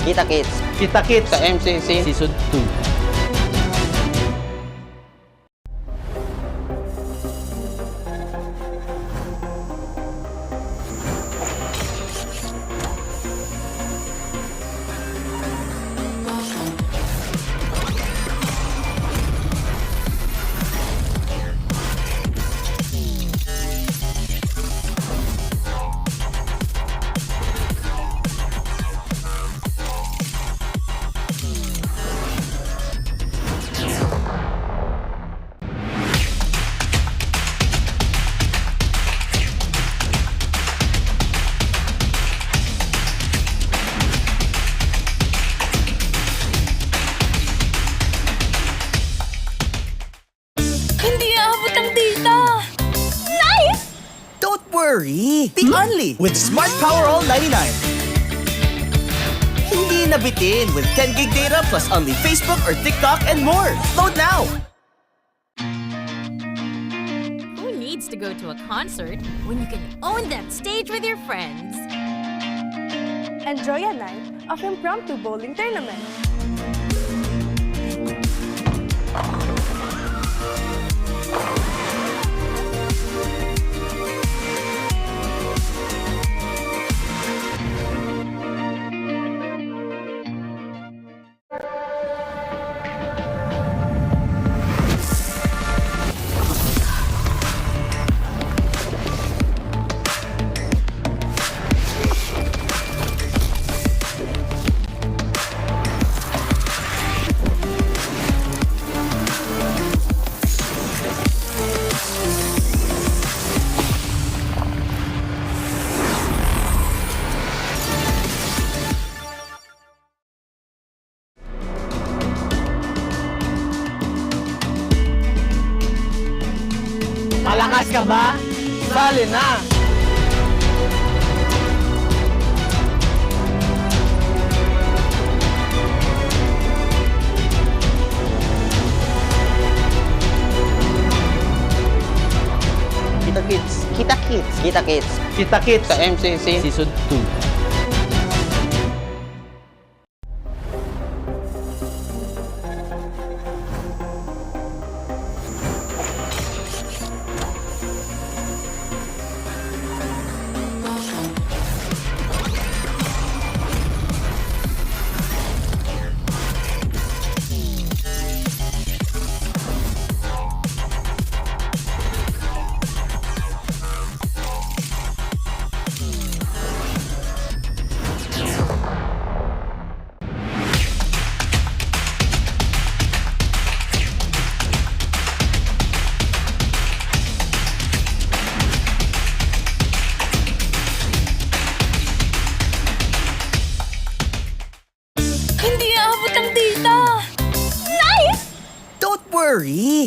Kita-kits. Kita-kits Sa MCC Season 2. Be only with Smart Power All 99. Hindi nabitin with 10 gig data plus only Facebook or TikTok and more. Load now! Who needs to go to a concert when you can own that stage with your friends? Enjoy a night of impromptu bowling tournament. Malakas ka ba? Sali na! Kita-kits. Kita-kits. Kita-kits. Kita-kits Sa MCC Season 2.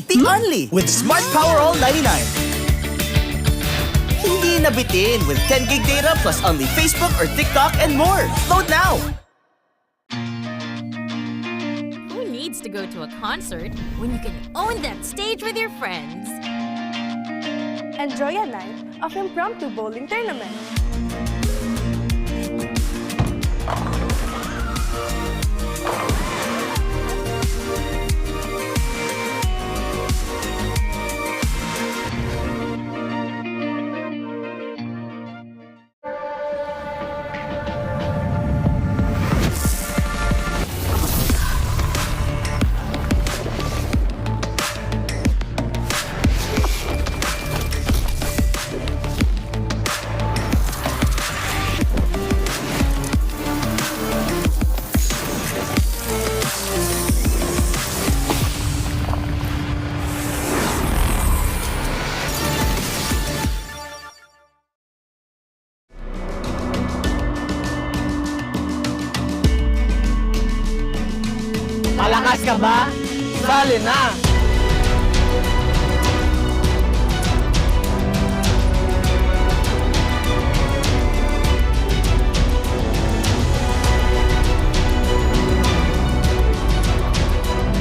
Be only with Smart Power All 99. Hindi nabitin with 10 gig data plus only Facebook or TikTok and more. Load now! Who needs to go to a concert when you can own that stage with your friends? Enjoy a night of impromptu bowling tournament. Malakas ka ba? Sali na!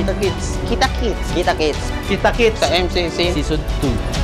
Kita-kits. Kita-kits. Kita-kits. Kita-kits Sa MCC Season 2.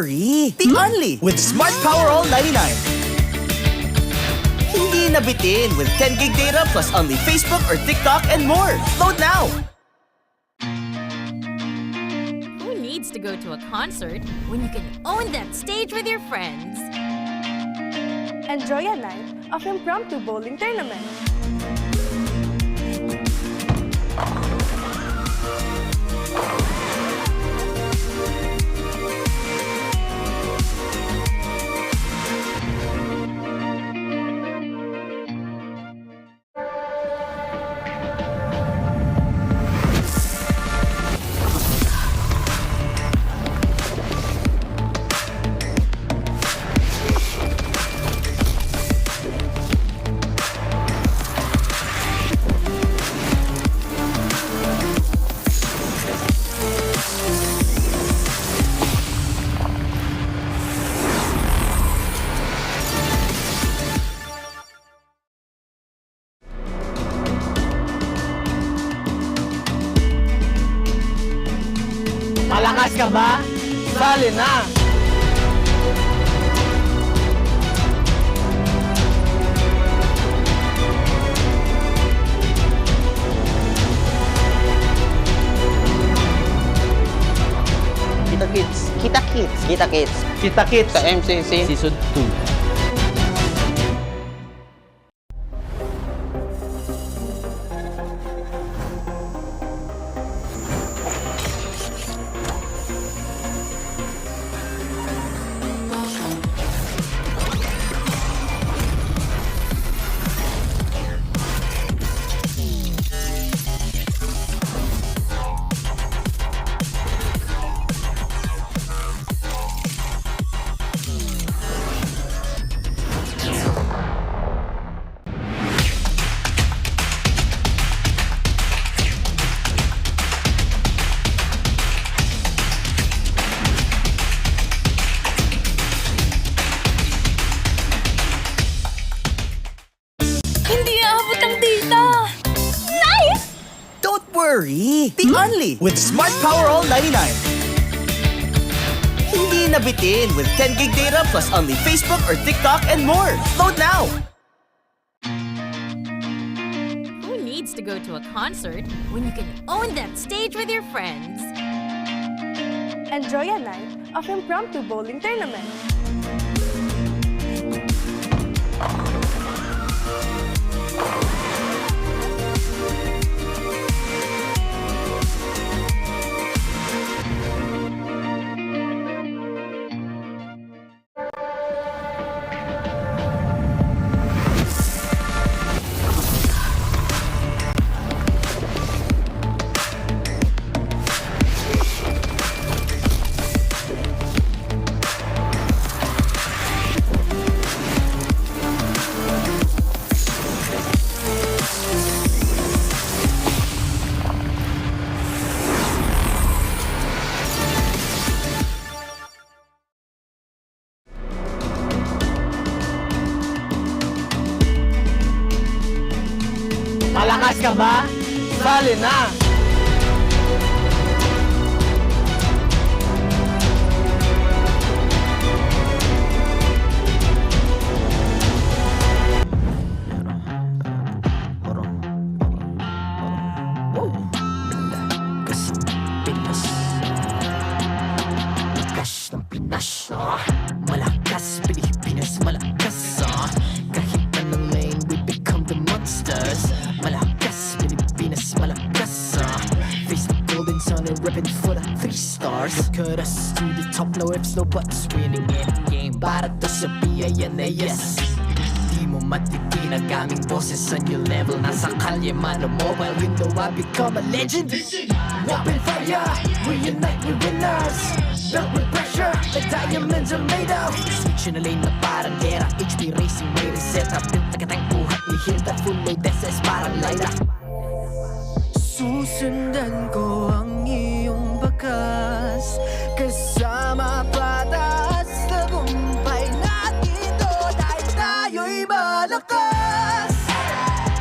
worry! Be only with Smart Power All 99. Hindi nabitin with 10 gig data plus only Facebook or TikTok and more. Load now! Who needs to go to a concert when you can own that stage with your friends? Enjoy a night of impromptu bowling tournament. Malakas ka ba? Sali na! Kita Kids. Kita Kids. Kita Kids. Kita Kids Sa MCC. Season 2. Hindi aabot ang data! Nice! Don't worry! Be only with Smart Power All 99. Hindi nabitin with 10 gig data plus only Facebook or TikTok and more. Load now! Who needs to go to a concert when you can own that stage with your friends? Enjoy a night of impromptu bowling tournament. Malakas ka ba? Sali na! Malakas, Pilipinas, malakas kahit anong lane, we become the monsters. Malakas, Pilipinas, malakas face the golden sun and ribbon for the 3 stars. Look at us to the top, no ifs, no buts, winning any game para to sa PINAS. Di mo matitin ang aming boses on your level. Nasa kalye man o mobile window, I become a legend. Open fire, reunite with winners. Built with pressure, like diamonds are made of. Switch in a lane na parang gera, HP racing may reset up. Built like a tank, buhat ni Hilda, full load SS parang Lyra. Susundan ko ang iyong bakas, kasama patas, tagumpay natin to dahil tayo'y malakas.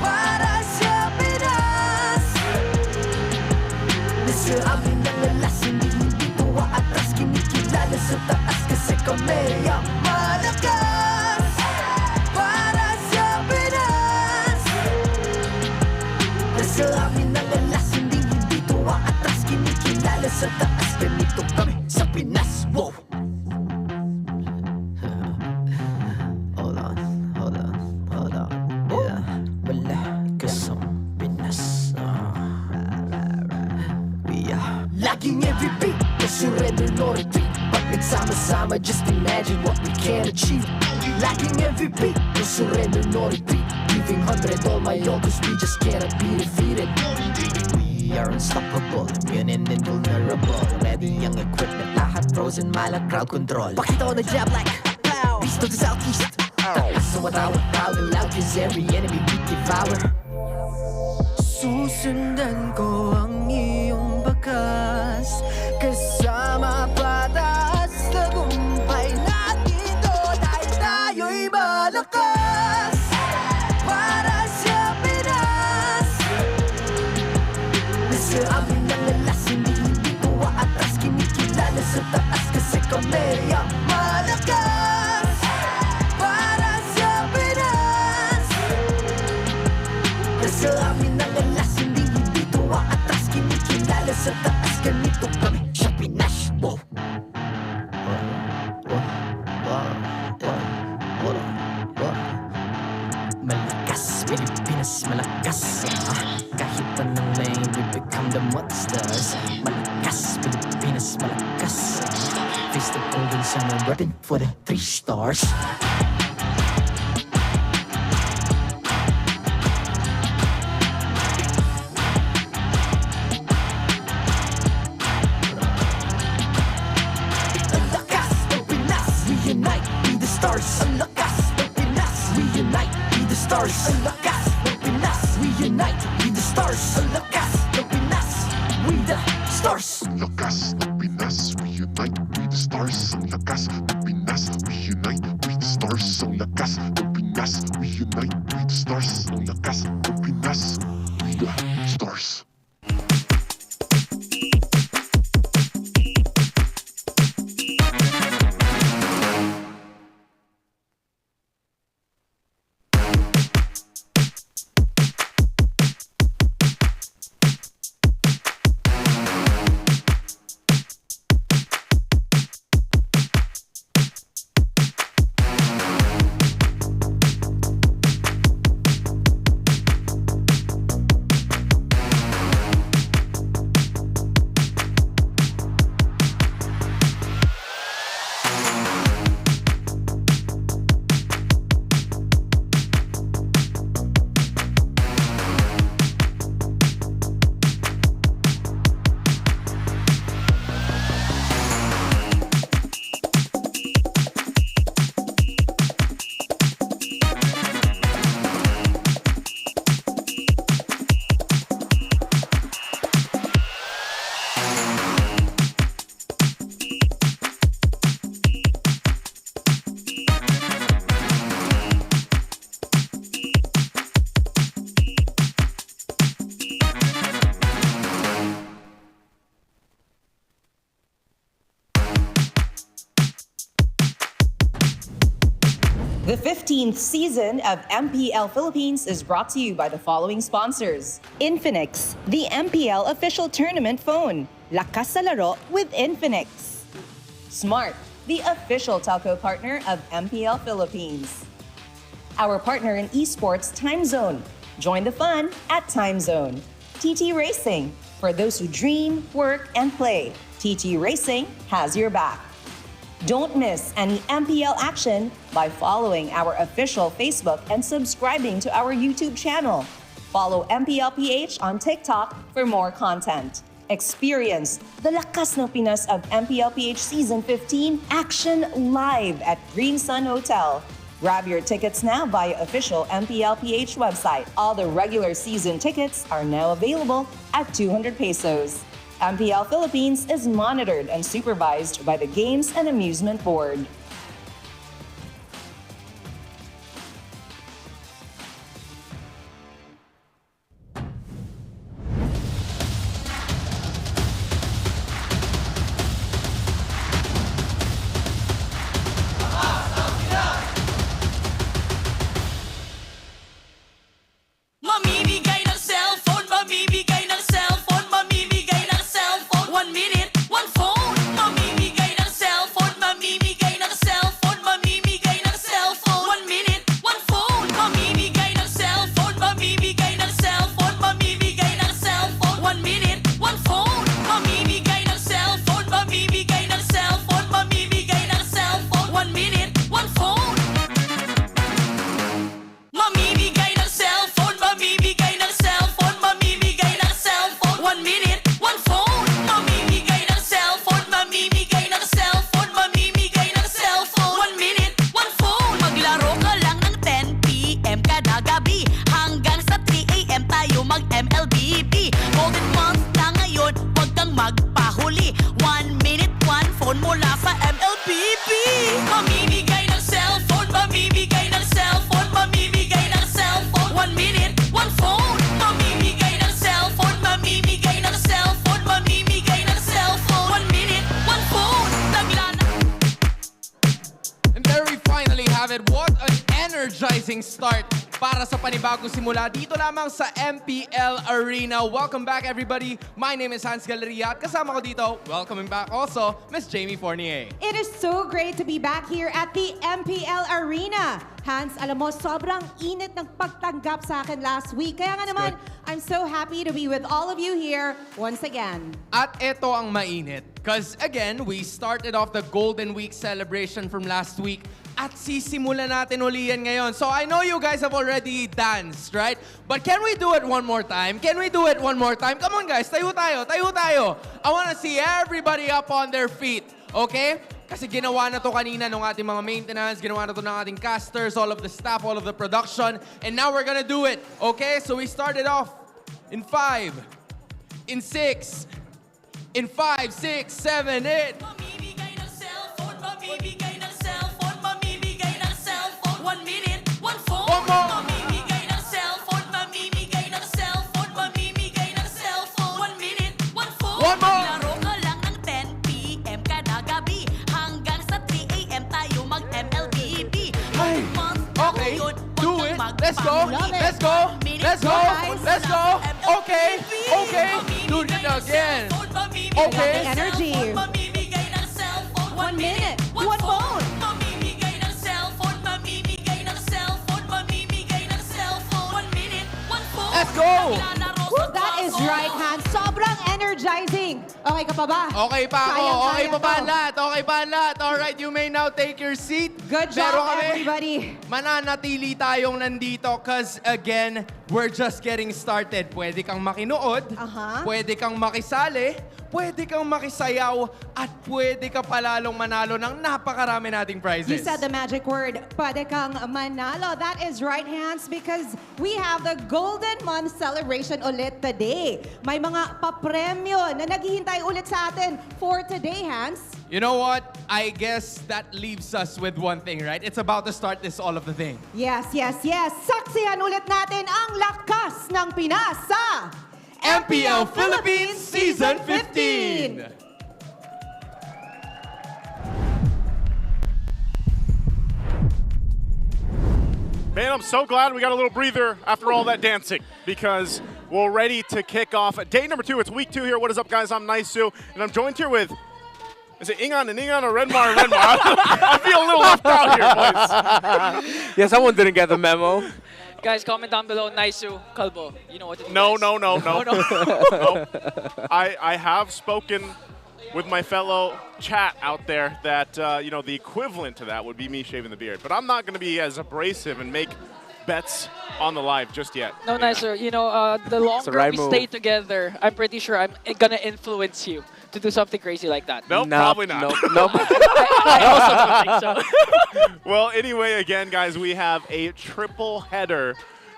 Para sa Pinas, nasa amin ang alas, hindi tuwa atras, kinikilala sa taas kasi kami ang malakas para sa Pinas. Nasa amin ang alas, hindi ito aatras, kinikilala sa taas, ganito kami sa Pinas. Wow! Hold on, hold on, hold on. Yeah, wala ka sa Pinas. We are laging MVP, no surrender, no retreat. Pag nagsama-sama, just imagine what we can achieve. Laging MVP, no surrender, no retreat. Giving 100 all my all, cause we just cannot be defeated. We are unstoppable, immune and invulnerable. Ready ang equipment, lahat frozen, malak, crowd control. Pakita ko na jab like pow, east to the southeast. So matawag proud and loud, cause every enemy we devour. Susundan ko ang iyong bakas, kasama patas, tagumpay natin to, dahil tayo'y malakas para sa Pinas. Nasa amin ang alas, hindi ko aatras, kinikilala sa taas, kasi kami ang malakas para sa Pinas. Nasa amin ang alas, hindi ko aatras, kinikilala sa taas, ganito kami sa Pinas. Wow! Malakas, Pilipinas, malakas. Kahit anong lane, we become the monsters. Malakas, Pilipinas, malakas. Face the golden sun and repping for the 3 stars. Ang lakas ng Pinas, we unite, be the stars. Ang lakas ng Pinas, we unite, be the stars. Ang lakas ng Pinas, we unite, be the stars. Ang lakas ng Pinas, we the stars. Ang lakas ng Pinas, we unite, we the stars. Ang lakas ng Pinas, we unite, we the stars. Ang lakas ng Pinas, we unite, we the stars. Ang lakas ng Pinas, we the stars. The 15th season of MPL Philippines is brought to you by the following sponsors. Infinix, the MPL official tournament phone. Lakas sa laro with Infinix. Smart, the official telco partner of MPL Philippines. Our partner in esports, Time Zone. Join the fun at Time Zone. TT Racing, for those who dream, work, and play. TT Racing has your back. Don't miss any MPL action by following our official Facebook and subscribing to our YouTube channel. Follow MPL PH on TikTok for more content. Experience the Lakas ng Pinas of MPL PH Season 15 action live at Green Sun Hotel. Grab your tickets now via official MPL PH website. All the regular season tickets are now available at 200 pesos. MPL Philippines is monitored and supervised by the Games and Amusement Board. para sa panibagong simula dito lamang sa MPL Arena. Welcome back, everybody. My name is Hans Galleria at kasama ko dito, welcoming back also, Miss Jamie Fournier. It is so great to be back here at the MPL Arena. Hans, alam mo, sobrang init ng pagtanggap sa akin last week. Kaya nga naman, I'm so happy to be with all of you here once again. At ito ang mainit. Because again, we started off the Golden Week celebration from last week. At sisimulan natin uli yan ngayon. So I know you guys have already danced, right? But can we do it one more time? Can we do it one more time? Come on guys, tayo tayo, tayo tayo. I wanna see everybody up on their feet, okay? Kasi ginawa na to kanina ng ating mga maintenance, ginawa na to ng ating casters, all of the staff, all of the production. And now we're gonna do it, okay? So we started off in 5, in 6, in 5, 6, 7, 8. Mamimigay ng cellphone, mamimigay ng cellphone, mamimigay ng cellphone. 1 minute, 1 phone. One more. Mamimigay ng cellphone, mamimigay ng cellphone, mamimigay ng cellphone. 1 minute, 1 phone. One more. Maglaro ka lang ng 10 p.m. kada gabi. Hanggang sa 3 a.m. tayo mag-MLBB. Ay, okay, do it. Let's go, let's go, let's go, let's go. Okay, okay, do it again. Okay. Energy. Mamimigay ng cellphone. 1 minute, 1 phone. Mamimigay ng cellphone. Mamimigay ng cellphone. Mamimigay ng cellphone. 1 minute, 1 phone. Let's go. That is right, Hans. Sobrang energizing. Okay ka pa ba? Okay pa ako. Kayang-kaya Okay pa ba to. ang lahat? Okay pa ang lahat? Alright, you may now take your seat. Good job, Pero kami, everybody. mananatili tayong nandito because again, we're just getting started. Pwede kang makinood, pwede kang makisali, pwede kang makisayaw, at pwede ka palalong manalo ng napakarami nating prizes. You said the magic word, pwede kang manalo. That is right, Hans, because we have the Golden Month celebration ulit today. May mga papremyo na naghihintay ulit sa atin for today, Hans. You know what? I guess that leaves us with one thing, right? It's about to start this all of the thing. Yes, yes, yes. Saksihan ulit natin ang lakas ng Pinas sa MPL Philippines Season 15! Man, I'm so glad we got a little breather after all that dancing because we're ready to kick off day number 2. It's week 2 here. What is up, guys? I'm Naisu, and I'm joined here with, is it Ingan and Ingan or Renmar and Renmar? I feel a little left out here, boys. Yeah, someone didn't get the memo. Guys, comment down below, Naisu, Kalbo. You know what to do. No, guys. no, no, no. No. I have spoken with my fellow chat out there that, you know, the equivalent to that would be me shaving the beard. But I'm not going to be as abrasive and make bets on the live just yet. No, Naisu, you know, the longer right we move. stay together, I'm pretty sure I'm going to influence you to do something crazy like that. Nope, probably not. Nope. I also don't think so. Well, anyway, again, guys, we have a triple header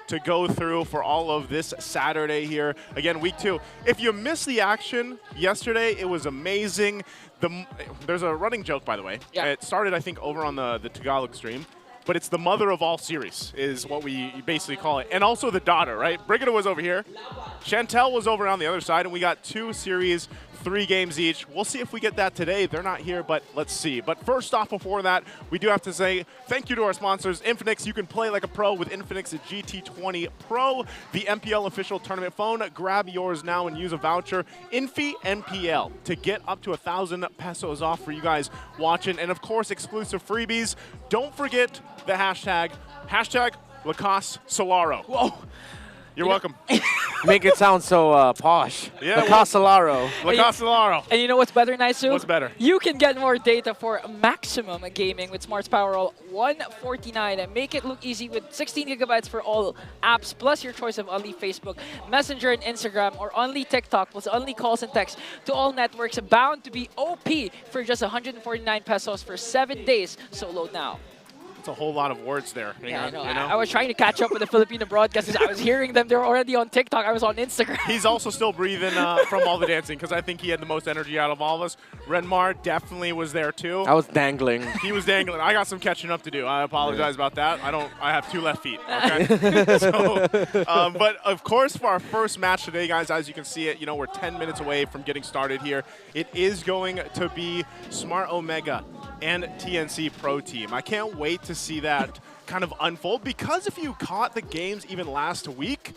to go through for all of this Saturday here. Again, week 2. If you missed the action yesterday, it was amazing. There's a running joke, by the way. Yeah. It started, I think, over on the Tagalog stream. But it's the mother of all series is what we basically call it. And also the daughter, right? Brigida was over here. Chantel was over on the other side. And we got 2 series, 3 games each. We'll see if we get that today. They're not here, but let's see. But first off, before that, we do have to say thank you to our sponsors, Infinix. You can play like a pro with Infinix GT20 Pro, the MPL official tournament phone. Grab yours now and use a voucher, Infi MPL, to get up to 1,000 pesos off for you guys watching. And of course, exclusive freebies. Don't forget the hashtag Lacoste Solaro. Whoa. You're welcome. Make it sound so posh. Yeah, Lacoste Solaro. Lacoste Solaro. And you know what's better, Naisu? What's better? You can get more data for maximum gaming with Smart's Powerroll 149 and make it look easy with 16 gigabytes for all apps, plus your choice of only Facebook, Messenger, and Instagram, or only TikTok, plus only calls and texts to all networks, bound to be OP for just 149 pesos for 7 days. So load now. It's a whole lot of words there. Yeah, I know. You know? I was trying to catch up with the Filipino broadcasters. I was hearing them. They were already on TikTok. I was on Instagram. He's also still breathing from all the dancing because I think he had the most energy out of all of us. Renmar definitely was there too. I was dangling. He was dangling. I got some catching up to do. I apologize about that. I have 2 left feet. Okay. But of course, for our first match today, guys, as you can see it, you know, we're 10 minutes away from getting started here. It is going to be Smart Omega and TNC Pro Team. I can't wait to see that kind of unfold, because if you caught the games even last week,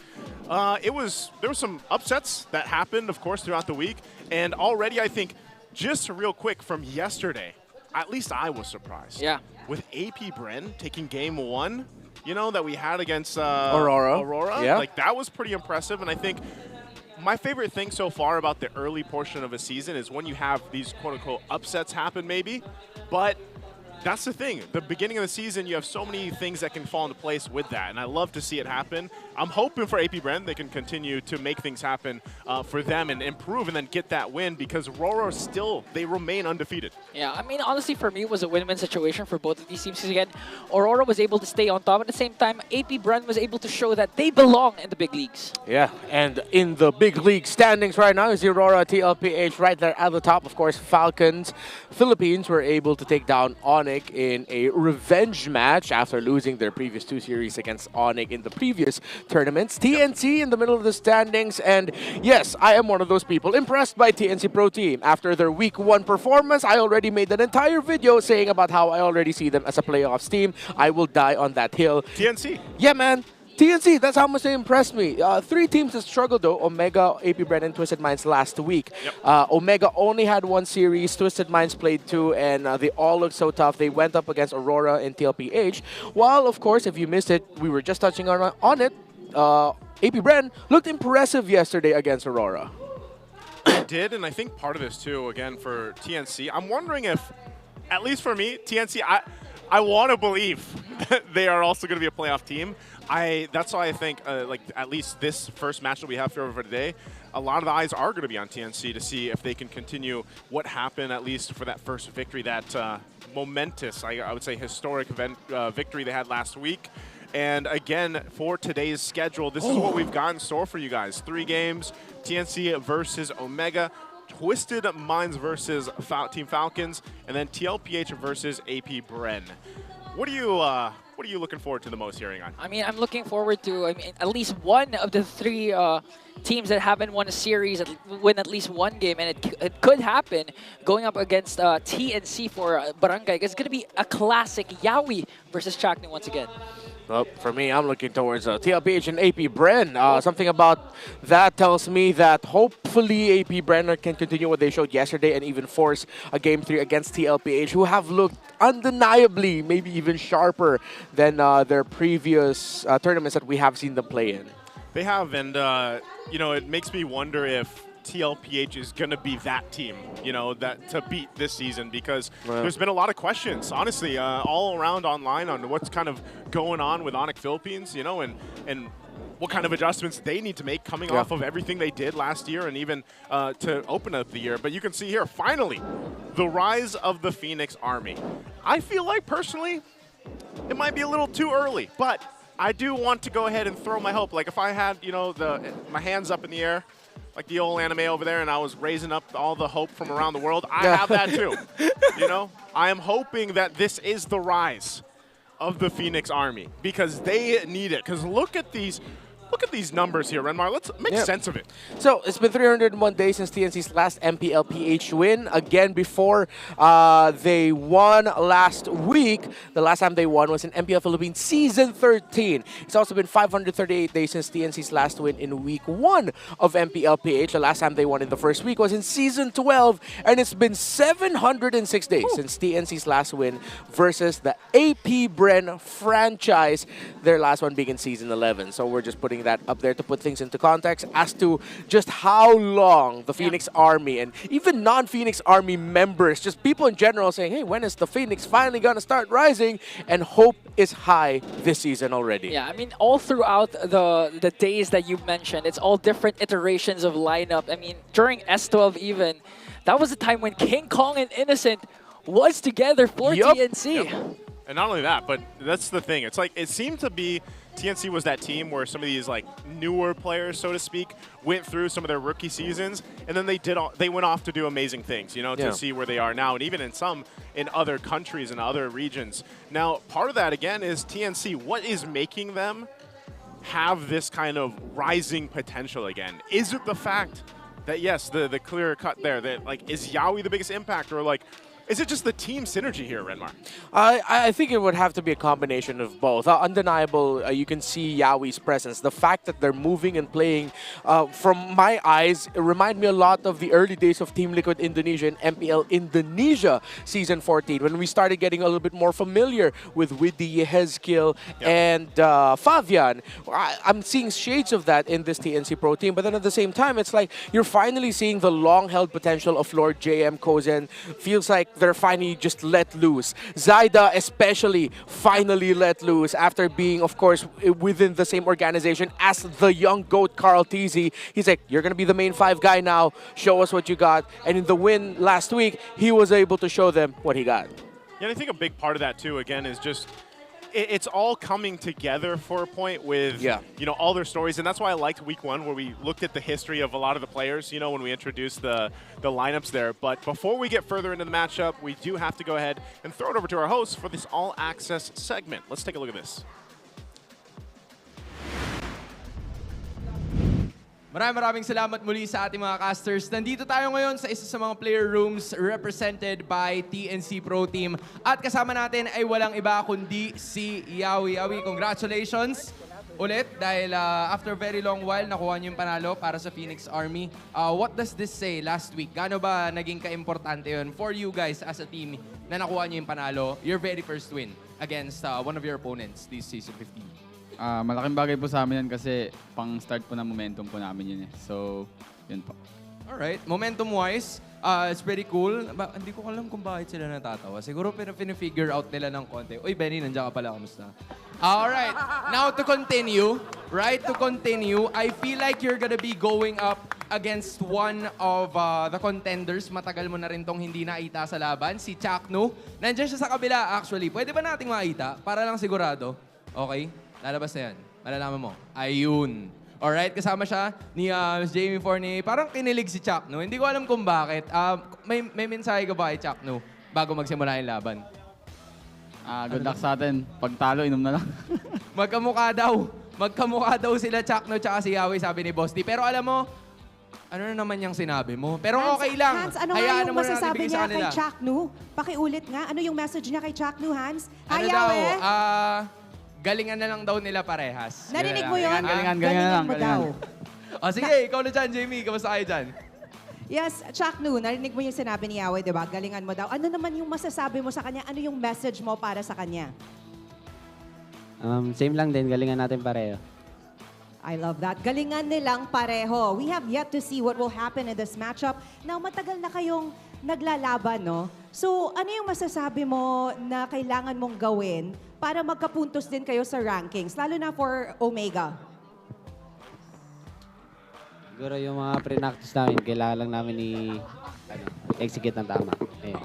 there were some upsets that happened, of course, throughout the week. And already, I think, just real quick from yesterday, at least I was surprised. Yeah. With AP Bren taking game 1, you know, that we had against Aurora. Yeah. Like, that was pretty impressive. And I think my favorite thing so far about the early portion of a season is when you have these quote-unquote upsets happen maybe, but that's the thing. The beginning of the season, you have so many things that can fall into place with that, and I love to see it happen. I'm hoping for AP Bren they can continue to make things happen for them and improve and then get that win, because Aurora still, they remain undefeated. Yeah, I mean, honestly, for me, it was a win-win situation for both of these teams. Because again, Aurora was able to stay on top. At the same time, AP Bren was able to show that they belong in the big leagues. Yeah, and in the big league standings right now is the Aurora TLPH right there at the top. Of course, Falcons Philippines were able to take down Onyx in a revenge match after losing their previous 2 series against Onyx in the previous tournaments. TNC in the middle of the standings, and yes, I am one of those people impressed by TNC Pro Team. After their week 1 performance, I already made an entire video saying about how I already see them as a playoffs team. I will die on that hill. TNC. Yeah, man. TNC, that's how much they impressed me. 3 teams that struggled though, Omega, AP Bren, and Twisted Minds last week. Yep. Omega only had 1 series, Twisted Minds played 2, and they all looked so tough. They went up against Aurora and TLPH. While, of course, if you missed it, we were just touching on it. AP Bren looked impressive yesterday against Aurora. It did, and I think part of this too, again, for TNC, I'm wondering if, at least for me, TNC, I want to believe that they are also going to be a playoff team. That's why I think, like, at least this first match that we have for today, a lot of the eyes are going to be on TNC to see if they can continue what happened, at least for that first victory, that momentous, I would say, historic event victory they had last week. And again, for today's schedule, this is what we've got in store for you guys. 3 games, TNC versus Omega, Twisted Minds versus Team Falcons, and then TLPH versus AP Bren. What are you looking forward to the most hearing on? I mean, I'm looking forward to, at least one of the 3 teams that haven't won a series win at least 1 game, and it could happen going up against TNC for Barangay. It's going to be a classic Yawi versus Chakni once again. Well, for me, I'm looking towards TLPH and AP Bren. Something about that tells me that hopefully AP Bren can continue what they showed yesterday and even force a Game 3 against TLPH, who have looked undeniably maybe even sharper than their previous tournaments that we have seen them play in. They have, and you know, it makes me wonder if TLPH is going to be that team, you know, that to beat this season, because there's been a lot of questions, honestly, all around online on what's kind of going on with Onyx Philippines, you know, and what kind of adjustments they need to make coming off of everything they did last year and even to open up the year. But you can see here, finally, the rise of the Phoenix Army. I feel like, personally, it might be a little too early, but I do want to go ahead and throw my hope. Like, if I had, you know, my hands up in the air, like the old anime over there, and I was raising up all the hope from around the world, I have that too. You know, I am hoping that this is the rise of the Phoenix Army, because they need it. Because look at these numbers here, Renmar. Let's make sense of it. So it's been 301 days since TNC's last MPL PH win. Again, before they won last week, the last time they won was in MPL Philippines Season 13. It's also been 538 days since TNC's last win in Week 1 of MPL PH. The last time they won in the first week was in Season 12. And it's been 706 days since TNC's last win versus the AP Bren franchise, their last one being in Season 11. So we're just putting that up there to put things into context as to just how long the Phoenix Army and even non-Phoenix Army members, just people in general saying, hey, when is the Phoenix finally going to start rising? And hope is high this season already. Yeah, I mean, all throughout the days that you mentioned, it's all different iterations of lineup. I mean, during S12 even, that was the time when King Kong and Innocent was together for TNC. Yep. And not only that, but that's the thing. It's like, it seemed to be TNC was that team where some of these like newer players, so to speak, went through some of their rookie seasons, and then they went off to do amazing things, you know, to see where they are now, and even in other countries and other regions. Now, part of that again is TNC. What is making them have this kind of rising potential again? Is it the fact that, yes, the clear cut there, that like, is Yawi the biggest impact, or like Is it just the team synergy here, Renmar? I think it would have to be a combination of both. Undeniable, you can see Yawi's presence. The fact that they're moving and playing, from my eyes, it remind me a lot of the early days of Team Liquid Indonesia and MPL Indonesia Season 14, when we started getting a little bit more familiar with Widdy, Hezkiel, and Fabian. I'm seeing shades of that in this TNC Pro team, but then at the same time, it's like you're finally seeing the long-held potential of Lord JM Kozen. Feels like they're finally just let loose. Zaida especially finally let loose after being, of course, within the same organization as the young GOAT Carl Teasy. He's like, you're going to be the main 5 guy now. Show us what you got. And in the win last week, he was able to show them what he got. Yeah, and I think a big part of that too, again, is just it's all coming together for a point with you know, all their stories, and that's why I liked week 1 where we looked at the history of a lot of the players, you know, when we introduced the lineups there. But before we get further into the matchup, we do have to go ahead and throw it over to our hosts for this all access segment. Let's take a look at this. Maraming salamat muli sa ating mga casters. Nandito tayo ngayon sa isa sa mga player rooms represented by TNC Pro Team. At kasama natin ay walang iba kundi si Yawi. Yawi, congratulations ulit dahil after a very long while nakuha niyo yung panalo para sa Phoenix Army. What does this say last week? Gaano ba naging ka-importante yun for you guys as a team na nakuha niyo yung panalo? Your very first win against one of your opponents this season 15. Malaking bagay po sa amin yan kasi pang-start po ng momentum po namin yun eh. So, yun po. Alright, momentum-wise, it's pretty cool. Hindi ko alam kung bakit sila natatawa. Siguro pinafigure out nila ng konti. Uy, Benny, nandiyan ka pala. Kamusta? Alright, now to continue, I feel like you're gonna be going up against one of the contenders. Matagal mo na rin tong hindi nakita sa laban, si Chaknu. Nandiyan siya sa kabila, actually. Pwede ba nating makita? Para lang sigurado. Okay? Lalabas na yan. Malalaman mo. Ayun. Alright, kasama siya ni Ms. Jamie Forney. Parang kinilig si Chaknu. Hindi ko alam kung bakit. May mensahe ka ba kay Chaknu bago magsimula yung laban? Good luck sa atin. Pag talo, inom na lang. Magkamukha daw. Magkamukha daw sila Chaknu tsaka si Yawi, sabi ni Boss D. Pero alam mo, ano na naman yung sinabi mo? Pero okay lang. Hans, ano nga yung masasabi niya kay Chaknu? Pakiulit nga. Ano yung message niya kay Chaknu, Hans? Hi, Yawi. Galingan na lang daw nila parehas. Narinig mo yun? Galingan mo daw. O sige, ikaw na dyan, Jamie. Kamusta kayo dyan? Yes, Chaknu, narinig mo yung sinabi ni Yawe, di ba? Galingan mo daw. Ano naman yung masasabi mo sa kanya? Ano yung message mo para sa kanya? Same lang din, galingan natin pareho. I love that. Galingan nilang pareho. We have yet to see what will happen in this matchup. Now, matagal na kayong naglalaban, no? So, ano yung masasabi mo na kailangan mong gawin para magkapuntos din kayo sa rankings, lalo na for Omega? Siguro yung mga pre-practice namin, kailangan lang namin execute ng tama.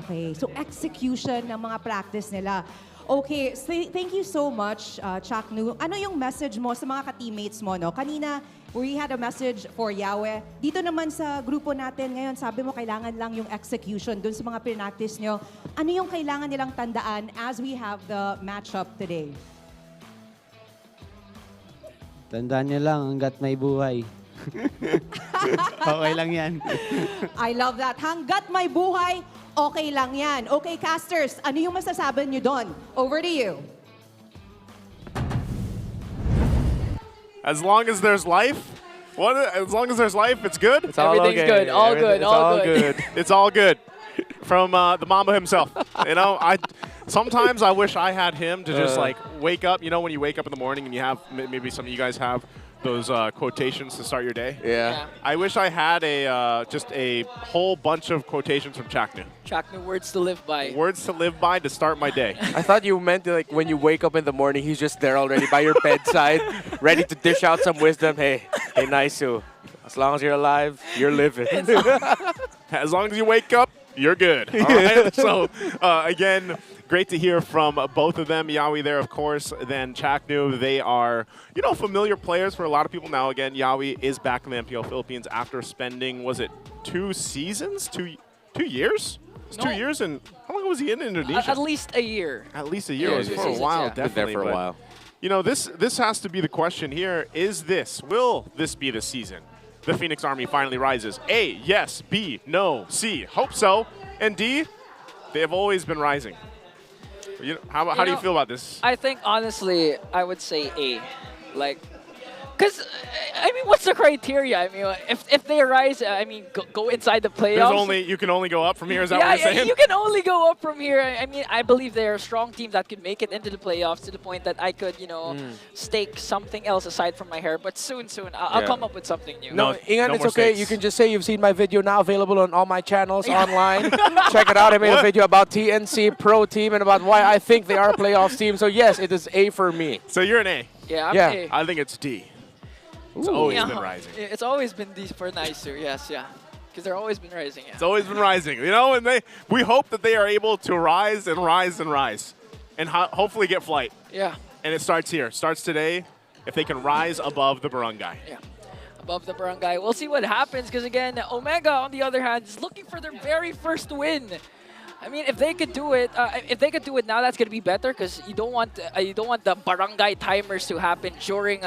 Okay, so execution ng mga practice nila. Okay, so thank you so much, Chaknu. Ano yung message mo sa mga ka-teammates mo, no? Kanina, we had a message for Yawe. Dito naman sa grupo natin ngayon, sabi mo kailangan lang yung execution dun sa mga pre-practice nyo. Ano yung kailangan nilang tandaan as we have the matchup today? Tandaan nyo lang, hanggat may buhay. Okay lang yan. I love that. Hanggat may buhay, okay lang yan. Okay, casters, ano yung masasabi nyo doon? Over to you. As long as there's life, as long as there's life, it's good. It's all Everything's okay. good. All good. All good. It's all good. From the Mamba himself. You know, sometimes I wish I had him to just like wake up. You know, when you wake up in the morning and you have, maybe some of you guys have those quotations to start your day. Yeah. I wish I had just a whole bunch of quotations from Chaknu. Chaknu, words to live by. Words to live by to start my day. I thought you meant like when you wake up in the morning, he's just there already by your bedside, ready to dish out some wisdom. Hey, Naisu, as long as you're alive, you're living. As long as you wake up, you're good. All right. So again, great to hear from both of them. Yawi there, of course, then Chaknu. They are, you know, familiar players for a lot of people now. Again, Yawi is back in the MPL Philippines after spending, was it 2 seasons? 2 years? It's 2 years, and how long was he in Indonesia? At least a year. At least a year. It was for a while, definitely. There for a while. You know, this has to be the question here. Will this be the season the Phoenix Army finally rises? A, yes. B, no. C, hope so. And D, They have always been rising. How do you feel about this? I think, honestly, I would say A. Like, because, I mean, what's the criteria? I mean, if they rise, I mean, go inside the playoffs. You can only go up from here, is that what you're saying? You can only go up from here. I mean, I believe there are strong teams that could make it into the playoffs to the point that I could, stake something else aside from my hair. But soon, I'll come up with something new. No, Ingan, it's okay. You can just say you've seen my video now available on all my channels online. Check it out. I made a video about TNC Pro Team and about why I think they are a playoffs team. So yes, it is A for me. So you're an A. Yeah, I'm A. I think it's D. It's always been rising. It's always been D for nicer, yes, yeah. Because they've always been rising, yeah. It's always been rising, and we hope that they are able to rise and rise and rise and hopefully get flight. Yeah. And it starts here. Starts today if they can rise above the barangay. Yeah. Above the barangay. We'll see what happens because, again, Omega, on the other hand, is looking for their very first win. I mean, if they could do it, now, that's going to be better because you don't want the barangay timers to happen during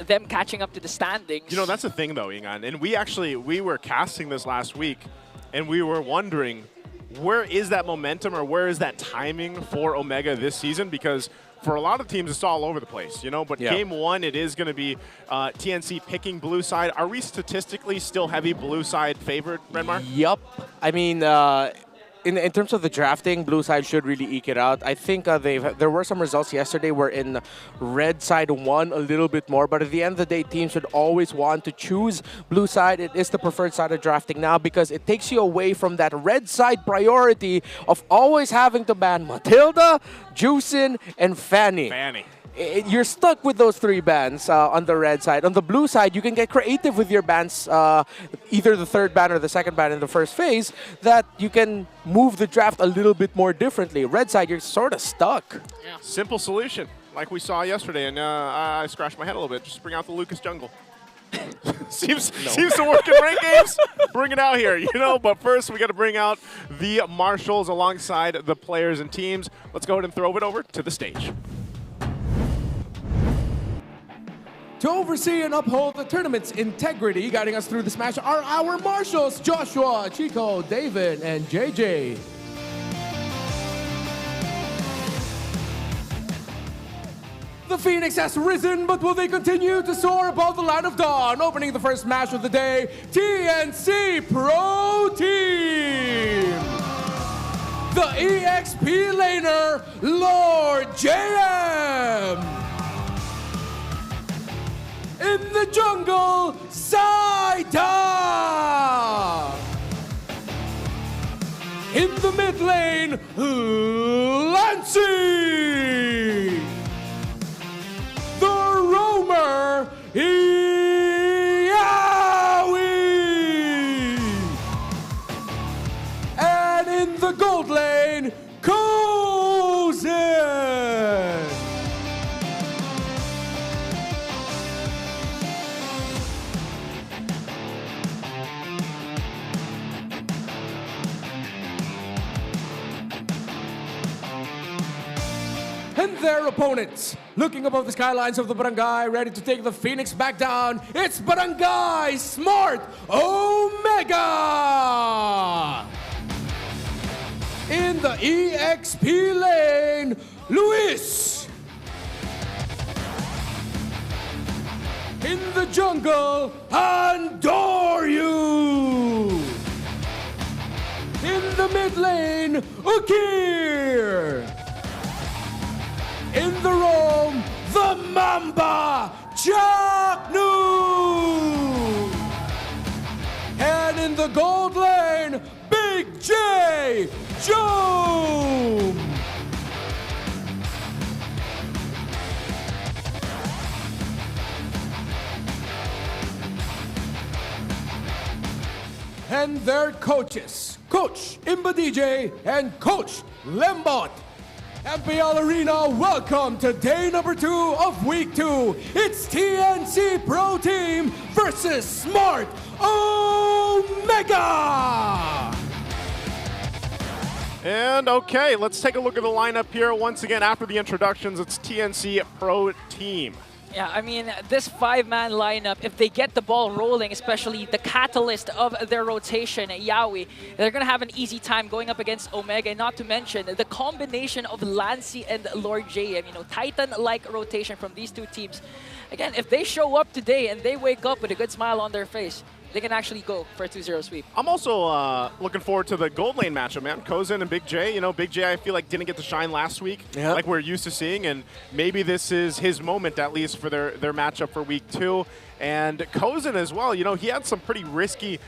them catching up to the standings. That's the thing, though, Ingan. And we were casting this last week, and we were wondering, where is that momentum or where is that timing for Omega this season? Because for a lot of teams, it's all over the place, But game one, it is going to be TNC picking blue side. Are we statistically still heavy blue side favored, Renmar? Yup. I mean, in terms of the drafting, blue side should really eke it out. I think there were some results yesterday wherein red side won a little bit more, but at the end of the day, teams should always want to choose blue side. It is the preferred side of drafting now because it takes you away from that red side priority of always having to ban Matilda, Juicin, and Fanny. You're stuck with those three bans on the red side. On the blue side, you can get creative with your bans, either the third ban or the second ban in the first phase, that you can move the draft a little bit more differently. Red side, you're sort of stuck. Yeah. Simple solution, like we saw yesterday, and I scratched my head a little bit. Just bring out the Lucas Jungle. seems to work in ranked games. Bring it out here, But first, we got to bring out the marshals alongside the players and teams. Let's go ahead and throw it over to the stage. To oversee and uphold the tournament's integrity, guiding us through this match are our marshals, Joshua, Chico, David, and JJ. The Phoenix has risen, but will they continue to soar above the line of dawn? Opening the first match of the day, TNC Pro Team. The EXP laner, Lord JM. In the jungle, Saida! In the mid lane, Lancy! The roamer, Iawi! And in the gold lane, Kozin! And their opponents, looking above the skylines of the barangay, ready to take the Phoenix back down, it's Barangay Smart Omega! In the EXP lane, Luis! In the jungle, Andoryu! In the mid lane, Ukir! In the roam, the Mamba, Chaknu! And in the gold lane, Big J, Joom! And their coaches, Coach Imba DJ and Coach Lembot. MPL Arena, welcome to day number 2 of week 2. It's TNC Pro Team versus Smart Omega! And okay, let's take a look at the lineup here. Once again, after the introductions, it's TNC Pro Team. Yeah, I mean, this 5-man lineup, if they get the ball rolling, especially the catalyst of their rotation, Yawi, they're going to have an easy time going up against Omega. And not to mention the combination of Lancy and Lord JM, you know, Titan-like rotation from these two teams. Again, if they show up today and they wake up with a good smile on their face, they can actually go for a 2-0 sweep. I'm also looking forward to the gold lane matchup, man. Kozen and Big J. You know, Big J, I feel like didn't get to shine last week, like we're used to seeing, and maybe this is his moment, at least, for their matchup for week 2. And Kozen as well, you know, he had some pretty risky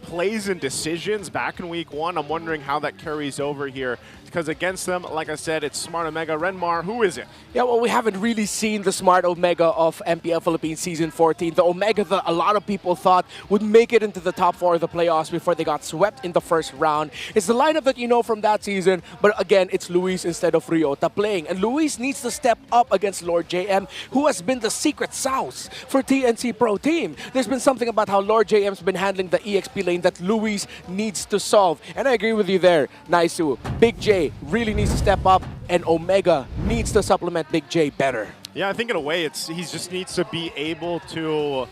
plays and decisions back in week 1. I'm wondering how that carries over here, because against them, like I said, it's Smart Omega. Renmar, who is it? Yeah, well, we haven't really seen the Smart Omega of MPL Philippines Season 14. The Omega that a lot of people thought would make it into the top 4 of the playoffs before they got swept in the first round. It's the lineup that you know from that season, but again, it's Luis instead of Ryota playing. And Luis needs to step up against Lord JM, who has been the secret sauce for TNC Pro Team. There's been something about how Lord JM's been handling the EXP lane that Luis needs to solve. And I agree with you there, Naisu. Big J really needs to step up, and Omega needs to supplement Big J better. Yeah, I think in a way, he just needs to be able to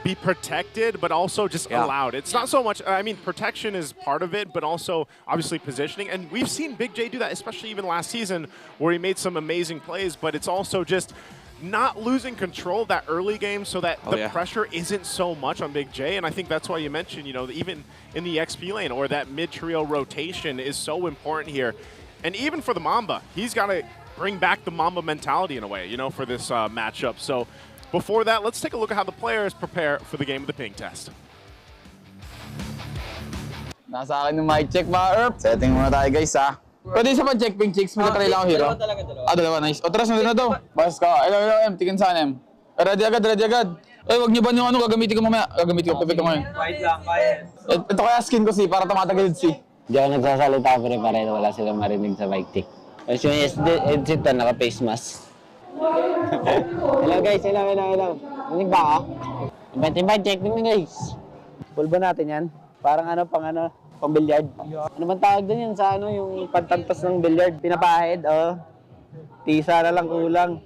be protected, but also just allowed. It's not so much, I mean, protection is part of it, but also obviously positioning. And we've seen Big J do that, especially even last season, where he made some amazing plays, but it's also just not losing control of that early game so that the pressure isn't so much on Big J. And I think that's why you mentioned, you know, even in the XP lane or that mid-trio rotation is so important here. And even for the Mamba, he's got to bring back the Mamba mentality in a way, you know, for this matchup. So before that, let's take a look at how the players prepare for the game of the ping test. Nasa akin yung mic check, mga Erp. Setting muna tayo, guys, ha. Pwede isa pa check ping chicks, may katry lang ako hero. Dalawa, nice. O, tara, sunod na to. Bas ka. Hello, M. Tikin saan, M. Ready agad, ready agad. Ay, wag niyo ba yung ano, gagamitin ko mamaya. Gagamitin ko, pipit ko ngayon. Wait lang, kaya. Ito kaya skin ko, si, para tumatagilid, si. Di ako nagsasalita, pero pareho wala silang marinig sa mic check. Tapos yung headset na, naka-face mask. Hello, guys. Hello. Narinig ba ako? Invite, check din guys. Full ba natin yan? Parang ano, pang billiard. Ano man tawag din yan sa ano, yung pantantas ng billiard? Pinapahid, oh. Tisa na lang kulang.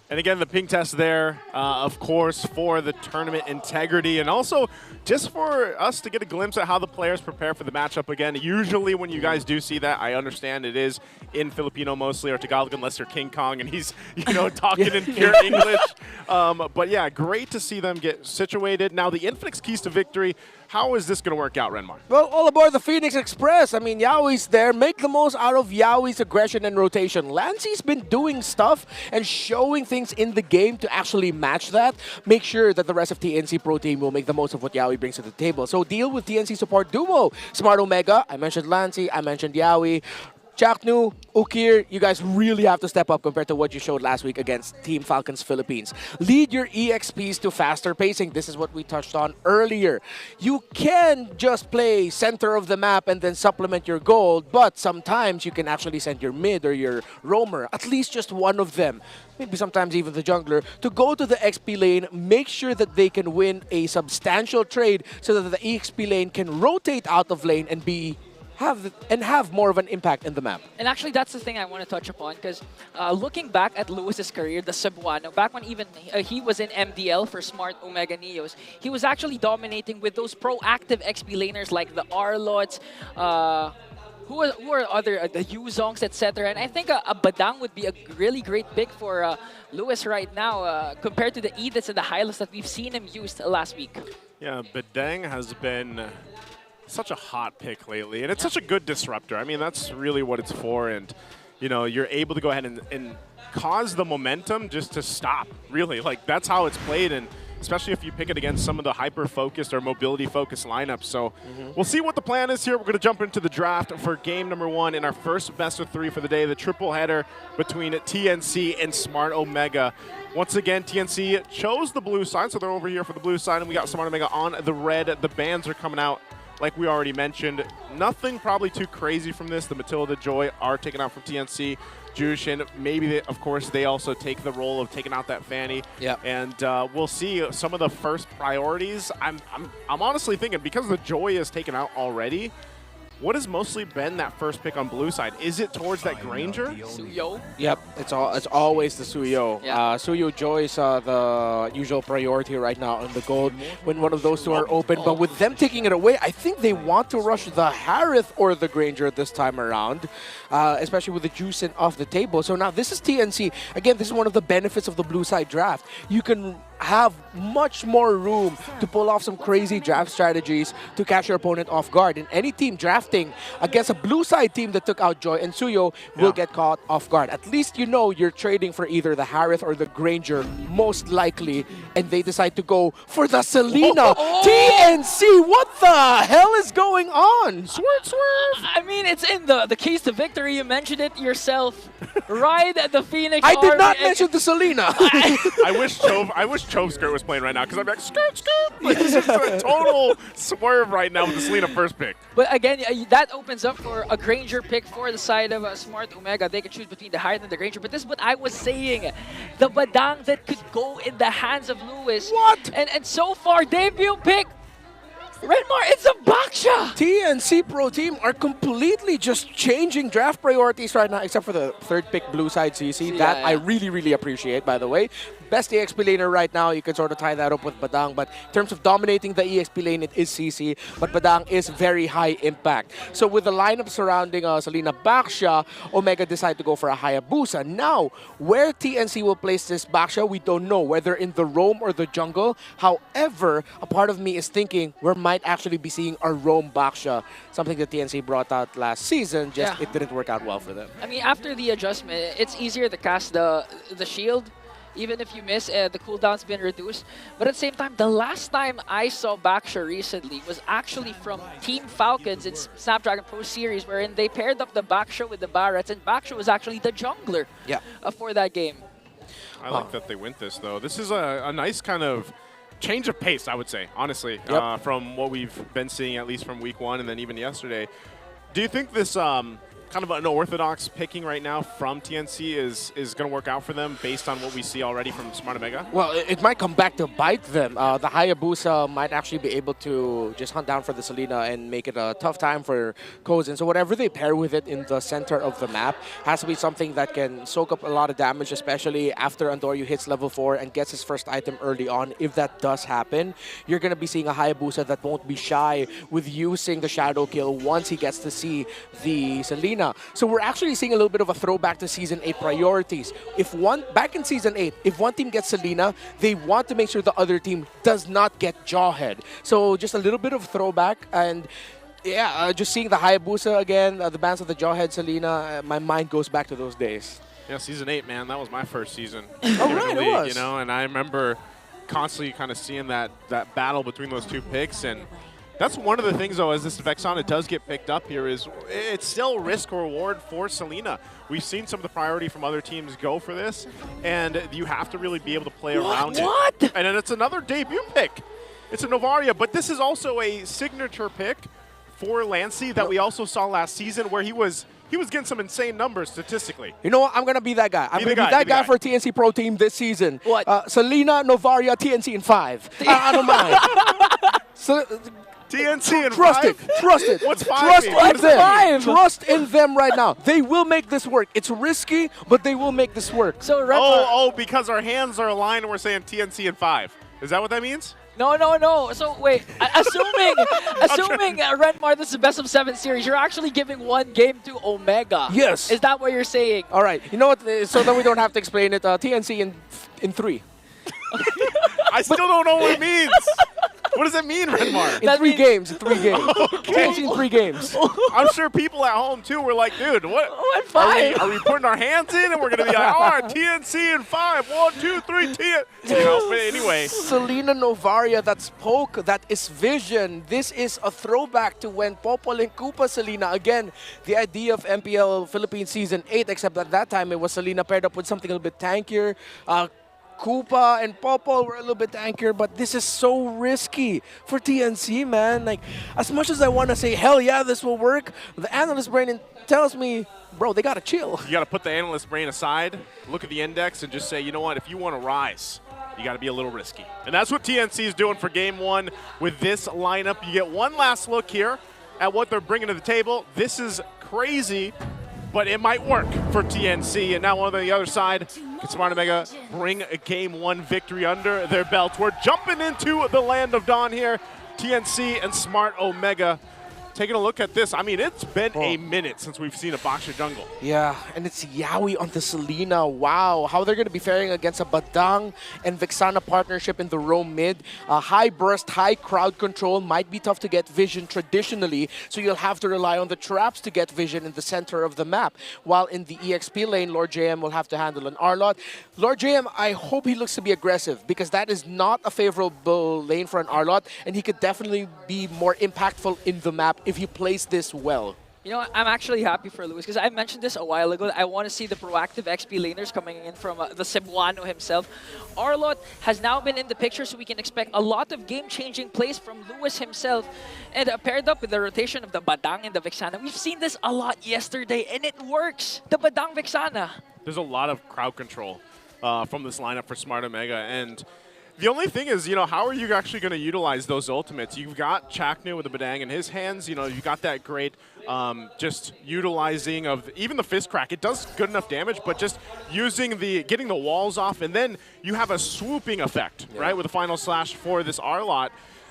And again, the ping test there, of course, for the tournament integrity and also just for us to get a glimpse at how the players prepare for the matchup again. Usually when you guys do see that, I understand it is in Filipino mostly or Tagalog unless they're King Kong and he's, you know, talking in pure English. But yeah, great to see them get situated. Now the Infinix keys to victory. How is this going to work out, Renmar? Well, all aboard the Phoenix Express. I mean, Yaoi's there. Make the most out of Yaoi's aggression and rotation. Lancy's been doing stuff and showing things in the game to actually match that. Make sure that the rest of TNC Pro Team will make the most of what Yaoi brings to the table. So deal with TNC support duo. Smart Omega, I mentioned Lancy, I mentioned Yaoi. Chaknu, Ukir, you guys really have to step up compared to what you showed last week against Team Falcons Philippines. Lead your EXPs to faster pacing. This is what we touched on earlier. You can just play center of the map and then supplement your gold, but sometimes you can actually send your mid or your roamer, at least just one of them, maybe sometimes even the jungler, to go to the XP lane, make sure that they can win a substantial trade so that the EXP lane can rotate out of lane and have more of an impact in the map. And actually, that's the thing I want to touch upon, because looking back at Lewis's career, the Cebuano, back when even he was in MDL for Smart Omega Neos, he was actually dominating with those proactive XP laners like the Arlots, who are other, the Yuzongs, etc. And I think a Badang would be a really great pick for Lewis right now, compared to the Ediths and the Hylas that we've seen him used last week. Yeah, Badang has been such a hot pick lately, and it's such a good disruptor. I mean, that's really what it's for, and you know, you're able to go ahead and cause the momentum just to stop, really. Like, that's how it's played, and especially if you pick it against some of the hyper-focused or mobility-focused lineups. So we'll see what the plan is here. We're going to jump into the draft for game number 1 in our first best of 3 for the day, the triple header between TNC and Smart Omega. Once again, TNC chose the blue side, so they're over here for the blue side, and we got Smart Omega on the red. The bans are coming out. Like we already mentioned, nothing probably too crazy from this. The Matilda Joy are taken out from TNC. Jushin, maybe, of course, they also take the role of taking out that Fanny. Yeah. And we'll see some of the first priorities. I'm honestly thinking, because the Joy is taken out already, what has mostly been that first pick on blue side? Is it towards that Granger? Suyo. Yep, it's always the Suyo. Yeah. Suyo Joy is the usual priority right now on the gold when one of those two are open. But with them taking it away, I think they want to rush the Harith or the Granger this time around, especially with the Juicing off the table. So now this is TNC. Again, this is one of the benefits of the blue side draft. You can have much more room to pull off some crazy draft strategies to catch your opponent off guard. And any team drafting against a blue side team that took out Joy and Suyo will get caught off guard. At least you know you're trading for either the Harith or the Granger, most likely, and they decide to go for the Selena. TNC, what the hell is going on? Swerve. I mean, it's in the keys to victory. You mentioned it yourself. Ride the Phoenix I did not Army mention the Selena. I wish Chove Skirt was playing right now because I'm like, skirt. Like, this is a total swerve right now with the Selena first pick. But again, that opens up for a Granger pick for the side of Smart Omega. They can choose between the Harith and the Granger. But this is what I was saying. The Badang that could go in the hands of Lewis. What? And so far, debut pick. Redmar, it's a Baksha! TNC Pro Team are completely just changing draft priorities right now, except for the third pick blue side CC. That I really appreciate, by the way. Best EXP laner right now, you can sort of tie that up with Badang, but in terms of dominating the EXP lane, it is CC, but Badang is very high impact. So with the lineup surrounding Selena Baksha, Omega decided to go for a Hayabusa. Now, where TNC will place this Baksha, we don't know, whether in the roam or the jungle. However, a part of me is thinking we might actually be seeing a roam Baksha, something that TNC brought out last season, just it didn't work out well for them. I mean, after the adjustment, it's easier to cast the shield. Even if you miss, the cooldown's been reduced. But at the same time, the last time I saw Baksha recently was actually from Team Falcons in Snapdragon Pro Series, wherein they paired up the Baksha with the Barretts, and Baksha was actually the jungler for that game. I like that they went this, though. This is a nice kind of change of pace, I would say, honestly, from what we've been seeing, at least from week one and then even yesterday. Do you think this kind of unorthodox picking right now from TNC is going to work out for them based on what we see already from Smart Omega? Well, it might come back to bite them. The Hayabusa might actually be able to just hunt down for the Selena and make it a tough time for Kozin. So whatever they pair with it in the center of the map has to be something that can soak up a lot of damage, especially after Andoryu hits level 4 and gets his first item early on. If that does happen, you're going to be seeing a Hayabusa that won't be shy with using the Shadow Kill once he gets to see the Selena. So we're actually seeing a little bit of a throwback to Season 8 priorities. Back in Season 8, if one team gets Selena, they want to make sure the other team does not get Jawhead. So just a little bit of throwback, and just seeing the Hayabusa again, the bans of the Jawhead Selena, my mind goes back to those days. Yeah, Season 8, man, that was my first season. Oh, right, it was. You know, and I remember constantly kind of seeing that battle between those two picks, and that's one of the things, though, as this Vexana does get picked up here, is it's still risk or reward for Selena. We've seen some of the priority from other teams go for this, and you have to really be able to play around it. And then it's another debut pick. It's a Novaria, but this is also a signature pick for Lancey that we also saw last season, where he was getting some insane numbers statistically. You know what? I'm going to be that guy. I'm going to be that guy for TNC Pro Team this season. What? Selena, Novaria, TNC in 5. I don't mind. So, TNC and Trust 5? it. Trust it. What's 5? Trust in them right now. They will make this work. It's risky, but they will make this work. So because our hands are aligned and we're saying TNC and 5. Is that what that means? No. So wait, assuming Renmar, this is the best of 7 series, you're actually giving one game to Omega. Yes. Is that what you're saying? All right. You know what? So that we don't have to explain it. TNC in 3. I still don't know what it means. What does it mean, Renmar? In 3 games. In 3 games. TNC in 3 games. I'm sure people at home, too, were like, dude, what? Are we putting our hands in and we're going to be like, all right, TNC in 5. 1, 2, 3, TNC. You know, but anyway. Selena Novaria, that's Poke, that is Vision. This is a throwback to when Popol and Koopa Selena. Again, the idea of MPL Philippines Season 8, except at that time it was Selena paired up with something a little bit tankier. Koopa and Popol were a little bit tankier, but this is so risky for TNC, man. Like, as much as I want to say, hell yeah, this will work, the analyst brain tells me, bro, they got to chill. You got to put the analyst brain aside, look at the index, and just say, you know what, if you want to rise, you got to be a little risky. And that's what TNC is doing for Game 1 with this lineup. You get one last look here at what they're bringing to the table. This is crazy, but it might work for TNC. And now on the other side, can Smart Omega bring a Game 1 victory under their belt? We're jumping into the land of Dawn here. TNC and Smart Omega. Taking a look at this, I mean, it's been a minute since we've seen a Boxer jungle. Yeah, and it's Yawi on the Selena. Wow, how they're going to be faring against a Badang and Vexana partnership in the roam mid. High burst, high crowd control might be tough to get vision traditionally, so you'll have to rely on the traps to get vision in the center of the map. While in the EXP lane, Lord JM will have to handle an Arlot. Lord JM, I hope he looks to be aggressive because that is not a favorable lane for an Arlot, and he could definitely be more impactful in the map if he plays this well. You know, I'm actually happy for Lewis because I mentioned this a while ago. I want to see the proactive XP laners coming in from the Cebuano himself. Arlot has now been in the picture, so we can expect a lot of game-changing plays from Lewis himself. And paired up with the rotation of the Badang and the Vexana. We've seen this a lot yesterday, and it works. The Badang Vexana. There's a lot of crowd control from this lineup for Smart Omega, and the only thing is, you know, how are you actually going to utilize those ultimates? You've got Chaknu with the Badang in his hands. You know, you've got that great just utilizing of even the fist crack. It does good enough damage, but just using getting the walls off, and then you have a swooping effect, right, with the final slash for this Arlot.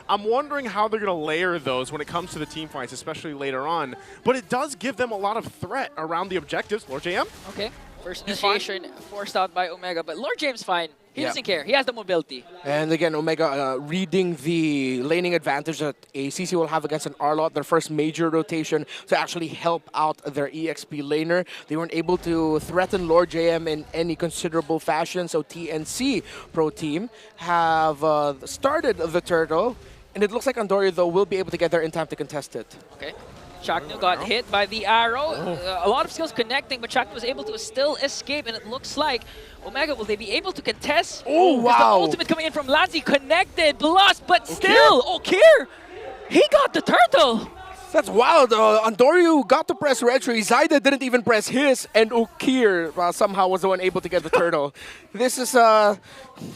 I'm wondering how they're going to layer those when it comes to the team fights, especially later on. But it does give them a lot of threat around the objectives. Lord JM? Okay. First initiation forced out by Omega, but Lord James fine. He doesn't care. He has the mobility. And again, Omega reading the laning advantage that ACC will have against an Arlot, their first major rotation to actually help out their EXP laner. They weren't able to threaten Lord JM in any considerable fashion, so TNC Pro Team have started the turtle, and it looks like Andorio, though, will be able to get there in time to contest it. Okay. Chaknu got hit by the arrow. A lot of skills connecting, but Chaknu was able to still escape, and it looks like Omega, will they be able to contest? Oh, wow. The ultimate coming in from Lanzi connected, lost, but still, Okir, he got the turtle. That's wild. Andorio got to press retro. Zaida didn't even press his, and Okir somehow was the one able to get the turtle. This is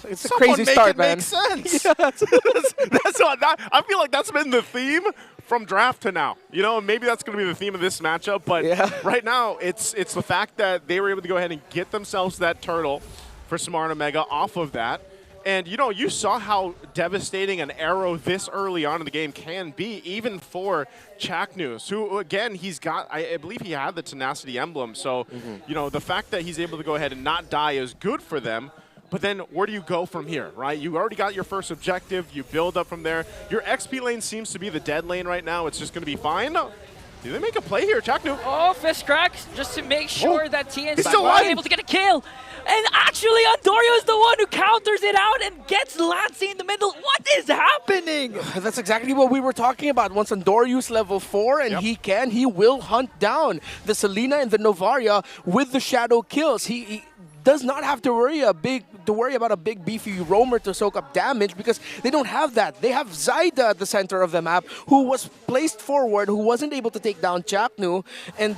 it's a crazy start, man. Make sense. That's what I feel like that's been the theme from draft to now. You know, maybe that's going to be the theme of this matchup, but right now it's the fact that they were able to go ahead and get themselves that turtle for Smart Omega off of that. And, you know, you saw how devastating an arrow this early on in the game can be, even for Chaknu, who, again, he's got, I believe he had the Tenacity emblem. So, you know, the fact that he's able to go ahead and not die is good for them. But then where do you go from here, right? You already got your first objective. You build up from there. Your XP lane seems to be the dead lane right now. It's just going to be fine. Do they make a play here, Chaknu? Oh, fist crack, just to make sure that TNC is able to get a kill. And actually, Andorio is the one who counters it out and gets Lancy in the middle. What is happening? That's exactly what we were talking about. Once Andorio's level 4 and he will hunt down the Selena and the Novaria with the shadow kills. He does not have to worry about a big beefy roamer to soak up damage because they don't have that. They have Zaida at the center of the map who was placed forward, who wasn't able to take down Chaknu, and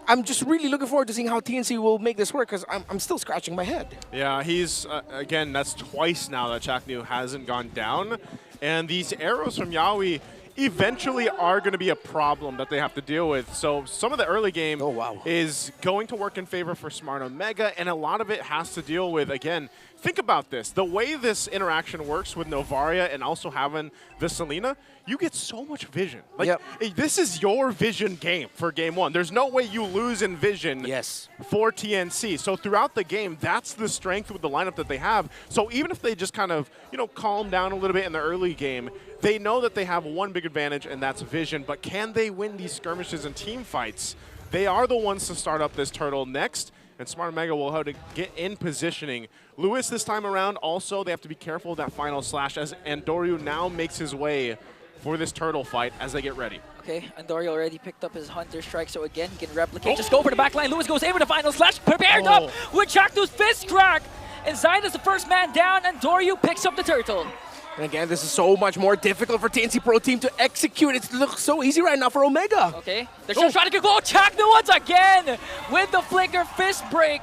I'm just really looking forward to seeing how TNC will make this work because I'm still scratching my head. Yeah, he's, again, that's twice now that Chaknu hasn't gone down. And these arrows from Yawi eventually are going to be a problem that they have to deal with. So some of the early game is going to work in favor for Smart Omega, and a lot of it has to deal with, again, think about this. The way this interaction works with Novaria and also having the Selena, you get so much vision. Like, this is your vision game for game 1. There's no way you lose in vision for TNC. So throughout the game, that's the strength with the lineup that they have. So even if they just kind of, you know, calm down a little bit in the early game, they know that they have one big advantage, and that's vision. But can they win these skirmishes and team fights? They are the ones to start up this turtle next, and Smart Omega will have to get in positioning. Lewis this time around, also, they have to be careful of that final slash as Andorio now makes his way for this turtle fight as they get ready. Okay, Andorio already picked up his Hunter Strike, so again, he can replicate. Just go for the backline. Lewis goes in with the final slash, prepared up with Chaknu's fist crack. And Zaida's the first man down, and Andorio picks up the turtle. And again, this is so much more difficult for TNC Pro Team to execute. It looks so easy right now for Omega. Okay, they're just trying to go. Chaknu once again with the flicker fist break.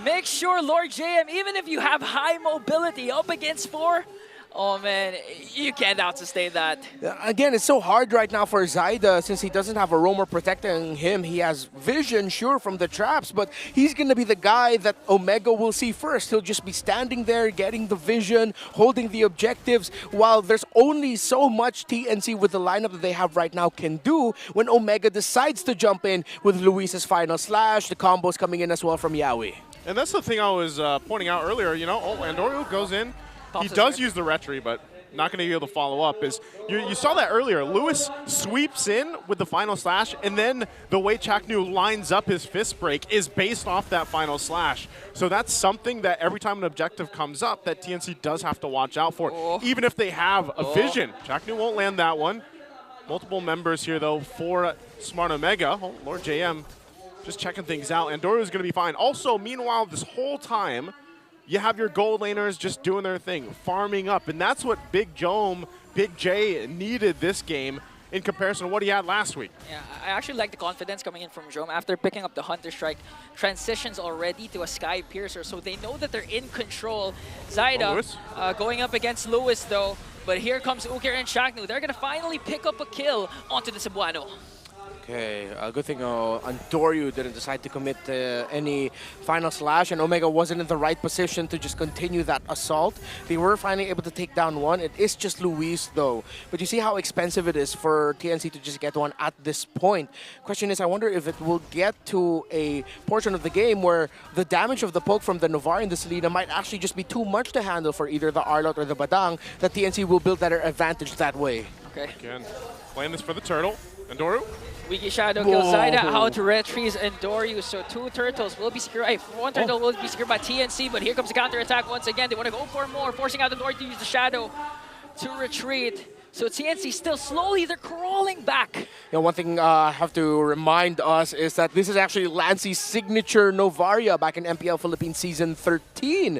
Make sure, Lord JM, even if you have high mobility up against 4, Oh man, you can't out-sustain that. Again, it's so hard right now for Zyda since he doesn't have a roamer protecting him. He has vision, sure, from the traps, but he's going to be the guy that Omega will see first. He'll just be standing there, getting the vision, holding the objectives, while there's only so much TNC with the lineup that they have right now can do when Omega decides to jump in with Luis's final slash, the combos coming in as well from Yawi. And that's the thing I was pointing out earlier, you know, Andorio goes in, he does use the retry, but not going to be able to follow up. You saw that earlier. Lewis sweeps in with the final slash, and then the way Chaknu lines up his fist break is based off that final slash. So that's something that every time an objective comes up that TNC does have to watch out for, even if they have a vision. Chaknu won't land that one. Multiple members here, though, for Smart Omega. Oh, Lord JM just checking things out. Andorio's going to be fine. Also, meanwhile, this whole time, you have your gold laners just doing their thing, farming up. And that's what Big J needed this game in comparison to what he had last week. Yeah, I actually like the confidence coming in from Jome after picking up the Hunter Strike. Transitions already to a Sky Piercer, so they know that they're in control. Zyda going up against Lewis, though. But here comes Ukir and Chaknu. They're going to finally pick up a kill onto the Cebuano. Okay, good thing Andoryu didn't decide to commit any final slash, and Omega wasn't in the right position to just continue that assault. They were finally able to take down one. It is just Luis, though. But you see how expensive it is for TNC to just get one at this point. Question is, I wonder if it will get to a portion of the game where the damage of the poke from the Novar and the Selena might actually just be too much to handle for either the Arlot or the Badang, that TNC will build that advantage that way. Okay. Again, playing this for the turtle. Andoru? Wiki Shadow kills Zyda out to retrieve Andoryu, so two turtles will be secured. One turtle will be secured by TNC, but here comes the counter attack once again. They want to go for more, forcing out Andoryu to use the Shadow to retreat. So TNC still slowly, they're crawling back. Yeah, one thing I have to remind us is that this is actually Lancy's signature Novaria back in MPL Philippines Season 13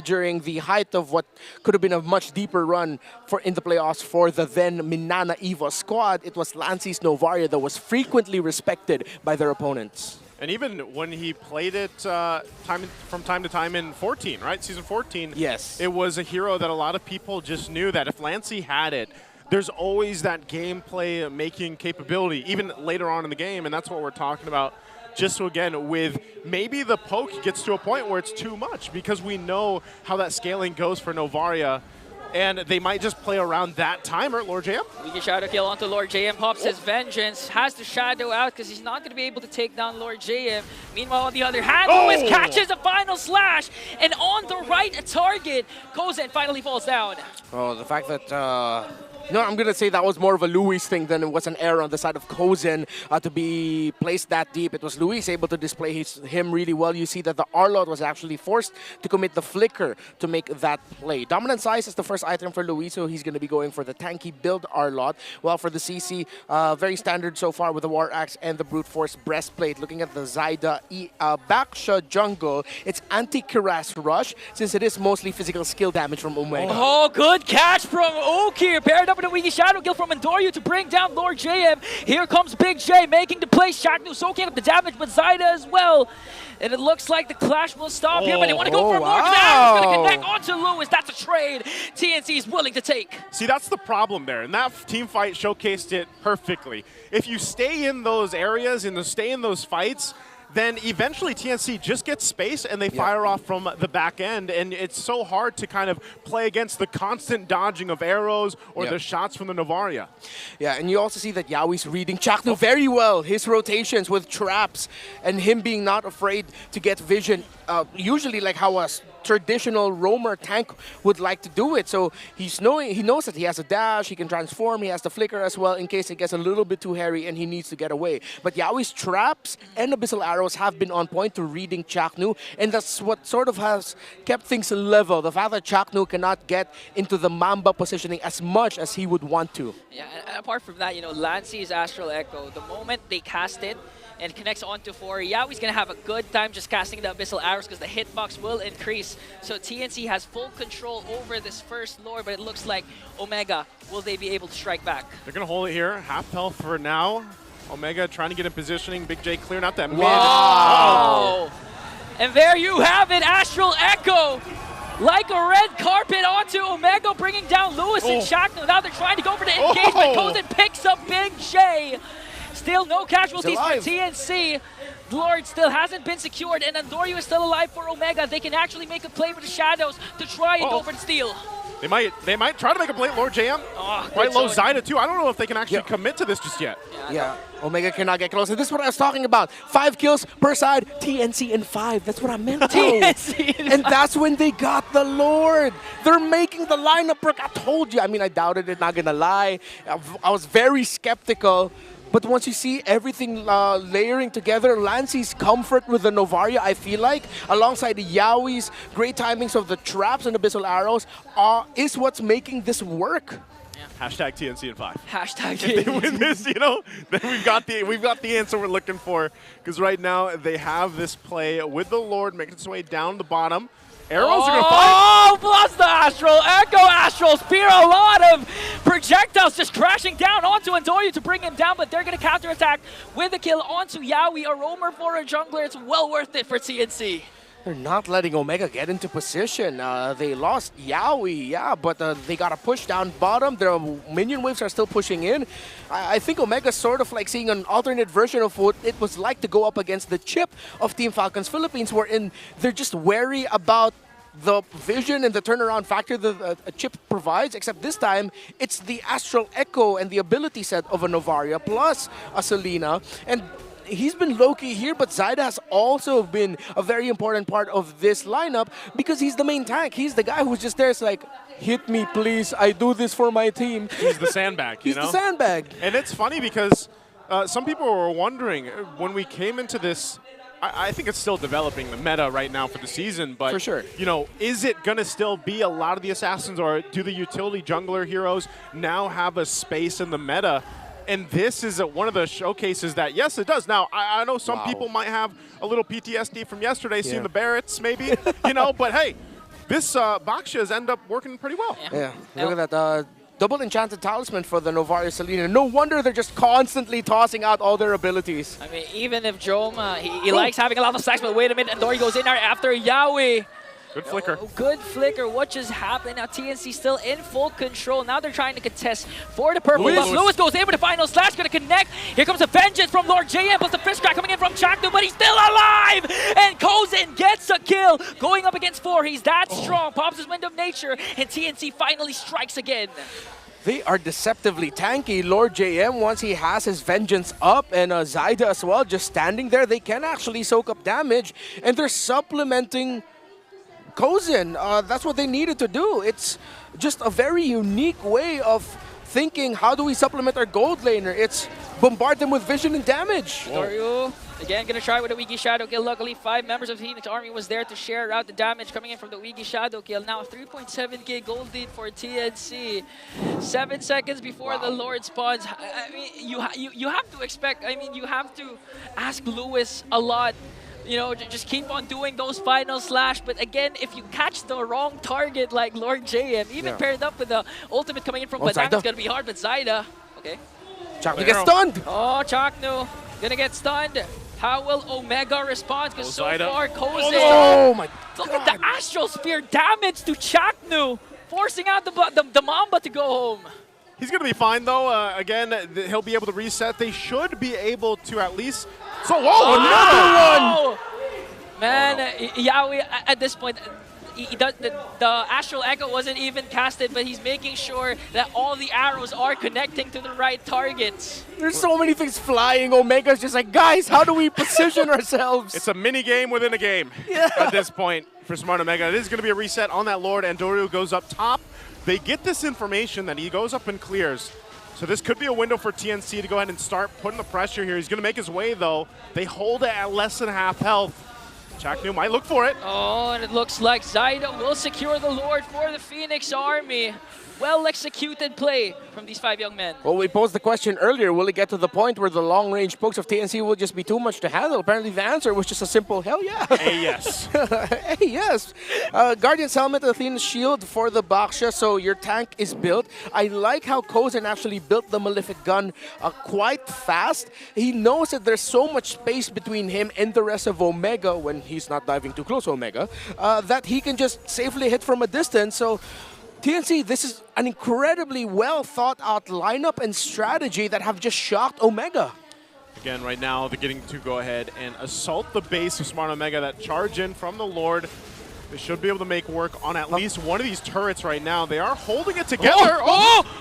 during the height of what could have been a much deeper run in the playoffs for the then Minana Evo squad. It was Lancy's Novaria that was frequently respected by their opponents. And even when he played it from time to time in 14, right? Season 14. Yes. It was a hero that a lot of people just knew that if Lancy had it, there's always that gameplay making capability, even later on in the game. And that's what we're talking about. Just so again, with maybe the poke gets to a point where it's too much because we know how that scaling goes for Novaria. And they might just play around that timer, Lord JM. Wiki Shadow kill onto Lord JM, pops his vengeance, has the Shadow out because he's not going to be able to take down Lord JM. Meanwhile, on the other hand, Lewis catches a final slash, and on the right target, Kozen finally falls down. Oh, the fact that... No, I'm going to say that was more of a Luis thing than it was an error on the side of Kozen to be placed that deep. It was Luis able to display him really well. You see that the Arlot was actually forced to commit the flicker to make that play. Dominant Size is the first item for Luis, so he's going to be going for the tanky build Arlot. While for the CC, very standard so far with the War Axe and the Brute Force Breastplate. Looking at the Zyda Baksha jungle, it's anti-Kiras Rush since it is mostly physical skill damage from Omega. Oh, good catch from Ukir. Paired up with a Wiki Shadow kill from Andoryu to bring down Lord JM. Here comes Big J making the play. Chaknu soaking up the damage, but Zyda as well. And it looks like the clash will stop here, but they want to go for more. Now it's going to connect onto Lewis. That's a trade TNC is willing to take. See, that's the problem there, and that team fight showcased it perfectly. If you stay in those areas and stay in those fights, then eventually TNC just gets space and they fire off from the back end, and it's so hard to kind of play against the constant dodging of arrows or the shots from the Novaria. Yeah, and you also see that Yawi's reading Chaknu very well. His rotations with traps and him being not afraid to get vision, usually like how a traditional roamer tank would like to do it. So he knows that he has a dash, he can transform, he has the flicker as well in case it gets a little bit too hairy and he needs to get away. But Yawi's traps and abyssal arrows have been on point to reading Chaknu, and that's what sort of has kept things level. The fact that Chaknu cannot get into the Mamba positioning as much as he would want to. Yeah, and apart from that, you know, Lancy's Astral Echo, the moment they cast it, and connects onto 4. Yawi's going to have a good time just casting the Abyssal Arrows because the hitbox will increase. So TNC has full control over this first Lord, but it looks like Omega, will they be able to strike back? They're going to hold it here. Half health for now. Omega trying to get in positioning. Big J clearing out that mid. And there you have it, Astral Echo. Like a red carpet onto Omega bringing down Lewis and Shakno. Now they're trying to go for the engagement. Kozin picks up Big J. Still no casualties for TNC. Lord still hasn't been secured, and Andorio is still alive for Omega. They can actually make a play with the Shadows to try and go for the steal. They might try to make a play, Lord JM. Quite low Zyda too. I don't know if they can actually commit to this just yet. Yeah, Omega cannot get close. And this is what I was talking about. 5 kills per side, TNC in 5. That's what I meant. TNC and that's when they got the Lord. They're making the lineup work. I told you. I mean, I doubted it, not gonna lie. I was very skeptical. But once you see everything layering together, Lancey's comfort with the Novaria, I feel like, alongside the Yaoi's great timings of the traps and Abyssal Arrows, is what's making this work. Hashtag TNC in 5. Hashtag TNC. If they win this, you know, then we've got the answer we're looking for. Because right now they have this play with the Lord making its way down the bottom. Arrows are going to fly. Oh, plus the Astral. Echo Astral Spear. A lot of projectiles just crashing down onto Andorio to bring him down, but they're going to counterattack with a kill onto Yaoi. A roamer for a jungler. It's well worth it for TNC. They're not letting Omega get into position. They lost Yaoi, yeah, but they got a push down bottom. Their minion waves are still pushing in. I think Omega's sort of like seeing an alternate version of what it was like to go up against the chip of Team Falcons Philippines, wherein they're just wary about the vision and the turnaround factor that a chip provides, except this time it's the Astral Echo and the ability set of a Novaria plus a Selena. And he's been low-key here, but Zyda has also been a very important part of this lineup because he's the main tank. He's the guy who's just there. It's like, hit me, please. I do this for my team. He's the sandbag, you know? He's the sandbag. And it's funny because some people were wondering when we came into this, I think it's still developing the meta right now for the season, but for sure, you know, is it going to still be a lot of the assassins, or do the utility jungler heroes now have a space in the meta? And this is one of the showcases that, yes, it does. Now, I know some people might have a little PTSD from yesterday, seeing the Barretts, maybe, you know, but hey, this Baksha has ended up working pretty well. Yeah, look at that. Double Enchanted Talisman for the Novaria Selena. No wonder they're just constantly tossing out all their abilities. I mean, even if Joma, he likes having a lot of stacks, but wait a minute, Andorio goes in there after Yaoi. Good flicker. Good flicker. What just happened? Now TNC still in full control. Now they're trying to contest for the purple. Lewis goes in with the final slash, gonna connect. Here comes a vengeance from Lord JM, plus the fist crack coming in from Chaknu, but he's still alive! And Kozin gets a kill, going up against 4. He's that strong. Pops his Wind of Nature, and TNC finally strikes again. They are deceptively tanky. Lord JM, once he has his vengeance up, and Zyda as well, just standing there, they can actually soak up damage, and they're supplementing Kozin. That's what they needed to do. It's just a very unique way of thinking, how do we supplement our gold laner? It's bombard them with vision and damage. Andorio, again, gonna try with a Wiki Shadow kill. Luckily, 5 members of the Phoenix Army was there to share out the damage coming in from the Wiki Shadow kill. Now 3.7k gold lead for TNC. 7 seconds before the Lord spawns. I mean, you have to expect, I mean, you have to ask Lewis a lot. You know, just keep on doing those final slash. But again, if you catch the wrong target like Lord JM, even paired up with the ultimate coming in from Badang, it's going to be hard. But Zyda, okay. Chaknu gets stunned. Oh, Chaknu gonna get stunned. How will Omega respond? Because so far, Kozin. Oh my God. Look at the Astral Spear damage to Chaknu, forcing out the Mamba to go home. He's going to be fine, though. Again, he'll be able to reset. They should be able to at least... So, whoa, another one! Man, Yaoi, at this point, the Astral Echo wasn't even casted, but he's making sure that all the arrows are connecting to the right targets. There's so many things flying. Omega's just like, guys, how do we position ourselves? It's a mini game within a game at this point for Smart Omega. It is going to be a reset on that Lord. Andorio goes up top. They get this information that he goes up and clears. So this could be a window for TNC to go ahead and start putting the pressure here. He's going to make his way, though. They hold it at less than half health. Chaknu might look for it. Oh, and it looks like Zyda will secure the Lord for the Phoenix Army. Well-executed play from these 5 young men. Well, we posed the question earlier, will it get to the point where the long-range pokes of TNC will just be too much to handle? Apparently the answer was just a simple, hell yeah. Hey, yes. Hey, yes. Guardian's Helmet, Athena's Shield for the Baksha, so your tank is built. I like how Kozin actually built the Malefic Gun quite fast. He knows that there's so much space between him and the rest of Omega, when he's not diving too close to Omega, that he can just safely hit from a distance. So TNC, this is an incredibly well thought out lineup and strategy that have just shocked Omega. Again, right now, they're getting to go ahead and assault the base of Smart Omega. That charge in from the Lord. They should be able to make work on at least one of these turrets right now. They are holding it together.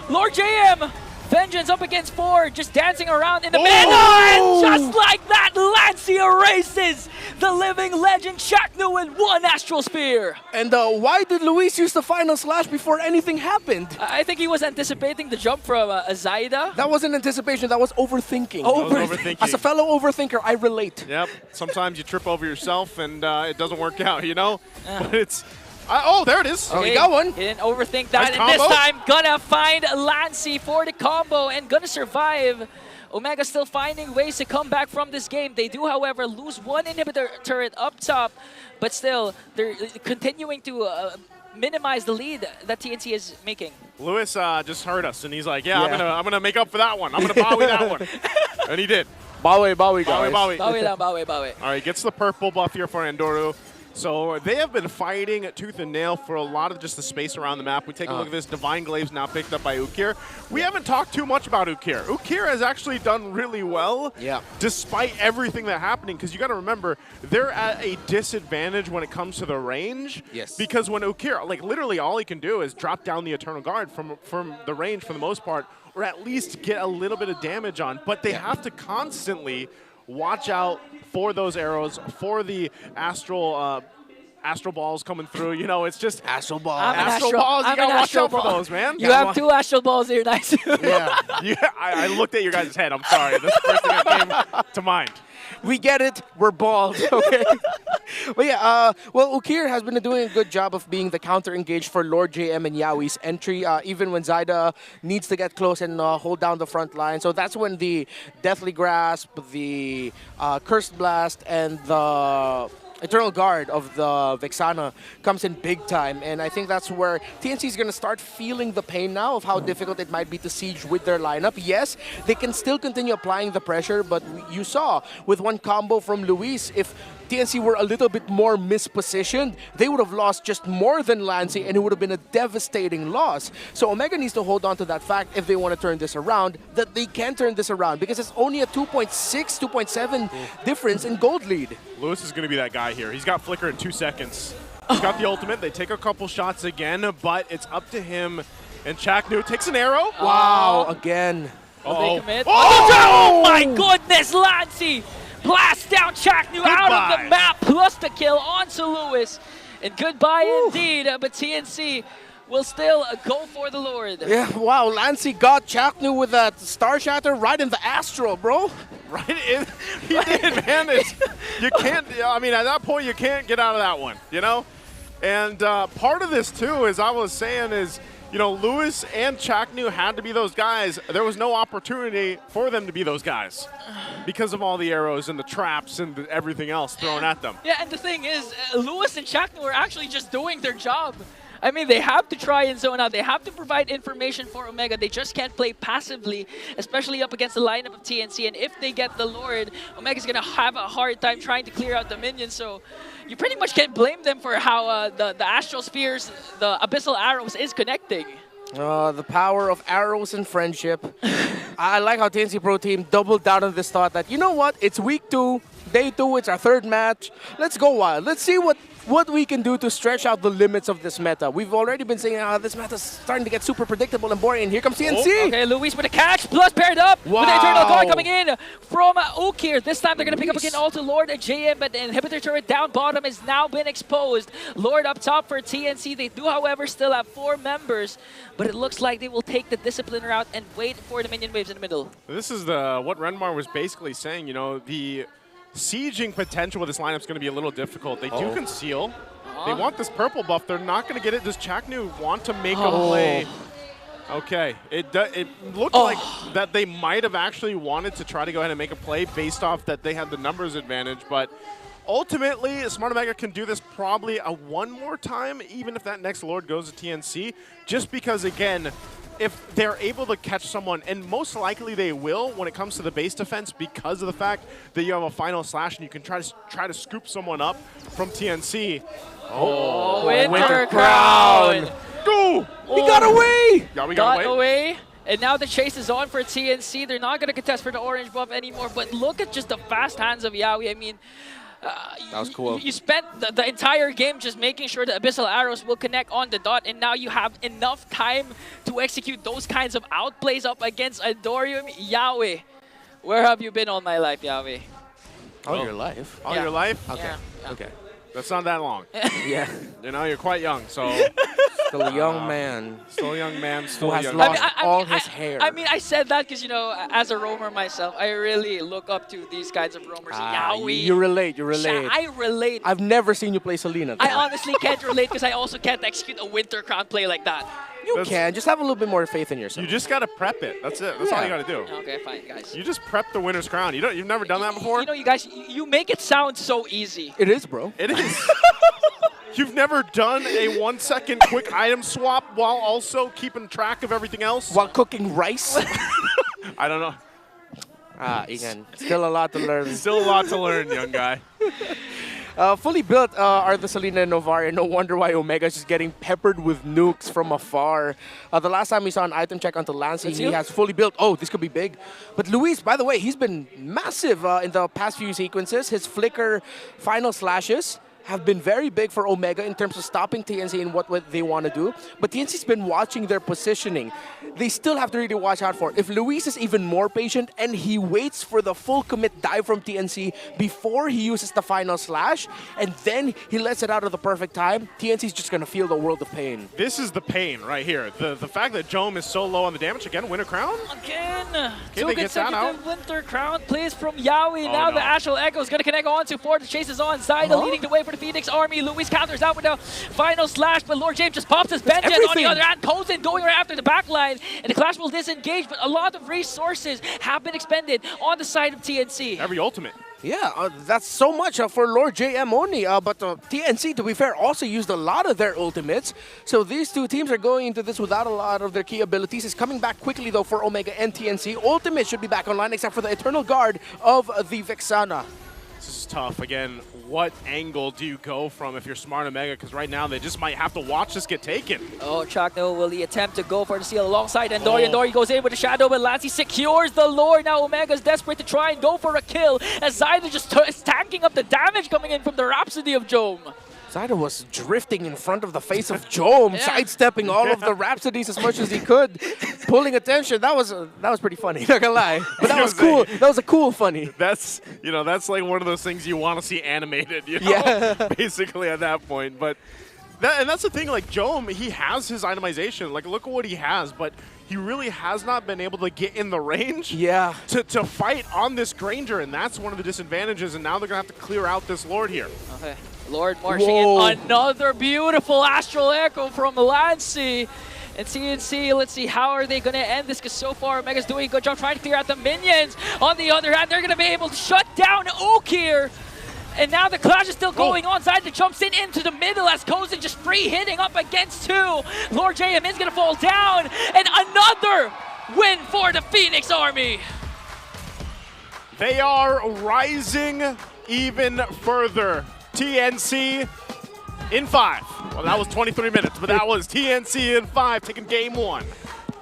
Lord JM! Vengeance up against 4, just dancing around in the middle, and just like that, Lancey erases the living legend Chaknu with 1 Astral Spear. And why did Luis use the final slash before anything happened? I think he was anticipating the jump from Zaida. That wasn't anticipation, that was overthinking. Overthinking. As a fellow overthinker, I relate. Yep, sometimes you trip over yourself and it doesn't work out, you know? But it's... oh, there it is. Okay. We got one. He didn't overthink that, Nice and this combo. time gonna find Lancey for the combo and gonna survive. Omega still finding ways to come back from this game. They do, however, lose 1 inhibitor turret up top, but still, they're continuing to minimize the lead that TNC is making. Lewis just heard us, and he's like, yeah. I'm gonna make up for that one. I'm gonna Bowie that one. And he did. Bowie, guys. Bowie. Bowie. All right, gets the purple buff here for Andoru. So they have been fighting tooth and nail for a lot of just the space around the map. We take a look at this. Divine Glaive's now picked up by Ukir. We haven't talked too much about Ukir. Ukir has actually done really well despite everything that's happening, because you got to remember, they're at a disadvantage when it comes to the range. Yes. Because when Ukir, like literally all he can do is drop down the Eternal Guard from the range for the most part, or at least get a little bit of damage on. But they have to constantly watch out for those arrows, for the astral balls coming through. You know, it's just astral balls. Astral balls. You gotta watch out for those, man. You have 2 astral balls here, nice. Yeah. I looked at your guys' head. I'm sorry. That's the first thing that came to mind. We get it. We're bald. Okay. But yeah, well, Ukir has been doing a good job of being the counter-engage for Lord JM and Yaoi's entry, even when Zaida needs to get close and hold down the front line. So that's when the Deathly Grasp, the Cursed Blast, and the Eternal Guard of the Vexana comes in big time, and I think that's where TNC is going to start feeling the pain now of how difficult it might be to siege with their lineup. Yes, they can still continue applying the pressure, but you saw with one combo from Luis, if TNC were a little bit more mispositioned, they would have lost just more than Lancey, and it would have been a devastating loss. So Omega needs to hold on to that fact if they want to turn this around, that they can turn this around, because it's only a 2.6, 2.7 difference in gold lead. Lewis is going to be that guy here. He's got Flicker in 2 seconds. He's got the ultimate. They take a couple shots again, but it's up to him. And Chaknu takes an arrow. Wow, again. They commit. Oh my goodness, Lancey! Blast down Chaknu out of the map, plus the kill onto Lewis. And goodbye indeed, but TNC will still go for the Lord. Yeah, wow, Lancey got Chaknu with that Star Shatter right in the Astral, bro. Right in, he did advantage. You can't, I mean, at that point, you can't get out of that one, you know? And part of this, too, as I was saying, is, you know, Lewis and Chaknu had to be those guys. There was no opportunity for them to be those guys because of all the arrows and the traps and everything else thrown at them. Yeah, and the thing is, Lewis and Chaknu are actually just doing their job. I mean, they have to try and zone out. They have to provide information for Omega. They just can't play passively, especially up against the lineup of TNC. And if they get the Lord, Omega's going to have a hard time trying to clear out the minions. So you pretty much can't blame them for how the Astral Spears, the Abyssal Arrows is connecting. The power of arrows and friendship. I like how TNC Pro Team doubled down on this thought that, you know what, it's week 2, day 2, it's our 3rd match. Let's go wild. Let's see what we can do to stretch out the limits of this meta. We've already been saying this meta is starting to get super predictable and boring, and here comes TNC. Okay, Luis with a catch, plus paired up with the Eternal Guard coming in from Ukir. This time they're going to pick up again also Lord and JM, but the inhibitor turret down bottom has now been exposed. Lord up top for TNC. They do, however, still have 4 members, but it looks like they will take the discipline route and wait for the minion waves in the middle. This is what Renmar was basically saying, you know, the sieging potential with this lineup is going to be a little difficult. They do conceal. They want this purple buff. They're not going to get it. Does Chaknu want to make a play? Okay. It looked like that they might have actually wanted to try to go ahead and make a play based off that they had the numbers advantage, but ultimately, Smart Omega can do this probably one more time, even if that next Lord goes to TNC, just because, again, if they're able to catch someone, and most likely they will when it comes to the base defense because of the fact that you have a final slash and you can try to scoop someone up from TNC. Oh, Winter Crown! Go! He got away! Yeah, we got away. And now the chase is on for TNC. They're not going to contest for the orange buff anymore. But look at just the fast hands of Yawi. I mean, that was cool. You spent the entire game just making sure the Abyssal Arrows will connect on the dot. And now you have enough time to execute those kinds of outplays up against Adorium. Yawi, where have you been all my life, Yawi? All your life? All your life? Okay. Yeah. Okay. That's not that long. Yeah. You know, you're quite young, so... Still a young man. Still a young man, still who has young lost man. all his hair. I mean, I said that because, you know, as a roamer myself, I really look up to these kinds of roamers. Yawi. You relate, you relate. I relate. I've never seen you play Selena. I honestly can't relate because I also can't execute a Winter Crown play like that. You can. Just have a little bit more faith in yourself. You just got to prep it. That's it. That's all you got to do. Okay, fine, guys. You just prep the winner's crown. You've never done that before? You know, you guys, you make it sound so easy. It is, bro. It is. You've never done a 1 second quick item swap while also keeping track of everything else? While cooking rice? I don't know. Ian. Still a lot to learn. Still a lot to learn, young guy. Fully built are the Selena and Novaria. No wonder why Omega's just getting peppered with nukes from afar. The last time we saw an item check onto Lancey, he has fully built. Oh, this could be big. But Luis, by the way, he's been massive in the past few sequences. His flicker final slashes have been very big for Omega in terms of stopping TNC in what they want to do. But TNC's been watching their positioning. They still have to really watch out for it. If Luis is even more patient and he waits for the full commit dive from TNC before he uses the final slash, and then he lets it out at the perfect time, TNC's just going to feel the world of pain. This is the pain right here. The fact that Jome is so low on the damage. Again, Winter Crown? Again, Two consecutive Winter Crown plays from Yawi. Now the Astral Echo is going to connect on to 4. The chase is on. Zyda leading the way for the Phoenix Army. Luis counters out with a final slash, but Lord James just pops his Benjen on the other hand. Kozen going right after the backline, and the Clash will disengage, but a lot of resources have been expended on the side of TNC. Every ultimate. Yeah, that's so much for Lord JM only. But TNC, to be fair, also used a lot of their ultimates. So these two teams are going into this without a lot of their key abilities. It's coming back quickly, though, for Omega and TNC. Ultimate should be back online, except for the Eternal Guard of the Vexana. This is tough. Again, what angle do you go from if you're smart Omega? Because right now they just might have to watch this get taken. Oh, Chakno will he attempt to go for the steal alongside Andori. Andori goes in with the shadow, but Lancey secures the Lord. Now Omega's desperate to try and go for a kill as Zyda just is tanking up the damage coming in from the Rhapsody of Jome. Zyda was drifting in front of the face of Jome, sidestepping all of the Rhapsodies as much as he could, pulling attention. That was pretty funny, not gonna lie. But that was cool. That was a cool funny. That's like one of those things you want to see animated, you know? Basically at that point. But that's the thing, like Jome, he has his itemization. Like look at what he has, but he really has not been able to get in the range to fight on this Granger, and that's one of the disadvantages, and now they're gonna have to clear out this Lord here. Okay. Lord marching in. Another beautiful Astral Echo from Lancey. And TNC, let's see, how are they going to end this? Because so far, Omega's doing a good job trying to clear out the minions. On the other hand, they're going to be able to shut down Ook here. And now the clash is still going on. Zyda jumps into the middle as Kozen just free hitting up against 2. Lord JM is going to fall down. And another win for the Phoenix Army. They are rising even further. TNC in 5. Well, that was 23 minutes, but that was TNC in 5, taking game 1.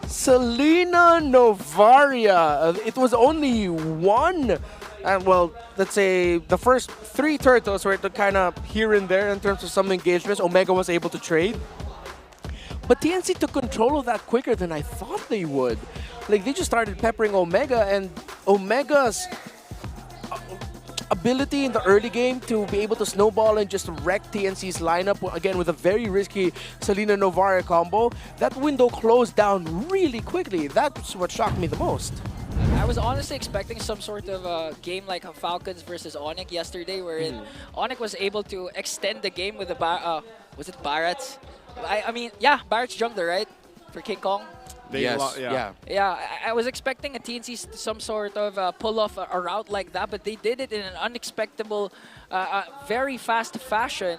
Selena Novaria. It was only one. Well, let's say the first 3 turtles were kind of here and there in terms of some engagements. Omega was able to trade. But TNC took control of that quicker than I thought they would. Like, they just started peppering Omega, and Omega's ability in the early game to be able to snowball and just wreck TNC's lineup, again, with a very risky Selena Novaria combo, that window closed down really quickly. That's what shocked me the most. I was honestly expecting some sort of game like a Falcons versus Onyx yesterday, wherein Onyx was able to extend the game with the was it Barrett's? I mean, yeah, Barrett's jungler, right? For King Kong. Yeah, I was expecting a TNC some sort of pull off a route like that, but they did it in an unexpected, very fast fashion.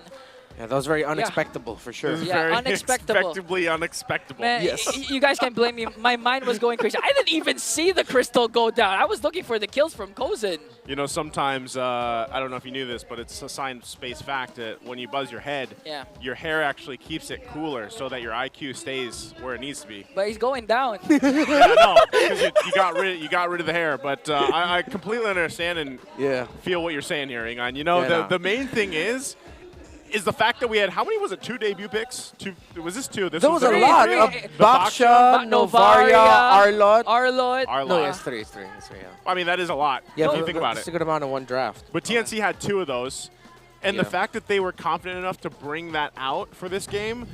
Yeah, that was very unexpected for sure. It was Yeah, very unexpectable. unexpectedly unexpectable. Man, you guys can blame me. My mind was going crazy. I didn't even see the crystal go down. I was looking for the kills from Kozen. You know, sometimes, I don't know if you knew this, but it's a science space fact that when you buzz your head, your hair actually keeps it cooler so that your IQ stays where it needs to be. But he's going down. Yeah, no, because you got rid of the hair. But I completely understand and feel what you're saying here, Ingan. You know, the main thing is the fact that we had, how many was it, 2 debut picks? Was this 2? There was a lot. Baksha, Novaria, Arlot. No, it's 3. It's 3. Yeah. I mean, that is a lot if you think about it. It's a good amount in one draft. But TNC had 2 of those. And the fact that they were confident enough to bring that out for this game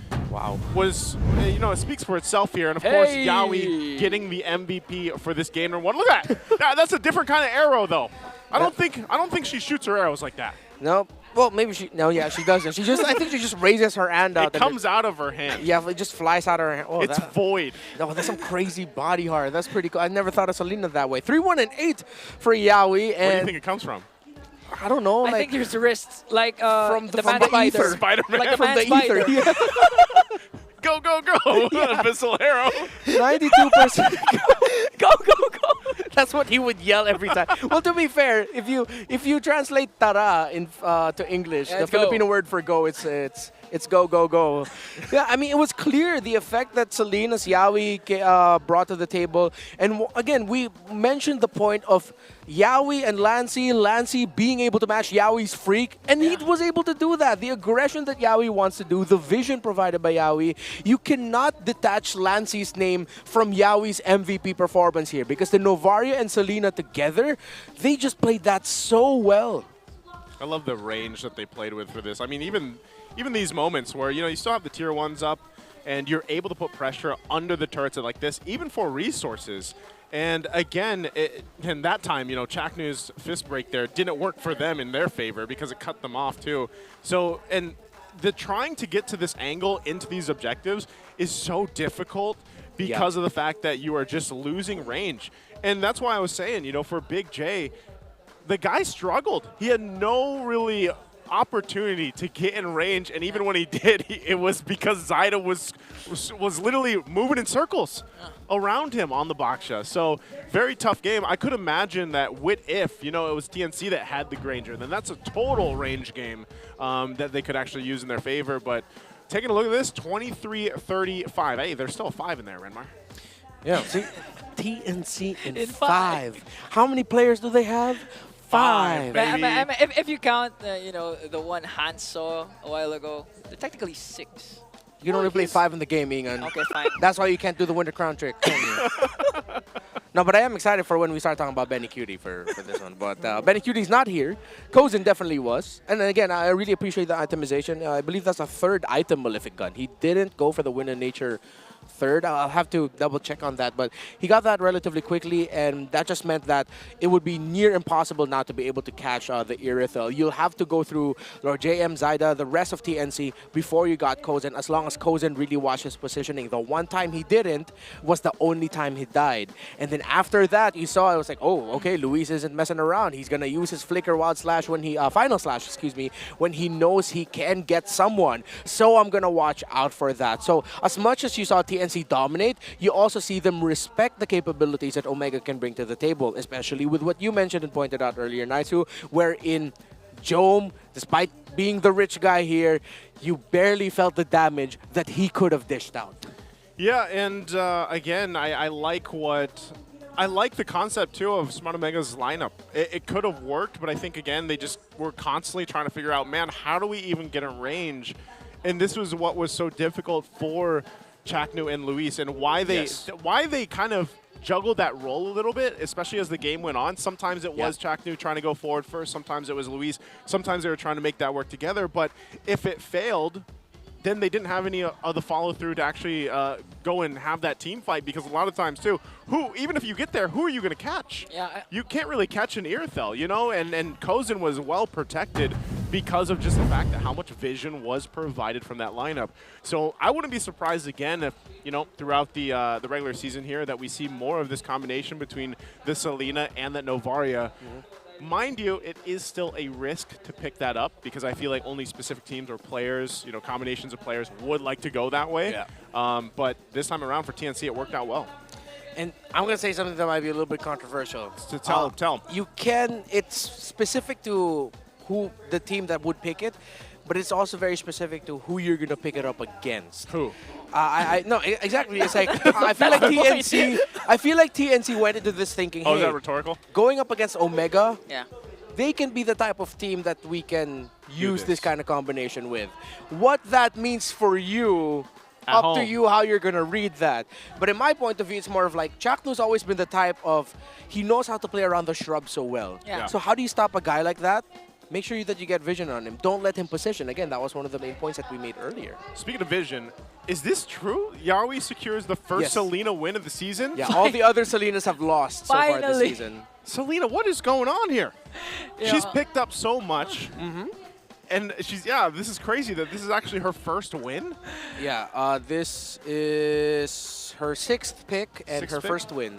was, you know, it speaks for itself here. And, of course, Yawi getting the MVP for this game. Look at that. That's a different kind of arrow, though. I don't think she shoots her arrows like that. Nope. Well, maybe she. No, yeah, she doesn't. I think she just raises her hand out. It comes out of her hand. Yeah, it just flies out of her hand. Oh, it's void. No, that's some crazy body horror. That's pretty cool. I never thought of Selena that way. 3-1-8 for Yawi. And where do you think it comes from? I don't know. I think there's the wrists, like from the man spider. Spider-Man. Like from the ether. Yeah. Go, go, go. Abyssal arrow. 92%. Go, go, go. That's what he would yell every time. Well, to be fair, if you translate tara to English, the Filipino word for go, it's go, go, go. Yeah, I mean, it was clear the effect that Selena's Yawi brought to the table. And again, we mentioned the point of Yawi and Lancy being able to match Yawi's freak, and he was able to do that. The aggression that Yawi wants to do, the vision provided by Yawi, you cannot detach Lancy's name from Yawi's MVP performance here, because the Novaria and Selena together, they just played that so well. I love the range that they played with for this. I mean, even these moments where, you know, you still have the tier 1s up and you're able to put pressure under the turrets like this, even for resources. And again, in that time, you know, Chaknu's fist break there didn't work for them in their favor because it cut them off too. So, and the trying to get to this angle into these objectives is so difficult because of the fact that you are just losing range. And that's why I was saying, you know, for Big J, the guy struggled. He had no really opportunity to get in range, and even when he did, it was because Zaida was literally moving in circles around him on the Baksha. So very tough game. I could imagine that if, you know, it was TNC that had the Granger, then that's a total range game that they could actually use in their favor. But taking a look at this, 23-35. Hey, there's still a 5 in there, Renmar. Yeah, see, TNC in 5. How many players do they have? 5. If you count, you know, the one Hans saw a while ago, they're technically 6. You can only play 5 in the game, Ingan. Okay, fine. That's why you can't do the Winter Crown trick. No, but I am excited for when we start talking about Benny Cutie for this one. But Benny Cutie's not here. Kozen definitely was. And again, I really appreciate the itemization. I believe that's a 3rd item Malefic Gun. He didn't go for the Wind of Nature 3rd. I'll have to double check on that, but he got that relatively quickly, and that just meant that it would be near impossible now to be able to catch the Irithel. You'll have to go through Lord JM, Zaida, the rest of TNC before you got Kozen, as long as Kozen really watched his positioning. The one time he didn't was the only time he died. And then after that, you saw, it was like, oh, okay, Luis isn't messing around. He's going to use his Flicker Wild Slash when he, Final Slash, excuse me, when he knows he can get someone. So I'm going to watch out for that. So as much as you saw TNC dominate, you also see them respect the capabilities that Omega can bring to the table, especially with what you mentioned and pointed out earlier, Naisu, wherein Jome, despite being the rich guy here, you barely felt the damage that he could have dished out. Yeah, and again, I like the concept, too, of Smart Omega's lineup. It could have worked, but I think, again, they just were constantly trying to figure out, man, how do we even get in range? And this was what was so difficult for Chaknu and Luis, and why they kind of juggled that role a little bit, especially as the game went on. Sometimes it was Chaknu trying to go forward first, sometimes it was Luis, sometimes they were trying to make that work together, but if it failed, then they didn't have any of the follow-through to actually go and have that team fight, because a lot of times, too, even if you get there, who are you going to catch? Yeah, you can't really catch an Irithel, you know, and Kozen was well protected because of just the fact that how much vision was provided from that lineup. So I wouldn't be surprised again if, you know, throughout the regular season here that we see more of this combination between the Selena and the Novaria. Mind you, it is still a risk to pick that up because I feel like only specific teams or players, combinations of players would like to go that way. Yeah. But this time around for TNC, it worked out well. And I'm going to say something that might be a little bit controversial. So tell them. It's specific to who the team that would pick it, but it's also very specific to who you're going to pick it up against. Who? No, exactly. It's like, I feel like TNC went into this thinking, Oh, hey, is that rhetorical? going up against Omega, Yeah. they can be the type of team that we can use this kind of combination with. What that means for you, At up to home. you how you're going to read that. But in my point of view, it's more of like, Chaknu's always been the type of, he knows how to play around the shrub so well. Yeah. So how do you stop a guy like that? Make sure that you get vision on him. Don't let him position. Again, that was one of the main points that we made earlier. Speaking of vision, is this true? Yawi secures the first Yes. Selena win of the season? Yeah, all the other Selenas have lost so far this Finally. season. Selena, what is going on here? Yeah. She's picked up so much. And this is crazy that this is actually her first win. Yeah, this is her 6th pick and Sixth her pick? first win.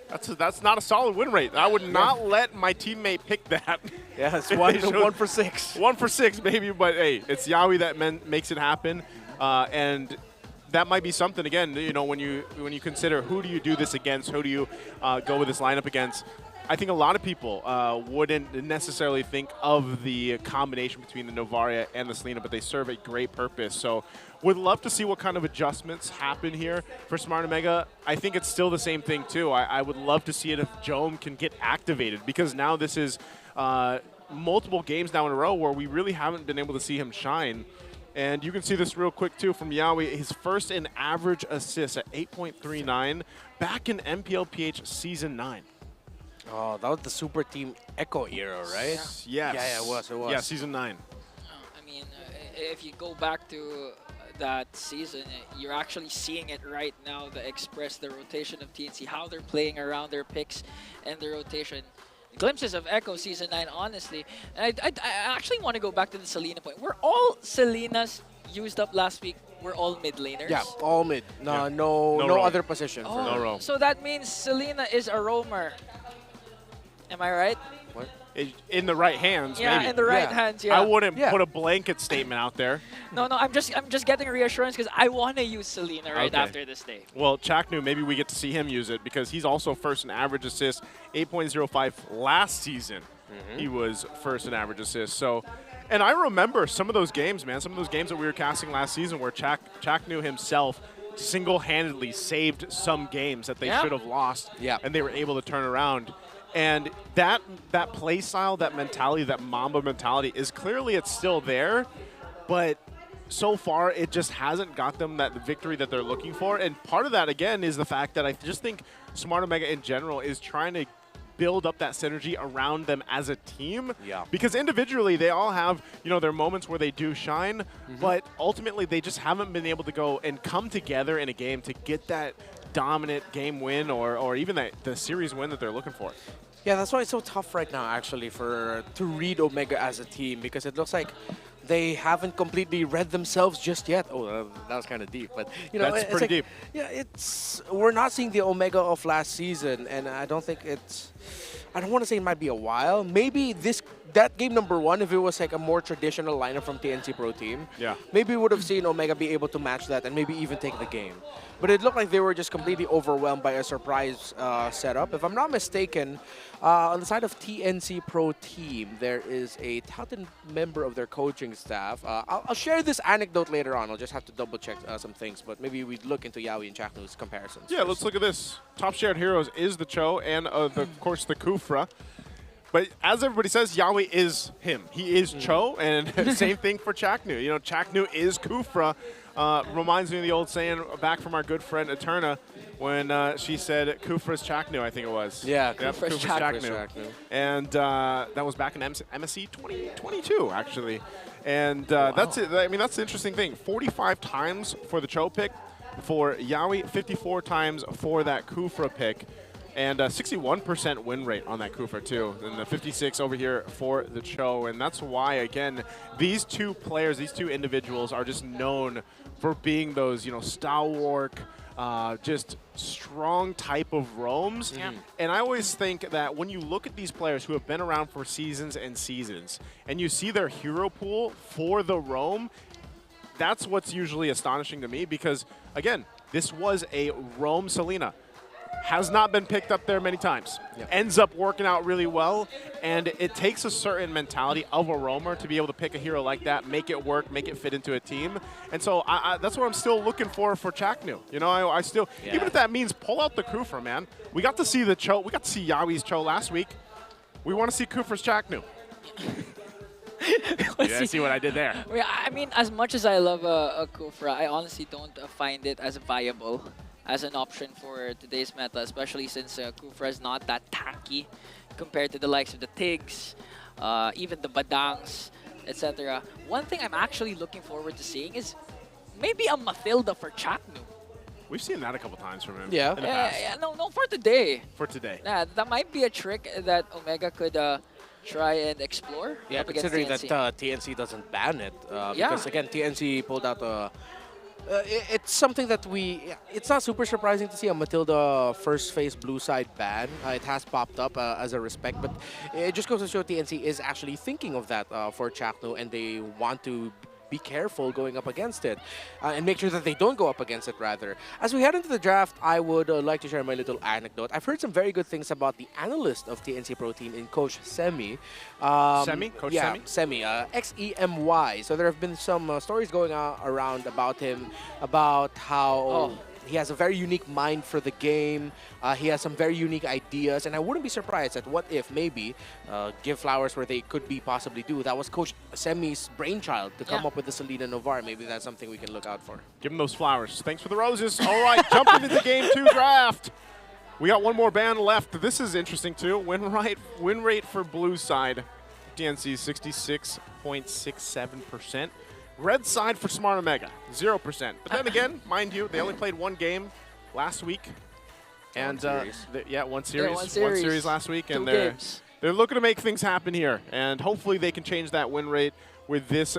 That's not a solid win rate. I would not let my teammate pick that. Yeah, it's If one they showed- for 6. 1 for 6, baby. But hey, it's Yawi that makes it happen, and that might be something again. When you consider who do you do this against, who do you go with this lineup against. I think a lot of people wouldn't necessarily think of the combination between the Novaria and the Selena, but they serve a great purpose. So would love to see what kind of adjustments happen here for Smart Omega. I think it's still the same thing, too. I would love to see it if Jome can get activated, because now this is multiple games now in a row where we really haven't been able to see him shine. And you can see this real quick, too, from Yawi. His first in average assists at 8.39 back in MPL PH Season 9. Oh, that was the Super Team Echo era, right? Yes. Yeah, it was. Yeah, Season 9. I mean, if you go back to that season, you're actually seeing it right now, the Express, the rotation of TNC, how they're playing around their picks and the rotation. Glimpses of Echo Season 9, honestly. And I actually want to go back to the Selena point. Were all Selenas used up last week? We're all mid laners? Yeah, all mid. No, Yeah. no roam. other position. Oh, No roam. so that means Selena is a roamer. Am I right? What? In the right hands, Yeah, maybe. in the right hands, yeah. I wouldn't put a blanket statement out there. No, I'm just getting reassurance because I want to use Selena right Okay. after this day. Well, Chaknu, maybe we get to see him use it because he's also first in average assists, 8.05 last season. He was first in average assists. So, and I remember some of those games, man. Some of those games that we were casting last season where Chaknu himself single-handedly saved some games that they should have lost. Yeah. And they were able to turn around. And that play style, that mentality, that Mamba mentality is clearly it's still there, but so far it just hasn't got them that victory that they're looking for. And part of that, again, is the fact that I just think Smart Omega in general is trying to build up that synergy around them as a team. Yeah. Because individually they all have, their moments where they do shine, but ultimately they just haven't been able to go and come together in a game to get that dominant game win or even the series win that they're looking for. Yeah, that's why it's so tough right now, actually, to read Omega as a team, because it looks like they haven't completely read themselves just yet. Oh, that was kind of deep, but That's it's pretty deep. Yeah, we're not seeing the Omega of last season, and I don't think I don't want to say it might be a while. Maybe that game number 1, if it was like a more traditional lineup from TNC Pro Team, maybe we would have seen Omega be able to match that and maybe even take the game. But it looked like they were just completely overwhelmed by a surprise setup. If I'm not mistaken, on the side of TNC Pro Team, there is a talented member of their coaching staff. I'll share this anecdote later on. I'll just have to double check some things, but maybe we'd look into Yawi and Chaknu's comparisons. Yeah, let's look at this. Top shared heroes is the Cho and, of course, the Kufra. But as everybody says, Yawi is him. He is Cho, and same thing for Chaknu. Chaknu is Kufra. Reminds me of the old saying back from our good friend Eterna when she said Kufra's Chaknu, I think it was. Yeah, Yep, Kufra's Chaknu. And that was back in MSC 2022, actually. And that's it. I mean, that's the interesting thing. 45 times for the Cho pick. For Yawi, 54 times for that Kufra pick. And 61% win rate on that Kufra, too. And the 56 over here for the Cho. And that's why, again, these two players, these two individuals are just known for being those, stalwart, just strong type of roams. And I always think that when you look at these players who have been around for seasons and seasons, and you see their hero pool for the roam, that's what's usually astonishing to me because, again, this was a roam Selena. Has not been picked up there many times. Ends up working out really well, and it takes a certain mentality of a roamer to be able to pick a hero like that, make it work, make it fit into a team. And so that's what I'm still looking for Chaknu. You know, I still, even if that means pull out the Kufra, man. We got to see the Cho, we got to see Yawi's Cho last week. We want to see Kufra's Chaknu. Yeah, see what I did there. I mean, as much as I love a Kufra, I honestly don't find it as viable as an option for today's meta, especially since Kufra is not that tanky compared to the likes of the Tigs, even the Badangs, etc. One thing I'm actually looking forward to seeing is maybe a Mathilda for Chaknu. We've seen that a couple times from him. Yeah. In the past. No, for today. For today. Yeah, that might be a trick that Omega could try and explore. Yeah, up against considering TNC. that TNC doesn't ban it. Because again, TNC pulled out it's something that it's not super surprising to see a Matilda first phase blue side ban. It has popped up as a respect, but it just goes to show TNC is actually thinking of that for Chaknu, and they want to be careful going up against it and make sure that they don't go up against it, rather. As we head into the draft, I would like to share my little anecdote. I've heard some very good things about the analyst of TNC Pro Team in Coach Semi. Coach yeah, Semi? Semi, Xemy. So there have been some stories going around about him, about how he has a very unique mind for the game. He has some very unique ideas, and I wouldn't be surprised at what if maybe give flowers where they could be possibly do. That was Coach Semi's brainchild to come up with the Selena Novar. Maybe that's something we can look out for. Give him those flowers. Thanks for the roses. All right, jumping into Game 2 draft. We got one more band left. This is interesting too. Win rate for blue side, TNC 66.67%. Red side for Smart Omega, 0%. But then again, mind you, they only played one game last week. And one series. One series last week. And they're looking to make things happen here. And hopefully they can change that win rate with this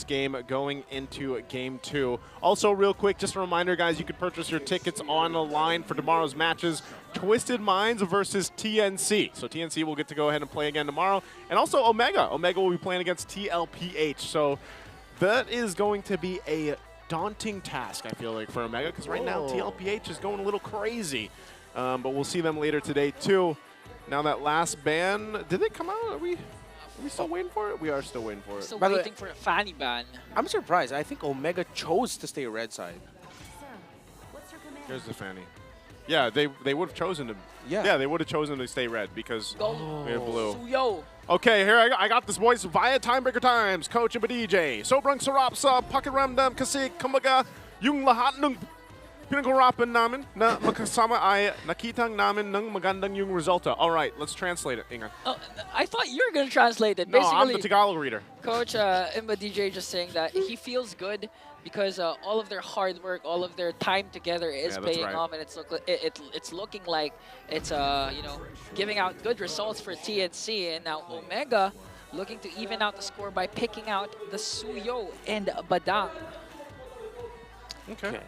game going into Game 2. Also, real quick, just a reminder, guys, you can purchase your tickets on the line for tomorrow's matches. Twisted Minds versus TNC. So TNC will get to go ahead and play again tomorrow. And also Omega. Omega will be playing against TLPH. So that is going to be a daunting task, I feel like, for Omega, because right now TLPH is going a little crazy. But we'll see them later today, too. Now that last ban, did it come out? Are we still waiting for it? We are still waiting for it. Still waiting for a Fanny ban. I'm surprised. I think Omega chose to stay red side. Here's the Fanny. Yeah, they would have chosen to. Yeah, they would have chosen to stay red because they're blue. Suyo. Okay, here I got this, boys. Via Timebreaker Times, Coach and DJ. Sobrang sarap sa pakiramdam kasi kumbaga yung lahat ng pinag-urapan namin na magkasama ay nakitang namin ng magandang yung resulta. All right, let's translate it. Inga. I thought you were going to translate it. No, Basically, I'm the Tagalog reader. Coach Imba DJ just saying that he feels good because all of their hard work, all of their time together is paying off, and it's looking like it's giving out good results for TNC. And now Omega looking to even out the score by picking out the Suyo and Badang. Okay.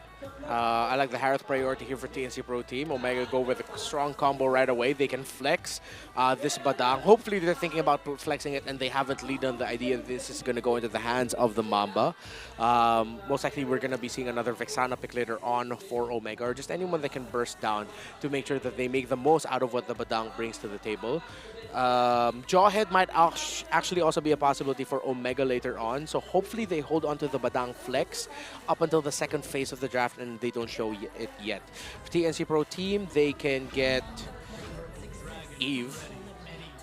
I like the Harith priority here for TNC Pro Team. Omega go with a strong combo right away. They can flex this Badang. Hopefully they're thinking about flexing it and they haven't lead on the idea that this is going to go into the hands of the Mamba. Most likely we're going to be seeing another Vexana pick later on for Omega, or just anyone that can burst down to make sure that they make the most out of what the Badang brings to the table. Jawhead might actually also be a possibility for Omega later on, so hopefully they hold on to the Badang flex up until the second phase of the draft and they don't show it yet. For TNC Pro Team, they can get Eve.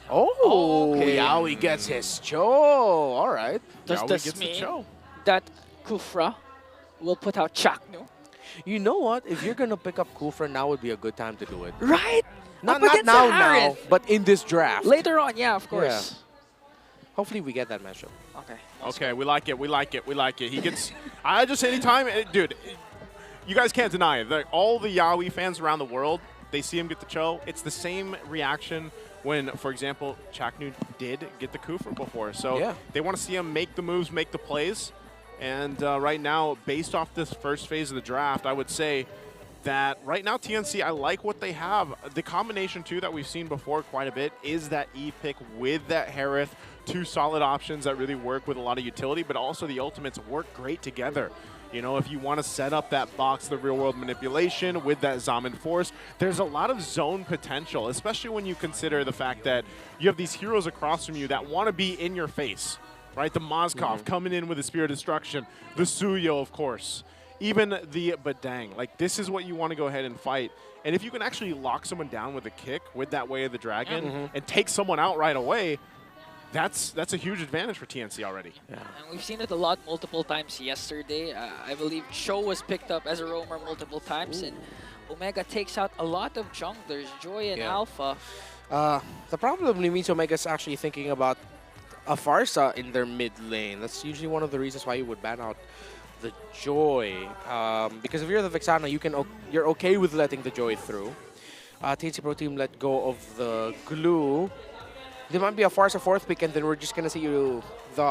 Yawi gets his Cho. All right. Does this mean that Kufra will put out Chaknu? You know what? If you're going to pick up Kufra, now would be a good time to do it. Right? Not now, but in this draft. Later on, yeah, of course. Yeah. Hopefully we get that matchup. Okay, we like it. We like it. We like it. He gets. I just anytime, dude. You guys can't deny it. All the Yawi fans around the world, they see him get the Cho. It's the same reaction when, for example, Chaknu did get the Kufra before. So they want to see him make the moves, make the plays. And right now, based off this first phase of the draft, I would say that right now TNC, I like what they have. The combination too that we've seen before quite a bit is that E pick with that Harith. Two solid options that really work with a lot of utility, but also the ultimates work great together. You know, if you want to set up that box, the real world manipulation with that Zaman Force, there's a lot of zone potential, especially when you consider the fact that you have these heroes across from you that want to be in your face, right? The Mozkov coming in with the Spear of Destruction, the Suyo, of course, even the Badang. Like, this is what you want to go ahead and fight. And if you can actually lock someone down with a kick with that Way of the Dragon and take someone out right away, that's a huge advantage for TNC already. Yeah. And we've seen it a lot multiple times yesterday. I believe Cho was picked up as a roamer multiple times, and Omega takes out a lot of junglers, Joy and Alpha. The problem means Omega's actually thinking about a Farsa in their mid lane. That's usually one of the reasons why you would ban out the Joy. Because if you're the Vexana, you're okay with letting the Joy through. TNC Pro Team let go of the glue. There might be a Farsa 4th pick, and then we're just gonna see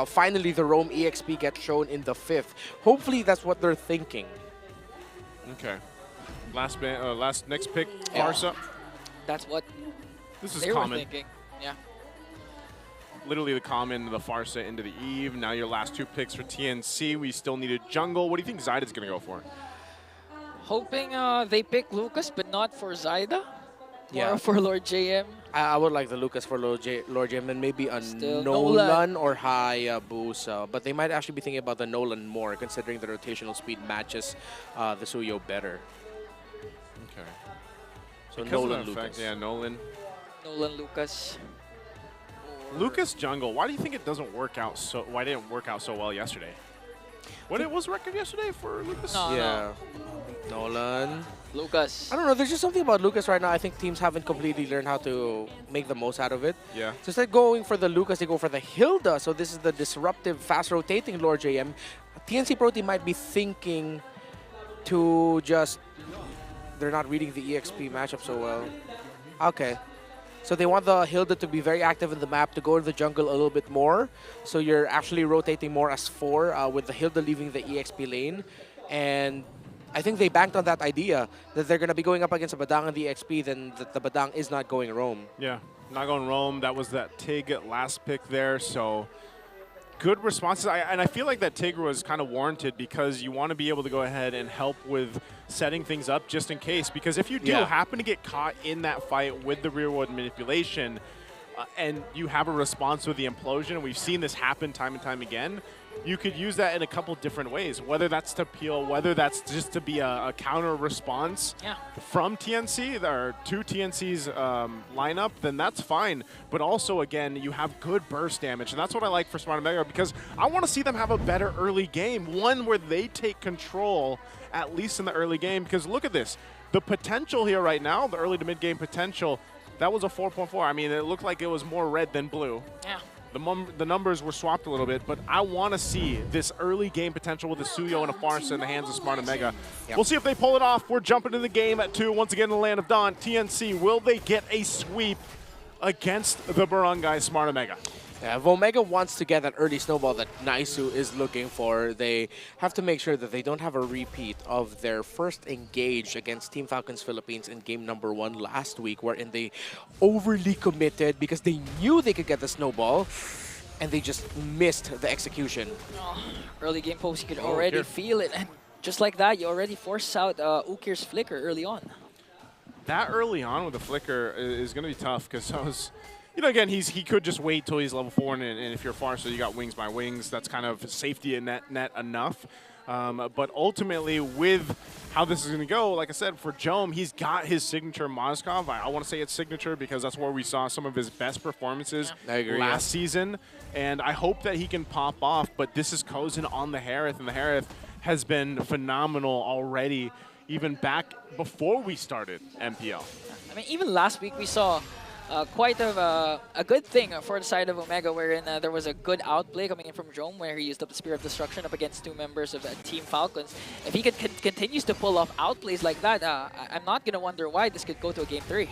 finally the Roam EXP get shown in the 5th. Hopefully that's what they're thinking. Okay. Next pick, Farsa. That's what this is they common. were thinking. Yeah. Literally the common, the Farsa into the Eve. Now your last 2 picks for TNC. We still need a jungle. What do you think Zyda's gonna go for? Hoping they pick Lucas, but not for Zyda. Yeah. Or for Lord JM. I would like the Lucas for Lord JM and maybe a Still Nolan or Hayabusa. But they might actually be thinking about the Nolan more, considering the rotational speed matches the Suyo better. Okay. So Because Nolan, of the effect, Lucas. yeah, Nolan. Nolan, Lucas. Lucas jungle. Why do you think it doesn't work out so? Why didn't it work out so well yesterday? What it was the record yesterday for Lucas? No. Nolan. Lucas. I don't know. There's just something about Lucas right now. I think teams haven't completely learned how to make the most out of it. Yeah. So instead of going for the Lucas, they go for the Hilda. So this is the disruptive, fast-rotating Lord JM. TNC Pro Team might be thinking to just... They're not reading the EXP matchup so well. Okay. So they want the Hilda to be very active in the map, to go to the jungle a little bit more. So you're actually rotating more as 4 with the Hilda leaving the EXP lane. And I think they banked on that idea that they're going to be going up against a Badang on the EXP, then the Badang is not going roam. Yeah, not going roam. That was that Tig last pick there. So good responses. And I feel like that Tig was kind of warranted because you want to be able to go ahead and help with setting things up just in case. Because if you do happen to get caught in that fight with the rear world manipulation and you have a response with the implosion, and we've seen this happen time and time again, you could use that in a couple different ways, whether that's to peel, whether that's just to be a counter response from TNC, or to TNC's lineup, then that's fine. But also, again, you have good burst damage, and that's what I like for Smart Omega, because I want to see them have a better early game, one where they take control, at least in the early game, because look at this. The potential here right now, the early to mid-game potential, that was a 4.4. I mean, it looked like it was more red than blue. Yeah. The numbers were swapped a little bit, but I want to see this early game potential with a Suyo and a Farsa in the hands of Smart Omega. We'll see if they pull it off. We're jumping into the game at 2. Once again in the Land of Dawn. TNC, will they get a sweep against the Barangay Smart Omega? Yeah, if Omega wants to get that early snowball that Naisu is looking for, they have to make sure that they don't have a repeat of their first engage against Team Falcons Philippines in game number 1 last week, wherein they overly committed because they knew they could get the snowball, and they just missed the execution. Early game post, you could already feel it. And just like that, you already force out Ukir's flicker early on. That early on with the flicker is going to be tough because I was... You know, again, he could just wait till he's level 4, and if you're Farsa, you got wings by wings. That's kind of safety and net enough. But ultimately, with how this is going to go, like I said, for Jome, he's got his signature Mozkov. I want to say it's signature because that's where we saw some of his best performances last season. And I hope that he can pop off. But this is Kozin on the Harith, and the Harith has been phenomenal already, even back before we started MPL. I mean, even last week we saw quite of a good thing for the side of Omega, wherein there was a good outplay coming in from Jome, where he used up the Spear of Destruction up against 2 members of Team Falcons. If he continues to pull off outplays like that, I'm not going to wonder why this could go to a Game 3.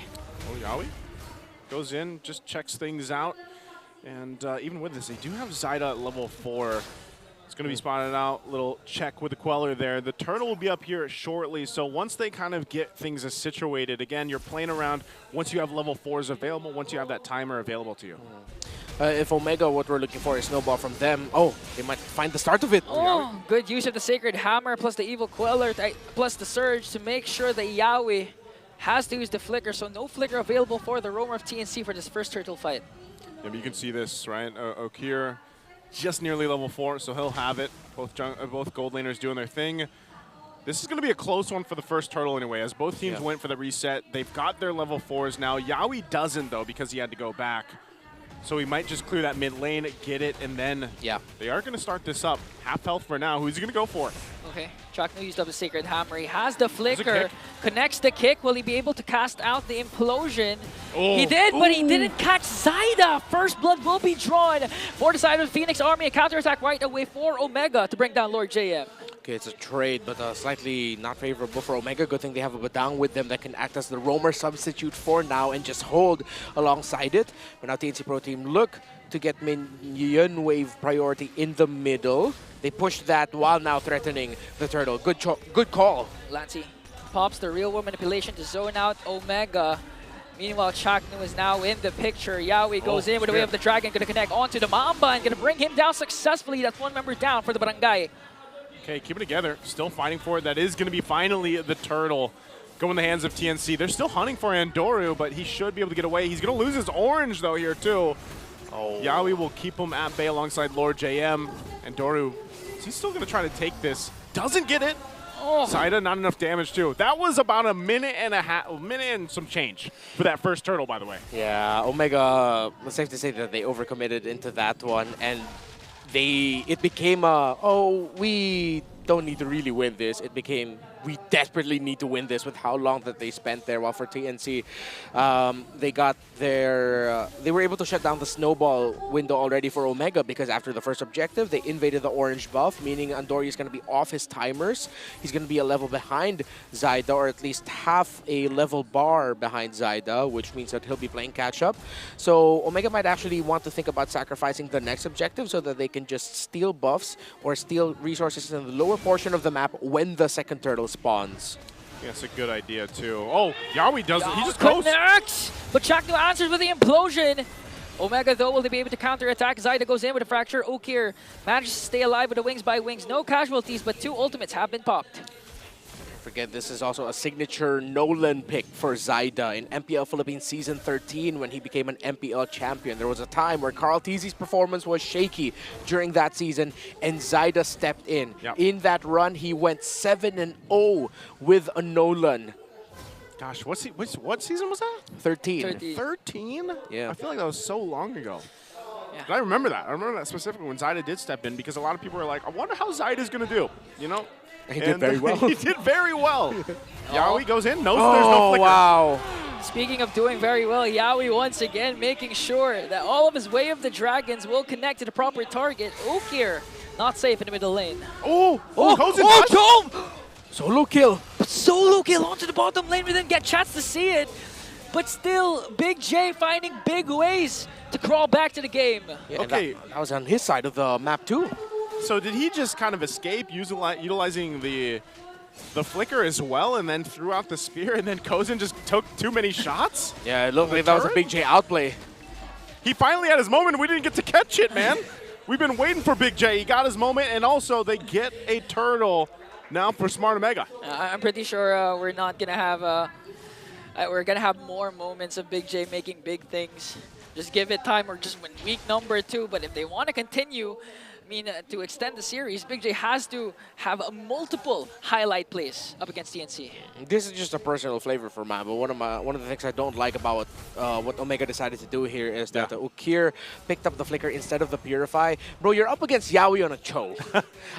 Oh, Yawi goes in, just checks things out. And even with this, they do have Zyda at level 4. It's going to be spotted out. Little check with the Queller there. The turtle will be up here shortly. So once they kind of get things situated, again, you're playing around once you have level 4s available, once you have that timer available to you. If Omega, what we're looking for is snowball from them, they might find the start of it. Oh, good use of the Sacred Hammer plus the Evil Queller plus the Surge to make sure that Yawi has to use the Flicker. So no Flicker available for the roamer of TNC for this first turtle fight. Yeah, but you can see this, right? Okir just nearly level 4, so he'll have it. Both gold laners doing their thing. This is going to be a close one for the first turtle anyway, as both teams went for the reset. They've got their level 4s now. Yawi doesn't, though, because he had to go back. So he might just clear that mid lane, get it, and then they are going to start this up. Half health for now. Who's he going to go for? Okay, Chakno used up his Sacred Hammer. He has the Flicker, connects the kick. Will he be able to cast out the Implosion? Oh. He did, but he didn't catch Zyda. First blood will be drawn for the side of the Phoenix Army. A counterattack right away for Omega to bring down Lord JM. Okay, it's a trade, but slightly not favorable for Omega. Good thing they have a Badang with them that can act as the roamer substitute for now and just hold alongside it. But now TNC Pro Team look to get minion wave priority in the middle. They push that while now threatening the turtle. Good call. Lancy pops the real world manipulation to zone out Omega. Meanwhile, Chaknu is now in the picture. Yawi goes in with the Way of the Dragon, going to connect onto the Mamba and going to bring him down successfully. That's one member down for the Barangay. Okay, keep it together. Still fighting for it. That is going to be finally the turtle go in the hands of TNC. They're still hunting for Andoru, but he should be able to get away. He's going to lose his orange, though, here, too. Yawi will keep him at bay alongside Lord JM. Andoru, he's still going to try to take this. Doesn't get it. Zyda, not enough damage, too. That was about a minute and some change for that first turtle, by the way. Yeah, Omega, it's safe to say that they overcommitted into that one, and it became we don't need to really win this. It became, we desperately need to win this with how long that they spent there. While for TNC, they got their, they were able to shut down the snowball window already for Omega because after the first objective, they invaded the orange buff, meaning Andori is going to be off his timers. He's going to be a level behind Zyda, or at least half a level bar behind Zyda, which means that he'll be playing catch-up. So Omega might actually want to think about sacrificing the next objective so that they can just steal buffs or steal resources in the lower portion of the map when the second turtle spawns. Yeah, that's a good idea, too. Oh, Yawi doesn't. He just goes. Connects, but Chakno answers with the Implosion. Omega, though, will they be able to counterattack? Zyda goes in with a Fracture. Okir manages to stay alive with the Wings by Wings. No casualties, but 2 ultimates have been popped. Forget, this is also a signature Nolan pick for Zyda in MPL Philippines Season 13 when he became an MPL champion. There was a time where Carl Tizzi's performance was shaky during that season, and Zyda stepped in. In that run, he went 7-0 with a Nolan. Gosh, what season was that? 13. 13? Yeah. I feel like that was so long ago. Yeah. I remember that. I remember that specifically when Zyda did step in because a lot of people were like, I wonder how Zyda's going to do, you know? He did very well. He did very well. Yawi goes in, knows there's no flicker. Wow. Speaking of doing very well, Yawi once again making sure that all of his Way of the Dragons will connect to the proper target. Okir, not safe in the middle lane. Solo kill. Solo kill onto the bottom lane. We didn't get a chance to see it. But still, Big J finding big ways to crawl back to the game. Yeah, okay. That was on his side of the map, too. So did he just kind of escape utilizing the flicker as well and then threw out the spear and then Kozin just took too many shots? Yeah, it looked like that was a Big J outplay. He finally had his moment. We didn't get to catch it, man. We've been waiting for Big J. He got his moment, and also they get a turtle now for Smart Omega. I'm pretty sure we're not going to have we're going to have more moments of Big J making big things. Just give it time or just win week number 2. But if they want to continue, I mean, to extend the series, Big J has to have multiple highlight plays up against TNC. This is just a personal flavor for mine, but one of the things I don't like about what Omega decided to do here is that Okir picked up the flicker instead of the Purify. Bro, you're up against Yawi on a Cho.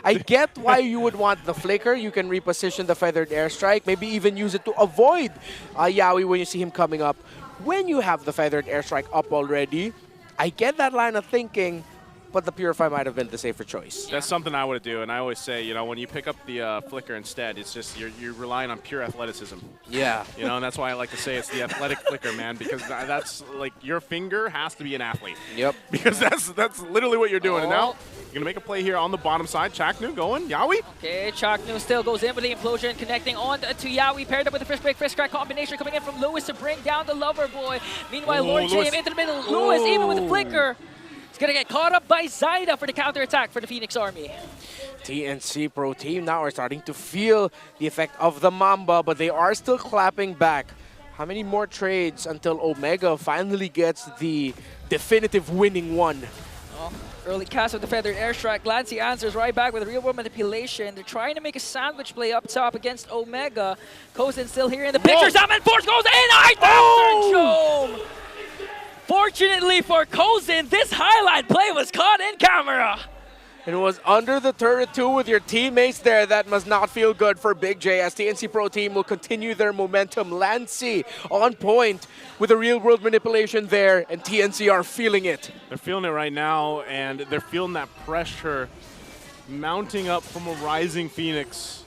I get why you would want the flicker. You can reposition the Feathered Airstrike, maybe even use it to avoid Yawi when you see him coming up. When you have the Feathered Airstrike up already, I get that line of thinking, but the Purify might have been the safer choice. That's something I would do, and I always say, you know, when you pick up the flicker instead, it's just you're relying on pure athleticism. Yeah. You know, and that's why I like to say it's the athletic flicker, man, because that's like your finger has to be an athlete. Yep. Because that's literally what you're doing. And now Gonna make a play here on the bottom side. Chaknu going. Yawi. Okay, Chaknu still goes in with the implosion, connecting on to Yawi, paired up with the fish break, fish crack combination coming in from Lewis to bring down the lover boy. Meanwhile, Lord JM into the middle. Lewis, even with the flicker, is gonna get caught up by Zyda for the counter attack for the Phoenix Army. TNC Pro Team now are starting to feel the effect of the Mamba, but they are still clapping back. How many more trades until Omega finally gets the definitive winning one? Oh, early cast of the feathered airstrike. Kyletzy answers right back with real world manipulation. They're trying to make a sandwich play up top against Omega. Kozen still here in the picture. Salmon Force goes in. After Jome. Fortunately for Kozen, this highlight play was caught in camera. It was under the turret too with your teammates there. That must not feel good for Big J as TNC Pro Team will continue their momentum. Lancy on point with the real world manipulation there, and TNC are feeling it. They're feeling it right now, and they're feeling that pressure mounting up from a rising Phoenix.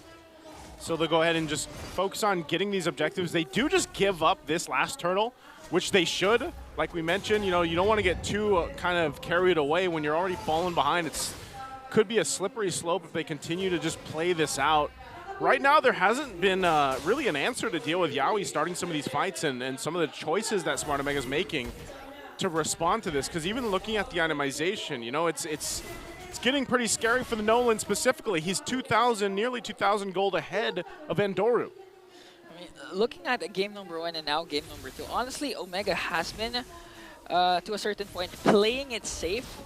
So they'll go ahead and just focus on getting these objectives. They do just give up this last turtle, which they should. Like we mentioned, you know, you don't want to get too kind of carried away when you're already falling behind. It's could be a slippery slope if they continue to just play this out. Right now, there hasn't been really an answer to deal with Yawi starting some of these fights and some of the choices that Smart Omega is making to respond to this. Because even looking at the itemization, you know, it's getting pretty scary for the Nolan specifically. He's 2,000, nearly 2,000 gold ahead of Endoru. I mean, looking at game number 1 and now game number 2, honestly, Omega has been, to a certain point, playing it safe.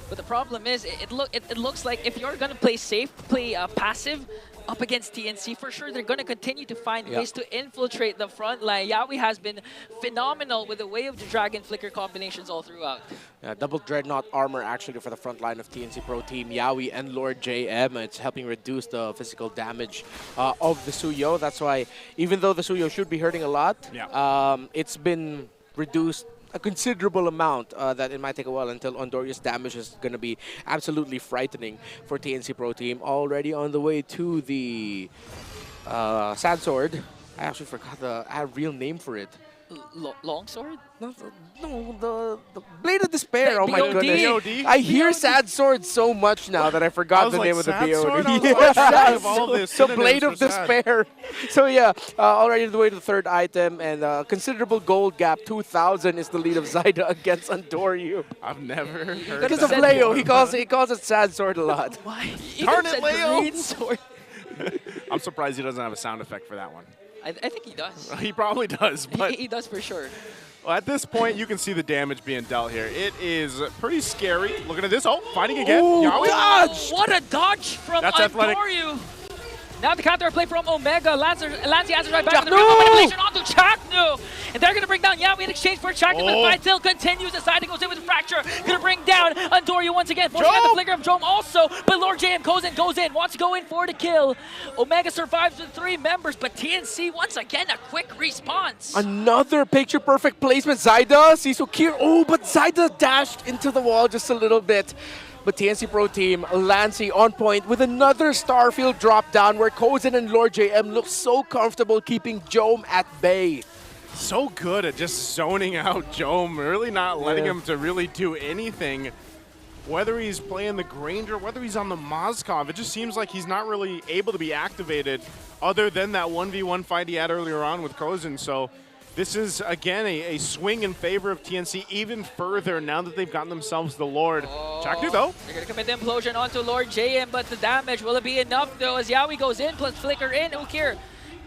But the problem is, it looks like if you're going to play safe, play passive up against TNC, for sure they're going to continue to find ways to infiltrate the front line. Yawi has been phenomenal with the way of the Dragon Flicker combinations all throughout. Yeah, double Dreadnought armor actually for the front line of TNC Pro Team. Yawi and Lord JM. It's helping reduce the physical damage of the Suyo. That's why, even though the Suyo should be hurting a lot, it's been reduced a considerable amount that it might take a while until Ondoria's damage is going to be absolutely frightening for TNC Pro Team. Already on the way to the Sad Sword. I actually forgot the real name for it. Longsword? No, the Blade of Despair. Oh my BOD. goodness. I hear Sad Sword so much now that I forgot the name of the BOD. The Blade of Despair. So yeah, already on the way to the third item, and considerable gold gap. 2,000 is the lead of Zyda against Andoryu. I've never heard Because of Leo, he calls it Sad Sword a lot. Why? Darn it, Leo! Green sword. I'm surprised he doesn't have a sound effect for that one. I think he does. He probably does, but He does for sure. well, at this point, you can see the damage being dealt here. It is pretty scary. Looking at this. Oh, fighting again. Yawi. Dodge! What a dodge from That's athletic. Andoryu. Now the counter play from Omega. Lancy answers right back with the manipulation onto Chaknu. And they're going to bring down Yawi in exchange for Chaknu, but the fight still continues. The side goes in with a fracture. Going to bring down Andoryu once again. Forcing out the flicker of Jome also. But Lord JM goes in, wants to go in for the kill. Omega survives with 3 members, but TNC once again a quick response. Another picture-perfect placement. Zyda, Sisukir. Oh, but Zyda dashed into the wall just a little bit. But TNC Pro Team, Lancy on point with another Starfield drop down where Kozen and Lord JM look so comfortable keeping Jome at bay. So good at just zoning out Jome, really not letting him to really do anything. Whether he's playing the Granger, whether he's on the Moskov, it just seems like he's not really able to be activated other than that 1v1 fight he had earlier on with Kozen. So this is, again, a swing in favor of TNC even further now that they've gotten themselves the Lord. Chaknu, though. They're going to commit the implosion onto Lord JM, but the damage, will it be enough, though, as Yawi goes in, plus flicker in. Ukir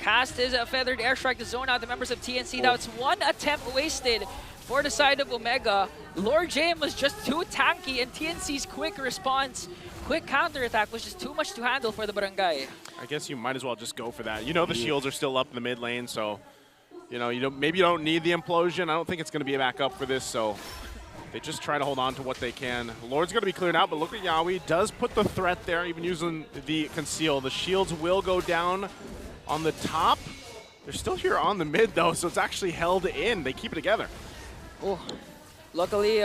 cast his feathered airstrike to zone out the members of TNC. Now it's 1 attempt wasted for the side of Omega. Lord JM was just too tanky, and TNC's quick response, quick counterattack was just too much to handle for the Barangay. I guess you might as well just go for that. You know the shields are still up in the mid lane, so you know, maybe you don't need the implosion. I don't think it's going to be a backup for this, so they just try to hold on to what they can. Lord's going to be cleared out, but look at Yawi. Does put the threat there, even using the conceal. The shields will go down on the top. They're still here on the mid, though, so it's actually held in. They keep it together. Oh, luckily,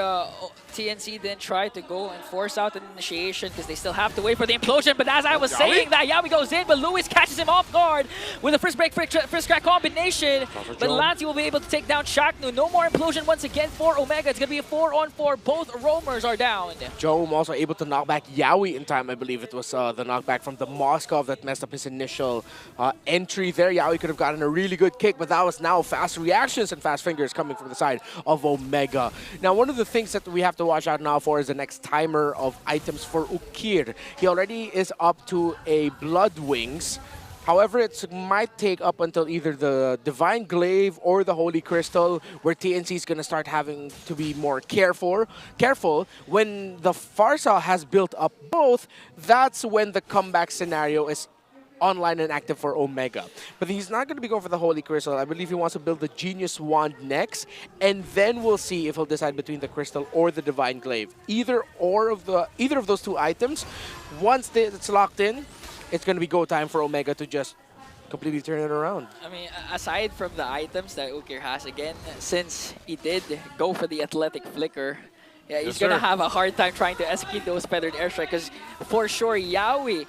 TNC then try to go and force out an initiation because they still have to wait for the implosion. But as I was saying that, Yawi goes in, but Lewis catches him off guard with a first break, first crack combination. But Lancy will be able to take down Shaknu. No more implosion once again for Omega. It's going to be a 4-on-4. Both roamers are down. Jome also able to knock back Yawi in time. I believe it was the knockback from the Moskov that messed up his initial entry there. Yawi could have gotten a really good kick, but that was now fast reactions and fast fingers coming from the side of Omega. Now, one of the things that we have to watch out now for is the next timer of items for Ukir. He already is up to a Blood Wings. However, it might take up until either the Divine Glaive or the Holy Crystal, where TNC is going to start having to be more careful. When the Farsa has built up both, that's when the comeback scenario is online and active for Omega. But he's not going to be going for the Holy Crystal. I believe he wants to build the Genius Wand next, and then we'll see if he'll decide between the Crystal or the Divine Glaive. Either of those two items, once it's locked in, it's going to be go time for Omega to just completely turn it around. I mean, aside from the items that Ukir has, again, since he did go for the Athletic Flicker, yeah, he's going to have a hard time trying to execute those Feathered Airstrike, because for sure, Yawi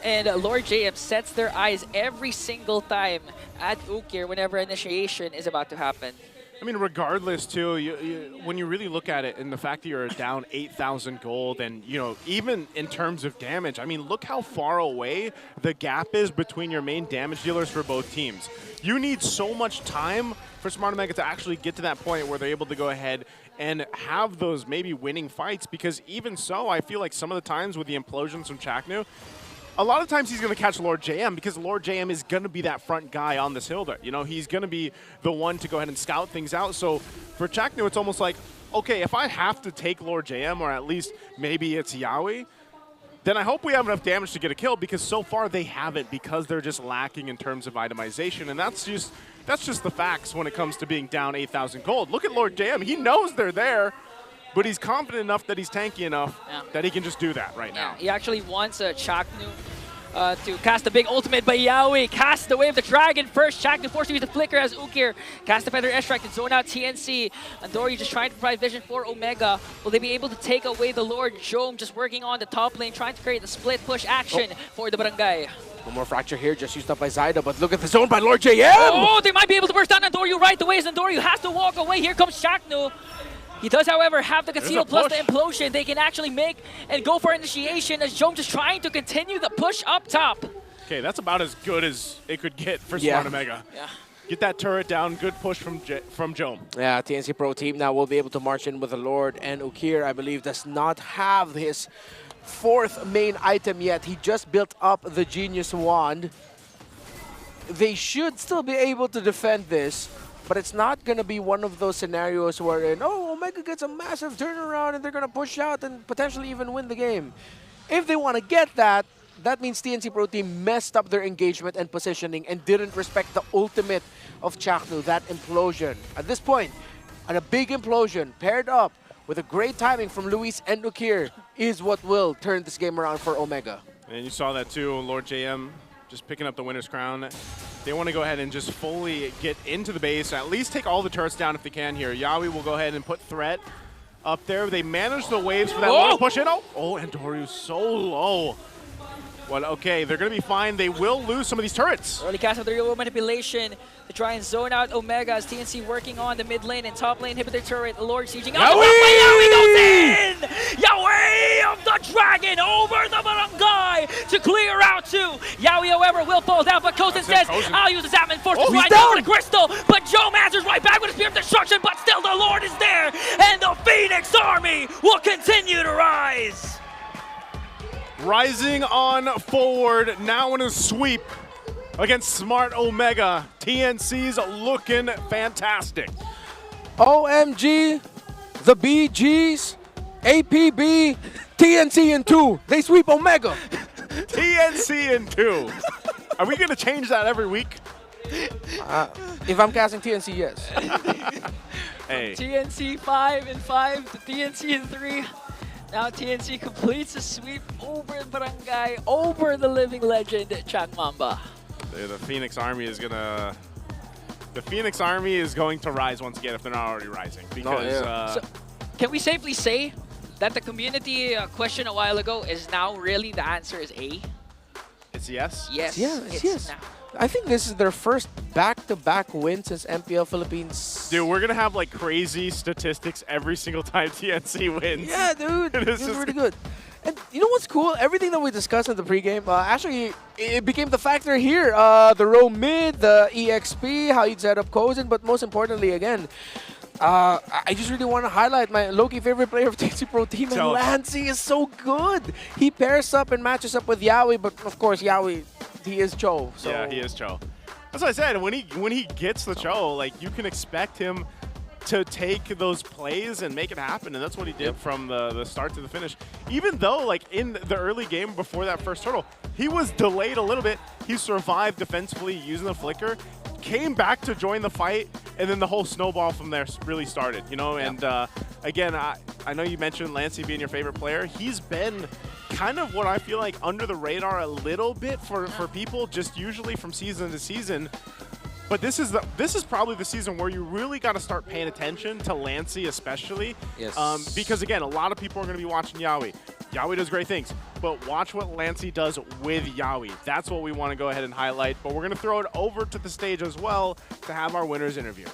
and Lord JM sets their eyes every single time at Ukir whenever initiation is about to happen. I mean, regardless, too, when you really look at it and the fact that you're down 8,000 gold and, you know, even in terms of damage, I mean, look how far away the gap is between your main damage dealers for both teams. You need so much time for Smart Omega to actually get to that point where they're able to go ahead and have those maybe winning fights, because even so, I feel like some of the times with the implosions from Chaknu, a lot of times he's going to catch Lord JM because Lord JM is going to be that front guy on this Hilda. You know, he's going to be the one to go ahead and scout things out. So for Chaknu, it's almost like, okay, if I have to take Lord JM, or at least maybe it's Yawi, then I hope we have enough damage to get a kill, because so far they haven't, because they're just lacking in terms of itemization. And that's just the facts when it comes to being down 8,000 gold. Look at Lord JM. He knows they're there, but he's confident enough that he's tanky enough that he can just do that right now. He actually wants Chaknu to cast a big ultimate, but Yawi casts the Wave of the Dragon first. Chaknu forced to use the Flicker as Ukir cast the Feather Airstrike to zone out TNC. Andori just trying to provide vision for Omega. Will they be able to take away the Lord? Jome just working on the top lane, trying to create the split push action for the Barangay. One more fracture here, just used up by Zyda, but look at the zone by Lord JM! Oh, they might be able to burst down Andoryu right away, as Andoryu has to walk away. Here comes Chaknu. He does, however, have the Conceal plus the Implosion. They can actually make and go for initiation, as Jome just trying to continue the push up top. Okay, that's about as good as it could get for Smart Omega. Yeah. Get that turret down, good push from Jome. Yeah, TNC Pro Team now will be able to march in with the Lord, and Ukir, I believe, does not have his fourth main item yet. He just built up the Genius Wand. They should still be able to defend this, but it's not going to be one of those scenarios wherein, oh, Omega gets a massive turnaround and they're going to push out and potentially even win the game. If they want to get that, that means TNC Pro Team messed up their engagement and positioning and didn't respect the ultimate of Chaknu, that implosion. At this point, a big implosion paired up with a great timing from Luis and Ukir is what will turn this game around for Omega. And you saw that too, Lord JM just picking up the winner's crown. They want to go ahead and just fully get into the base, at least take all the turrets down if they can here. Yawi will go ahead and put Threat up there. They manage the waves for that long push in. Oh, and Doryu's so low. Well, okay, they're going to be fine. They will lose some of these turrets. Early cast of the real manipulation to try and zone out Omega, as TNC working on the mid lane and top lane. Hit with their turret, Lord sieging out. Yawi goes in! Yawi of the Dragon over the Barangay to clear out two. Yawi, however, will fall down, but Kozen says, I'll use the Zapman Force to slide over the Crystal. But Jome answers right back with a Spear of Destruction, but still the Lord is there, and the Phoenix Army will continue to rise. Rising on forward, now in a sweep against Smart Omega. TNC's looking fantastic. OMG, the BGs, APB, TNC in 2. They sweep Omega. TNC in 2. Are we going to change that every week? If I'm casting TNC, yes. Hey. TNC 5 and 5 to TNC in 3. Now TNC completes a sweep over Barangay, over the living legend, Chak Mamba. The Phoenix Army is gonna... The Phoenix Army is going to rise once again if they're not already rising. Because... So, can we safely say that the community question a while ago is now really the answer is A? It's yes? Yes. Yeah, it's yes. now. I think this is their first back-to-back win since MPL Philippines. Dude, we're gonna have like crazy statistics every single time TNC wins. Yeah, dude. It's This is just- really good. And you know what's cool? Everything that we discussed in the pregame, actually, it became the factor here. The row mid, the EXP, how you'd set up Kozen, but most importantly, again, I just really want to highlight my low-key favorite player of TNC Pro Team, and Lancey is so good. He pairs up and matches up with Yawi, but of course, Yawi, he is Cho. So. Yeah, he is Cho. That's what I said. When he gets the Cho, like you can expect him to take those plays and make it happen, and that's what he did from the start to the finish. Even though, like, in the early game before that first turtle, he was delayed a little bit. He survived defensively using the flicker, came back to join the fight, and then the whole snowball from there really started, you know? And again, I know you mentioned Lancey being your favorite player. He's been kind of what I feel like under the radar a little bit for people, just usually from season to season. But this is probably the season where you really got to start paying attention to Lancey, especially. Yes. Because again, a lot of people are going to be watching Yawi. Yawi does great things, but watch what Lancey does with Yawi. That's what we want to go ahead and highlight. But we're going to throw it over to the stage as well to have our winners interview.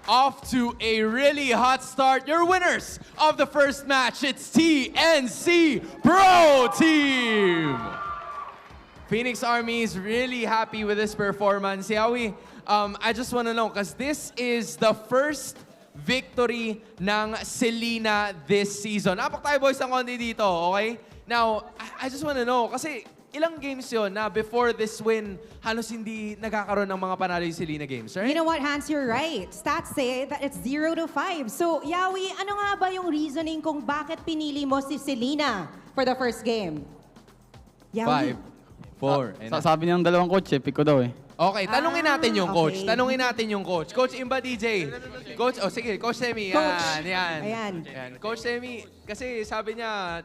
Off to a really hot start. Your winners of the first match, it's TNC Pro Team. Phoenix Army is really happy with this performance. Yawi, I just want to know, because this is the first victory ng Selena this season. Apak tayo boys ng konti dito, okay? Now, I just want to know, kasi ilang games yun na before this win, halos hindi nagkakaroon ng mga panalo yung Selena games, right? You know what, Hans, you're right. Stats say that it's 0-5. So, Yawi, ano nga ba yung reasoning kung bakit pinili mo si Selena for the first game? Yawi. 5, 4, and Sabi niyang dalawang coach pick ko daw Okay, tanungin natin yung coach. okay. Tanungin natin yung coach. Coach Imba DJ. Coach, sige, Coach Semi. Coach. Yan. Coach Semi, kasi sabi niya,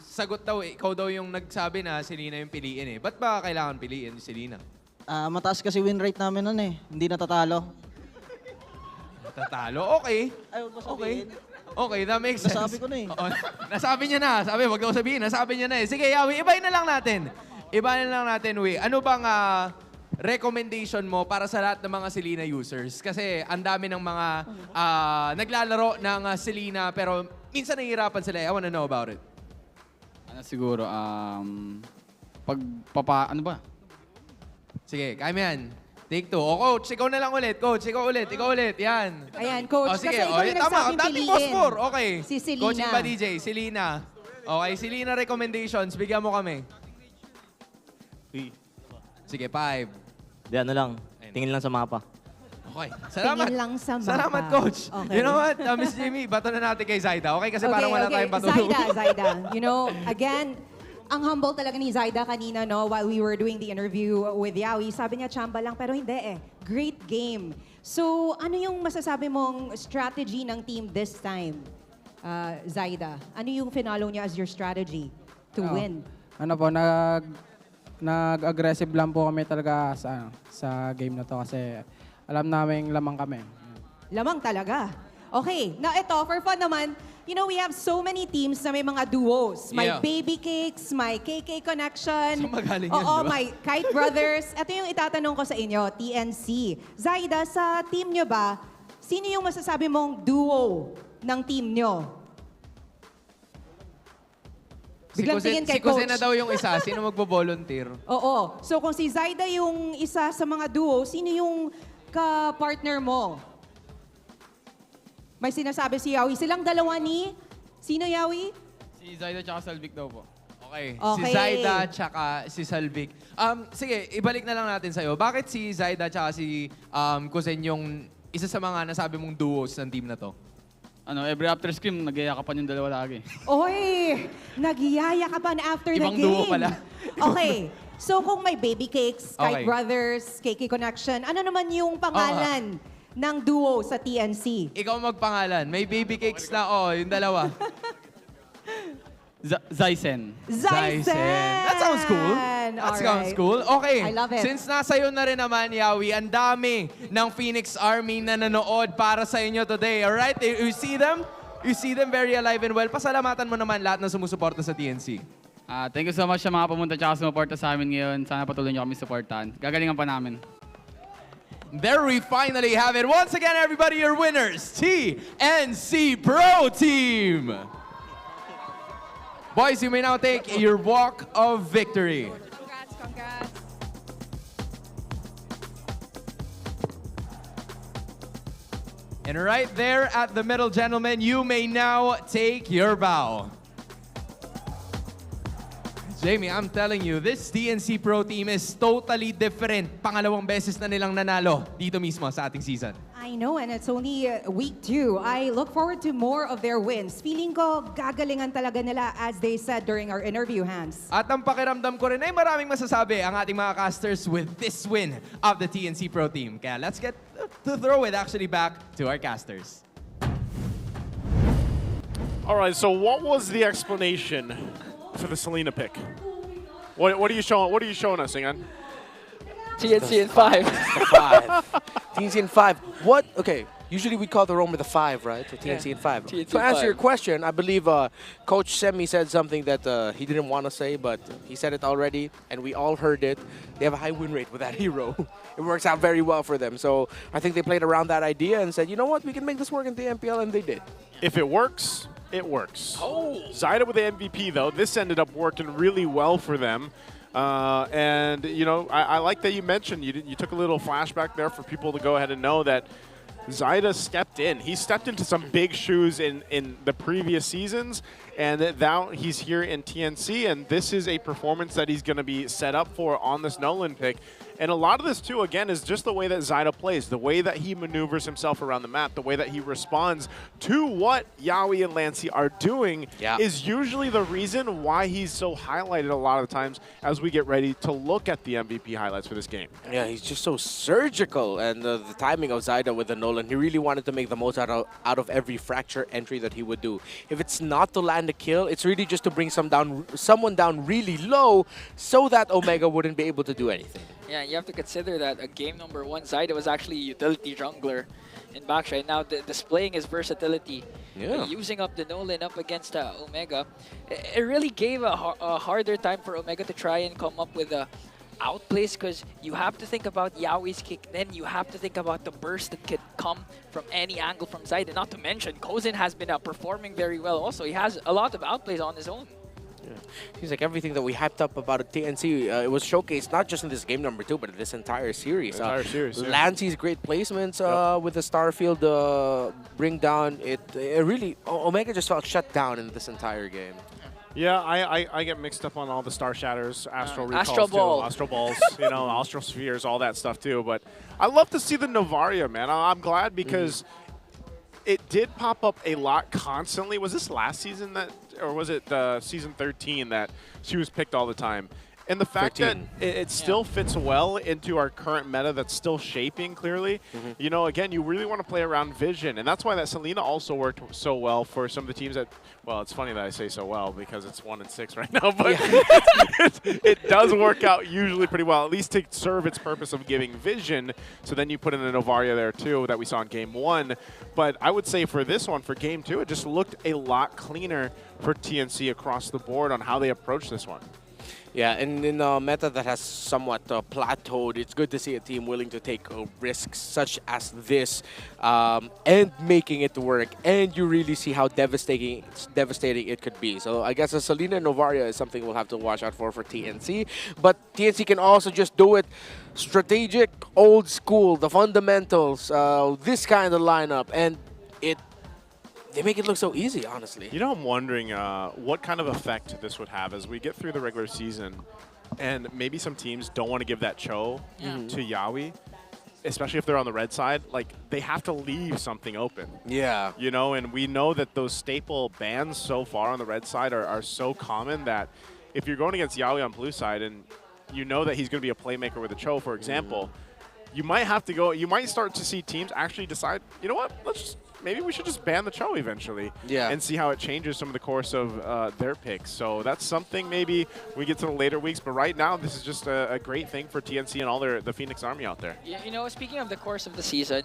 sagot daw, ikaw daw yung nagsabi na Selena yung piliin eh. Ba't ba kailangan piliin si Selena? Mataas kasi win rate namin nun eh. Hindi natatalo. Tatalo? Okay. Ay, huwag mo Okay. sabihin. Okay, that makes sense. Nasabi ko na eh. Oo, nasabi niya na. Sabi, wag daw sabihin. Nasabi niya na eh. Sige, Yawi, ibahin na lang natin. Ibahin na lang natin, Wi. Ano bang recommendation mo para sa lahat ng mga Selena users? Kasi ang dami ng mga naglalaro ng Selena pero minsan nahihirapan sila. I wanna know about it. Ano siguro, ano ba? Sige, kaya mo yan. Take 2. O, Coach, ikaw na lang ulit. Coach, ikaw ulit. Yan. Ayan, Coach. O, sige. Kasi ikaw yung Tama. nagsabing Dating piliin. boss 4. Okay. Si Selena. Coach Imba DJ, Selena. Okay, Selena recommendations. Bigyan mo kami. Sige, 5. Di ano lang, tingin lang sa mapa. Okay. Salamat. Tingin lang sa mapa. Salamat, Coach. Okay. You know what, Miss Jimmy, bato na natin kay Zaida. Okay? Kasi parang wala tayong patulog. Zaida. You know, again, ang humble talaga ni Zaida kanina, no, while we were doing the interview with Yawi. Sabi niya, chamba lang, pero hindi eh. Great game. So, ano yung masasabi mong strategy ng team this time, Zaida? Ano yung finalo niya as your strategy to win? Ano po, nag-aggressive lang po kami talaga sa game na to kasi alam namin lamang kami. Lamang talaga. Okay, now ito, for fun naman, you know, we have so many teams na may mga duos. May Yeah. Baby Cakes, may KK Connection. Saan magaling yan, Oo, di ba? may Kite Brothers. Ito yung itatanong ko sa inyo, TNC. Zaida, sa team nyo ba, sino yung masasabi mong duo ng team nyo? Biglang tingin kay Si Kusin Coach. na daw yung isa. Sino magbo-volunteer? Oo. So kung si Zaida yung isa sa mga duo, sino yung ka-partner mo? May sinasabi si Yawi. Silang dalawa ni... Sino, Yawi? Si Zaida tsaka Salvic daw po. Okay. Okay. Si Zaida tsaka si Salvic. Sige, ibalik na lang natin sa'yo. Bakit si Zaida tsaka si Kusin yung isa sa mga nasabi mong duos ng team na to? Every after scrim, nagyayakapan yung dalawa lagi. Oy! Nagyayakapan after Ibang the game. duo pala. Okay. So kung may Baby Cakes, Kite Okay. Brothers, KK Connection, ano naman yung pangalan ng duo sa TNC? Ikaw magpangalan. May baby cakes na, yung dalawa. Zaisen. That sounds cool. That sounds cool. Okay. I love it. Since nasa iyo na rin naman, Yawi, ang dami ng Phoenix Army na nanood para sa inyo today. Alright? You see them? You see them very alive and well. Pasalamatan mo naman lahat ng sumusuporta sa TNC. Thank you so much sa mga pumunta at sumuporta sa amin ngayon. Sana patuloy niyo kami supportahan. Gagalingan pa namin. There we finally have it. Once again, everybody, your winners, TNC Pro Team. Boys, you may now take your walk of victory. Congrats. And right there at the middle, gentlemen, you may now take your bow. Jamie, I'm telling you, this TNC Pro Team is totally different. Pangalawang beses na nilang nanalo dito mismo sa ating season. I know, and it's only week 2. I look forward to more of their wins. Feeling ko, gagalingan talaga nila as they said during our interview, Hans. At ang pakiramdam ko rin ay maraming masasabi ang ating mga casters with this win of the TNC Pro Team. Kaya let's get to throw it actually back to our casters. All right, so what was the explanation for the Selena pick? What are you showing? What are you showing us, Ingan? TNC in 5. The 5. TNC in 5. What? Okay. Usually we call the roam with the 5, right? So TNC in 5. TNC To answer in 5. your question, I believe Coach Semi said something that he didn't want to say, but he said it already, and we all heard it. They have a high win rate with that hero. It works out very well for them. So I think they played around that idea and said, you know what, we can make this work in the MPL, and they did. If it works, it works. Oh. Zyda with the MVP, though. This ended up working really well for them. And, you know, I like that you mentioned, you took a little flashback there for people to go ahead and know that Zyda stepped in. He stepped into some big shoes in the previous seasons, and now he's here in TNC, and this is a performance that he's going to be set up for on this Nolan pick. And a lot of this, too, again, is just the way that Zyda plays, the way that he maneuvers himself around the map, the way that he responds to what Yawi and Lancey are doing is usually the reason why he's so highlighted a lot of the times as we get ready to look at the MVP highlights for this game. Yeah, he's just so surgical, and the timing of Zyda with the Nolan, he really wanted to make the most out of every fracture entry that he would do. If it's not to land a kill, it's really just to bring someone down really low so that Omega wouldn't be able to do anything. Yeah, you have to consider that game number 1, Zyda was actually a utility jungler in backside. Now displaying his versatility, using up the Nolan up against Omega, it really gave a harder time for Omega to try and come up with a outplays, because you have to think about Yawi's kick, then you have to think about the burst that could come from any angle from Zyda. Not to mention, Kozin has been performing very well also. He has a lot of outplays on his own. Yeah. Seems like everything that we hyped up about TNC, it was showcased not just in this game number 2, but in this entire series. Lancey's great placements with the Starfield bring down, it really, Omega just felt shut down in this entire game. Yeah, I get mixed up on all the Star Shatters, Astral Recalls, Astral Ball. Astral Balls, you know, Astral Spheres, all that stuff too. But I love to see the Novaria, man. I'm glad because it did pop up a lot constantly. Was this last season that, or was it season 13 that she was picked all the time? And the fact 13. That it still fits well into our current meta that's still shaping clearly. You know, again, you really want to play around vision. And that's why that Selena also worked so well for some of the teams that, well, it's funny that I say so well because it's 1-6 right now. But it does work out usually pretty well, at least to serve its purpose of giving vision. So then you put in a Novaria there too that we saw in game 1. But I would say for this one, for game 2, it just looked a lot cleaner for TNC across the board on how they approach this one. Yeah, and in a meta that has somewhat plateaued, it's good to see a team willing to take risks such as this and making it work. And you really see how devastating it could be. So I guess a Selena and Novaria is something we'll have to watch out for TNC. But TNC can also just do it strategic, old school, the fundamentals, this kind of lineup, and they make it look so easy, honestly. You know, I'm wondering what kind of effect this would have as we get through the regular season, and maybe some teams don't want to give that Cho to Yawi, especially if they're on the red side. Like, they have to leave something open. Yeah. You know, and we know that those staple bans so far on the red side are so common that if you're going against Yawi on blue side and you know that he's going to be a playmaker with a Cho, for example, you might have to go, you might start to see teams actually decide, you know what, maybe we should just ban the Cho eventually and see how it changes some of the course of their picks. So that's something maybe we get to the later weeks. But right now, this is just a great thing for TNC and all the Phoenix Army out there. You know, speaking of the course of the season,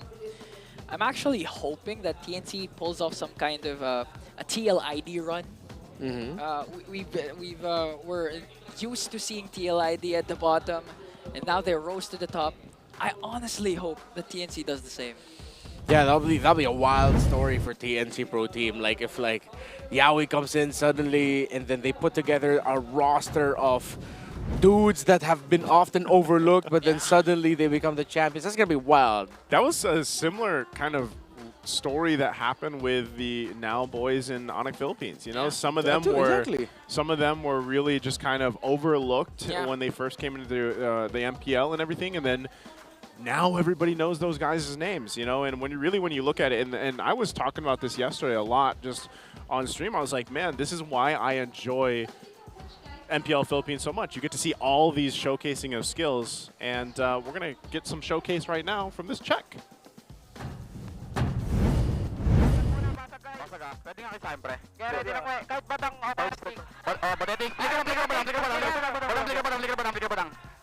I'm actually hoping that TNC pulls off some kind of a TLID run. We're used to seeing TLID at the bottom, and now they rose to the top. I honestly hope that TNC does the same. Yeah, that'll be a wild story for TNC Pro Team. Like if Yaoi comes in suddenly and then they put together a roster of dudes that have been often overlooked, but then suddenly they become the champions. That's gonna be wild. That was a similar kind of story that happened with the now boys in Onyx Philippines. You know, some of them were really just kind of overlooked when they first came into the MPL and everything, and then now everybody knows those guys' names. You know, and when you look at it, and I was talking about this yesterday a lot, just on stream. I was like, man, this is why I enjoy MPL Philippines so much. You get to see all these showcasing of skills, and we're gonna get some showcase right now from this check.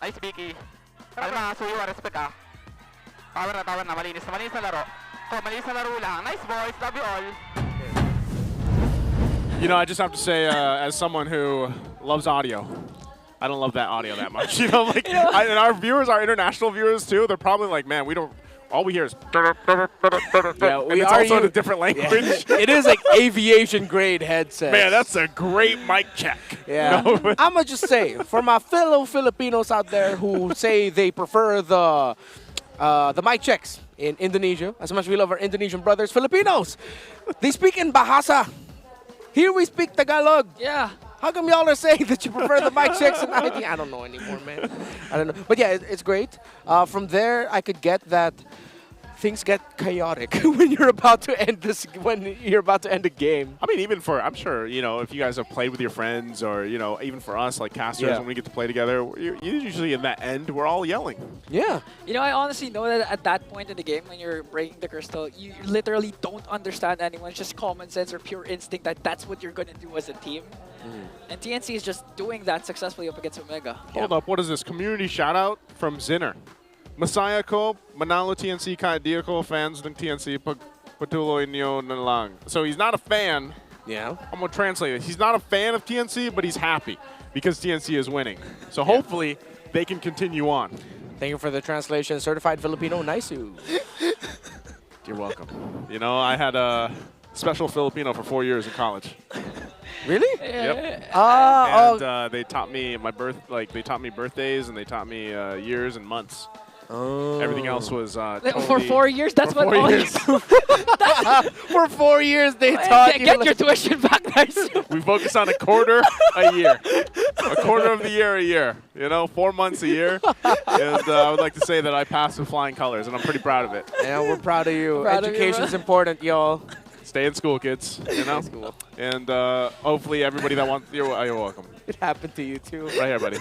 Nice, Vicky. Alam na, suyo, respect ah. Power na, malinis na laro. Malinis na laro lang. Nice boys, love you all. You know, I just have to say, as someone who loves audio, I don't love that audio that much. You know, like, and our viewers, our international viewers too, they're probably like, man, all we hear is yeah, and it's also in a different language. Yeah. It is like aviation grade headset. Man, that's a great mic check. Yeah. You know? I'm gonna just say, for my fellow Filipinos out there who say they prefer the mic checks in Indonesia, as much as we love our Indonesian brothers, Filipinos, they speak in Bahasa. Here we speak Tagalog. Yeah. How come y'all are saying that you prefer the mic checks and everything? I don't know anymore, man. I don't know. But yeah, it's great. From there, I could get that things get chaotic when you're about to end a game. I mean, even for, I'm sure, you know, if you guys have played with your friends or, you know, even for us, like casters, when we get to play together, usually in that end, we're all yelling. Yeah. You know, I honestly know that at that point in the game, when you're breaking the crystal, you literally don't understand anyone. It's just common sense or pure instinct that that's what you're going to do as a team. And TNC is just doing that successfully up against Omega. Hold up, what is this? Community shout out from Zinner. Masaya ko, manalo TNC kahit di ako fans ng TNC pag patuloy niyo na lang. So he's not a fan. Yeah. I'm going to translate it. He's not a fan of TNC, but he's happy because TNC is winning. So hopefully they can continue on. Thank you for the translation. Certified Filipino, Naisu. You're welcome. You know, I had a special Filipino for 4 years in college. Really? Yep. And they taught me they taught me birthdays and they taught me years and months. Oh. Everything else was totally for 4 years. That's what all years. For 4 years they taught you. Get your tuition back, nice. We focus on a quarter a year, a quarter of the year a year. You know, 4 months a year. And I would like to say that I passed with flying colors, and I'm pretty proud of it. Yeah, we're proud of you. Education's important, y'all. Stay in school, kids. You know. School. And hopefully everybody that wants you're welcome. It happened to you too. Right here, buddy.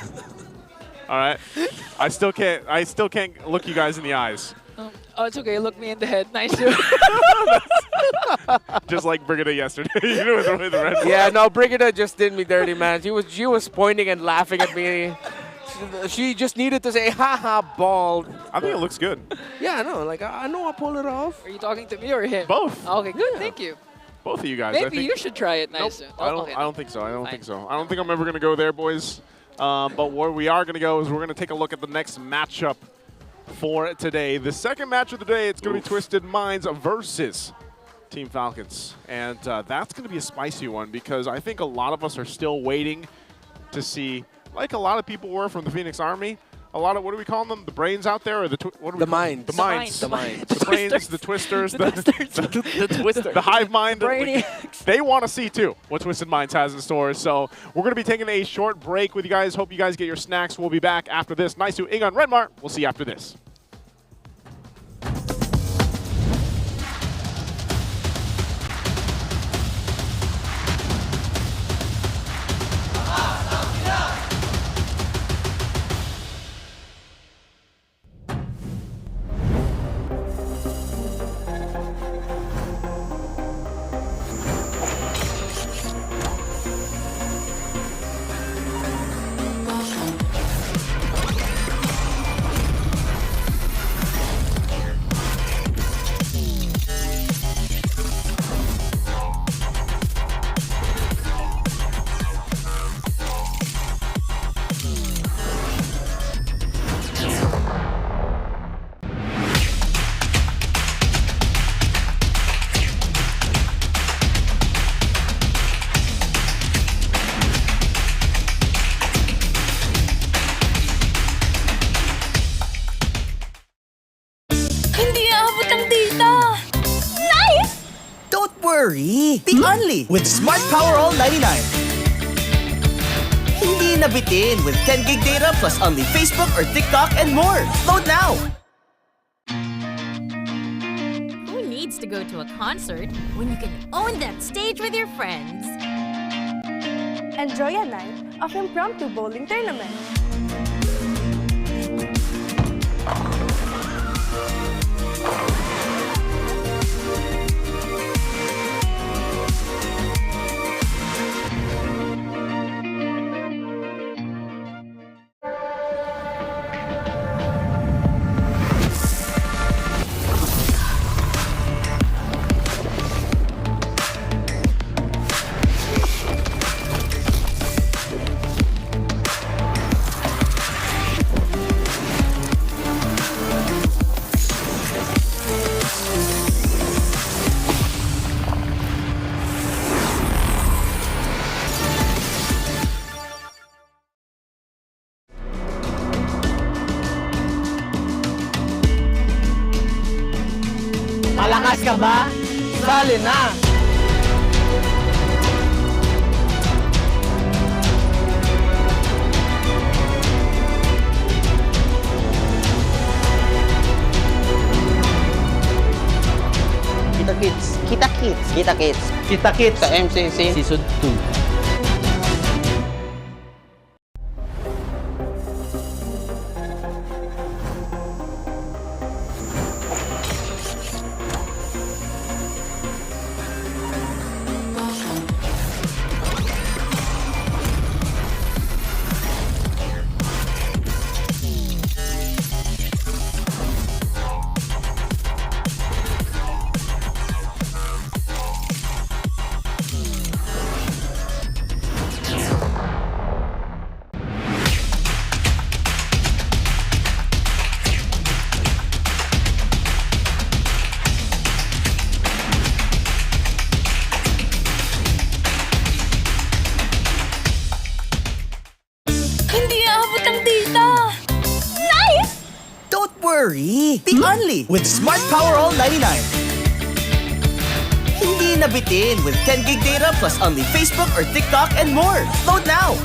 All right. I still can't look you guys in the eyes. Oh, it's okay. Look me in the head. Nice. Just like Brigida yesterday. You know, with the red. Yeah, no, Brigida just did me dirty, man. She was pointing and laughing at me. She just needed to say, haha, bald. I think it looks good. Yeah, I know. Like, I know I pull it off. Are you talking to me or him? Both. Okay, good. Thank you. Both of you guys. Maybe you should try it. Nice. Nope, I don't think so. I don't think so. I don't think I'm ever going to go there, boys. But where we are going to go is we're going to take a look at the next matchup for today. The second match of the day, it's going to be Twisted Minds versus Team Falcons. And that's going to be a spicy one because I think a lot of us are still waiting to see, like a lot of people were from the Phoenix Army, a lot of, what do we call them? The brains out there? Or the minds. The minds. The minds. The brains, the twisters, the twisters. The hive mind. They want to see, too, what Twisted Minds has in store. So we're going to be taking a short break with you guys. Hope you guys get your snacks. We'll be back after this. Nice to Ingon Redmart. We'll see you after this. worry! Be only with Smart Power All 99. Hindi nabitin with 10 gig data plus only Facebook or TikTok and more. Load now! Who needs to go to a concert when you can own that stage with your friends? Enjoy a night of impromptu bowling tournament. Malakas ka ba? Sali na! Kita Kids. Kita Kids. Kita Kids. Kita Kids. Sa MCC. Season 2. worry! Be only with Smart Power All 99. Hindi nabitin with 10 gig data plus only Facebook or TikTok and more. Load now!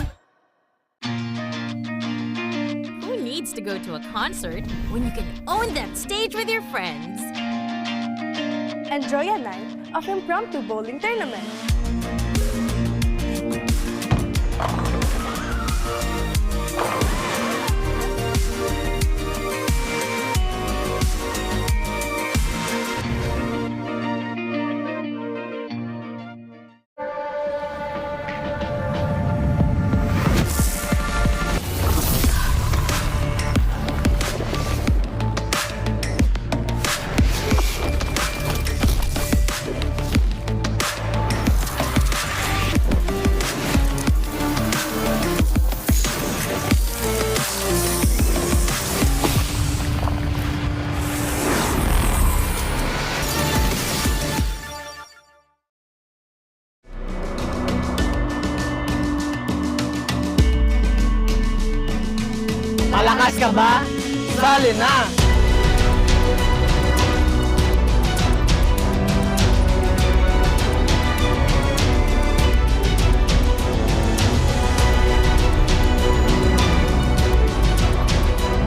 Who needs to go to a concert when you can own that stage with your friends? Enjoy a night of impromptu bowling tournament. Malakas ka ba? Sali na!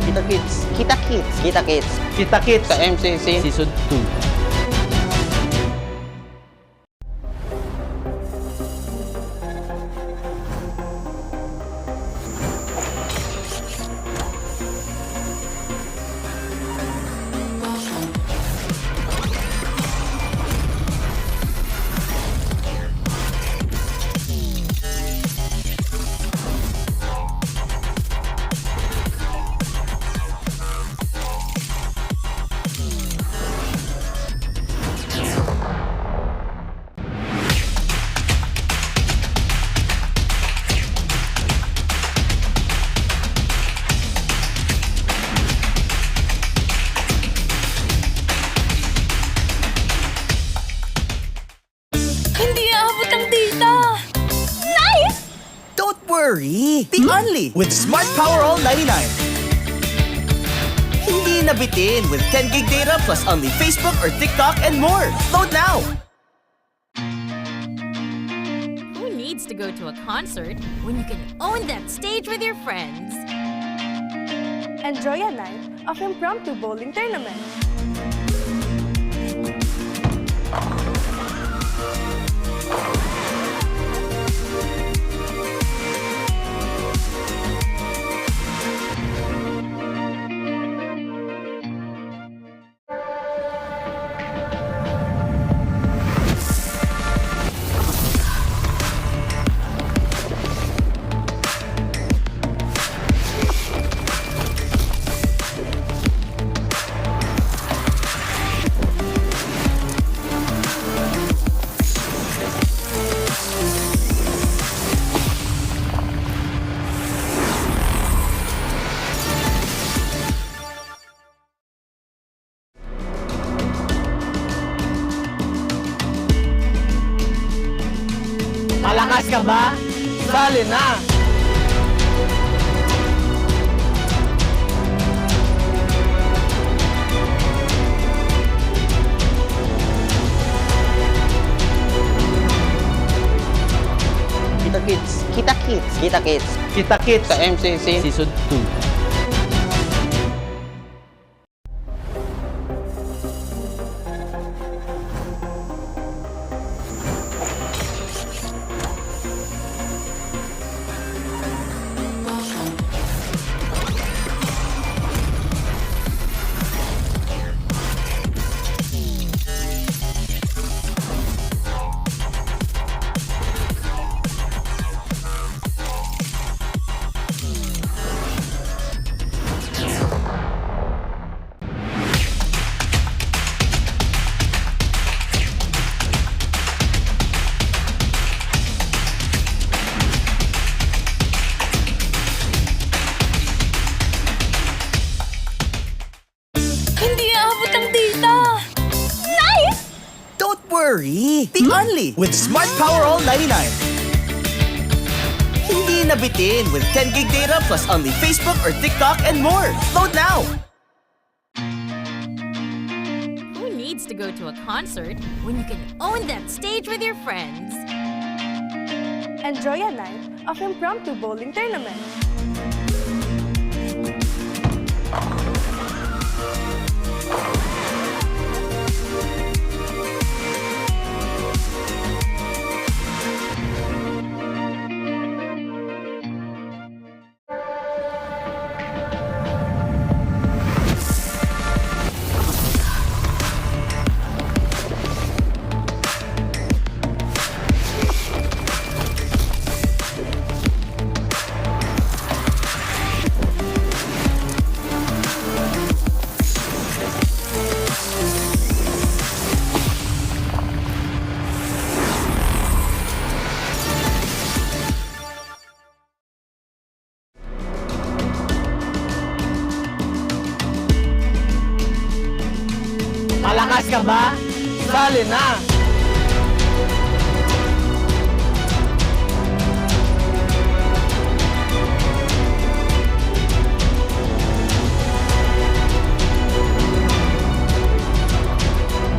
Kita Kids. Kita Kids. Kita Kids. Kita Kids. Sa MCC. Season 2. Worry! Be only with Smart Power All 99. Hindi nabitin with 10 gig data plus only Facebook or TikTok and more. Load now! to go to a concert when you can own that stage with your friends? Enjoy a night of impromptu bowling tournament. Malakas ka ba? Sali na! Kita Kids. Kita Kids. Kita Kids. Kita Kids. Sa MCC. Season 2. Hindi aabot ang data! Nice! Don't worry! Be only with Smart Power All 99. Hindi nabitin with 10 gig data plus only Facebook or TikTok and more. Load now! Who needs to go to a concert when you can own that stage with your friends? Enjoy a night of impromptu bowling tournament. Malakas ka ba? Sali na!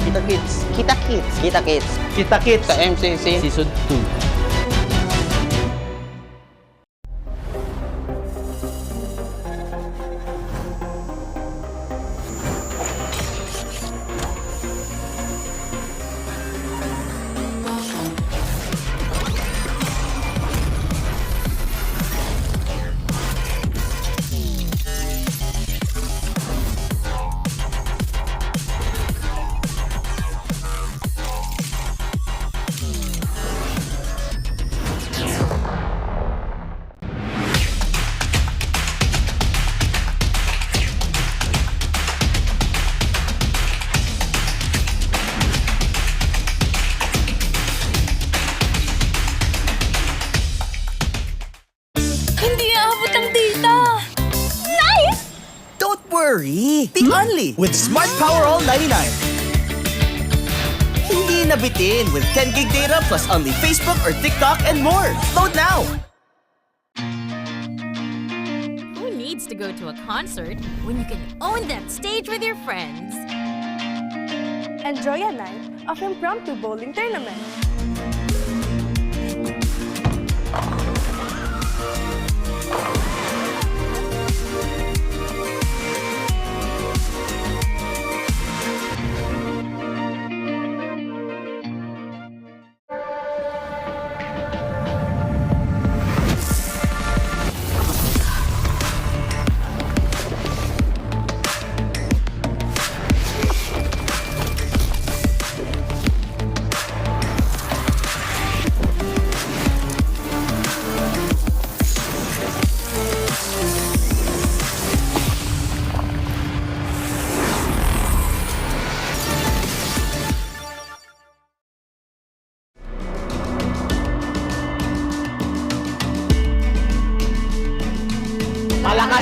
Kita Kids. Kita Kids. Kita Kids. Kita Kids. Sa MCC. Season 2. Hindi aabot ang data! Nice! Don't worry! Be only with Smart Power All 99. Hindi nabitin with 10 gig data plus only Facebook or TikTok and more. Load now! Who needs to go to a concert when you can own that stage with your friends? Enjoy a night of impromptu bowling tournament.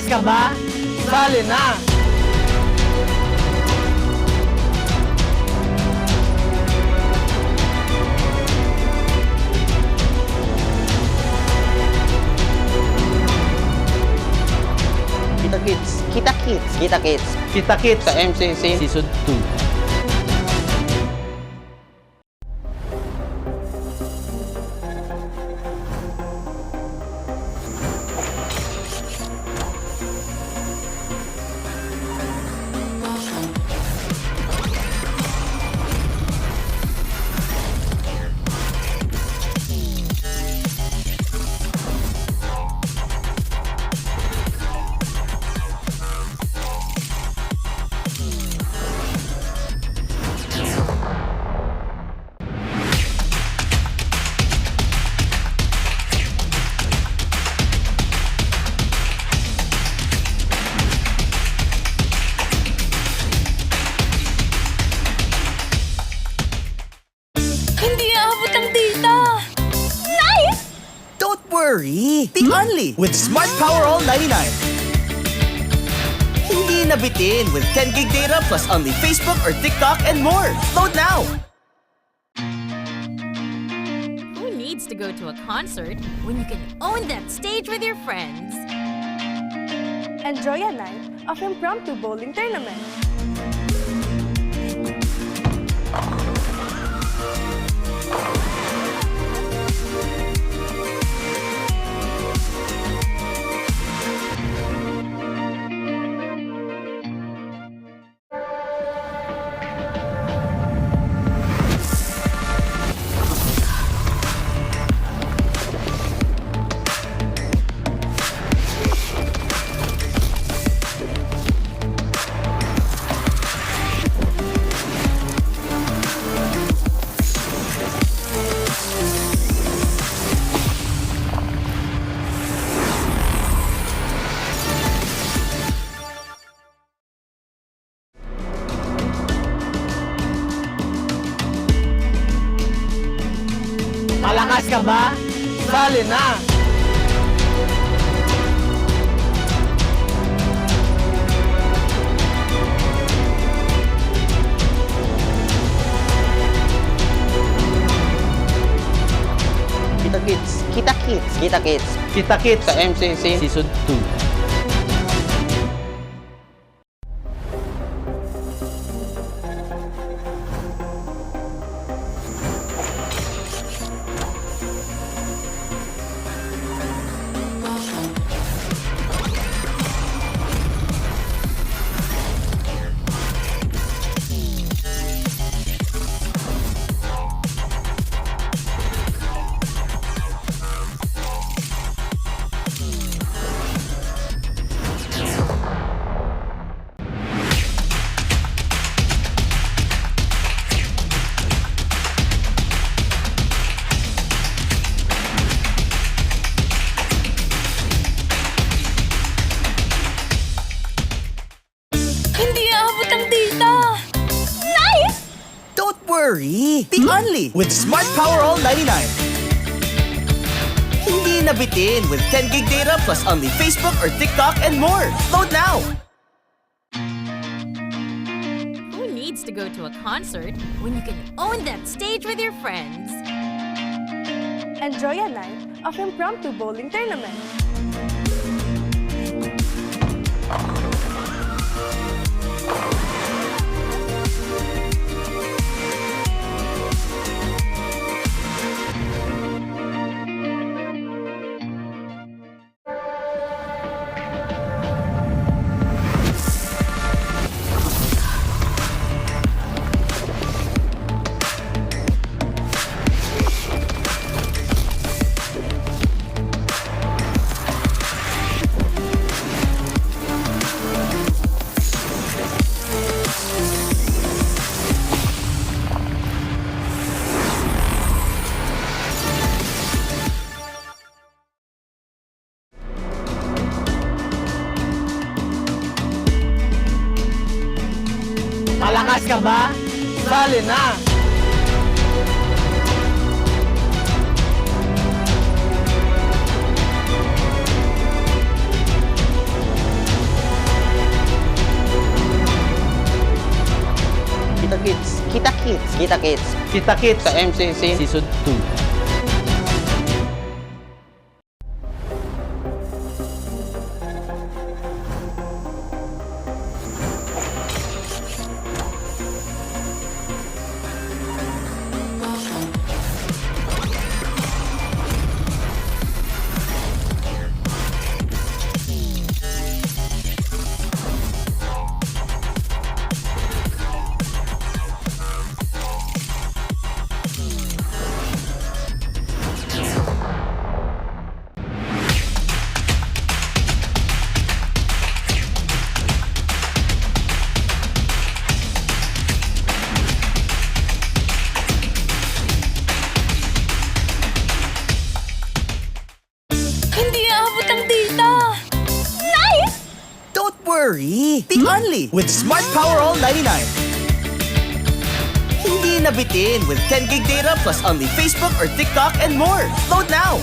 Malakas ka ba? Sali na! Kita Kids. Kita Kids. Kita Kids. Kita Kids. Sa MCC. Season 2. Hindi aabot ang data! Nice! Don't worry! The Only with Smart Power All 99. Hindi nabitin with 10 gig data plus only Facebook or TikTok and more. Load now! Who needs to go to a concert when you can own that stage with your friends? Enjoy a night of impromptu bowling tournament. Malakas ka ba? Sali na! Kita Kids. Kita Kids. Kita Kids. Kita Kids. Sa MCC. Season 2. Hindi aabot ang data! Nice! Don't worry! The Only with Smart Power All 99. Hindi nabitin with 10 gig data plus only Facebook or TikTok and more. Load now! Who needs to go to a concert when you can own that stage with your friends? Enjoy a night of impromptu bowling tournament. Malakas ka ba? Sali na! Kids. Kita Kids. Kita Kids. Kita Kids. Sa MCC. Season 2. Hindi aabot ang data! Nice! Don't worry! The Only with Smart Power All 99. Hindi nabitin with 10 gig data plus only Facebook or TikTok and more. Load now!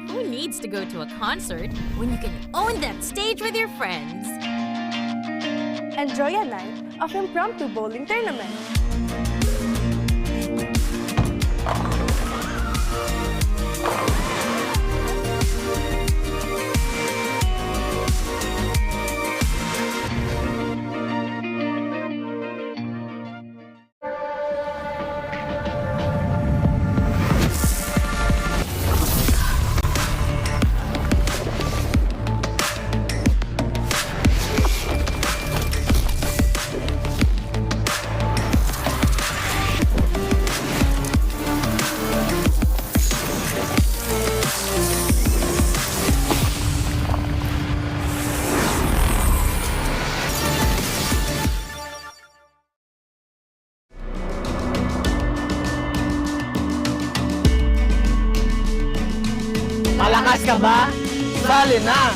Who needs to go to a concert when you can own that stage with your friends? Enjoy a night of impromptu bowling tournament. Malakas ka ba? Sali na!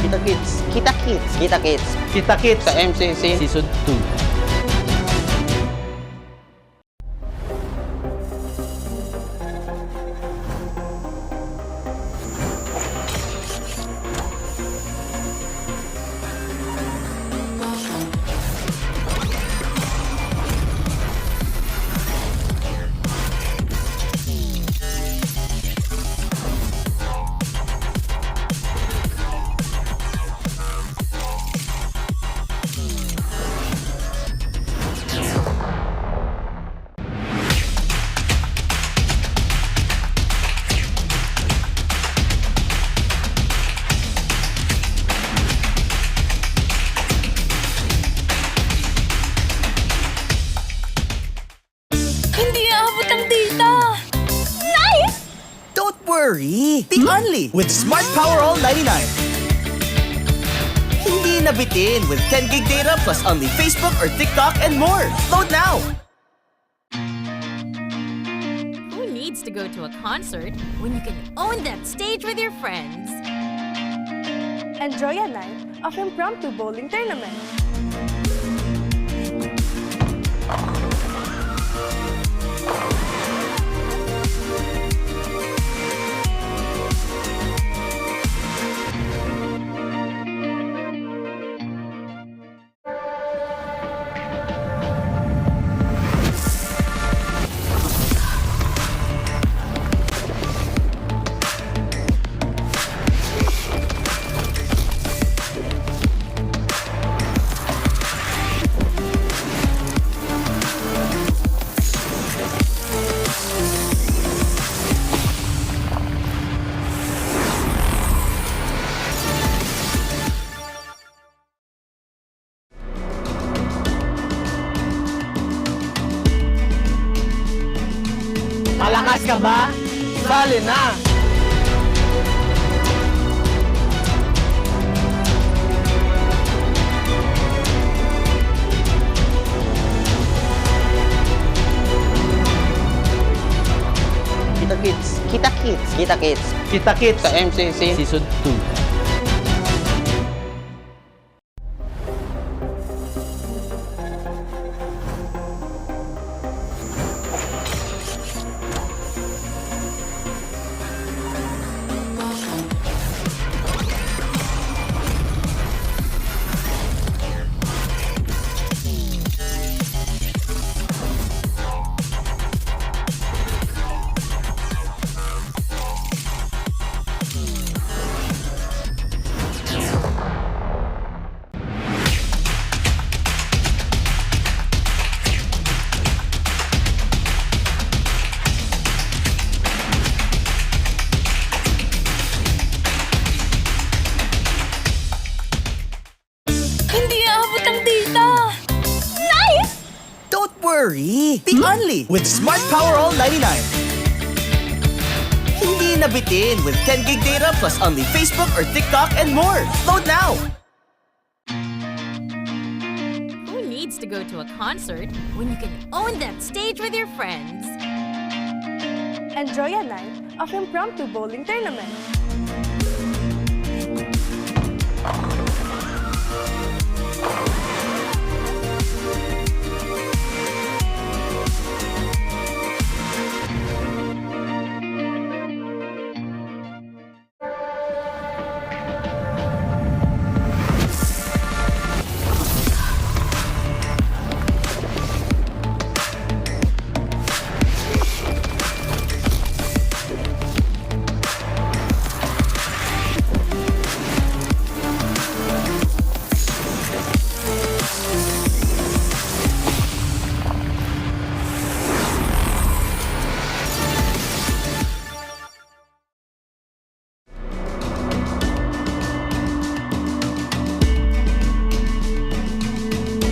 Kita Kids. Kita Kids. Kita Kids. Kita Kids. Sa MCC. Season 2. Hindi aabot ang data! Nice! Don't worry! The Only with Smart Power All 99. Hindi nabitin with 10 gig data plus only Facebook or TikTok and more. Load now! Who needs to go to a concert when you can own that stage with your friends? Enjoy a night of impromptu bowling tournament. Malakas ka ba? Sali na! Kita Kids. Kita Kids. Kita Kids. Kita Kids. Sa MCC. Season 2. worry! Be only with Smart Power All 99. Hindi nabitin with 10 gig data plus only Facebook or TikTok and more. Load now! Who needs to go to a concert when you can own that stage with your friends? Enjoy a night of impromptu bowling tournament.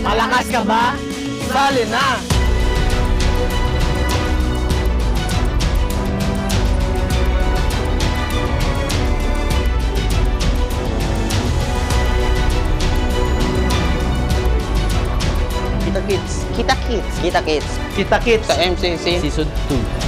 Malakas ka ba? Sali na! Kita Kids. Kita Kids. Kita Kids. Kita Kids. Sa MCC. Season 2.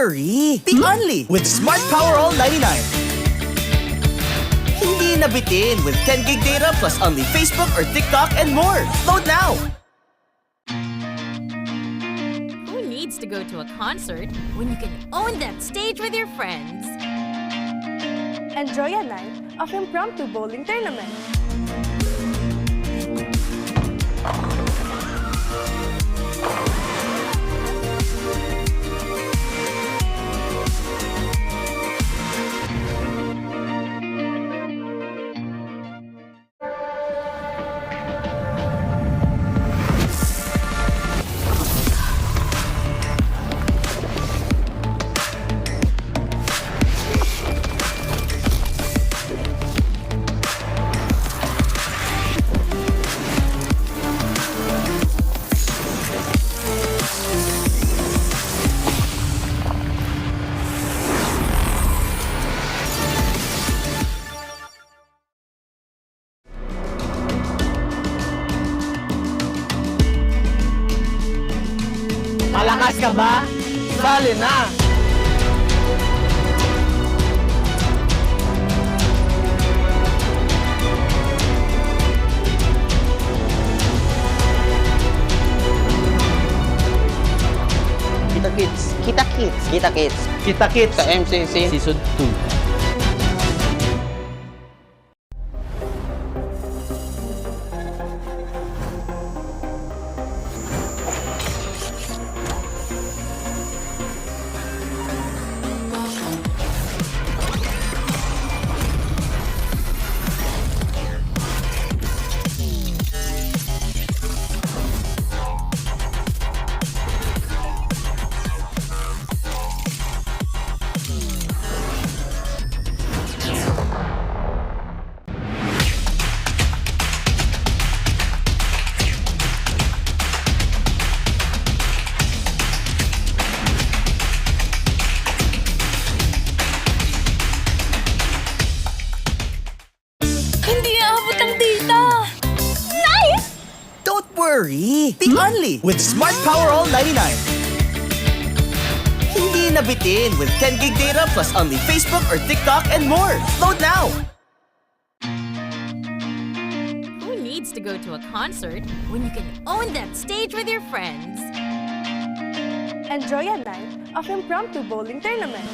worry! Be only with Smart Power All 99. Hindi nabitin with 10 gig data plus only Facebook or TikTok and more. Load now! Who needs to go to a concert when you can own that stage with your friends? Enjoy a night of impromptu bowling tournament. Malakas ka ba? Sali na! Kita Kids. Kita Kids. Kita Kids. Kita Kids. Sa MCC. Season 2. Worry! Be only with Smart Power All 99. Hindi nabitin with 10 gig data plus only Facebook or TikTok and more. Load now! to go to a concert when you can own that stage with your friends? Enjoy a night of impromptu bowling tournament.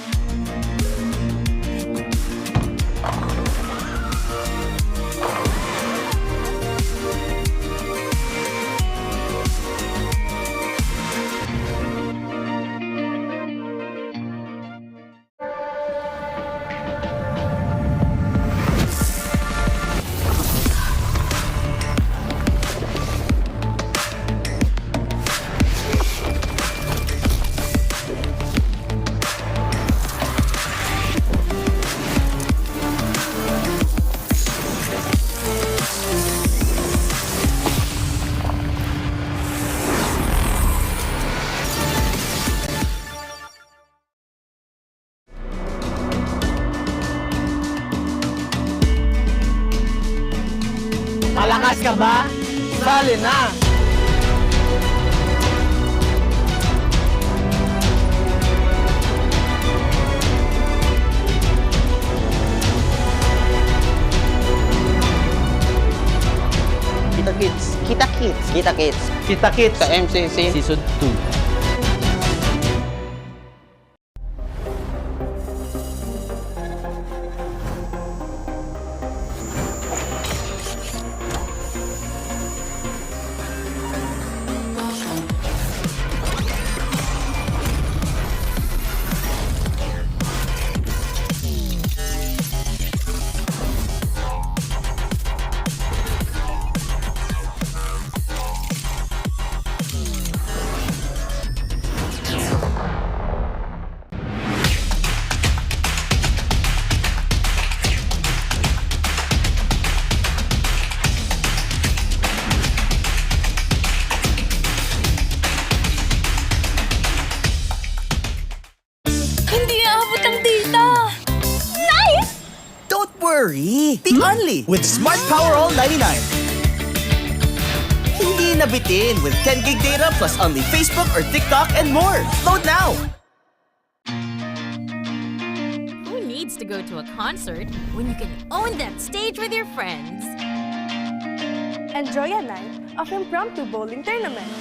Malakas ka ba? Sali na! Kita Kids. Kita Kids. Kita Kids. Kita Kids. Sa MCC. Season 2. worry! The Only with Smart Power All 99. Hindi nabitin with 10 gig data plus only Facebook or TikTok and more. Load now! Who needs to go to a concert when you can own that stage with your friends? Enjoy a night of impromptu bowling tournament.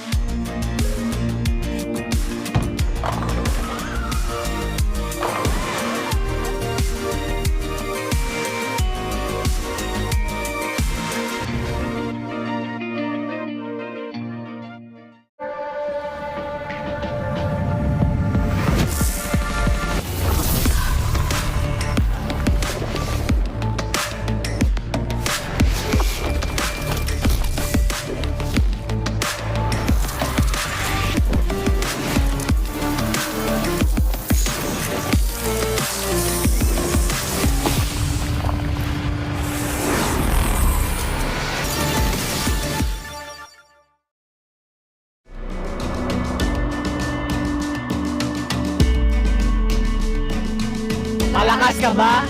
Malakas ka ba?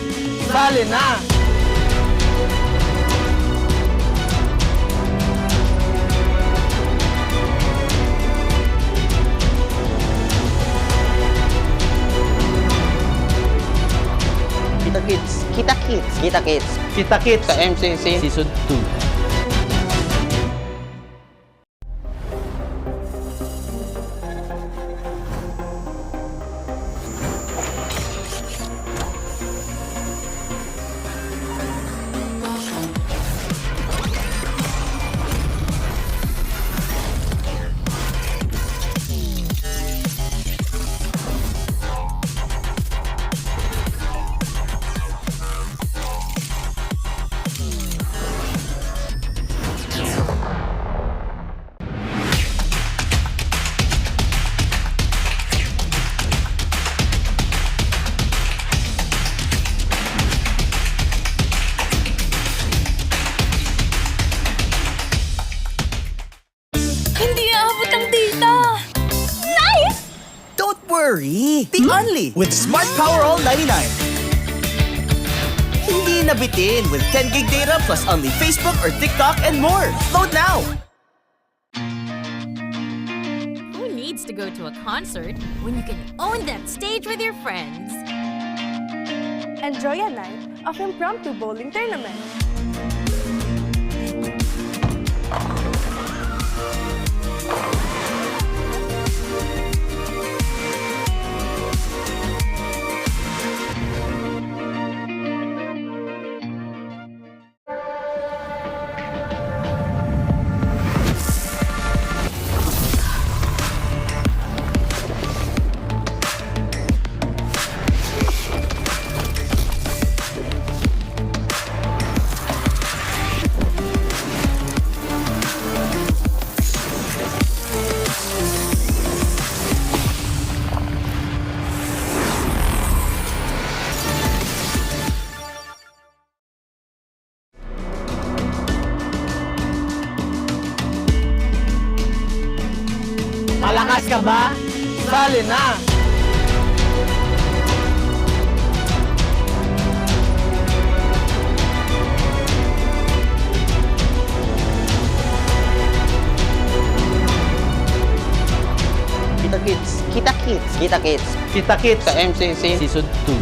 Sali na! Kita Kids. Kita Kids. Kita Kids. Kita Kids. Sa MCC. Season 2. Worry! The Only with Smart Power All 99. Hindi nabitin with 10 gig data plus only Facebook or TikTok and more. Load now! Who needs to go to a concert when you can own that stage with your friends? Enjoy a night of impromptu bowling tournament. Malakas ka ba? Sali na! Kita Kids. Kita Kids. Kita Kids. Kita Kids. Sa MCC. Season 2.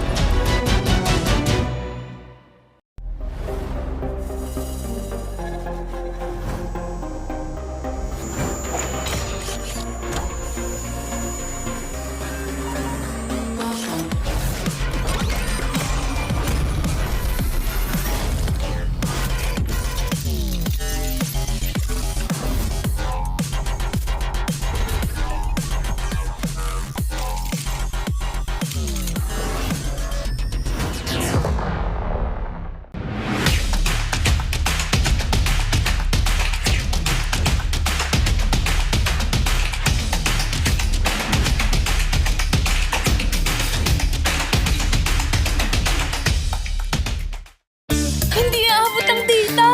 Hindi aabot ang data!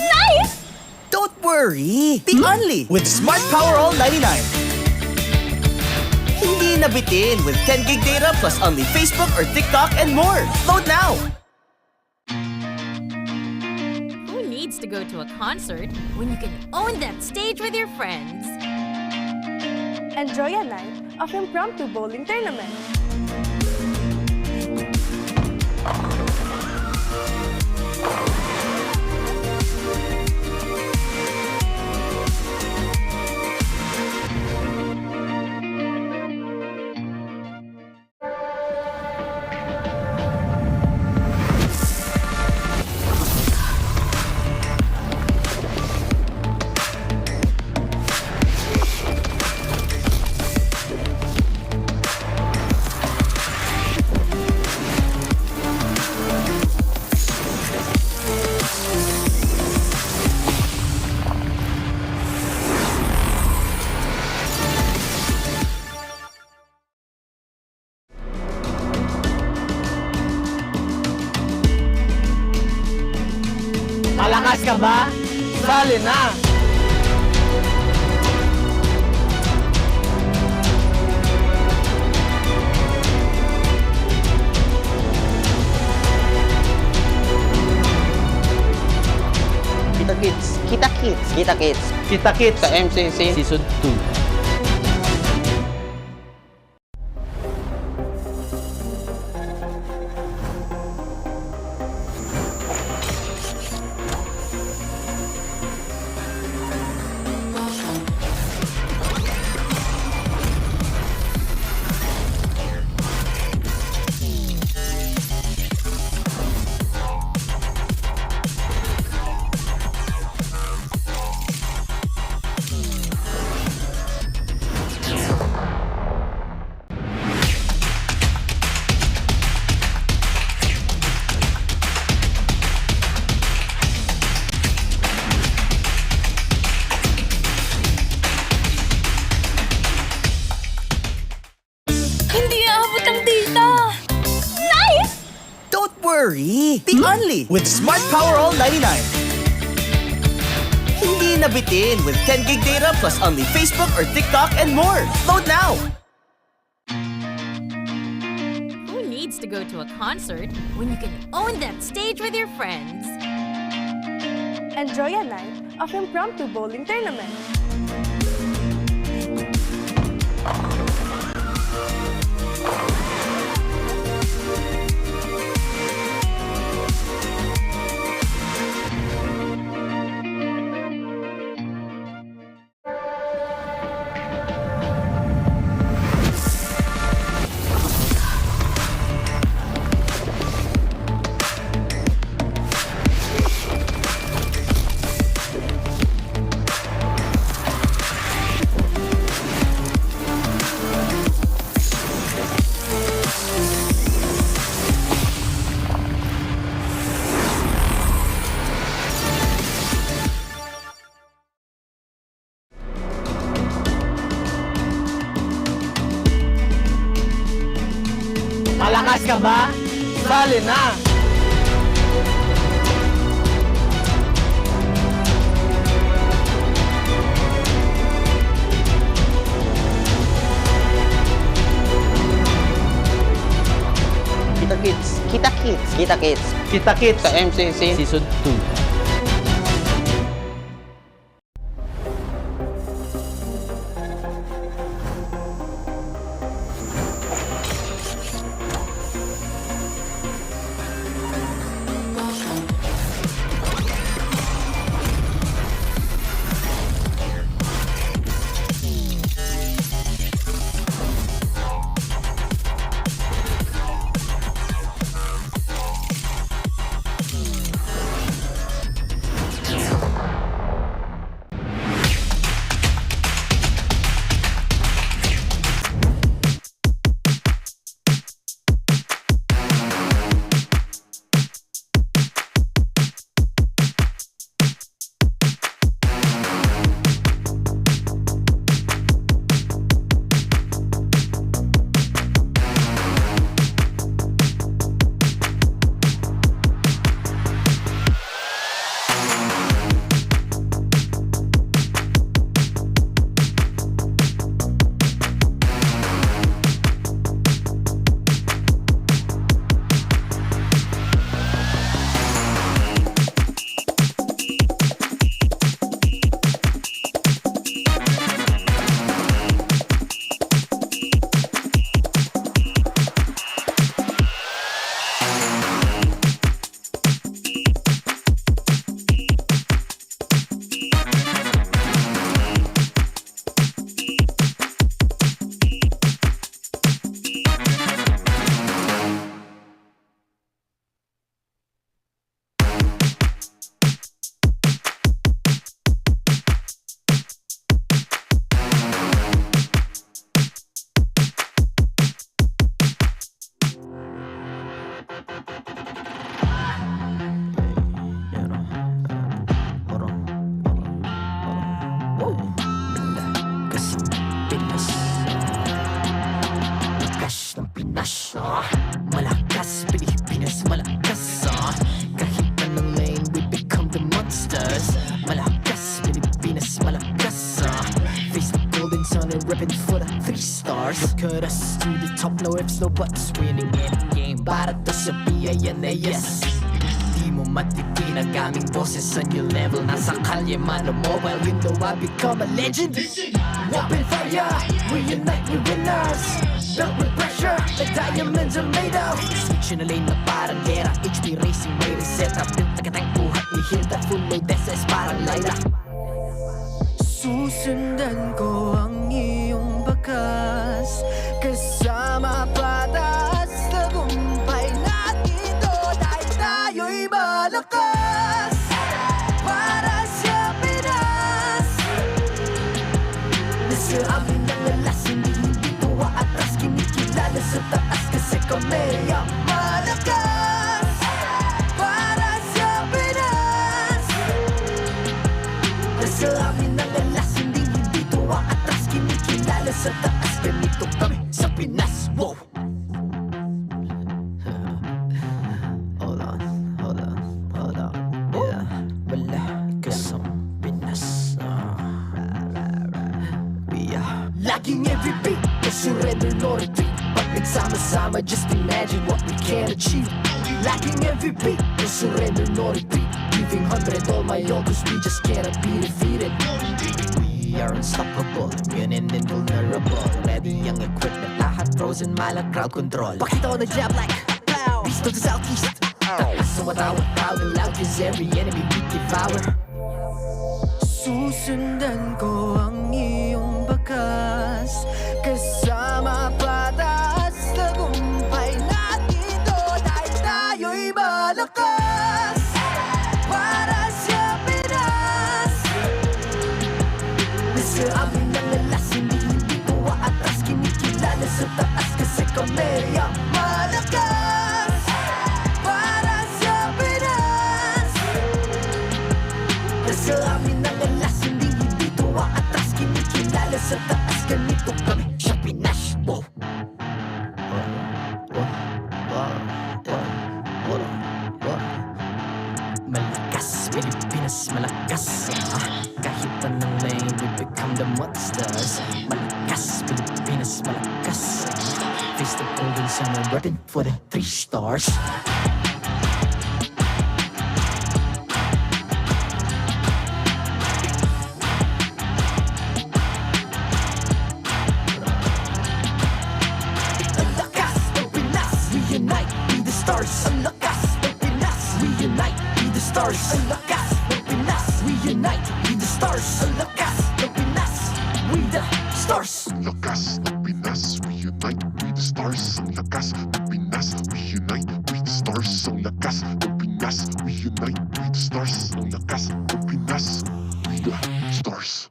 Nice! Don't worry! Be only with Smart Power All 99. Hindi nabitin with 10 gig data plus only Facebook or TikTok and more. Load now! Who needs to go to a concert when you can own that stage with your friends? Enjoy a night of impromptu bowling tournament. Malakas ka ba? Sali na! Kita Kids. Kita Kids. Kita Kids. Kita Kids. Sa MCC. Season 2. Hindi aabot ang data! Nice! Don't worry! Be only with Smart Power All 99. Hindi nabitin with 10 gig data plus only Facebook or TikTok and more. Load now! Who needs to go to a concert when you can own that stage with your friends? Enjoy a night of impromptu bowling tournament. Malakas ka ba? Sali na! Kita-kits. Kita-kits. Sa MCC. Season 2. Malakas, Pilipinas, malakas Kahit anong lane, we become the monsters Malakas, Pilipinas, malakas Face the golden sun and ribbon for the 3 stars Look at us to the top, no ifs, no buts Winning any game, para to sa PINAS Di mo matitinag aming boses on your level Nasa kalye man o mobile window, I become a legend Open fire, we unite, we winners Built with pressure, the diamonds are made of Switch in a lane na parang gera HP Racing, may reset up Built tagatang buhat ni Hilda Full load SS parang Lyra Susundan ko ang iyong bakas Kasama patas Tagumpay natin ito Dahil tayo'y malakas Para sa Pinas Nasa amin ang alas Hindi tuwa atras Kinikilala sa taas Kasi kami ang malakas Para sa Pinas Nasa amin ang alas Hindi tuwa atras Kinikilala sa taas Ganito kami sa Pinas Wow! Hold on Yeah, malakas ang Pinas We are lacking every beat No surrender, no retreat Pag nagsama-sama, just imagine what we can achieve Lacking every beat No surrender, no retreat Giving 100 all my all Cause we just cannot be defeated We are unstoppable, immune and invulnerable Ready ang equipment, lahat frozen, malang crowd control Pakita ko na jab like pow East to the southeast So matawag proud and loud Cause every enemy we devour Susundan ko ang iyong bakas Kasama patas Tagumpay natin ito Dahil tayo'y malakas Para sa Pinas Nasa amin ang alas Hindi tuwa atras Kinikilala sa taas Kasi kami ang malakas Para sa Pinas Nasa amin ang alas Hindi tuwa atras Kinikilala sa taas Ganito kami sa Pinas Wow! Malakas, Pilipinas, malakas Kahit anong lane, we become the monsters Malakas, Pilipinas, malakas Face the golden sun and repping for the 3 stars lakas ng Pinas. We unite with the stars. Ang lakas ng Pinas with the stars. Ang lakas ng Pinas, we unite with the stars. Ang lakas ng Pinas, we unite with the stars. Ang lakas ng Pinas, we unite with the stars. Ang lakas ng Pinas, with the stars.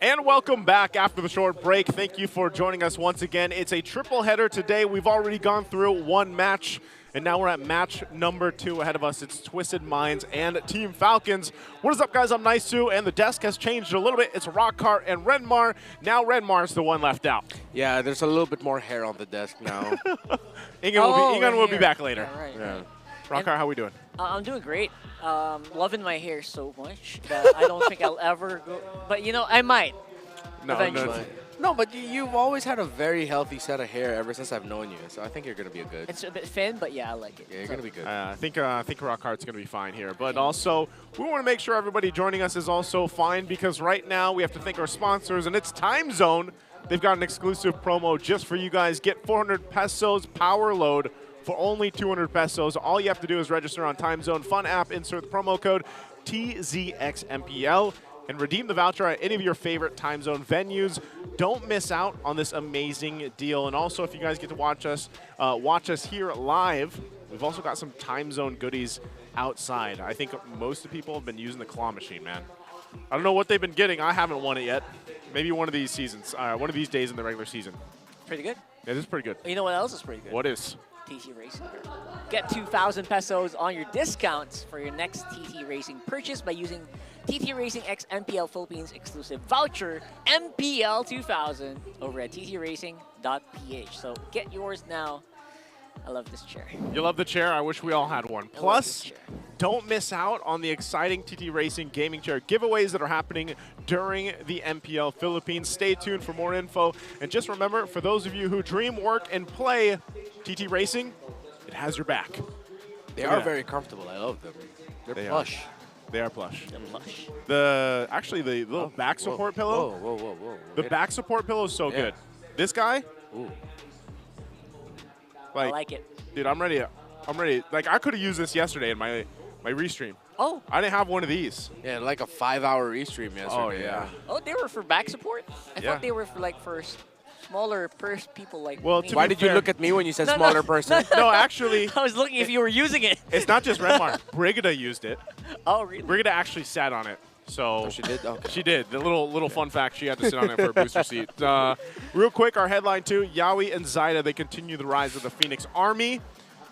And welcome back after the short break. Thank you for joining us once again. It's a triple header today. We've already gone through one match, and now we're at match number 2. Ahead of us, it's Twisted Minds and Team Falcons. What is up, guys? I'm Nice2, and the desk has changed a little bit. It's Rockhart and Renmar. Now Renmar's the one left out. Yeah, there's a little bit more hair on the desk now. Ingan will be back later. Yeah, right, Yeah. right. Rockhart, how we doing? I'm doing great. Loving my hair so much that I don't think I'll ever go. But you know, I might. Eventually. No, but you've always had a very healthy set of hair ever since I've known you, so I think you're going to be a good. It's a bit thin, but yeah, I like it. Yeah, you're going to be good. I think Rockhart's going to be fine here. But also, we want to make sure everybody joining us is also fine, because right now we have to thank our sponsors, and it's Time Zone. They've got an exclusive promo just for you guys. Get 400 pesos power load for only 200 pesos. All you have to do is register on Time Zone Fun app, insert the promo code TZXMPL, and redeem the voucher at any of your favorite Time Zone venues. Don't miss out on this amazing deal. And also, if you guys get to watch us here live, we've also got some Time Zone goodies outside. I think most of the people have been using the claw machine, man. I don't know what they've been getting. I haven't won it yet. Maybe one of these seasons, one of these days in the regular season. Pretty good. Yeah, this is pretty good. You know what else is pretty good? What is? TT Racing. Get 2,000 pesos on your discounts for your next TT Racing purchase by using TT Racing X MPL Philippines exclusive voucher MPL 2000 over at ttracing.ph. So get yours now. I love this chair. You love the chair? I wish we all had one. Plus, don't miss out on the exciting TT Racing gaming chair giveaways that are happening during the MPL Philippines. Stay tuned for more info. And just remember, for those of you who dream, work, and play TT Racing, it has your back. They are very comfortable. I love them. They're plush. They are plush. They're plush. Actually, the little back support pillow. Whoa. The back support pillow is so good. This guy. Ooh. I like it. Dude, I'm ready. Like, I could have used this yesterday in my restream. Oh. I didn't have one of these. Yeah, like a 5-hour restream yesterday. Oh, yeah. Oh, they were for back support? I thought they were for smaller people like Well, me. Why did you look at me when you said smaller person? No, actually. I was looking if you were using it. It's not just Renmar. Brigida used it. Oh, really? Brigida actually sat on it. So she did? Okay. She did. The little fun fact, she had to sit on it for a booster seat. Real quick, our headline too, Yaoi and Zaida, they continue the rise of the Phoenix Army.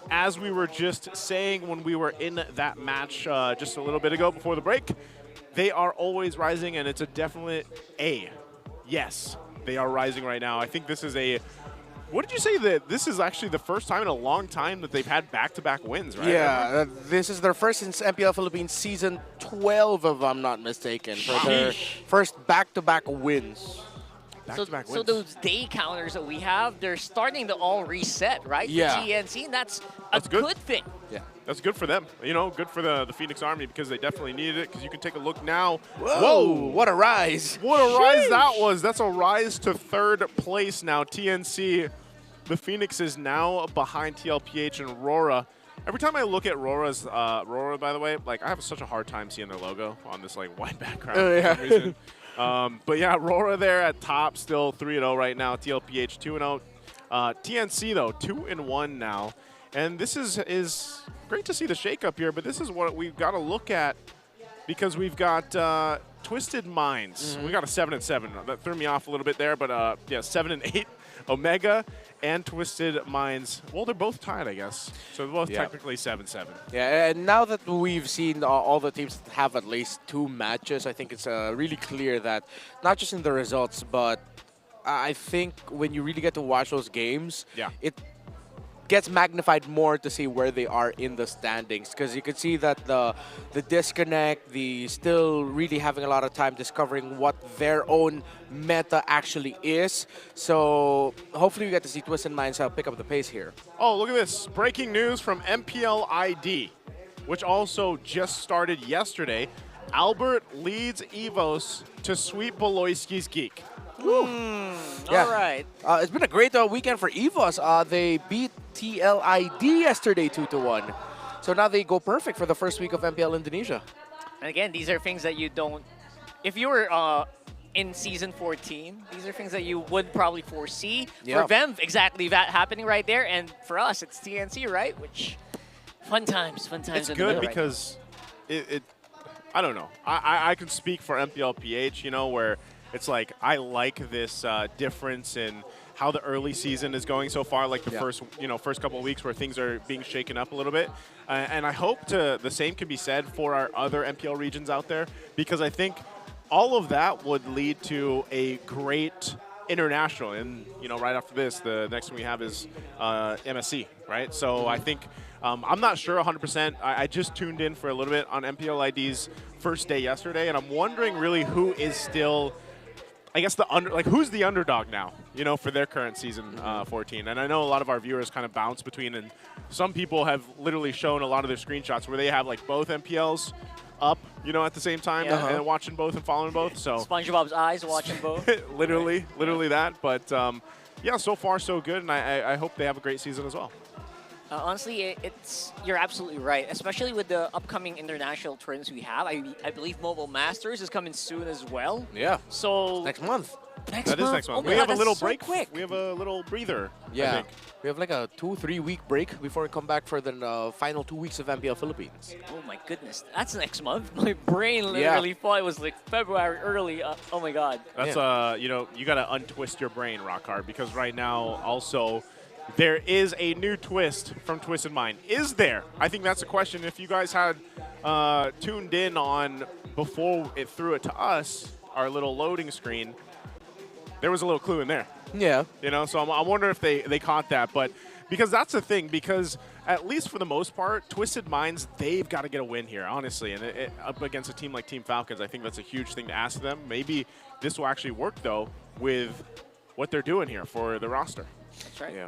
As we were just saying when we were in that match just a little bit ago before the break, they are always rising, and it's a definite A. Yes, they are rising right now. I think this is a... What did you say that this is actually the first time in a long time that they've had back-to-back wins, right? Yeah, this is their first since MPL Philippines season 12, if I'm not mistaken, for their first back-to-back wins. Back-to-back So those day counters that we have, they're starting to all reset, right? Yeah. For GNC, and that's a good thing. Yeah. That's good for them. You know, good for the Phoenix Army, because they definitely needed it, because you can take a look now. Whoa, what a rise. What a rise that was. That's a rise to 3rd place now. TNC, the Phoenix is now behind TLPH and Aurora. Every time I look at Aurora, by the way, like, I have such a hard time seeing their logo on this like white background for some reason. But yeah, Aurora there at top, still 3-0 right now. TLPH 2-0. TNC though 2-1 now, and this is great to see the shakeup here. But this is what we've got to look at, because we've got Twisted Minds. We got a 7-7. That threw me off a little bit there, but yeah, 7-8. Omega and Twisted Minds. Well, they're both tied, I guess. So they're both technically 7-7. Yeah, and now that we've seen all the teams have at least 2 matches, I think it's really clear that not just in the results, but I think when you really get to watch those games, it gets magnified more to see where they are in the standings, because you can see that the disconnect, the still really having a lot of time discovering what their own meta actually is. So hopefully we get to see Twisted Minds pick up the pace here. Oh, look at this. Breaking news from MPL ID. which also just started yesterday. Albert leads EVOS to sweep Beloyski's Geek. All right. It's been a great weekend for EVOS. They beat TLID yesterday 2-1. So now they go perfect for the first week of MPL Indonesia. And again, these are things that you don't... If you were in Season 14, these are things that you would probably foresee. Yeah. For them, exactly that happening right there. And for us, it's TNC, right? Which, fun times. It's in the good middle because I don't know. I can speak for MPL PH, you know, where it's like I like this difference in how the early season is going so far, like the first couple of weeks where things are being shaken up a little bit. And I hope the same can be said for our other MPL regions out there, because I think all of that would lead to a great international. And, you know, right after this, the next one we have is MSC, right? So I think I'm not sure 100%. I just tuned in for a little bit on MPL ID's first day yesterday, and I'm wondering really who is still, I guess, who's the underdog now, you know, for their current season 14. And I know a lot of our viewers kind of bounce between, and some people have literally shown a lot of their screenshots where they have like both MPLs up, you know, at the same time, and watching both and following both. So SpongeBob's eyes watching both. literally that. But yeah, so far so good, and I hope they have a great season as well. Honestly, you're absolutely right, especially with the upcoming international tournaments we have. I believe Mobile Masters is coming soon as well. Yeah. So next month. That is next month. We have a little break. We have a little breather. Yeah. I think. We have like a 2-3 week break before we come back for the final 2 weeks of MPL Philippines. Oh my goodness, that's next month. My brain literally thought it was like February early. Oh my god. That's you know, you gotta untwist your brain, Rockhard, because right now also there is a new twist from Twisted Mind. Is there? I think that's a question. If you guys had tuned in on before it threw it to us, our little loading screen, there was a little clue in there. Yeah. You know, so I'm wondering if they caught that. But because that's the thing, because at least for the most part, Twisted Minds, they've got to get a win here, honestly. And up against a team like Team Falcons, I think that's a huge thing to ask them. Maybe this will actually work, though, with what they're doing here for the roster. That's right. Yeah.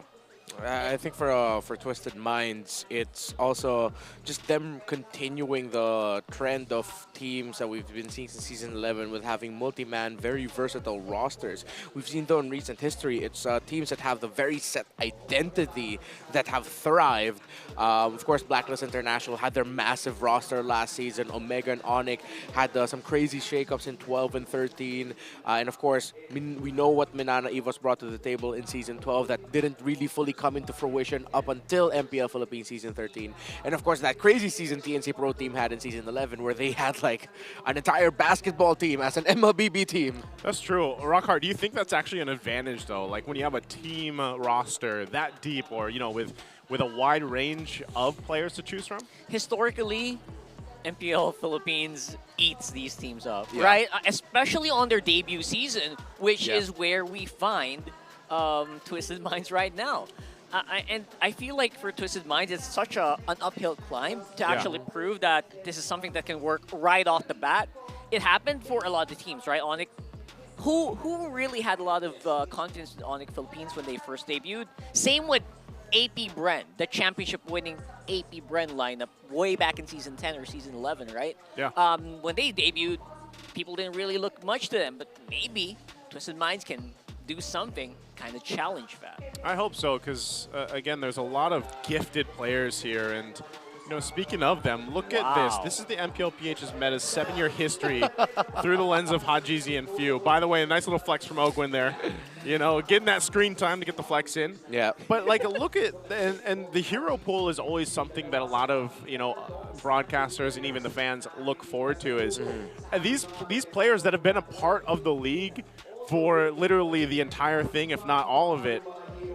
I think for Twisted Minds, it's also just them continuing the trend of teams that we've been seeing since Season 11 with having multi-man, very versatile rosters. We've seen, though, in recent history, it's teams that have the very set identity that have thrived. Of course, Blacklist International had their massive roster last season. Omega and Onyx had some crazy shakeups in 12 and 13. And, of course, we know what Minana EVOS brought to the table in Season 12 that didn't really fully come into fruition up until MPL Philippines Season 13. And of course, that crazy season TNC Pro team had in Season 11 where they had like an entire basketball team as an MLBB team. That's true. Rockhard, do you think that's actually an advantage, though? Like when you have a team roster that deep, or, you know, with a wide range of players to choose from? Historically, MPL Philippines eats these teams up, right? Especially on their debut season, which is where we find Twisted Minds right now. And I feel like for Twisted Minds, it's such an uphill climb to actually prove that this is something that can work right off the bat. It happened for a lot of the teams, right? Onyx, who really had a lot of confidence in Onyx Philippines when they first debuted. Same with AP Bren, the championship-winning AP Bren lineup way back in Season 10 or Season 11, right? Yeah. When they debuted, people didn't really look much to them, but maybe Twisted Minds can do something, kind of challenge that. I hope so, because again, there's a lot of gifted players here, and you know, speaking of them, look at this. This is the MPL PH's meta's 7-year history through the lens of Hajizi and Few. By the way, a nice little flex from Ogwin there. You know, getting that screen time to get the flex in. Yeah. But like, look at, and the hero pool is always something that a lot of, you know, broadcasters and even the fans look forward to, is these players that have been a part of the league for literally the entire thing, if not all of it,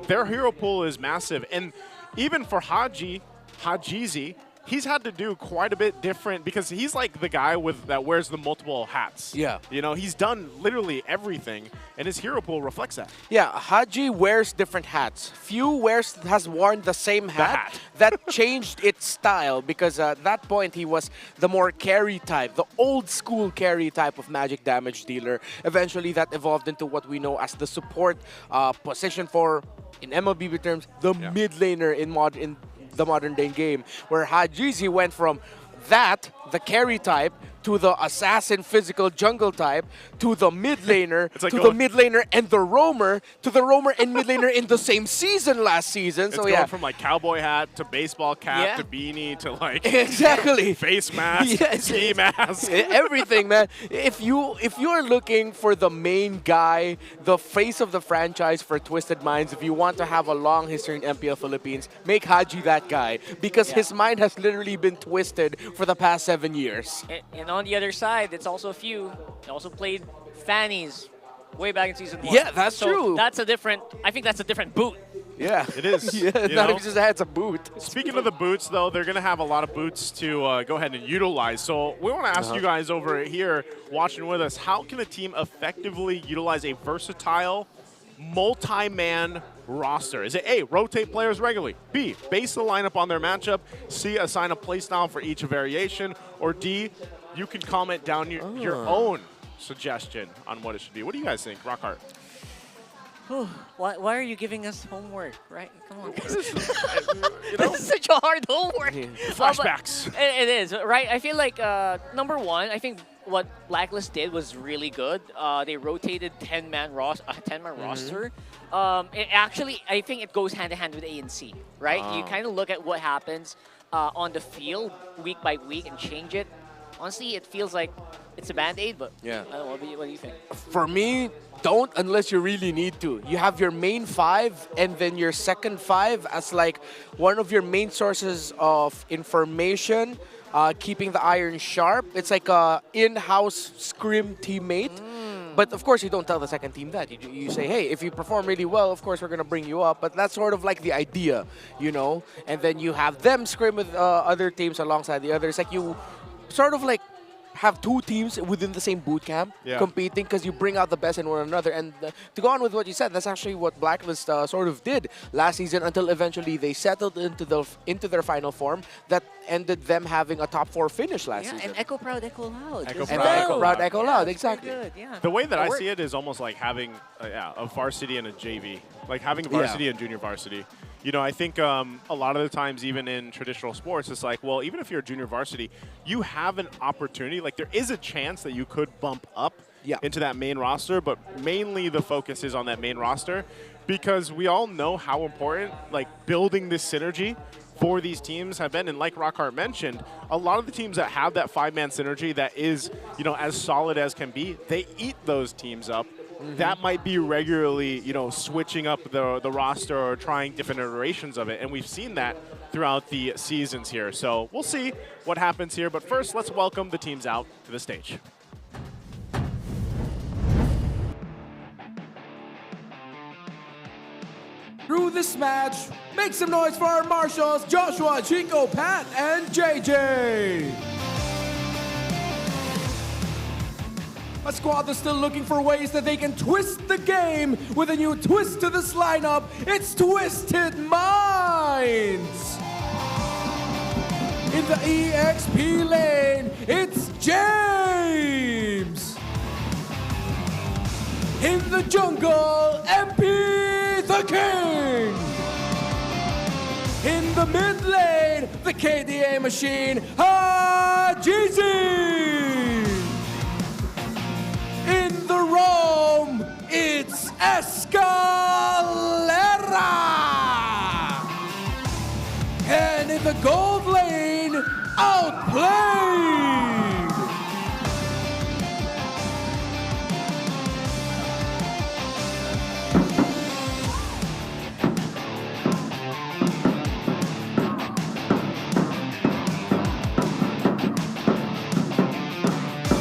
their hero pool is massive. And even for Hajizi, he's had to do quite a bit different, because he's like the guy that wears the multiple hats. Yeah. You know, he's done literally everything, and his hero pool reflects that. Yeah, Haji wears different hats. Few has worn the same hat. That changed its style, because at that point he was the more carry type, the old school carry type of magic damage dealer. Eventually that evolved into what we know as the support position for, in MLBB terms, the mid laner in the modern day game, where Hajizi went from that, the carry type, to the assassin physical jungle type, to the mid laner, like to the going- mid laner and the roamer, to the roamer and mid laner in the same season last season. It's So going yeah, from like cowboy hat to baseball cap Yeah. to beanie to like exactly face mask, Yes. ski mask. Everything, man. If you are looking for the main guy, the face of the franchise for Twisted Minds, if you want to have a long history in MPL Philippines, make Haji that guy, because his mind has literally been twisted for the past 7 years. And on the other side, it's also a few. They also played Fannies way back in season 1. Yeah, that's so true. That's a different. I think that's a different boot. Yeah, It is. yeah, you not know? even just that, it's a boot. Speaking of the boots, though, they're going to have a lot of boots to go ahead and utilize. So we want to ask you guys over here watching with us, how can a team effectively utilize a versatile, multi-man roster? Is it A, rotate players regularly, B, base the lineup on their matchup, C, assign a playstyle for each variation, or D, you can comment down your own suggestion on what it should be. What do you guys think, Rockhart? Why are you giving us homework, right? Come on. You know? This is such a hard homework. Flashbacks. It is, right? I feel like, number one, I think what Blacklist did was really good. They rotated 10-man roster. It actually, I think it goes hand-in-hand with ANC, right? You kind of look at what happens on the field week by week and change it. Honestly, it feels like it's a Band-Aid, but Yeah. I don't know, what do you think? For me, don't unless you really need to. You have your main 5 and then your second 5 as like one of your main sources of information, keeping the iron sharp. It's like a in-house scrim teammate. But of course, you don't tell the second team that. You say, hey, if you perform really well, of course, we're going to bring you up. But that's sort of like the idea, you know? And then you have them scrim with other teams alongside the others. Like you sort of like have 2 teams within the same boot camp competing, because you bring out the best in one another. And to go on with what you said, that's actually what Blacklist sort of did last season, until eventually they settled into their final form that ended them having a top 4 finish last season. And Echo Proud, Echo Loud. Echo And Echo Proud, Echo Loud, exactly. Good, yeah. The way that I It see it is almost like having a varsity and a JV, like having varsity and junior varsity. You know, I think a lot of the times, even in traditional sports, it's like, well, even if you're a junior varsity, you have an opportunity. Like, there is a chance that you could bump up into that main roster, but mainly the focus is on that main roster, because we all know how important, like, building this synergy for these teams have been. And like Rockhart mentioned, a lot of the teams that have that 5-man synergy that is, you know, as solid as can be, they eat those teams up. That might be regularly, you know, switching up the roster or trying different iterations of it. And we've seen that throughout the seasons here. So we'll see what happens here. But first, let's welcome the teams out to the stage. Through this match, make some noise for our marshals, Joshua, Chico, Pat, and JJ. A squad that's still looking for ways that they can twist the game with a new twist to this lineup. It's Twisted Minds. In the EXP lane, it's James. In the jungle, MP the King. In the mid lane, the KDA machine, Hajizi. In the roam, it's Escalera. And in the gold lane, Outplayed.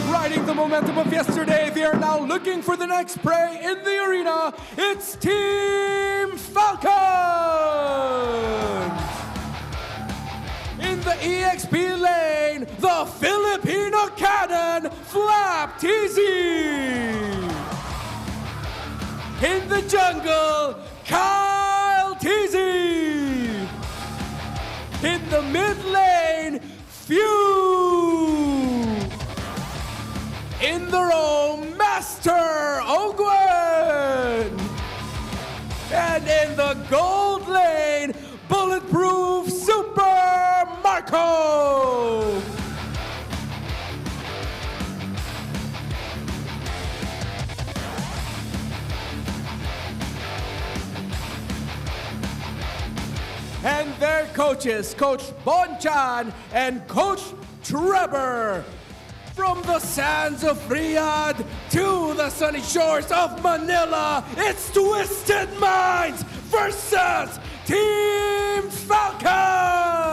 Riding the momentum of yesterday, they are now looking for the next prey in the arena. It's Team Falcons! In the EXP lane, the Filipino cannon, Flap-TZ! In the jungle, Kyletzy! In the mid lane, Few! In the roam, Master Ogwen! And in the gold lane, Bulletproof Super coaches, Coach Bonchan and Coach Trevor. From the sands of Riyadh to the sunny shores of Manila, it's Twisted Minds versus Team Falcons!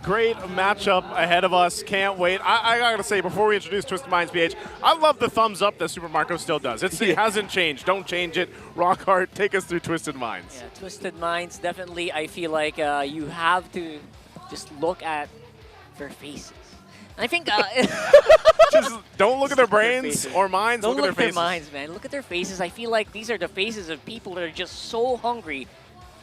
Great matchup ahead of us. Can't wait. I gotta say, before we introduce Twisted Minds PH, I love the thumbs up that Super Marco still does. It hasn't changed. Don't change it. Rockhart, take us through Twisted Minds. Yeah, Twisted Minds, definitely. I feel like you have to just look at their faces. And I think just don't look at their brains or minds. Don't look at their faces. minds, man. Look at their faces. I feel like these are the faces of people that are just so hungry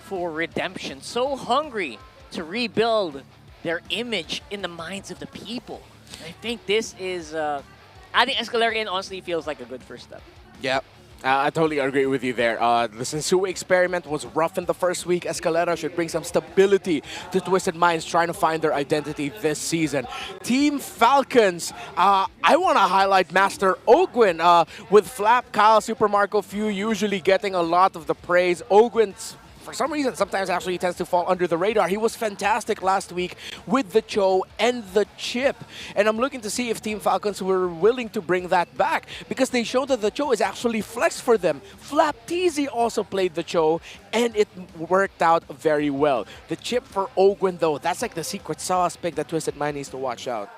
for redemption, so hungry to rebuild their image in the minds of the people. I think this is, adding Escalera in honestly feels like a good first step. Yep. I totally agree with you there. The Sensui experiment was rough in the first week. Escalera should bring some stability to Twisted Minds trying to find their identity this season. Team Falcons, I want to highlight Master Ogwin. With Flap, Kyle, Super Marco, Few usually getting a lot of the praise. Ogwin's for some reason, sometimes actually he tends to fall under the radar. He was fantastic last week with the Cho and the Chip. And I'm looking to see if Team Falcons were willing to bring that back because they showed that the Cho is actually flexed for them. Flap Teasy also played the Cho and it worked out very well. The Chip for Ogwin though, that's like the secret sauce pick that Twisted Mind needs to watch out.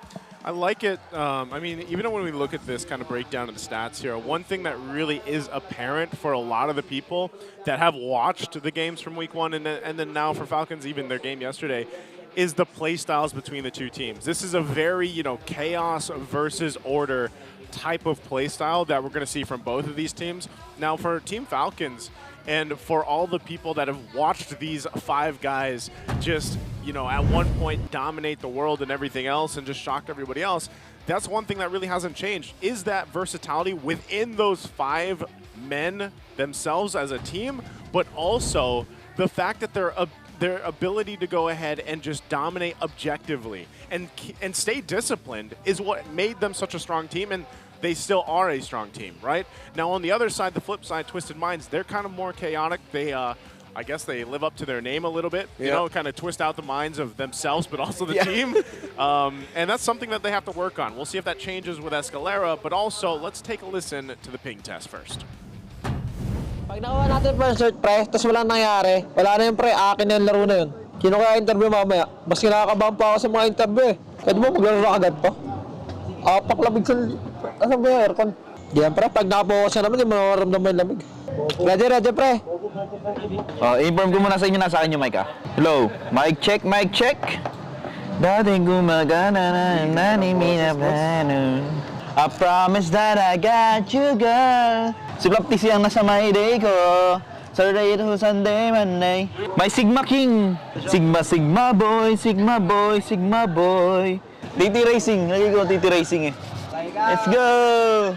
I like it. I mean, even when we look at this kind of breakdown of the stats here, one thing that really is apparent for a lot of the people that have watched the games from week one and then now for Falcons, even their game yesterday, is the play styles between the two teams. This is a very, chaos versus order type of play style that we're going to see from both of these teams. Now, for Team Falcons, and for all the people that have watched these five guys just, at one point dominate the world and everything else and just shock everybody else, that's one thing that really hasn't changed, is that versatility within those five men themselves as a team, but also the fact that their ability to go ahead and just dominate objectively and stay disciplined is what made them such a strong team. And they still are a strong team, right? Now, on the other side, the flip side, Twisted Minds, they're kind of more chaotic. They, I guess they live up to their name a little bit, kind of twist out the minds of themselves, but also the team. And that's something that they have to work on. We'll see if that changes with Escalera, but also let's take a listen to the ping test first. Pag nakuha natin first search, pre, tapos walang nangyari, wala na yun, pre, akin na yung laro na yun. Sino kaya interview mamaya? Mas kinakabahan pa ako sa mga interview eh. Pwede mo maglaro agad pa? Paklamig sa... Asan ba yung aircon? Diyan, pre. Pag nakapokus na naman, di mo nakaramdaman yung lamig. Ready, pre. Inform ko muna sa inyo, nasa akin yung mic, Hello, mic check, mic check. Dating gumagana na nanimina plano. I promise that I got you, girl. Si Flap TC ang nasa my day ko. Saturday to Sunday, Monday. My Sigma King. Sigma, Sigma boy, Sigma boy, Sigma boy. TT Racing. Lagi ko TT Racing eh. Let's go!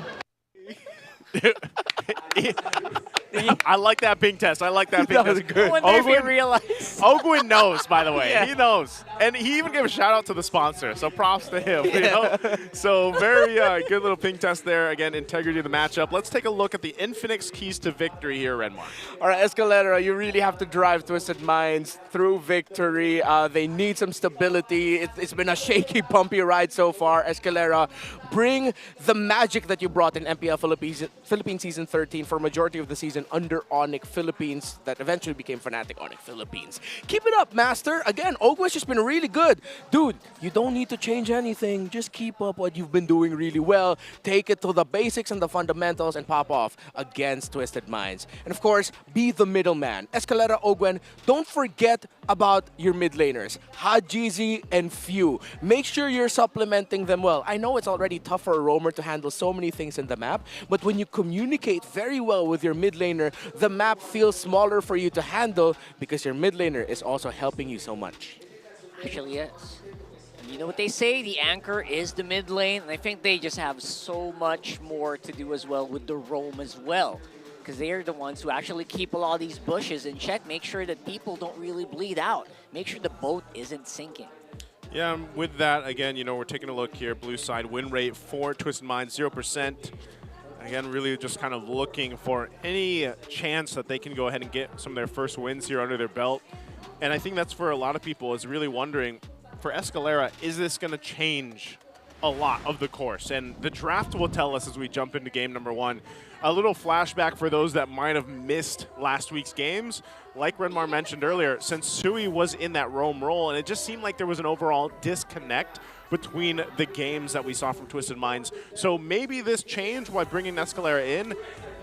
I like that ping test. I like that ping test. Good. I wonder if he realized. Ogwin knows, by the way. Yeah. He knows. And he even gave a shout out to the sponsor, so props to him. So very good little ping test there. Again, integrity of the matchup. Let's take a look at the Infinix keys to victory here, Renmar. All right, Escalera, you really have to drive Twisted Minds through victory. They need some stability. It's been a shaky, bumpy ride so far. Escalera, bring the magic that you brought in MPL Philippines Season 13 for majority of the season under Onyx Philippines that eventually became Fnatic Onyx Philippines. Keep it up, Master. Again, Ogwin's just been really good. Dude, you don't need to change anything. Just keep up what you've been doing really well. Take it to the basics and the fundamentals and pop off against Twisted Minds. And of course, be the middleman. Escalera, Ogwin, don't forget about your mid laners, Hajizi and Few. Make sure you're supplementing them well. I know it's already tough for a roamer to handle so many things in the map, but when you communicate very well with your mid laner, the map feels smaller for you to handle because your mid laner is also helping you so much. Actually, yes. And you know what they say? The anchor is the mid lane, and I think they just have so much more to do as well with the roam as well. Because they are the ones who actually keep a lot of these bushes in check, make sure that people don't really bleed out, make sure the boat isn't sinking. Yeah, with that, again, we're taking a look here. Blue side win rate for Twisted Minds, 0%. Again, really just kind of looking for any chance that they can go ahead and get some of their first wins here under their belt. And I think that's for a lot of people is really wondering, for Escalera, is this going to change a lot of the course? And the draft will tell us as we jump into game number 1. A little flashback for those that might have missed last week's games. Like Renmar mentioned earlier, Sensui was in that roam role, and it just seemed like there was an overall disconnect between the games that we saw from Twisted Minds. So maybe this change by bringing Escalera in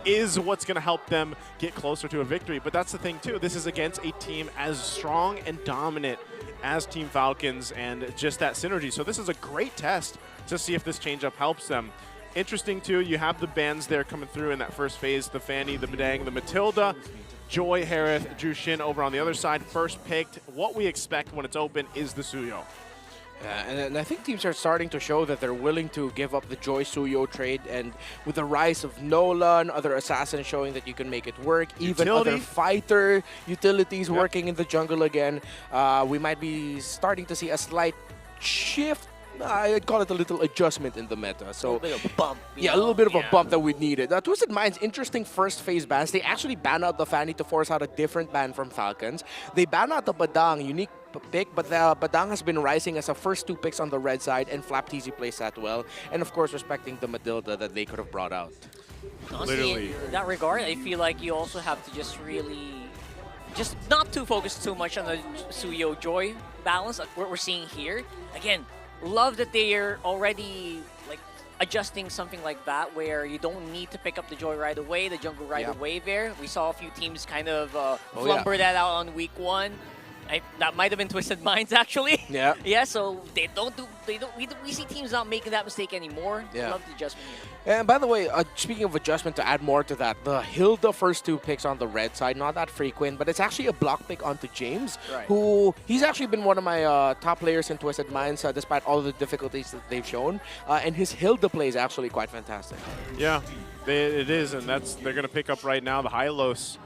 is what's going to help them get closer to a victory. But that's the thing, too. This is against a team as strong and dominant as Team Falcons and just that synergy. So this is a great test to see if this changeup helps them. Interesting, too, you have the bans there coming through in that first phase, the Fanny, the Bedang, the Matilda, Joy, Harith, Jushin over on the other side. First picked. What we expect when it's open is the Suyo. And I think teams are starting to show that they're willing to give up the Joy Suyo trade, and with the rise of Nolan, other assassins showing that you can make it work, even other fighter utilities working in the jungle again, we might be starting to see a slight shift. I'd call it a little adjustment in the meta. So, a little bit of a bump. Yeah, a little bit of a bump that we needed. Twisted Minds, interesting first phase bans. They actually ban out the Fanny to force out a different ban from Falcons. They ban out the Badang, unique pick, but the Badang has been rising as a first 2 picks on the red side, and Flap TZ plays that well. And of course, respecting the Matilda that they could have brought out. Honestly, in that regard, I feel like you also have to just really, just not too focus too much on the Suyo Joy balance, like what we're seeing here. Again, love that they are already like adjusting something like that where you don't need to pick up the Joy right away, the jungle right away there. We saw a few teams kind of flumber that out on week 1. That might have been Twisted Minds actually. Yeah. Yeah, so we see teams not making that mistake anymore. Yeah. Love the adjustment here. And by the way, speaking of adjustment, to add more to that, the Hilda first 2 picks on the red side, not that frequent, but it's actually a block pick onto James, who he's actually been one of my top players in Twisted Minds, despite all the difficulties that they've shown. And his Hilda play is actually quite fantastic. Yeah, it is, and they're going to pick up right now the Hylos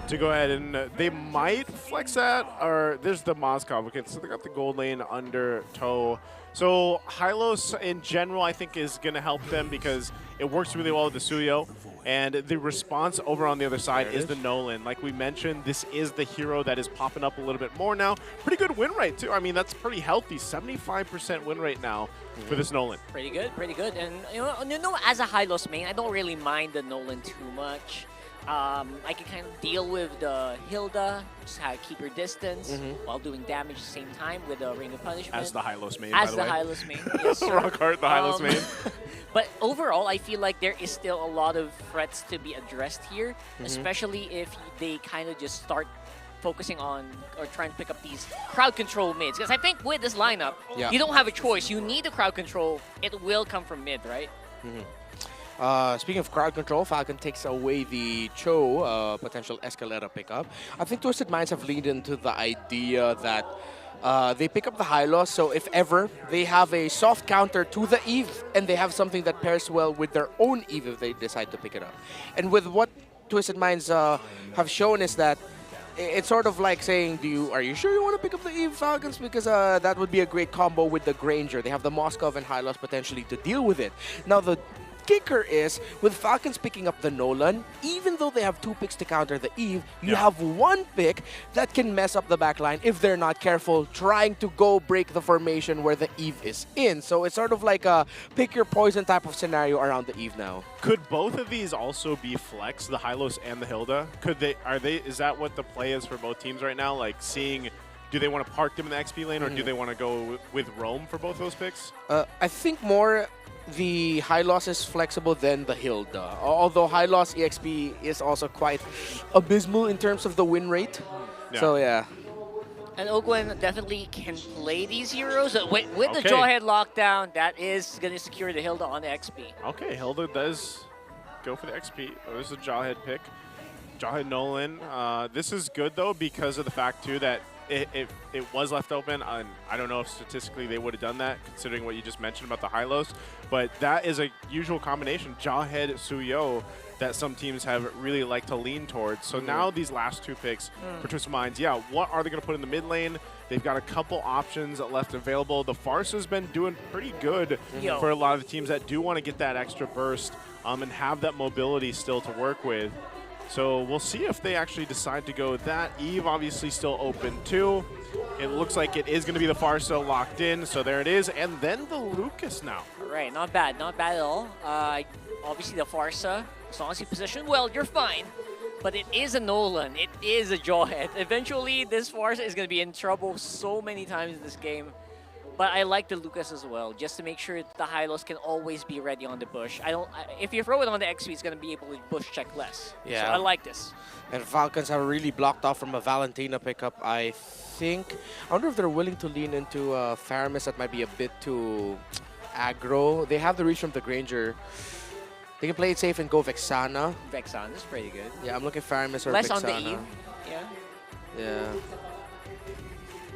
to go ahead, and they might flex that, or there's the Mozkov. Okay, so they got the gold lane under toe. So Hylos in general, I think, is going to help them because it works really well with the Suyo, and the response over on the other side is the Nolan. Like we mentioned, this is the hero that is popping up a little bit more now. Pretty good win rate, too. I mean, that's pretty healthy. 75% win rate now for this Nolan. Pretty good, pretty good. And you know, as a Hylos main, I don't really mind the Nolan too much. I can kind of deal with the Hilda, just keep your distance while doing damage at the same time with the Ring of Punishment. As the Hylos main, As by the the way. Hylos main, yes, sir. Rockheart, the Hylos main. But overall, I feel like there is still a lot of threats to be addressed here, especially if they kind of just start focusing on or trying to pick up these crowd control mids. Because I think with this lineup, you don't have a choice. You need the crowd control. It will come from mid, right? Speaking of crowd control, Falcon takes away the Cho potential Escalera pickup. I think Twisted Minds have leaned into the idea that they pick up the Hylos, so if ever, they have a soft counter to the Eve, and they have something that pairs well with their own Eve if they decide to pick it up. And with what Twisted Minds have shown is that it's sort of like saying, are you sure you want to pick up the Eve Falcons? Because that would be a great combo with the Granger. They have the Moskov and Hylos potentially to deal with it. Now, the kicker is, with Falcons picking up the Nolan, even though they have 2 picks to counter the Eve, you have 1 pick that can mess up the backline if they're not careful, trying to go break the formation where the Eve is in. So it's sort of like a pick your poison type of scenario around the Eve now. Could both of these also be flex, the Hylos and the Hilda? Is that what the play is for both teams right now? Like seeing, do they want to park them in the XP lane, or do they want to go with roam for both those picks? I think more the Hylos is flexible than the Hilda. Although Hylos EXP is also quite abysmal in terms of the win rate. So yeah. And Ogwen definitely can play these heroes. With the Jawhead lockdown, that is going to secure the Hilda on the XP. Okay, Hilda does go for the XP. There's a Jawhead pick. Jawhead Nolan. This is good, though, because of the fact, too, that it was left open, and I don't know if statistically they would have done that, considering what you just mentioned about the high-lows, but that is a usual combination, Jawhead, Suyo, that some teams have really liked to lean towards. So now these last two picks for Twisted Minds, yeah, what are they going to put in the mid lane? They've got a couple options left available. The Farce has been doing pretty good for a lot of the teams that do want to get that extra burst and have that mobility still to work with. So we'll see if they actually decide to go with that. Eve obviously still open too. It looks like it is going to be the Farsa locked in, so there it is. And then the Lucas now. All right, not bad at all. Obviously the Farsa, as long as you position well, you're fine. But it is a Nolan, it is a Jawhead. Eventually, this Farsa is going to be in trouble so many times in this game. But I like the Lucas as well, just to make sure the high-lows can always be ready on the bush. If you throw it on the XP, it's going to be able to bush check less. Yeah. So I like this. And Falcons have really blocked off from a Valentina pickup, I think. I wonder if they're willing to lean into Theramis. That might be a bit too aggro. They have the reach from the Granger. They can play it safe and go Vexana. Vexana is pretty good. Yeah, I'm looking Theramis or Less Vexana. on the Eve. Yeah. Yeah.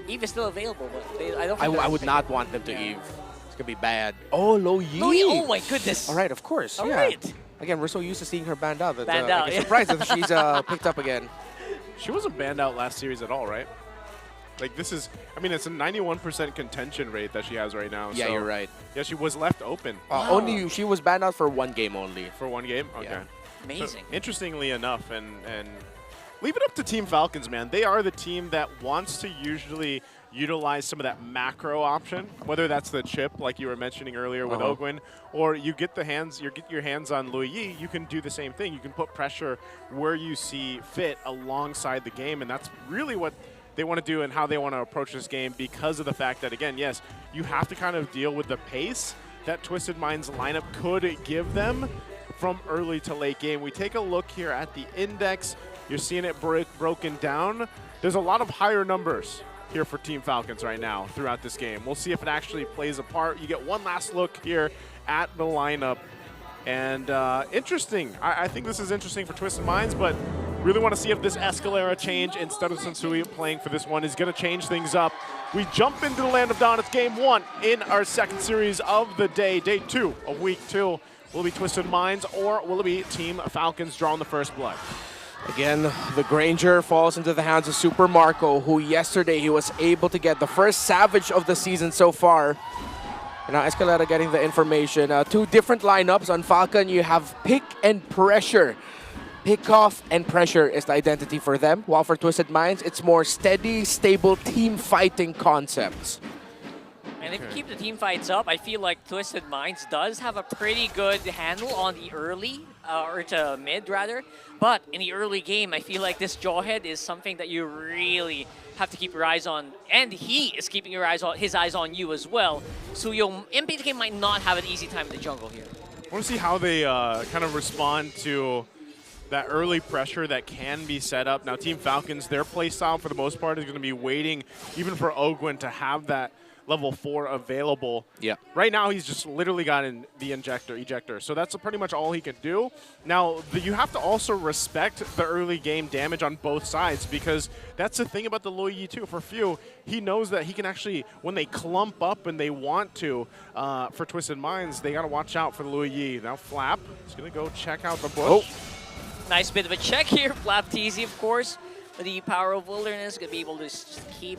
Eve is still available, but I don't. I would not want them to Eve. It's gonna be bad. Oh, Low Yi. Oh my goodness. All right, of course. All yeah. right. Again, we're so used to seeing her banned out that Banned out, I'm yeah. surprised that she's picked up again. She wasn't banned out last series at all, right? Like this is, I mean, it's a 91% contention rate that she has right now. Yeah, so you're right. Yeah, she was left open. Only she was banned out for one game only. For one game? Okay. Yeah. Amazing. So, interestingly enough, and leave it up to Team Falcons, man. They are the team that wants to usually utilize some of that macro option, whether that's the chip, like you were mentioning earlier with Ogwin, or you get your hands on Lui Yi, you can do the same thing. You can put pressure where you see fit alongside the game, and that's really what they want to do and how they want to approach this game, because of the fact that, again, yes, you have to kind of deal with the pace that Twisted Minds lineup could give them from early to late game. We take a look here at the index. You're seeing it broken down. There's a lot of higher numbers here for Team Falcons right now throughout this game. We'll see if it actually plays a part. You get one last look here at the lineup. And interesting. I think this is interesting for Twisted Minds, but really want to see if this Escalera change instead of Sensui playing for this one is going to change things up. We jump into the Land of Dawn. It's game one in our second series of the day, day 2 of week 2. Will it be Twisted Minds or will it be Team Falcons drawing the first blood? Again, the Granger falls into the hands of Super Marco, who yesterday he was able to get the first Savage of the season so far. And now Escalera getting the information. Two different lineups. On Falcon, you have pick and pressure. Pick off and pressure is the identity for them. While for Twisted Minds, it's more steady, stable team fighting concepts. And if you keep the team fights up, I feel like Twisted Minds does have a pretty good handle on the early, or to mid rather. But in the early game, I feel like this Jawhead is something that you really have to keep your eyes on. And he is keeping his eyes on you as well. So your MPTK might not have an easy time in the jungle here. I want to see how they kind of respond to that early pressure that can be set up. Now, Team Falcons, their play style for the most part is going to be waiting even for Ogwin to have that level 4 available. Yeah. Right now, he's just literally got in the ejector. So that's pretty much all he can do. Now, you have to also respect the early game damage on both sides, because that's the thing about the Lui Yi too. For Few, he knows that he can actually, when they clump up and they want to, for Twisted Minds, they got to watch out for the Lui Yi. Now, Flap is going to go check out the bush. Nice bit of a check here. Flap TZ, of course, with the power of wilderness, going to be able to keep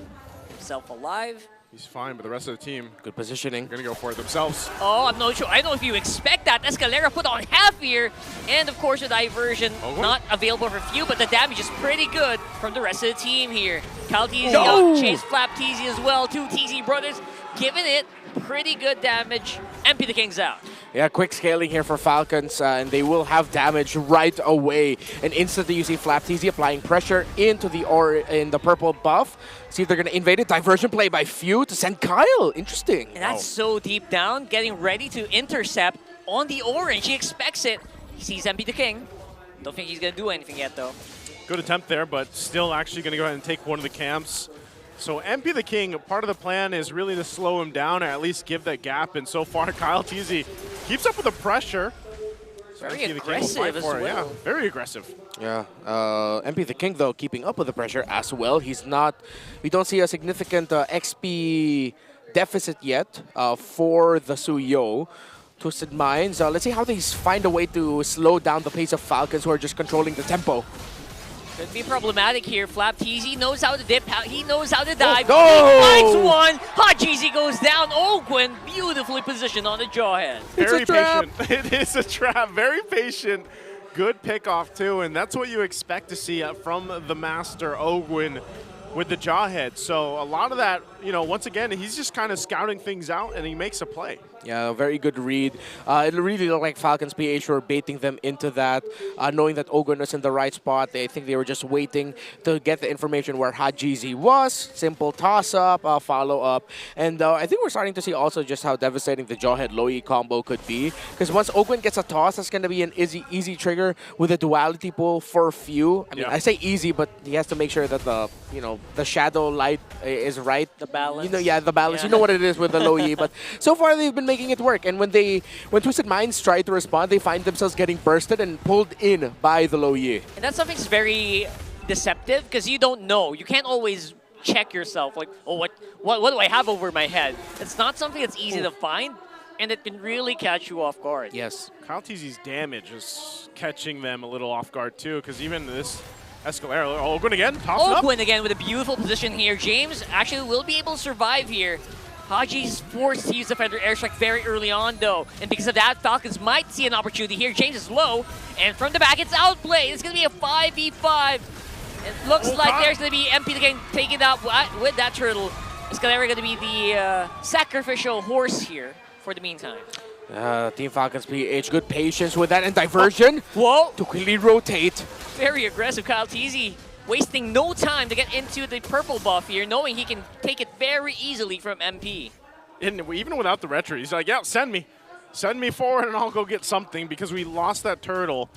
himself alive. He's fine, but the rest of the team, good positioning, going to go for it themselves. Oh, I'm not sure. I don't know if you expect that. Escalera put on half here, and of course the diversion not available for Few, but the damage is pretty good from the rest of the team here. Kyletzy chased Flap TZ as well. Two TZ brothers giving it pretty good damage. MP the King's out. Yeah, quick scaling here for Falcons, and they will have damage right away. And instantly you see Flap TZ applying pressure into the purple buff. See if they're going to invade it. Diversion play by Few to send Kyle. Interesting. And that's so deep down, getting ready to intercept on the orange. He expects it. He sees MP the King. Don't think he's going to do anything yet, though. Good attempt there, but still actually going to go ahead and take one of the camps. So MP the King, part of the plan is really to slow him down or at least give that gap. And so far, Kyletzy keeps up with the pressure. So Very MP the King will aggressive fight as for it. well. Yeah, very aggressive. Yeah, MP the King though keeping up with the pressure as well. He's not. We don't see a significant XP deficit yet for the Suyo. Twisted Minds. Let's see how they find a way to slow down the pace of Falcons, who are just controlling the tempo. Could be problematic here. Flap TZ knows how to dip, he knows how to dive. Oh, He finds one. Hajizi goes down. Ogwen beautifully positioned on the jawhead. Very patient. It is a trap. Very patient. Good pickoff too, and that's what you expect to see from the master Ogwen with the jawhead. So a lot of that, once again, he's just kind of scouting things out, and he makes a play. Yeah, a very good read. It really looked like Falcons PH were baiting them into that, knowing that Ogwen was in the right spot. I think they were just waiting to get the information where Hajizi was. Simple toss-up, follow-up. And I think we're starting to see also just how devastating the Jawhead Low-E combo could be. Because once Ogwen gets a toss, that's going to be an easy trigger with a duality pull for few. I mean, I say easy, but he has to make sure that the shadow light is right. The balance. The balance. Yeah. You know what it is with the Low-E. But so far, they've been making it work. And when Twisted Minds try to respond, they find themselves getting bursted and pulled in by the Low-E. And that's something that's very deceptive because you don't know. You can't always check yourself like, oh, what do I have over my head? It's not something that's easy to find, and it can really catch you off guard. Yes. Kyletzy's damage is catching them a little off guard too, because even this Escalera, Ogwen again, tossing up. Ogwen again with a beautiful position here. James actually will be able to survive here. Haji's forced to use the Fender airstrike very early on, though. And because of that, Falcons might see an opportunity here. James is low, and from the back, it's outplayed. It's going to be a 5v5. It looks like there's going to be MP getting taken out with that turtle. Escalera going to be the sacrificial horse here for the meantime. Team Falcons PH, good patience with that, and diversion. Whoa! To quickly rotate. Very aggressive, Kyletzy. Wasting no time to get into the purple buff here, knowing he can take it very easily from MP. And even without the retro, he's like, yeah, send me. Send me forward and I'll go get something because we lost that turtle.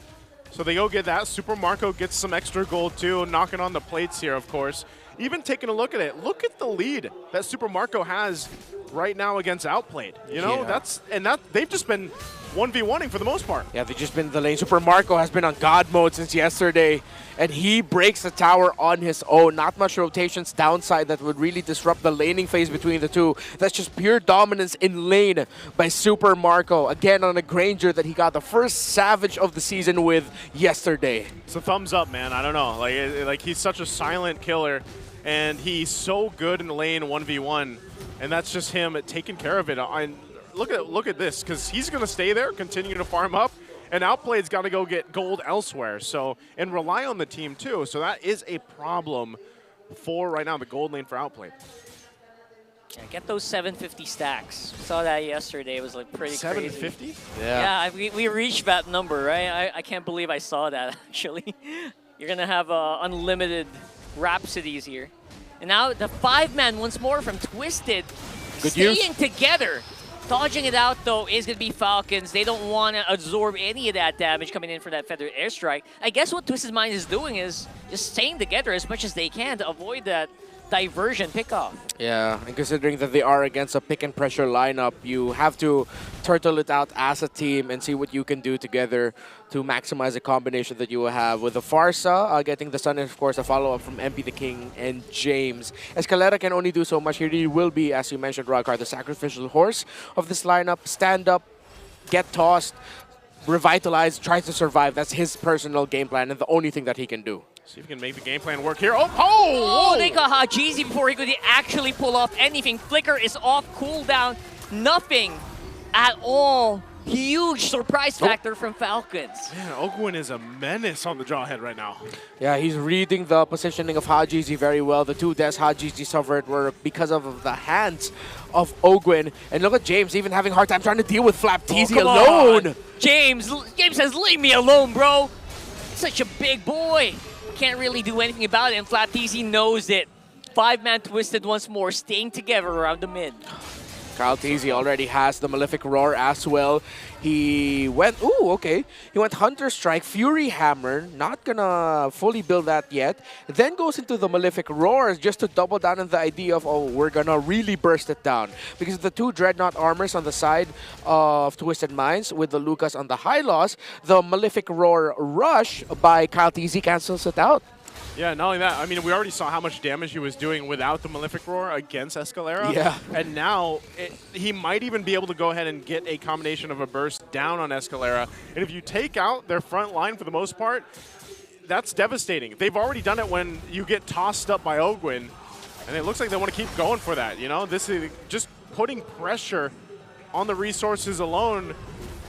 So they go get that. Super Marco gets some extra gold too, knocking on the plates here, of course. Even taking a look at it, look at the lead that Super Marco has right now against Outplayed. They've just been 1v1ing for the most part. Yeah, they've just been the lane. Super Marco has been on God mode since yesterday, and he breaks the tower on his own. Not much rotations downside that would really disrupt the laning phase between the two. That's just pure dominance in lane by Super Marco. Again, on a Granger that he got the first Savage of the season with yesterday. It's a thumbs up, man. I don't know. Like he's such a silent killer, and he's so good in the lane 1v1, and that's just him taking care of it. Look at this, because he's going to stay there, continue to farm up, and Outplayed's got to go get gold elsewhere. So, and rely on the team too. So that is a problem for right now the gold lane for Outplayed. Yeah, get those 750 stacks. Saw that yesterday. It was like pretty 750? crazy. Yeah, we reached that number, right? I can't believe I saw that actually. You're gonna have unlimited Rhapsodies here. And now the 5-man once more from Twisted. Good staying use. together. Dodging it out, though, is going to be Falcons. They don't want to absorb any of that damage coming in for that Feather Airstrike. I guess what Twisted Mind is doing is just staying together as much as they can to avoid that diversion pickoff. Yeah, and considering that they are against a pick and pressure lineup, you have to turtle it out as a team and see what you can do together to maximize the combination that you will have with the Farsa, getting the Sun, and of course a follow-up from MP the King and James. Escalera can only do so much. He will be, as you mentioned, Rockard, the sacrificial horse of this lineup. Stand up, get tossed, revitalize, try to survive. That's his personal game plan and the only thing that he can do. See if we can make the game plan work here. Oh! Oh, they got Hajizi before he could actually pull off anything. Flicker is off cooldown. Nothing at all. Huge surprise factor from Falcons. Man, Ogwen is a menace on the Jawhead right now. Yeah, he's reading the positioning of Hajizi very well. The two deaths Hajizi suffered were because of the hands of Ogwen. And look at James even having a hard time trying to deal with Flap TZ alone. On. James says, leave me alone, bro. Such a big boy. Can't really do anything about it, and Flap TZ knows it. 5-man Twisted once more, staying together around the mid. Kyletzy already has the Malefic Roar as well. He went, he went Hunter Strike, Fury Hammer, not gonna fully build that yet. Then goes into the Malefic Roar just to double down on the idea of, we're gonna really burst it down. Because the two Dreadnought armors on the side of Twisted Minds with the Lucas on the high loss, the Malefic Roar rush by Kyletzy cancels it out. Yeah, not only that, I mean, we already saw how much damage he was doing without the Malefic Roar against Escalera. Yeah. And now, he might even be able to go ahead and get a combination of a burst down on Escalera. And if you take out their front line for the most part, that's devastating. They've already done it when you get tossed up by Ogwin, and it looks like they want to keep going for that, you know? This is just putting pressure on the resources alone.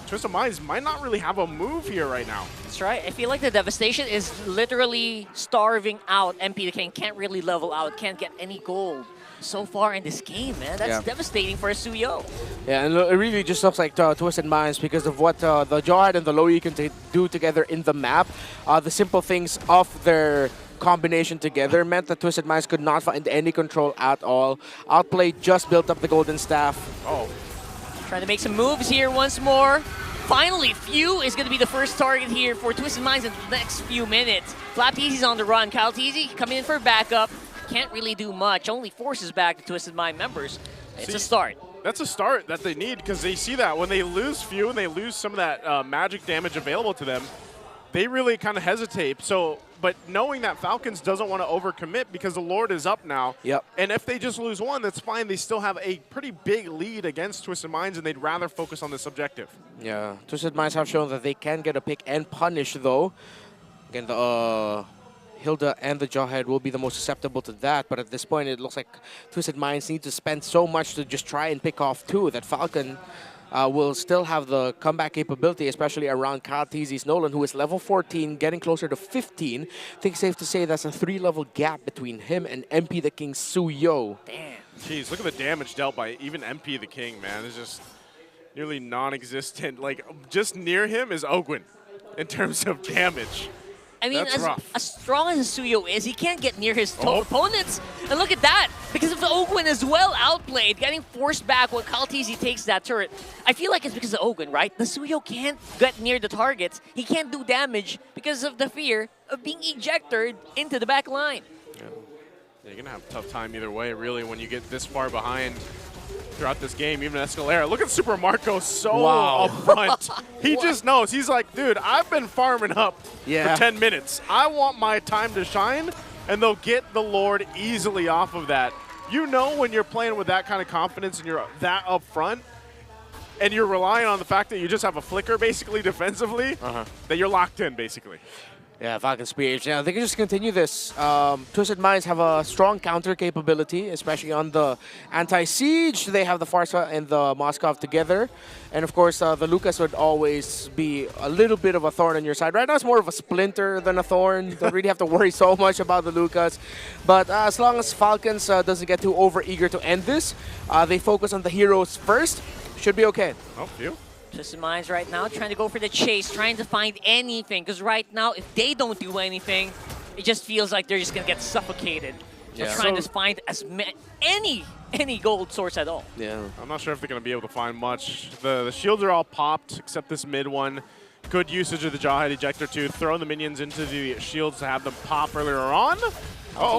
Twisted Minds might not really have a move here right now. That's right. I feel like the devastation is literally starving out MP the King. Can't really level out, can't get any gold so far in this game, man. That's devastating for a Suyo. Yeah, and it really just looks like Twisted Minds because of what the Jawhead and the Loyi can do together in the map. The simple things of their combination together meant that Twisted Minds could not find any control at all. Outplay just built up the Golden Staff. Trying to make some moves here once more. Finally, Few is going to be the first target here for Twisted Minds in the next few minutes. Flapteezy's on the run. Kyletzy coming in for backup. Can't really do much. Only forces back the Twisted Mind members. It's a start. That's a start that they need because they see that when they lose Few and they lose some of that magic damage available to them, they really kind of hesitate. So, but knowing that Falcons doesn't want to overcommit because the Lord is up now. Yep. And if they just lose one, that's fine. They still have a pretty big lead against Twisted Minds, and they'd rather focus on this objective. Yeah, Twisted Minds have shown that they can get a pick and punish, though. Again, the Hilda and the Jawhead will be the most susceptible to that, but at this point, it looks like Twisted Minds need to spend so much to just try and pick off two that Falcon will still have the comeback capability, especially around Kyletzy's Nolan, who is level 14, getting closer to 15. I think it's safe to say that's a 3-level gap between him and MP the King Suyo. Damn. Jeez, look at the damage dealt by even MP the King, man. It's just nearly non-existent. Like, just near him is Ogwin in terms of damage. I mean, That's rough. as strong as Suyo is, he can't get near his opponents. And look at that, because of the Ogwin as well, outplayed, getting forced back when Kyletzy takes that turret. I feel like it's because of Ogwin, right? The Suyo can't get near the targets. He can't do damage because of the fear of being ejected into the back line. Yeah, you're going to have a tough time either way, really, when you get this far behind throughout this game, even Escalera. Look at Super Marco up front. He just knows. He's like, dude, I've been farming up for 10 minutes. I want my time to shine, and they'll get the Lord easily off of that. You know when you're playing with that kind of confidence and you're that up front, and you're relying on the fact that you just have a flicker, basically, defensively, that you're locked in, basically. Yeah, Falcons PH. Yeah, they can just continue this. Twisted Minds have a strong counter capability, especially on the anti-siege. They have the Farsa and the Moskov together. And of course, the Lucas would always be a little bit of a thorn on your side. Right now, it's more of a splinter than a thorn. Don't really have to worry so much about the Lucas. But as long as Falcons doesn't get too over-eager to end this, they focus on the heroes first, should be okay. Oh, Few. Twisted Minds right now trying to go for the chase, trying to find anything. Because right now, if they don't do anything, it just feels like they're just going to get suffocated. They're trying to find as any gold source at all. Yeah. I'm not sure if they're going to be able to find much. The shields are all popped, except this mid one. Good usage of the Jawhead Ejector to throw the minions into the shields to have them pop earlier on.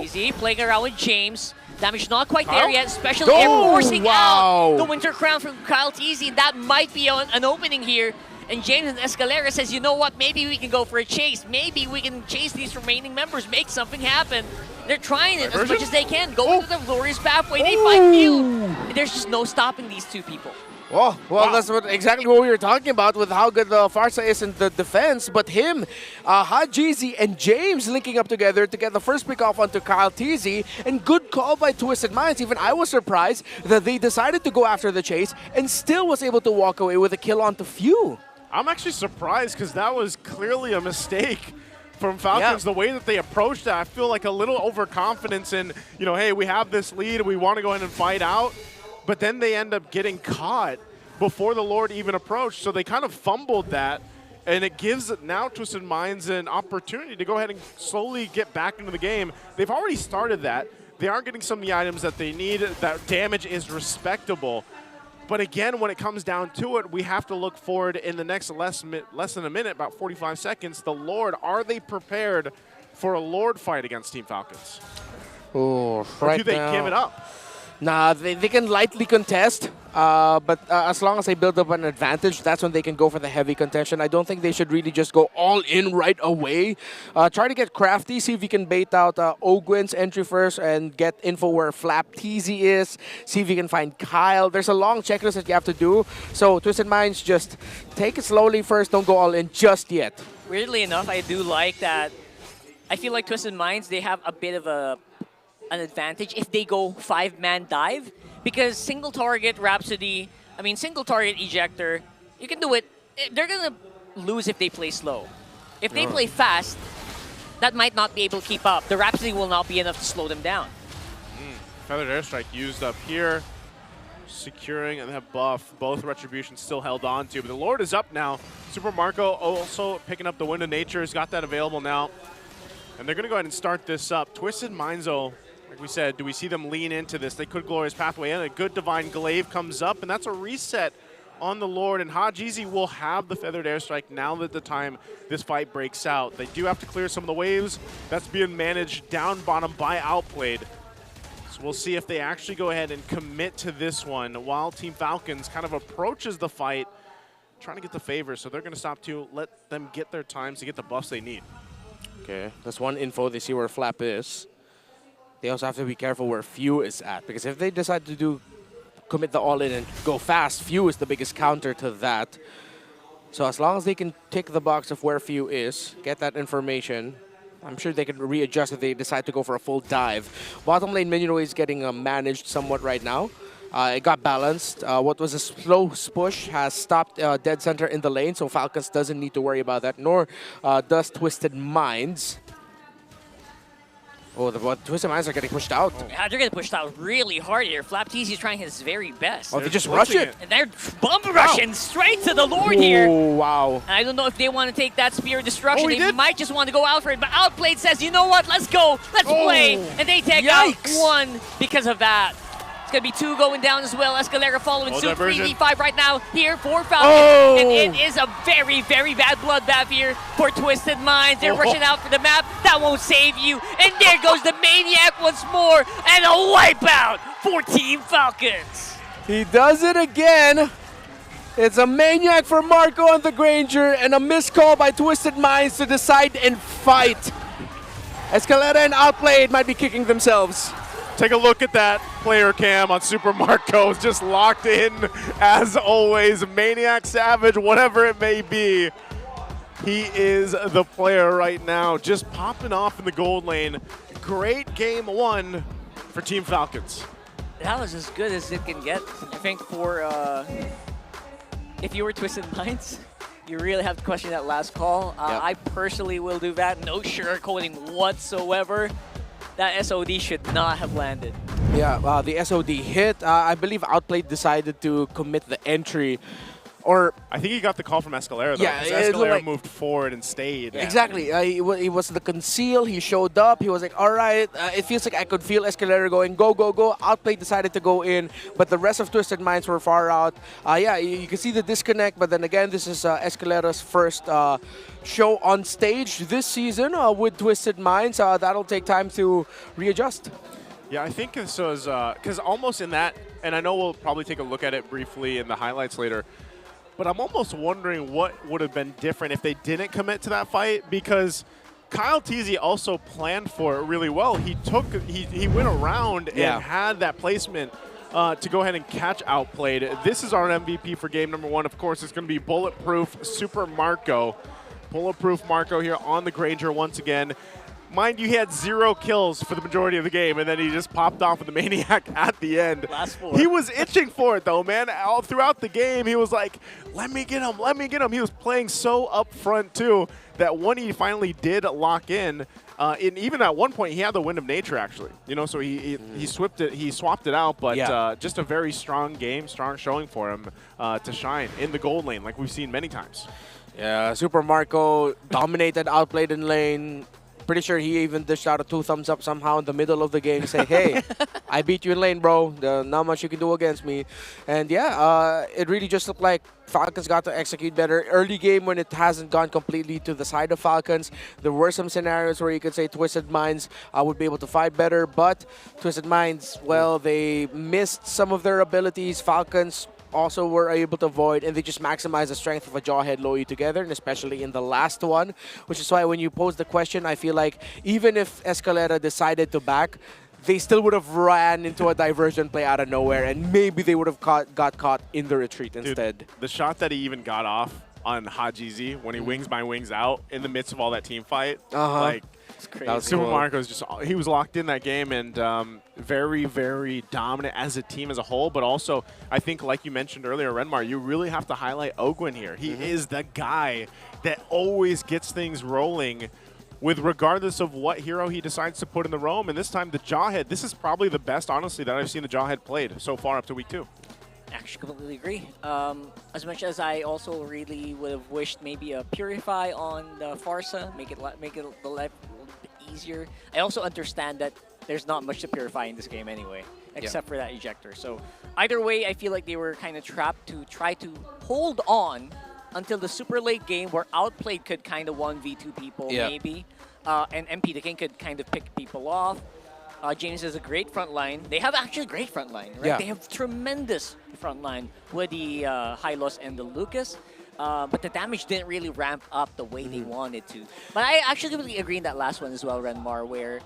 Easy, playing around with James. Damage not quite there yet, especially forcing out the Winter Crown from Kyletzy. That might be an opening here. And James and Escalera says, you know what, maybe we can go for a chase. Maybe we can chase these remaining members, make something happen. They're trying it as much as they can. Go into the glorious pathway. They find Few. There's just no stopping these two people. Oh, well, that's exactly what we were talking about with how good the Farsa is in the defense. But him, Hajizi, and James linking up together to get the first pick off onto Kyletzy. And good call by Twisted Minds. Even I was surprised that they decided to go after the chase and still was able to walk away with a kill onto Few. I'm actually surprised because that was clearly a mistake from Falcons. The way that they approached that, I feel like a little overconfidence in, you know, hey, we have this lead, we want to go ahead and fight out. But then they end up getting caught before the Lord even approached. So they kind of fumbled that. And it gives now Twisted Minds an opportunity to go ahead and slowly get back into the game. They've already started that. They are getting some of the items that they need. That damage is respectable. But again, when it comes down to it, we have to look forward in the next less than a minute, about 45 seconds. The Lord, are they prepared for a Lord fight against Team Falcons? Oh, Or do they give it up? Nah, they can lightly contest, but as long as they build up an advantage, that's when they can go for the heavy contention. I don't think they should really just go all in right away. Try to get crafty, see if you can bait out Ogwin's entry first and get info where Flap TZ is, see if you can find Kyle. There's a long checklist that you have to do, so Twisted Minds, just take it slowly first, don't go all in just yet. Weirdly enough, I do like that. I feel like Twisted Minds, they have a bit of an advantage if they go 5-man dive, because single target Rhapsody, single target Ejector, you can do it. They're gonna lose if they play slow. If they play fast, that might not be able to keep up. The Rhapsody will not be enough to slow them down. Feathered Airstrike used up here, securing and that buff. Both Retributions still held on to, but the Lord is up now. Super Marco also picking up the Wind of Nature, has got that available now. And they're gonna go ahead and start this up. Twisted Minds, though, like we said, do we see them lean into this? They could Glorious Pathway in. A good Divine Glaive comes up, and that's a reset on the Lord. And Hajizi will have the Feathered Airstrike now that the time this fight breaks out. They do have to clear some of the waves. That's being managed down bottom by Outplayed. So we'll see if they actually go ahead and commit to this one while Team Falcons kind of approaches the fight, trying to get the favor. So they're going to stop to let them get their times to get the buffs they need. Okay, that's one info. They see where Flap is. They also have to be careful where Few is at, because if they decide to commit the all-in and go fast, Few is the biggest counter to that. So as long as they can tick the box of where Few is, get that information, I'm sure they can readjust if they decide to go for a full dive. Bottom lane minion is getting managed somewhat right now. It got balanced. What was a slow push has stopped dead center in the lane, so Falcons doesn't need to worry about that, nor does Twisted Minds. Oh, the Twisted Minds are getting pushed out. Yeah, they're getting pushed out really hard here. Flap TZ is trying his very best. Oh, they just rush it. And they're bump rushing straight to the Lord here. Oh, wow. And I don't know if they want to take that Spear of Destruction. Oh, they might just want to go out for it, but Outplayed says, you know what, let's go, let's play. And they take out one because of that. It's going to be two going down as well. Escalera following suit. 3v5 right now here for Falcons. And it is a very, very bad bloodbath here for Twisted Minds. They're rushing out for the map. That won't save you. And there goes the Maniac once more. And a wipeout for Team Falcons. He does it again. It's a Maniac for Marco on the Granger and a missed call by Twisted Minds to decide and fight. Escalera and Outplayed might be kicking themselves. Take a look at that player cam on Super Marco, just locked in as always. Maniac, Savage, whatever it may be. He is the player right now, just popping off in the gold lane. Great game one for Team Falcons. That was as good as it can get. I think for, if you were Twisted Minds, you really have to question that last call. I personally will do that. No sugarcoating whatsoever. That SOD should not have landed. Yeah, the SOD hit. I believe Outplayed decided to commit the entry. Or I think he got the call from Escalera, though. Yeah, Escalera moved forward and stayed. Yeah. Exactly. It was the conceal. He showed up. He was like, all right. It feels like I could feel Escalera going, go, go, go. Outplayed decided to go in, but the rest of Twisted Minds were far out. Yeah, you can see the disconnect, but then again, this is Escalera's first show on stage this season with Twisted Minds. That'll take time to readjust. Yeah, I think this was, because almost in that, and I know we'll probably take a look at it briefly in the highlights later, but I'm almost wondering what would have been different if they didn't commit to that fight, because Kyletzy also planned for it really well. He went around and had that placement to go ahead and catch Outplayed. This is our MVP for game number one. Of course, it's going to be Bulletproof Super Marco. Bulletproof Marco here on the Granger once again. Mind you, he had 0 kills for the majority of the game, and then he just popped off with the Maniac at the end. Last 4. He was itching for it, though, man. All throughout the game, he was like, let me get him, let me get him. He was playing so up front, too, that when he finally did lock in, and even at one point, he had the Wind of Nature, actually. You know, so he swapped it out, but just a very strong game, strong showing for him to shine in the gold lane, like we've seen many times. Yeah, Super Marco dominated, Outplayed in lane. Pretty sure he even dished out a 2 thumbs up somehow in the middle of the game, say, hey, I beat you in lane, bro. Not much you can do against me. And yeah, it really just looked like Falcons got to execute better. Early game, when it hasn't gone completely to the side of Falcons, there were some scenarios where you could say Twisted Minds would be able to fight better, but Twisted Minds, well, they missed some of their abilities. Falcons also were able to avoid, and they just maximize the strength of a Jawhead Loyi together, and especially in the last one, which is why when you pose the question, I feel like even if Escalera decided to back, they still would have ran into a diversion play out of nowhere, and maybe they would have got caught in the retreat instead. Dude, the shot that he even got off on Hajizi when he wings by wings out in the midst of all that team fight, like, it's crazy. That was Super cool. Marco's just, he was locked in that game, and very, very dominant as a team as a whole. But also, I think, like you mentioned earlier, Renmar, you really have to highlight Ogwin here. He is the guy that always gets things rolling with regardless of what hero he decides to put in the roam. And this time, the Jawhead, this is probably the best, honestly, that I've seen the Jawhead played so far up to week 2. Actually, completely agree. As much as I also really would have wished maybe a Purify on the Farsa, make it the life a little bit easier. I also understand that there's not much to Purify in this game anyway, except for that ejector. So either way, I feel like they were kind of trapped to try to hold on until the super late game where Outplayed could kind of 1v2 people maybe, and MP the King could kind of pick people off. James has a great front line. They have actually a great front line, right? Yeah. They have tremendous front line with the Hylos and the Lucas. But the damage didn't really ramp up the way they wanted to. But I actually really agree in that last one as well, Renmar, where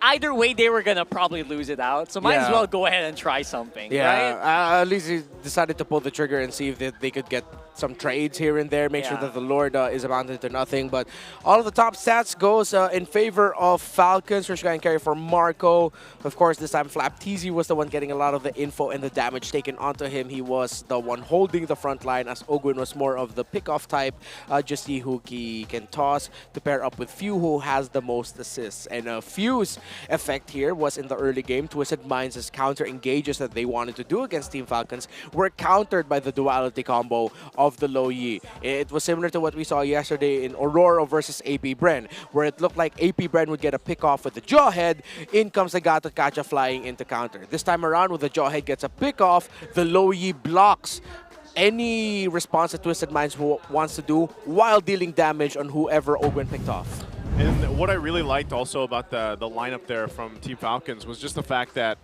either way they were going to probably lose it out. So might as well go ahead and try something, right? At least he decided to pull the trigger and see if they could get some trades here and there, make sure that the Lord is amounted to nothing. But all of the top stats goes in favor of Falcons. First guy and carry for Marco. Of course, this time Flap TZ was the one getting a lot of the info and the damage taken onto him. He was the one holding the front line, as Ogwin was more of the pick-off type. Just see who he can toss to pair up with Few, who has the most assists. And Few's effect here was in the early game. Twisted Minds' counter engages that they wanted to do against Team Falcons were countered by the duality combo of the Loyi. It was similar to what we saw yesterday in Aurora versus AP Bren, where it looked like AP Bren would get a pick off with the Jawhead. In comes the Gato Kacha flying into counter. This time around, when the Jawhead gets a pick off, the Loyi blocks any response that Twisted Minds wants to do while dealing damage on whoever Ogwin picked off. And what I really liked also about the lineup there from Team Falcons was just the fact that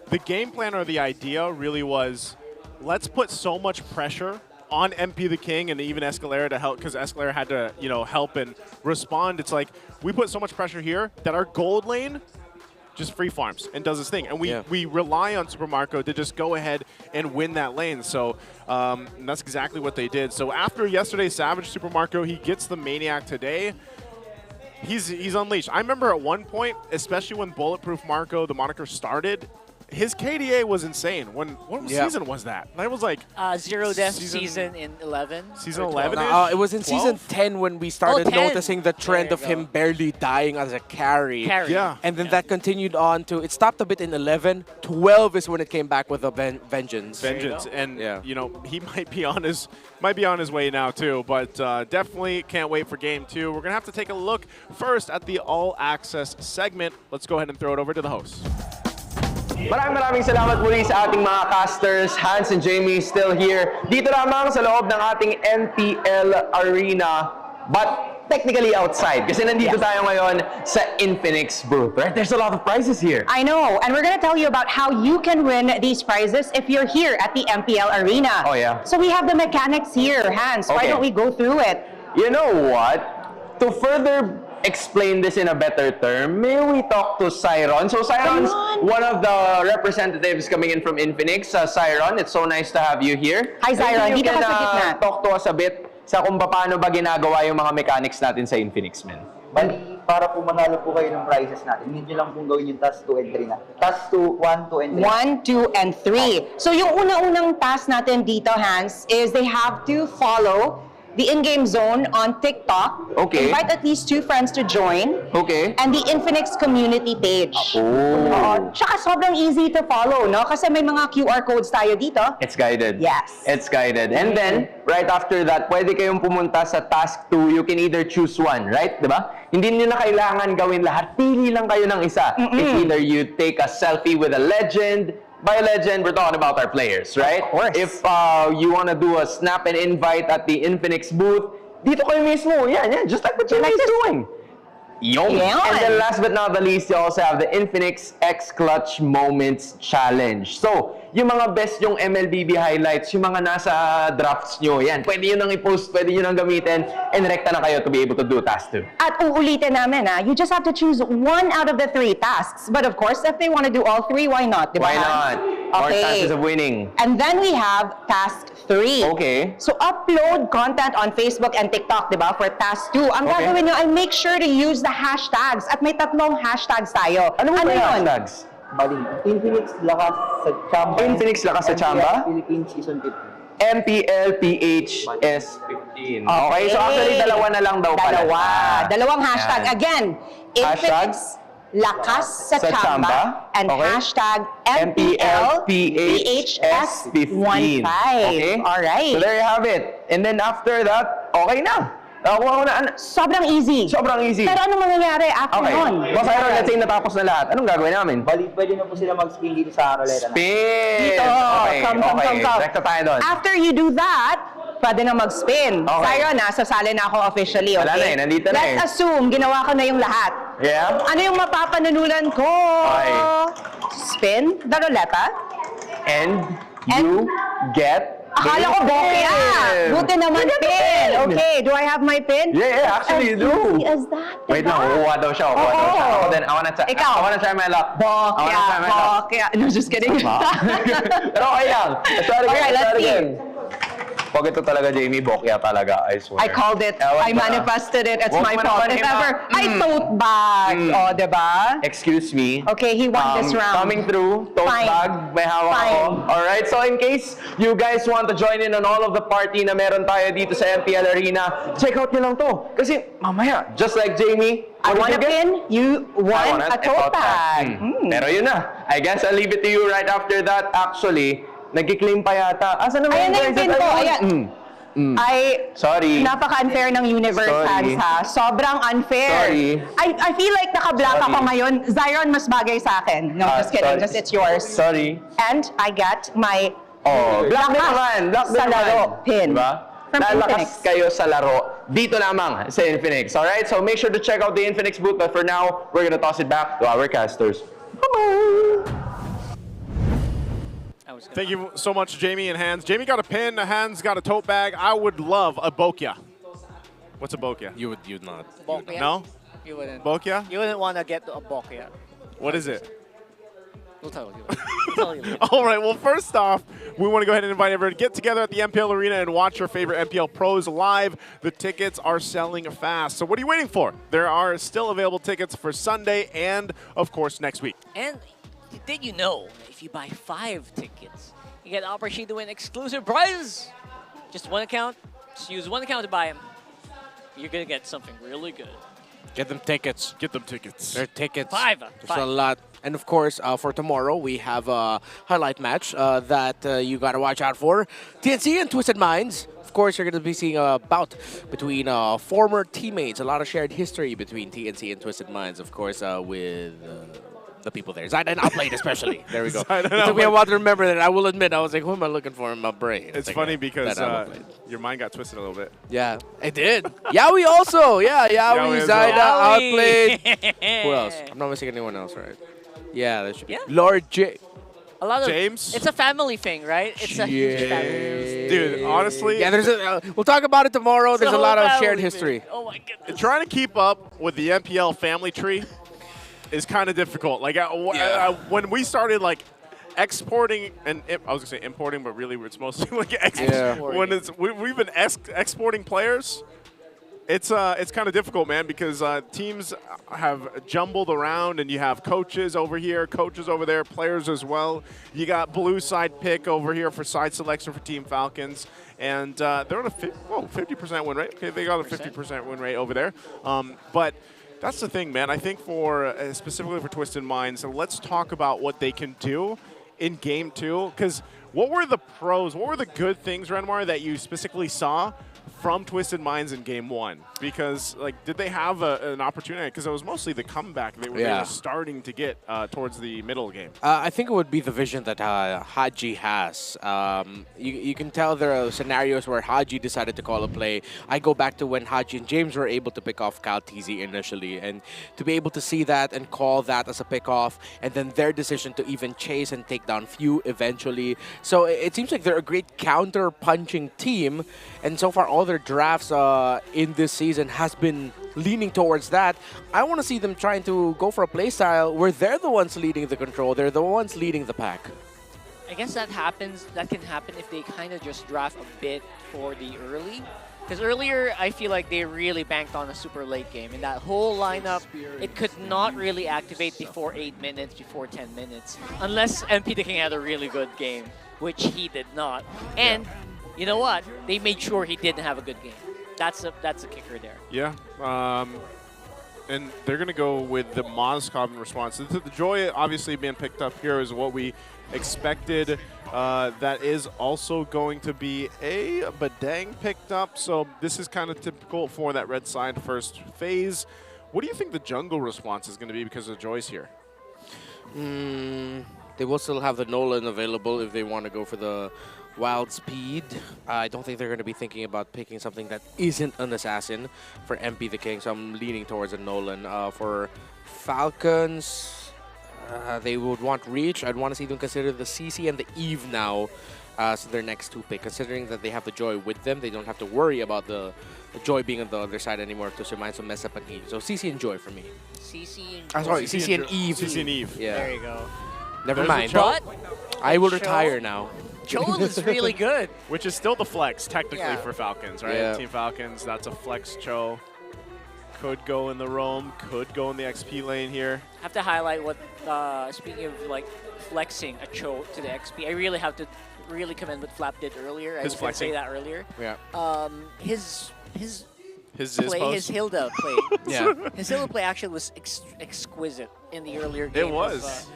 the game plan or the idea really was, let's put so much pressure on MP the King and even Escalera to help, because Escalera had to, help and respond. It's like, we put so much pressure here that our gold lane just free farms and does his thing. And we rely on Super Marco to just go ahead and win that lane. So that's exactly what they did. So after yesterday's Savage, Super Marco, he gets the Maniac today. He's unleashed. I remember at one point, especially when Bulletproof Marco, the moniker, started, his KDA was insane. What season was that? That was like Zero Death season in 11. Season 11? It was in 12? season 10 when we started 10. noticing the trend of him barely dying as a carry. Yeah. And then that continued on to, it stopped a bit in 11. 12 is when it came back with a vengeance. And he might be on his way now too, but definitely can't wait for game 2. We're gonna have to take a look first at the all access segment. Let's go ahead and throw it over to the host. Maraming salamat muli sa ating mga casters. Hans and Jamie still here. Dito lamang sa loob ng ating MPL Arena. But technically outside. Kasi nandito tayo ngayon sa Infinix booth. Right? There's a lot of prizes here. I know. And we're going to tell you about how you can win these prizes if you're here at the MPL Arena. Oh, yeah. So we have the mechanics here, Hans. Why don't we go through it? You know what? To further explain this in a better term, may we talk to Cyron? So Cyron's one of the representatives coming in from Infinix. Cyron, it's so nice to have you here. Hi, Cyron. Maybe you Dito can ka sa gitna. talk to us a bit sa kung paano ba ginagawa yung mga mechanics natin sa Infinix, men. Bali, para po manalo po kayo ng prizes natin, need nyo lang pong gawin yung task 2 and 3 na. Task 2, 1, 2, and 3. 1, 2, and 3. So yung una-unang task natin dito, Hans, is they have to follow the in-game zone on TikTok. Okay. Invite at least 2 friends to join. Okay. And the Infinix community page. Oh. Tsaka sobrang easy to follow, no? Kasi may mga QR codes tayo dito. It's guided. Yes. It's guided. And then, right after that, pwede kayong pumunta sa task 2. You can either choose one, right? Diba? Hindi nyo na kailangan gawin lahat. Pili lang kayo ng isa. It's either you take a selfie with a legend. By legend, we're talking about our players, right? Of course. If you want to do a snap and invite at the Infinix booth, dito kayo mismo. Yan, just like what Jimmy is doing. Yum. And then last but not the least, you also have the Infinix X Clutch Moments Challenge. So, yung mga best yung MLBB highlights, yung mga nasa drafts nyo, yan. Pwede nyo nang i-post, pwede nyo nang gamitin, and rekta na kayo to be able to do task 2. At uulitin namin, you just have to choose 1 out of the 3 tasks. But of course, if they want to do all 3, why not? Diba? Why not? More chances of winning. And then we have task 3. Okay. So upload content on Facebook and TikTok, diba, for task 2. Ang gagawin nyo ay make sure to use the hashtags. At may 3 hashtags tayo. Ano ba yung yun? hashtags? Bali, Infinix lakas sa chamba. Infinix lakas sa chamba? Philippines Season 15. MPL PH S15. Okay, so actually dalawa na lang daw pala. Dalawang hashtag. Yan. Again, Infinix lakas sa chamba and hashtag MPL PH S15. Okay? Alright. So there you have it. And then after that, okay na. Sobrang easy. Sobrang easy. Pero ano mangyayari after nun? Boss Iron, let's say natapos na lahat. Anong gagawin namin? Bali, pwede na po sila mag-spin dito sa ruleta. Spin! Dito. Okay, Come. Rekta tayo doon. After you do that, pwede na mag-spin. Okay. Sayo na, sasali na ako officially, okay? Wala na nandito na Let's assume, ginawa ko na yung lahat. Yeah? Ano yung mapapananunan ko? Okay. Spin the ruleta. And you get Akala ko bokya. Buti naman pin. Okay, do I have my pin? Yeah, actually you do. As that, Wait lang, kukuha daw siya. Ako din, I wanna try my luck. Bokya. No, just kidding. Pero okay lang. Let's try Alright, let's see. Pag ito talaga, Jamie, bokya talaga, I swear. I called it. I manifested it. It's my fault. If ever, I tote bag. Oh, diba? Excuse me. Okay, he won this round. Coming through, tote bag, may hawak ako. Alright, so in case you guys want to join in on all of the party na meron tayo dito sa MPL Arena, check out nyo lang to. Kasi mamaya, just like Jamie, I won a pin, you won a tote bag. Pero yun na. I guess I'll leave it to you right after that. Actually, nag-claim pa yata. Asan naman Ayan na yung pin ko. Ayan. Sorry. Napaka-unfair ng universe, Sorry. Hans, ha? Sobrang unfair. Sorry. I feel like naka-black ako ngayon. Zion mas bagay sa akin. No, just kidding. Sorry. Just it's yours. Sorry. And I get my Black din naman. Black din sa laro pin. Diba? From Lalakas Infinix. kayo sa laro dito lamang sa Infinix. Alright? So make sure to check out the Infinix booth. But for now, we're gonna toss it back to our casters. Thank you so much, Jamie and Hans. Jamie got a pin, Hans got a tote bag. I would love a bokya. What's a bokya? You'd not. Bokya? No? You wouldn't. Bokya? You wouldn't want to get a bokya. What is it? We'll tell you. We'll tell you later. All right, well, first off, we want to go ahead and invite everyone to get together at the MPL Arena and watch your favorite MPL pros live. The tickets are selling fast. So what are you waiting for? There are still available tickets for Sunday and, of course, next week. And did you know if you buy 5 tickets, you get an opportunity to win exclusive prizes? Just one account. Just use one account to buy them. You're going to get something really good. Get them tickets. Get them tickets. They're tickets. 5. There's a lot. And of course, for tomorrow, we have a highlight match that you got to watch out for. TNC and Twisted Minds. Of course, you're going to be seeing a bout between former teammates. A lot of shared history between TNC and Twisted Minds, of course, with the people there. Zayda and Outplayed especially. There we go. It took me a while to remember that. I will admit, I was like, who am I looking for in my brain? It's funny because your mind got twisted a little bit. Yeah, it did. Yaoi also. Yeah, Yaoi, Zayda, Outplayed. Who else? I'm not missing anyone else, right? Yeah, that should be. Lord J. A lot of James? It's a family thing, right? It's a huge family. Dude, honestly. Yeah, there's we'll talk about it tomorrow. It's There's a a lot whole of shared family history. thing. Oh my goodness. Trying to keep up with the MPL family tree is kind of difficult. Like when we started like exporting and I was gonna say importing, but really it's mostly like exporting. Yeah. When we've been exporting players. It's kind of difficult, man, because teams have jumbled around, and you have coaches over here, coaches over there, players as well. You got blue side pick over here for side selection for Team Falcons, and they're on a 50% win rate. Okay, they got a 50% win rate over there, but. That's the thing, man. I think for specifically for Twisted Minds, so let's talk about what they can do in Game 2. Because what were the pros, what were the good things, Renmar, that you specifically saw from Twisted Minds in Game 1? Because, like, did they have an opportunity? Because it was mostly the comeback they were starting to get towards the middle game. I think it would be the vision that Haji has. You can tell there are scenarios where Haji decided to call a play. I go back to when Haji and James were able to pick off Kyletzy initially, and to be able to see that and call that as a pickoff, and then their decision to even chase and take down Few eventually. So it seems like they're a great counter-punching team, and so far all their drafts in this season has been leaning towards that. I want to see them trying to go for a play style where they're the ones leading the control, they're the ones leading the pack. I guess that can happen if they kind of just draft a bit for the early. Because earlier, I feel like they really banked on a super late game. And that whole lineup, it could not really activate before 8 minutes, before 10 minutes. Unless MP the King had a really good game, which he did not. And you know what? They made sure he didn't have a good game. That's a kicker there. Yeah. And they're going to go with the Moskov in response. The Joy obviously being picked up here is what we expected. That is also going to be a Badang picked up. So this is kind of typical for that red side first phase. What do you think the jungle response is going to be because of Joy's here? They will still have the Nolan available if they want to go for the wild speed. I don't think they're going to be thinking about picking something that isn't an assassin for MP the King, so I'm leaning towards a Nolan. For Falcons, they would want Reach. I'd want to see them consider the CC and the Eve now as their next two pick. Considering that they have the Joy with them, they don't have to worry about the Joy being on the other side anymore to remind some mess up an Eve. So CC and Joy for me. CC and CC and Eve. CC and Eve. Yeah. There you go. Never mind. There's But I will Cho- retire now. Joel is really good. Which is still the flex, technically, Yeah. for Falcons, right? Yeah. Team Falcons, that's a flex Cho. Could go in the roam, could go in the XP lane here. I have to highlight what, speaking of like flexing a Cho to the XP, I really have to really commend what Flap did earlier. I His was going to say flexing. that earlier. Yeah. His play, play, his Hilda play. Yeah. His Hilda play actually was exquisite in the earlier game. It was.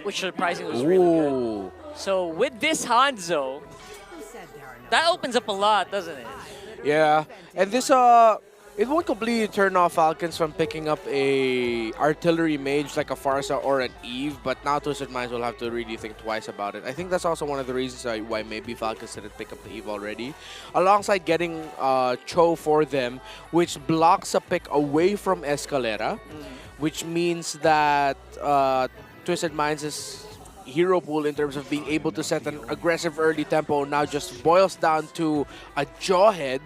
Which surprisingly was really good. Ooh. So with this Hanzo, that opens up a lot, doesn't it? Yeah, and this it won't completely turn off Falcons from picking up a artillery mage like a Farsa or an Eve, but now Twisted Minds will have to really think twice about it. I think that's also one of the reasons why maybe Falcons didn't pick up the Eve already, alongside getting Cho for them, which blocks a pick away from Escalera, which means that Twisted Minds' hero pool in terms of being able to set an aggressive early tempo now just boils down to a Jawhead.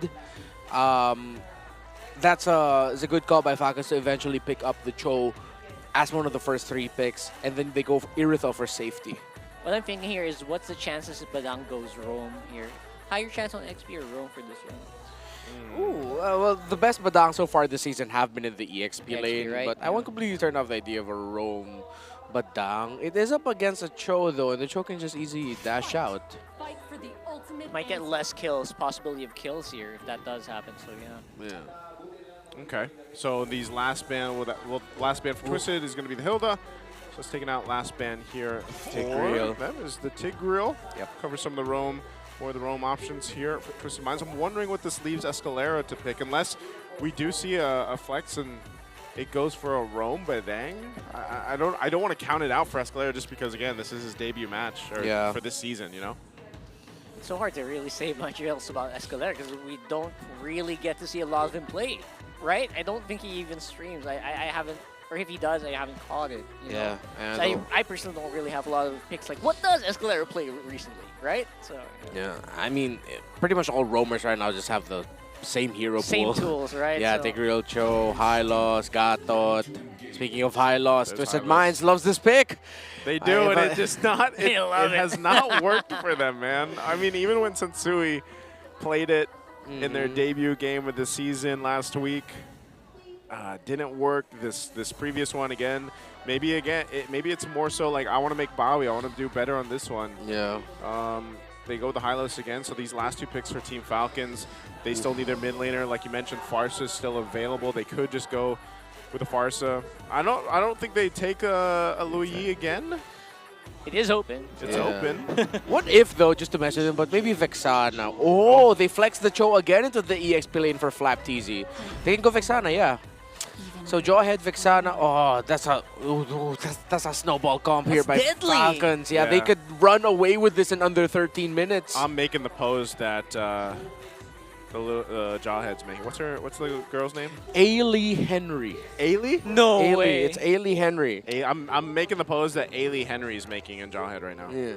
That's a good call by Falcons to eventually pick up the Cho as one of the first 3 picks, and then they go for Irithel for safety. What I'm thinking here is, what's the chances if Badang goes roam here? Higher chance on XP or roam for this one? Ooh, well, the best Badang so far this season have been in the EXP lane, right? but I won't completely turn off the idea of a roam Badang. It is up against a Cho though, and the Cho can just easily dash out. Might get less kills, possibility of kills here if that does happen, so yeah. Okay, so these last band, last band for Twisted is going to be the Hilda. So it's taking out last band here Tigreal. for them is the Tigreal. Yep. Cover some of the roam or the roam options here for Twisted Minds. I'm wondering what this leaves Escalera to pick, unless we do see a flex and it goes for a roam Badang. I don't want to count it out for Escalera just because, again, this is his debut match for this season, you know? It's so hard to really say much else about Escalera because we don't really get to see a lot of him play, right? I don't think he even streams. I haven't, or if he does, I haven't caught it. You know? So I personally don't really have a lot of picks like, what does Escalera play recently, right? So Yeah, I mean, pretty much all roamers right now just have the same hero pool. Same tools, right? Yeah, So- Tigreal, Cho, Hylos, Gatot. Speaking of Hylos, Twisted Minds loves this pick. They do, and it just not, it They love it. has not worked for them, man. I mean, even when Sensui played it in their debut game of the season last week. Didn't work this previous one again. Maybe it's more so like I want to make Bowie. I want to do better on this one. Yeah. They go with the Hylos again. So these last 2 picks for Team Falcons, they still need their mid laner. Like you mentioned, Farsa is still available. They could just go with a Farsa. I don't think they take a Louis again. It is open. It's open. What if, though, just to mention them, but maybe Vexana. Oh, they flex the Cho again into the EXP lane for Flap TZ. They can go Vexana, yeah. So Jawhead, Vexana, oh, that's a snowball comp here by deadly. Falcons. Yeah, they could run away with this in under 13 minutes. I'm making the pose that the Jawhead's making. What's the girl's name? Ailey Henry. Ailey? No Ailey. way. It's Ailey Henry. I'm making the pose that Ailey Henry's making in Jawhead right now. Yeah.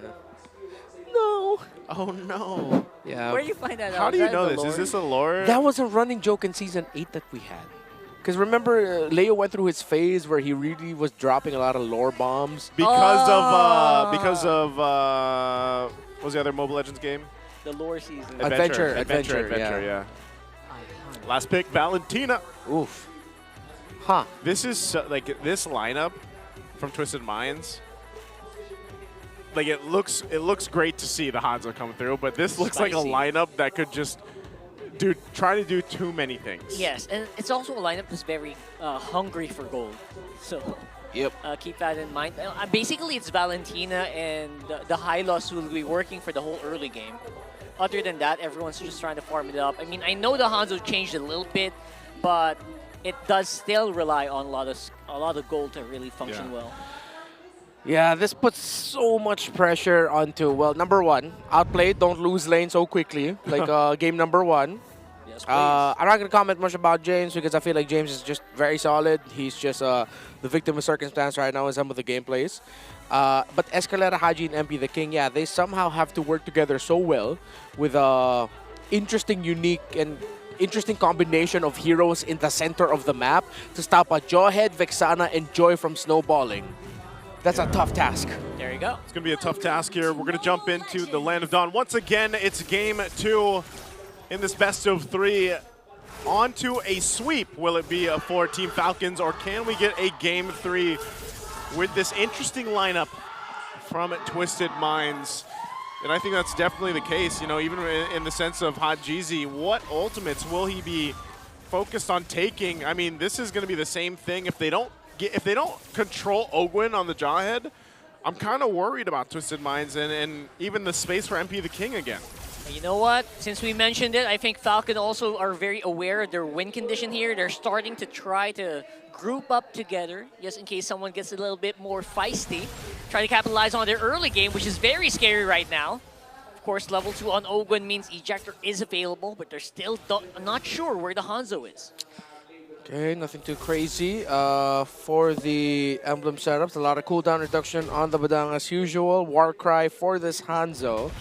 No. Oh no. Yeah. Where do you find that out? How do Is you that know the this? Is lore? this a lore? That was a running joke in Season 8 that we had. Because remember, Leo went through his phase where he really was dropping a lot of lore bombs. Because of what was the other Mobile Legends game? The lore season. Adventure, yeah. Last pick, Valentina. Oof. Huh. This is like this lineup from Twisted Minds. Like it looks great to see the Hanzo come through, but this looks like a lineup that could just try to do too many things. Yes, and it's also a lineup that's very hungry for gold. So keep that in mind. Basically, it's Valentina and the Hylos who will be working for the whole early game. Other than that, everyone's just trying to farm it up. I mean, I know the Hanzo changed a little bit, but it does still rely on a lot of gold to really function well. Yeah, this puts so much pressure onto, well, number one, outplayed, don't lose lane so quickly, like game number 1. Yes, I'm not going to comment much about James because I feel like James is just very solid. He's just the victim of circumstance right now in some of the gameplays. But Escalera, Haji, and MP the King, yeah, they somehow have to work together so well with a interesting, unique, and interesting combination of heroes in the center of the map to stop a Jawhead, Vexana, and Joy from snowballing. That's a tough task. There you go. It's going to be a tough task here. We're going to jump into the Land of Dawn. Once again, it's game 2 in this best of 3. On to a sweep. Will it be for Team Falcons, or can we get a game 3 with this interesting lineup from Twisted Minds? And I think that's definitely the case, you know, even in the sense of Hajizi, what ultimates will he be focused on taking? I mean, this is going to be the same thing if they don't control Ogwin on the Jawhead. I'm kind of worried about Twisted Minds and even the space for MP the King again. You know what? Since we mentioned it, I think Falcon also are very aware of their win condition here. They're starting to try to group up together, just in case someone gets a little bit more feisty. Try to capitalize on their early game, which is very scary right now. Of course, level 2 on Ogwin means Ejector is available, but they're still not sure where the Hanzo is. Okay, nothing too crazy. For the emblem setups, a lot of cooldown reduction on the Badang as usual. Warcry for this Hanzo.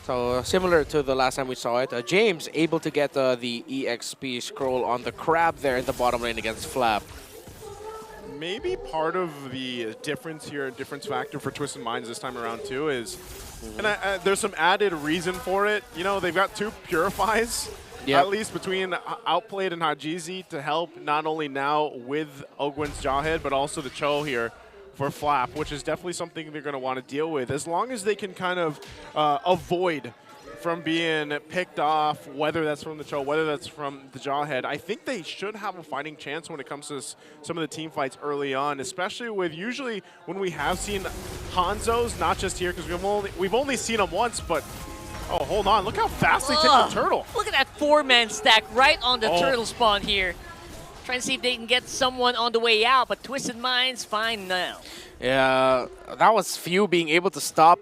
So similar to the last time we saw it. James able to get the EXP scroll on the Crab there in the bottom lane against Flap. Maybe part of the difference here, difference factor for Twisted Minds this time around too is, and there's some added reason for it. You know, they've got 2 Purifies. Yep. At least between Outplayed and Hajizi to help not only now with Ogwin's Jawhead, but also the Cho here for Flap, which is definitely something they're going to want to deal with. As long as they can kind of avoid from being picked off, whether that's from the Cho, whether that's from the Jawhead, I think they should have a fighting chance when it comes to some of the team fights early on, especially with usually when we have seen Hanzos, not just here, because we've only seen them once, but oh, hold on. Look how fast they take the turtle. Look at that 4-man stack right on the turtle spawn here. Trying to see if they can get someone on the way out, but Twisted Minds fine now. Yeah, that was few being able to stop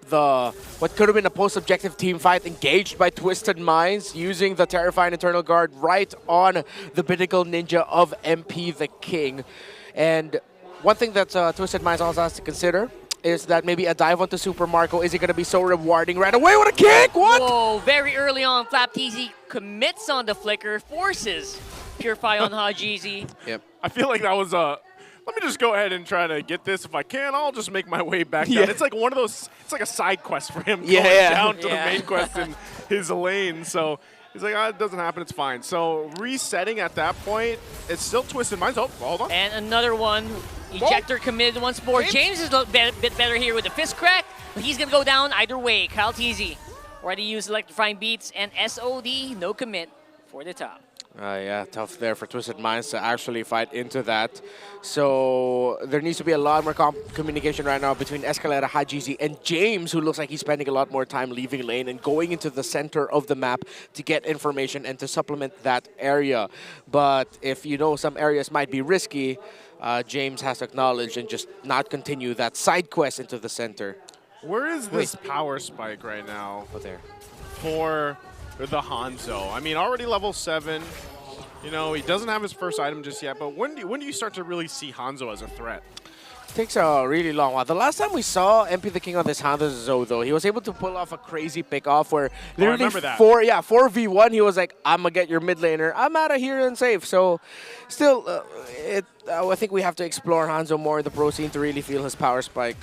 what could have been a post-objective team fight engaged by Twisted Minds using the Terrifying Eternal Guard right on the Pinnacle Ninja of MP the King. And one thing that Twisted Minds also has to consider is that maybe a dive onto Super Marco isn't going to be so rewarding right away. What a kick! What? Whoa, very early on, Flap TZ commits on the flicker, forces Purify on Hajizi. Yep. I feel like that was let me just go ahead and try to get this. If I can, I'll just make my way back down. It's like one of those, it's like a side quest for him going down to the main quest in his lane. So He's like, it doesn't happen, it's fine. So resetting at that point, it's still Twisted Minds. Oh, hold on. And another one. Ejector committed once more. James is a bit better here with the fist crack, but he's going to go down either way. Kyletzy already used electrifying beats, and SOD, no commit for the top. Yeah, tough there for Twisted Minds to actually fight into that. So there needs to be a lot more communication right now between Escalera, Hajizi, and James, who looks like he's spending a lot more time leaving lane and going into the center of the map to get information and to supplement that area. But if you know some areas might be risky, James has to acknowledge and just not continue that side quest into the center. Where is this power spike right now? Oh, there. For the Hanzo. I mean, already level 7. You know, he doesn't have his first item just yet, but when do you start to really see Hanzo as a threat? It takes a really long while. The last time we saw MP the King on this Hanzo, though, he was able to pull off a crazy pick-off where literally 4v1, he was like, I'm going to get your mid laner. I'm out of here and safe. So still, I think we have to explore Hanzo more in the pro scene to really feel his power spike.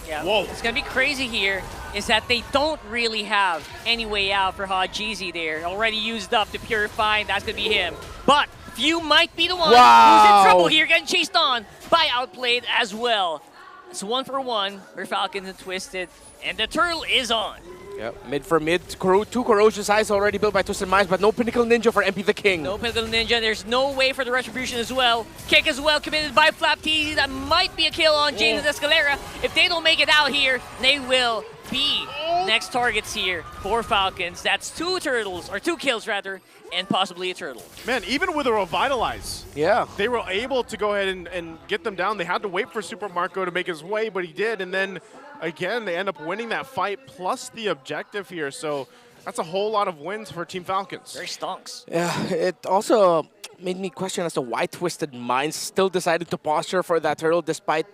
Yeah, it's going to be crazy here is that they don't really have any way out for Hajizi there. Already used up to Purify, and that's going to be him. But Few might be the one who's in trouble here, getting chased on by Outplayed as well. It's 1-for-1 for Falcons and Twisted, and the turtle is on. Yep, mid for mid. Two Corrosion Sides already built by Twisted Minds, but no Pinnacle Ninja for MP the King. No Pinnacle Ninja. There's no way for the Retribution as well. Kick as well committed by Flap T. That might be a kill on James Escalera. If they don't make it out here, they will be next targets here for Falcons. That's 2 turtles, or 2 kills rather, and possibly a turtle. Man, even with a Revitalize, they were able to go ahead and get them down. They had to wait for Super Marco to make his way, but he did, and then again, they end up winning that fight plus the objective here. So that's a whole lot of wins for Team Falcons. Very stonks. Yeah, it also made me question as to why Twisted Minds still decided to posture for that turtle despite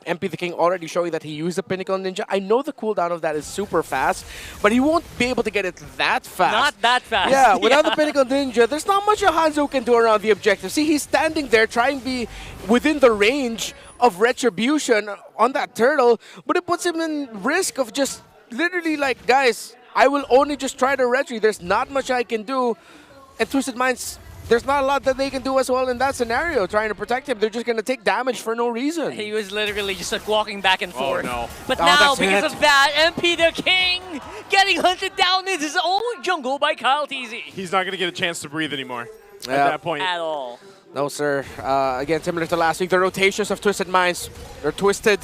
MP the King already showing that he used the Pinnacle Ninja. I know the cooldown of that is super fast, but he won't be able to get it that fast. Not that fast. Yeah, without the Pinnacle Ninja, there's not much a Hanzo can do around the objective. See, he's standing there trying to be within the range of Retribution on that turtle, but it puts him in risk of just literally like, guys, I will only just try to retry. There's not much I can do. And Twisted Minds, there's not a lot that they can do as well in that scenario, trying to protect him. They're just going to take damage for no reason. He was literally just like walking back and forth. Oh, no. But now, because of that, MP the King getting hunted down in his own jungle by Kyletzy. He's not going to get a chance to breathe anymore at that point. At all. No, sir. Again, similar to last week, the rotations of Twisted Minds, they're twisted.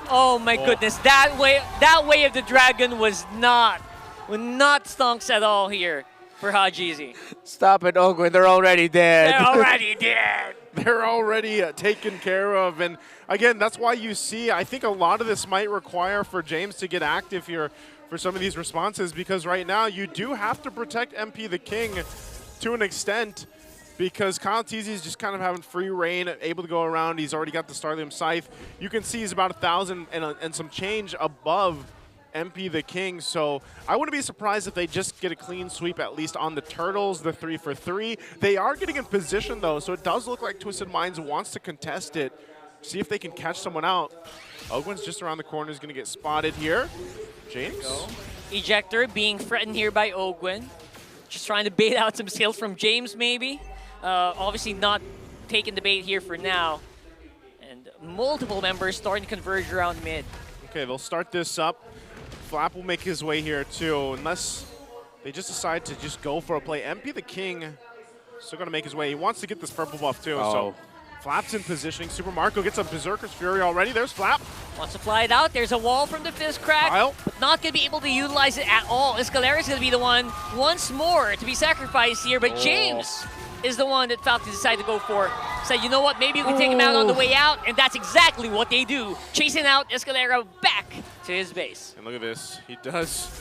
Oh my goodness, that way of the dragon was not stonks at all here for Hajizi. Stop it, Ogwen. They're already dead. They're already dead. They're already taken care of. And again, that's why you see, I think a lot of this might require for James to get active here for some of these responses, because right now you do have to protect MP the King to an extent, because Kyletzy is just kind of having free reign, able to go around. He's already got the Starlium Scythe. You can see he's about 1,000 and some change above MP the King. So I wouldn't be surprised if they just get a clean sweep, at least on the Turtles, the 3-for-3. They are getting in position, though, so it does look like Twisted Minds wants to contest it, see if they can catch someone out. Ogwen's just around the corner, is going to get spotted here. James? Ejector being threatened here by Ogwen. Just trying to bait out some skills from James, maybe. Obviously not taking the bait here for now. And multiple members starting to converge around mid. Okay, they'll start this up. Flap will make his way here too, unless they just decide to just go for a play. MP the King still going to make his way. He wants to get this purple buff too, so Flap's in positioning. Super Marco gets a Berserker's Fury already. There's Flap. Wants to fly it out. There's a wall from the fist crack, but not going to be able to utilize it at all. Escalera's going to be the one once more to be sacrificed here, but James is the one that Falcons decided to go for. Said, you know what, maybe you can take him out on the way out, and that's exactly what they do. Chasing out Escalera back to his base. And look at this. He does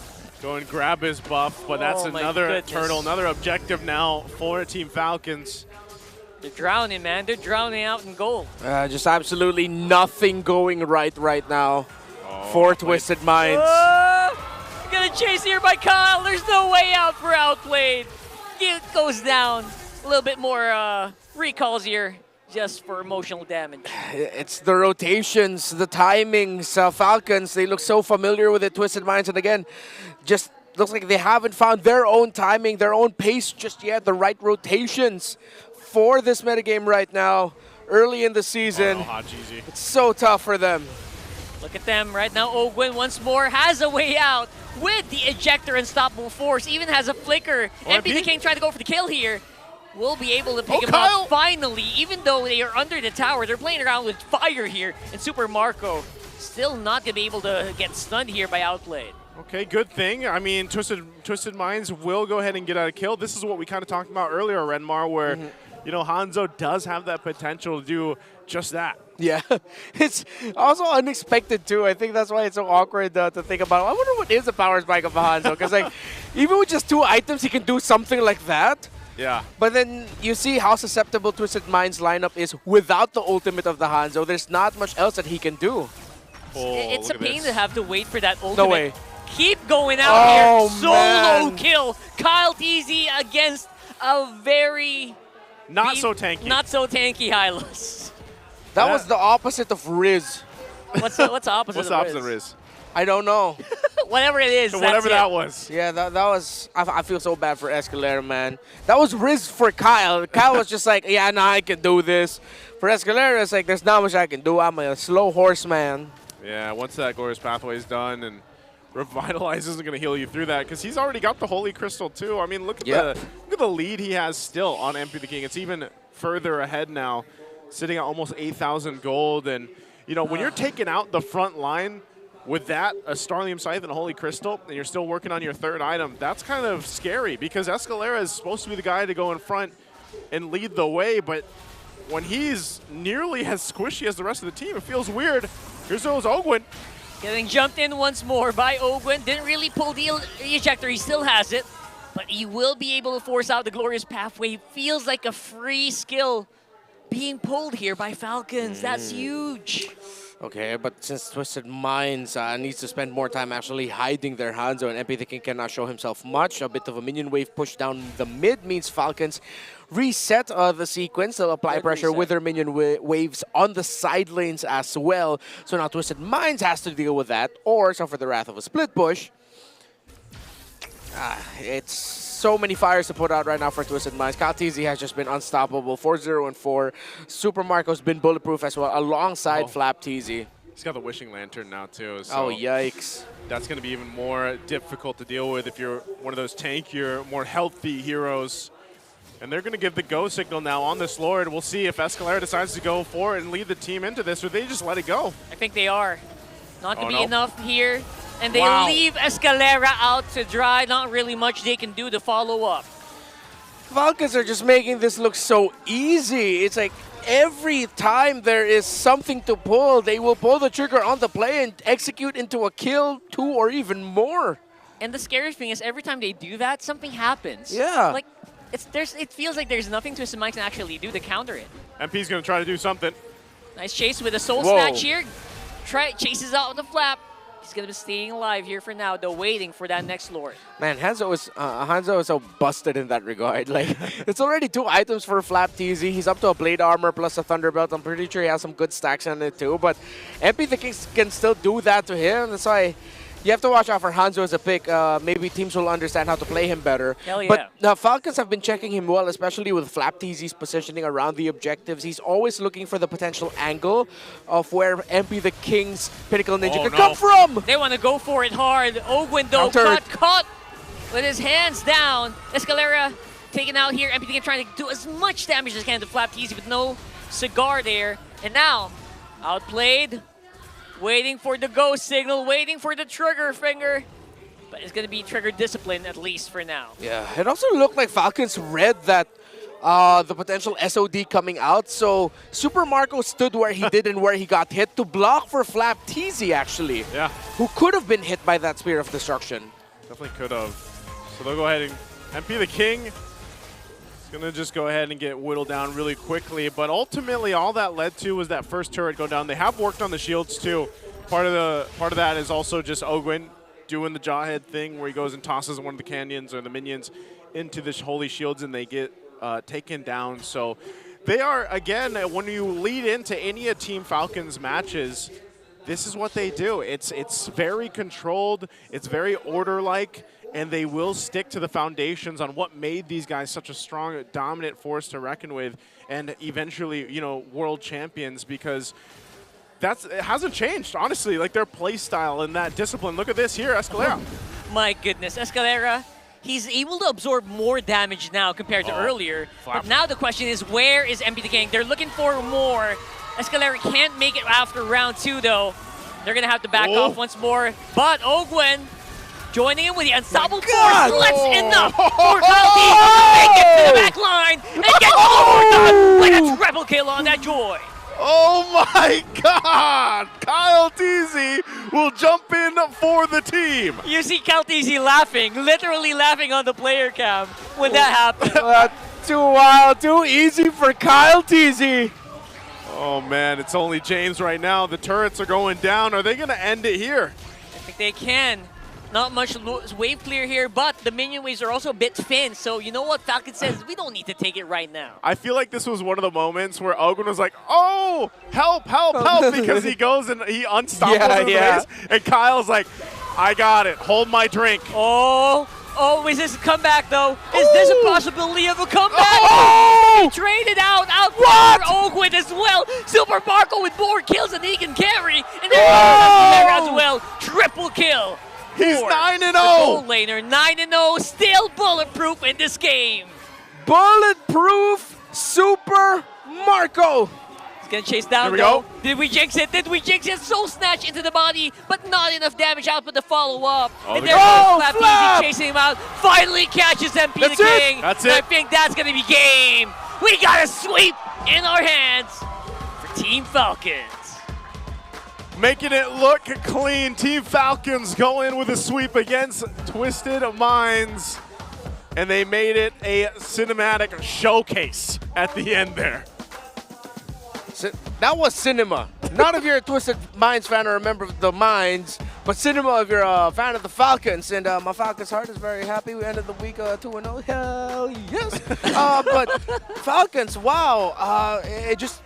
go and grab his buff, but that's another turtle, another objective now for Team Falcons. They're drowning, man. They're drowning out in gold. Just absolutely nothing going right now for Twisted Minds. Gonna chase here by Kyle. There's no way out for Outplayed. It goes down. A little bit more recalls here just for emotional damage. It's the rotations, the timings. Falcons, they look so familiar with it, Twisted Minds. And again, just looks like they haven't found their own timing, their own pace just yet, the right rotations for this metagame right now, early in the season. It's so tough for them. Look at them right now. Ogwen once more has a way out with the ejector unstoppable force, even has a flicker. MP the King trying to go for the kill here. Will be able to pick him out finally, even though they are under the tower. They're playing around with fire here, and Super Marco still not going to be able to get stunned here by Outplayed. Okay, good thing. I mean, Twisted Minds will go ahead and get out a kill. This is what we kind of talked about earlier, Renmar, where you know, Hanzo does have that potential to do just that. Yeah, it's also unexpected too. I think that's why it's so awkward to think about. I wonder what is the power spike of Hanzo, because like even with just 2 items, he can do something like that. Yeah. But then you see how susceptible Twisted Mind's lineup is without the ultimate of the Hanzo. There's not much else that he can do. It's a pain to have to wait for that ultimate. No way. Keep going out here. Solo man. kill. Kyletzy against a very not so tanky Hylos. That was the opposite of Riz. What's the opposite What's of the opposite Riz? of Riz? I don't know. Whatever it is. So that's whatever it. that was. Yeah, that was. I feel so bad for Escalera, man. That was Riz for Kyle. Kyle was just like, yeah, nah, I can do this. For Escalera, it's like, there's not much I can do. I'm a slow horseman. Yeah, once that Glorious Pathway is done and Revitalize isn't going to heal you through that because he's already got the Holy Crystal too. I mean, look at the lead he has still on MP the King. It's even further ahead now, sitting at almost 8,000 gold. And, you know, when you're taking out the front line with that, a Starlium Scythe and a Holy Crystal, and you're still working on your 3rd item, that's kind of scary because Escalera is supposed to be the guy to go in front and lead the way, but when he's nearly as squishy as the rest of the team, it feels weird. Here's those Ogwen. Getting jumped in once more by Ogwen. Didn't really pull the ejector. He still has it. But he will be able to force out the Glorious Pathway. Feels like a free skill being pulled here by Falcons. That's huge. Okay, but since Twisted Minds needs to spend more time actually hiding their Hanzo, and MP the King cannot show himself much, a bit of a minion wave push down the mid means Falcons reset the sequence. They'll apply pressure with their minion waves on the side lanes as well. So now Twisted Minds has to deal with that, or suffer the wrath of a split push. It's so many fires to put out right now for Twisted Minds. Kyletzy has just been unstoppable, 4-0-4. Super Marco's been bulletproof as well, alongside FlapTZ. He's got the Wishing Lantern now too. So oh, yikes. That's going to be even more difficult to deal with if you're one of those tankier, more healthy heroes. And they're going to give the go signal now on this Lord. We'll see if Escalera decides to go for it and lead the team into this, or they just let it go. I think they are. Not going to be no. enough here. And they leave Escalera out to dry. Not really much they can do to follow up. Falcons are just making this look so easy. It's like every time there is something to pull, they will pull the trigger on the play and execute into a kill, 2 or even more. And the scary thing is every time they do that, something happens. Yeah. Like, it feels like there's nothing Twisted Minds can actually do to counter it. MP's going to try to do something. Nice chase with a Soul Snatch here. Chases out with the flap. He's going to be staying alive here for now, though waiting for that next Lord. Man, Hanzo is so busted in that regard. Like, it's already 2 items for FlapTZ. He's up to a Blade Armor plus a Thunderbelt. I'm pretty sure he has some good stacks on it too. But MP the King can still do that to him. That's why you have to watch out for Hanzo as a pick. Maybe teams will understand how to play him better. Hell yeah. But the Falcons have been checking him well, especially with FlapTZ's positioning around the objectives. He's always looking for the potential angle of where MP the King's Pinnacle Ninja could come from. They want to go for it hard. Ogwen, though, got caught with his hands down. Escalera taken out here. MP the King trying to do as much damage as he can to FlapTZ with no cigar there. And now, outplayed. Waiting for the go signal, waiting for the trigger finger. But it's going to be trigger discipline at least for now. Yeah, it also looked like Falcons read that the potential SOD coming out. So Super Marco stood where he did and where he got hit to block for FlapTZ actually. Yeah. Who could have been hit by that Spear of Destruction. Definitely could have. So they'll go ahead and MP the King gonna just go ahead and get whittled down really quickly, but ultimately all that led to was that first turret go down. They have worked on the shields too. Part of that is also just Ogwen doing the jawhead thing where he goes and tosses one of the canyons or the minions into the holy shields and they get taken down. So they are, again, when you lead into any of Team Falcons matches, this is what they do. It's very controlled, it's very order-like, and they will stick to the foundations on what made these guys such a strong, dominant force to reckon with, and eventually, you know, world champions, because it hasn't changed, honestly. Like their play style and that discipline. Look at this here, Escalera. My goodness, Escalera, he's able to absorb more damage now compared to earlier. But now the question is, where is MP getting? They're looking for more. Escalera can't make it after round 2, though. They're going to have to back off once more. But Ogwen joining in with the unstoppable force. Let's enough for Kyletzy to make it to the back line and get the more done with a triple kill on that Joy. Oh my God! Kyletzy will jump in for the team. You see Kyletzy laughing, literally laughing on the player cam when that happened. Too wild, too easy for Kyletzy. Oh man, it's only James right now. The turrets are going down. Are they going to end it here? I think they can. Not much wave clear here, but the minion waves are also a bit thin. So you know what Falcon says? We don't need to take it right now. I feel like this was one of the moments where Ogwen was like, oh, help, help, help, because he goes and he unstoppable in the base, and Kyle's like, I got it. Hold my drink. Oh, is this a comeback, though? Is this a possibility of a comeback? He traded out for Ogwen as well. Super Marco with more kills than he can carry. And there as well. Triple kill. He's 9-0. The gold laner, 9-0, still bulletproof in this game. Bulletproof Super Marco. He's gonna chase down though. Did we jinx it? Did we jinx it? Soul Snatch into the body, but not enough damage output to follow up. And there's Flap chasing him out. Finally catches MP the King. That's and it. I think that's gonna be game. We got a sweep in our hands for Team Falcons. Making it look clean. Team Falcons go in with a sweep against Twisted Minds. And they made it a cinematic showcase at the end there. That was cinema. Not if you're a Twisted Minds fan or a member of the Minds, but cinema if you're a fan of the Falcons. And my Falcons heart is very happy. We ended the week 2-0. Hell yes. But Falcons, wow. It just...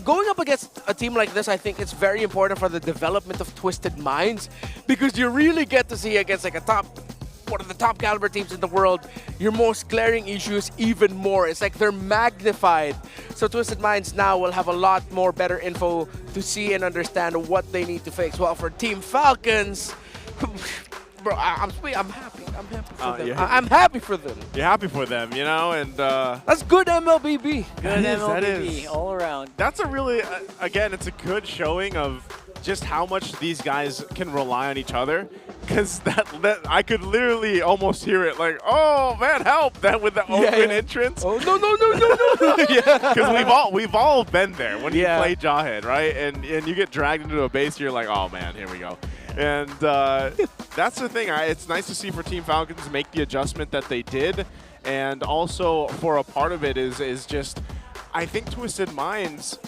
Going up against a team like this, I think it's very important for the development of Twisted Minds, because you really get to see against like one of the top caliber teams in the world, your most glaring issues even more. It's like they're magnified. So Twisted Minds now will have a lot more better info to see and understand what they need to fix. Well, for Team Falcons, bro, I'm happy. I'm happy for them. I'm happy for them. You're happy for them, you know, and that's good MLBB. Good MLBB all around. That's a really, again, it's a good showing of just how much these guys can rely on each other. Because that I could literally almost hear it like, oh man, help! That with the open entrance. Oh no! Because we've all been there when you play Jawhead, right? And you get dragged into a base, you're like, oh man, here we go. And that's the thing. It's nice to see for Team Falcons make the adjustment that they did, and also for a part of it is just, I think Twisted Minds.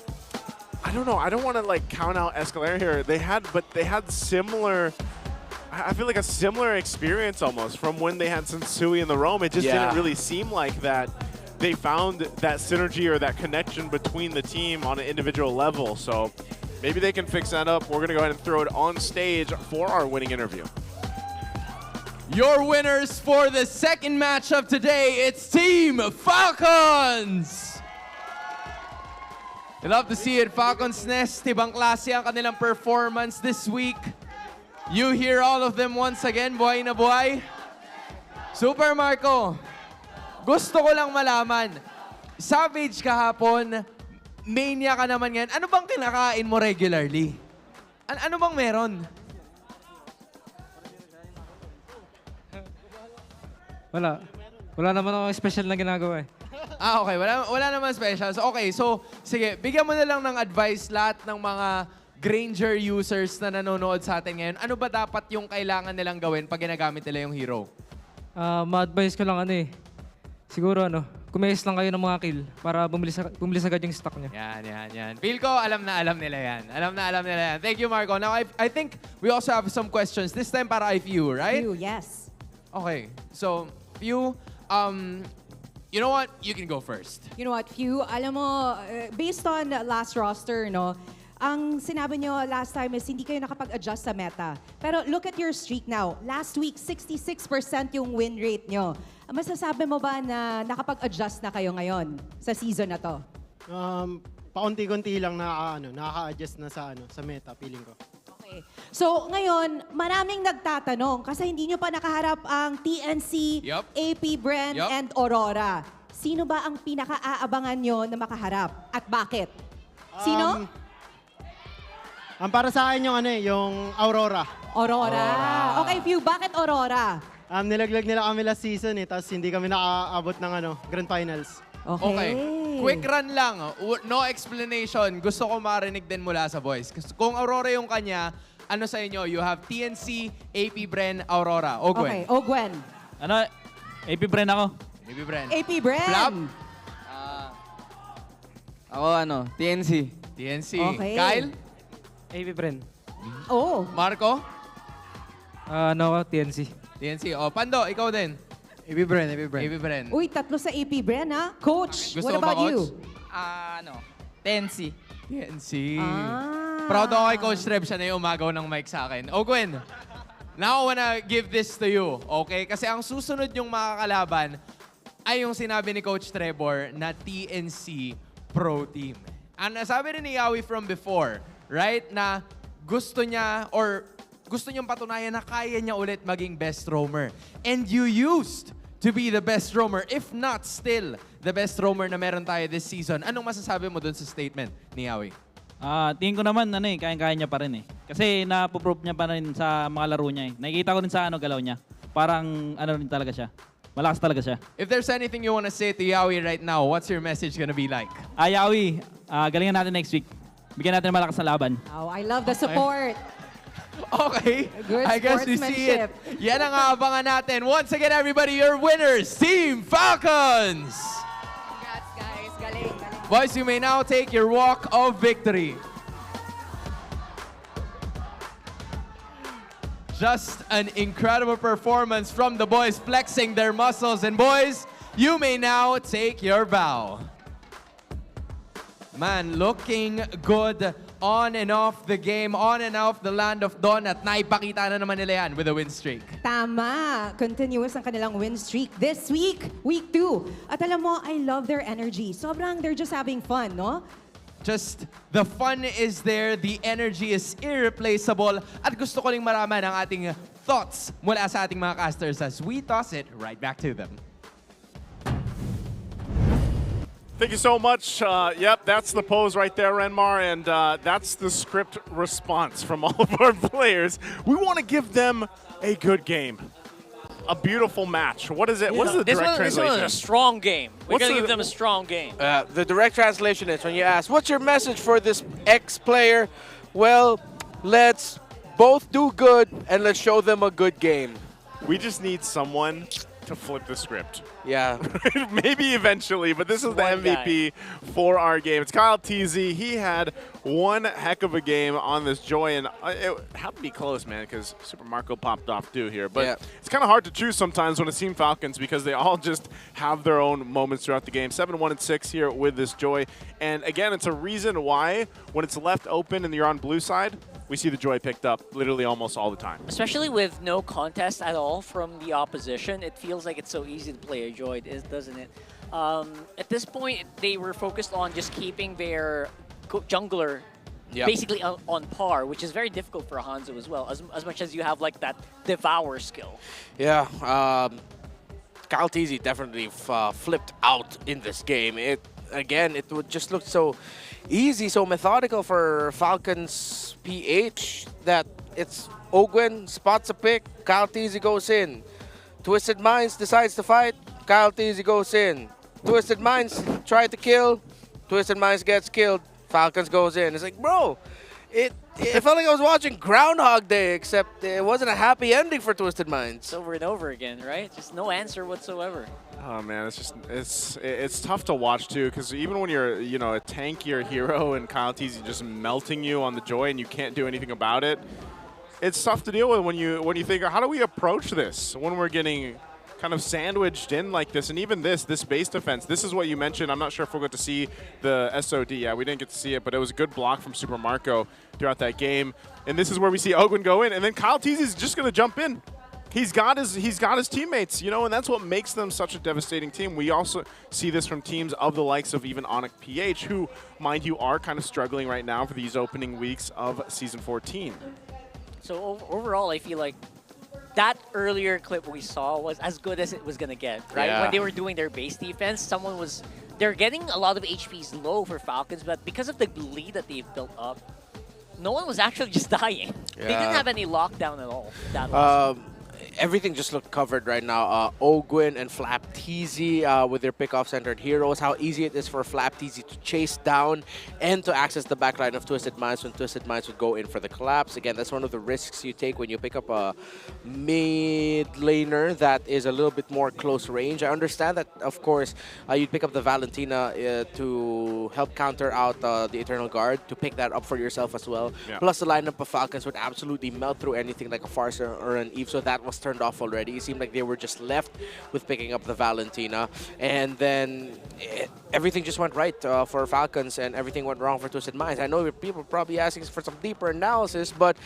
I don't know. I don't want to like count out Escalera here. They had similar. I feel like a similar experience almost from when they had Sensui in the Roam. It just didn't really seem like that they found that synergy or that connection between the team on an individual level. So maybe they can fix that up. We're going to go ahead and throw it on stage for our winning interview. Your winners for the second match of today, it's Team Falcons! I love to see it. Falcons Nest, ibang klase ang kanilang performance this week. You hear all of them once again, buhay na buhay. Super Marco, gusto ko lang malaman, Savage kahapon, mania ka naman yan. Ano bang kinakain mo regularly? Ano bang meron? Wala naman ako special na ginagawa eh. Okay. Wala naman special. So, okay, so sige, bigyan mo na lang ng advice lahat ng mga Granger users na nanonood sa atin ngayon. Ano ba dapat yung kailangan nilang gawin pag ginagamit nila yung hero? Ma-advise ko lang siguro kumayos lang kayo ng mga kill para bumilis agad yung stock niya. Yan. Feel ko, alam na alam nila yan. Thank you, Marco. Now, I think we also have some questions. This time para kay Few, right? Few, yes. Okay, so Few, you know what? You can go first. You know what, Few? Alam mo, based on last roster, ang sinabi nyo last time is hindi kayo nakapag-adjust sa meta. Pero look at your streak now. Last week, 66% yung win rate nyo. Masasabi mo ba na nakapag-adjust na kayo ngayon sa season na to? Paunti-kunti lang nakaka-adjust na sa meta, feeling ko. Okay. So ngayon, maraming nagtatanong kasi hindi nyo pa nakaharap ang TNC, AP Bren, and Aurora. Sino ba ang pinaka-aabangan nyo na makaharap? At bakit? Sino? Ang para sa akin yung Aurora. Aurora. Okay, Few, bakit Aurora? Nilaglag nila kami last season tapos hindi kami nakaabot ng Grand Finals. Okay. Quick run lang. No explanation. Gusto ko marinig din mula sa boys. Kung Aurora yung kanya, ano sa inyo? You have TNC, AP Bren, Aurora. Ogwen. Okay, Ogwen. AP Bren ako. AP Bren. AP Bren. Flap? Ako TNC. TNC. Okay. Kyle? AP Bren. Oh. Marco? TNC. TNC. Pando, ikaw din. AP Bren, AP Bren. AP Bren. Uy, tatlo sa AP Bren, ha? Coach, Gusto what mo ba, about you? TNC. TNC. Proud ako kay Coach Treb. Siya na yung umagaw ng mic sa akin. Ogwen, now I wanna give this to you, okay? Kasi ang susunod yung makakalaban ay yung sinabi ni Coach Trevor na TNC Pro Team. Ang nasabi rin ni Yawi from before, right, na gusto niya or gusto niyang patunayan na kaya niya ulit maging best roamer. And you used to be the best roamer, if not still the best roamer na meron tayo this season. Anong masasabi mo dun sa statement ni Yawi? Tingin ko naman, kaya-kaya niya pa rin eh. Kasi napoprove niya pa rin sa mga laro niya eh. Nakikita ko rin sa galaw niya. Parang rin talaga siya. Malakas talaga siya. If there's anything you wanna say to Yawi right now, what's your message gonna be like? Yawi, galingan natin next week. Bigyan natin malakas na laban. Oh, I love the support. Okay, Good I guess we see it. sportsmanship. Yan ang aabangan natin. Once again, everybody, your winners, Team Falcons! Congrats, guys. Galing. Boys, you may now take your walk of victory. Just an incredible performance from the boys flexing their muscles. And boys, you may now take your bow. Man, looking good on and off the game, on and off the land of Dawn, at naipakita na naman nila yan with a win streak. Tama. Continuous ang kanilang win streak. This week, week 2. At alam mo, I love their energy. Sobrang they're just having fun, no? Just, the fun is there, the energy is irreplaceable, at gusto ko ring maraman ang ating thoughts mula sa ating mga casters as we toss it right back to them. Thank you so much. Yep, that's the pose right there, Renmar, and that's the script response from all of our players. We want to give them a good game. A beautiful match. What is it? What is the direct translation? This one is a strong game. We're going to give them a strong game. The direct translation is when you ask, what's your message for this X player? Well, let's both do good and let's show them a good game. We just need someone to flip the script. Yeah. Maybe eventually, but this is the MVP for our game. It's Kyletzy. He had one heck of a game on this Joy, and it had to be close, man, because Super Marco popped off too here. But it's kind of hard to choose sometimes when it's Team Falcons because they all just have their own moments throughout the game. 7-1-6 here with this Joy. And again, it's a reason why when it's left open and you're on blue side, we see the Joy picked up literally almost all the time. Especially with no contest at all from the opposition, it feels like it's so easy to play a Joy, doesn't it? At this point, they were focused on just keeping their jungler basically on par, which is very difficult for a Hanzo as well, as much as you have like that devour skill. Yeah, Kyletzy definitely flipped out in this game. Again, it would just look so easy, so methodical for Falcons PH that it's Ogwen spots a pick, Kyletzy goes in. Twisted Minds decides to fight, Kyletzy goes in. Twisted Minds try to kill, Twisted Minds gets killed, Falcons goes in. It's like, bro, it felt like I was watching Groundhog Day, except it wasn't a happy ending for Twisted Minds. Over and over again, right? Just no answer whatsoever. Oh man, it's tough to watch too, because even when you're a tankier hero and Kyletzy just melting you on the Joy and you can't do anything about it, it's tough to deal with when you think, how do we approach this when we're getting kind of sandwiched in like this. And even this base defense, this is what you mentioned. I'm not sure if we'll get to see the SOD. Yeah, we didn't get to see it, but it was a good block from Super Marco throughout that game. And this is where we see Ogwin go in, and then Kyletzy is just going to jump in. He's got his teammates, you know, and that's what makes them such a devastating team. We also see this from teams of the likes of even MPL PH, who, mind you, are kind of struggling right now for these opening weeks of Season 14. So overall, I feel like that earlier clip we saw was as good as it was going to get, right? Yeah. When they were doing their base defense, they're getting a lot of HPs low for Falcons, but because of the lead that they've built up, no one was actually just dying. They didn't have any lockdown at all. That last everything just looked covered right now. Ogwin and FlapTZ with their pickoff-centered heroes. How easy it is for FlapTZ to chase down and to access the backline of Twisted Minds when Twisted Minds would go in for the collapse. Again, that's one of the risks you take when you pick up a mid laner that is a little bit more close range. I understand that, of course, you'd pick up the Valentina to help counter out the Eternal Guard, to pick that up for yourself as well. Yeah. Plus, the lineup of Falcons would absolutely melt through anything like a Farsa or an Eve, so that was turned off already. It seemed like they were just left with picking up the Valentina, and then everything just went right for Falcons, and everything went wrong for Twisted Minds. I know people are probably asking for some deeper analysis, but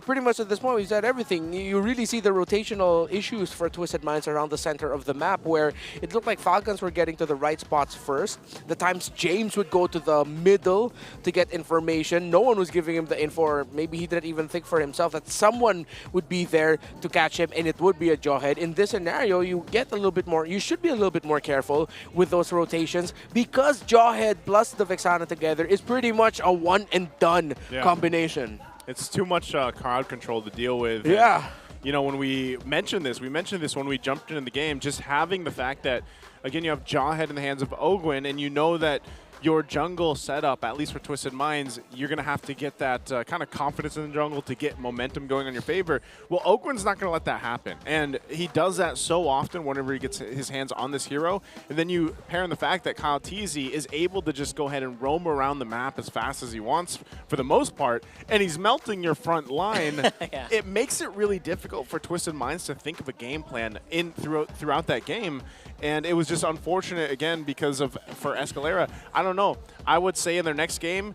pretty much at this point, we've said everything. You really see the rotational issues for Twisted Minds around the center of the map, where it looked like Falcons were getting to the right spots first. The times James would go to the middle to get information, no one was giving him the info, or maybe he didn't even think for himself that someone would be there to catch him, and it would be a Jawhead. In this scenario, you get a little bit more, you should be a little bit more careful with those rotations, because Jawhead plus the Vexana together is pretty much a one and done combination. It's too much crowd control to deal with. Yeah. And, you know, when we mentioned this when we jumped into the game, just having the fact that, again, you have Jawhead in the hands of Ogwin, and you know that your jungle setup, at least for Twisted Minds, you're going to have to get that kind of confidence in the jungle to get momentum going on your favor. Well, Ogwin's not going to let that happen. And he does that so often whenever he gets his hands on this hero. And then you pair in the fact that Kyletzy is able to just go ahead and roam around the map as fast as he wants for the most part, and he's melting your front line. It makes it really difficult for Twisted Minds to think of a game plan throughout that game. And it was just unfortunate, again, because for Escalera, I don't know. I would say in their next game,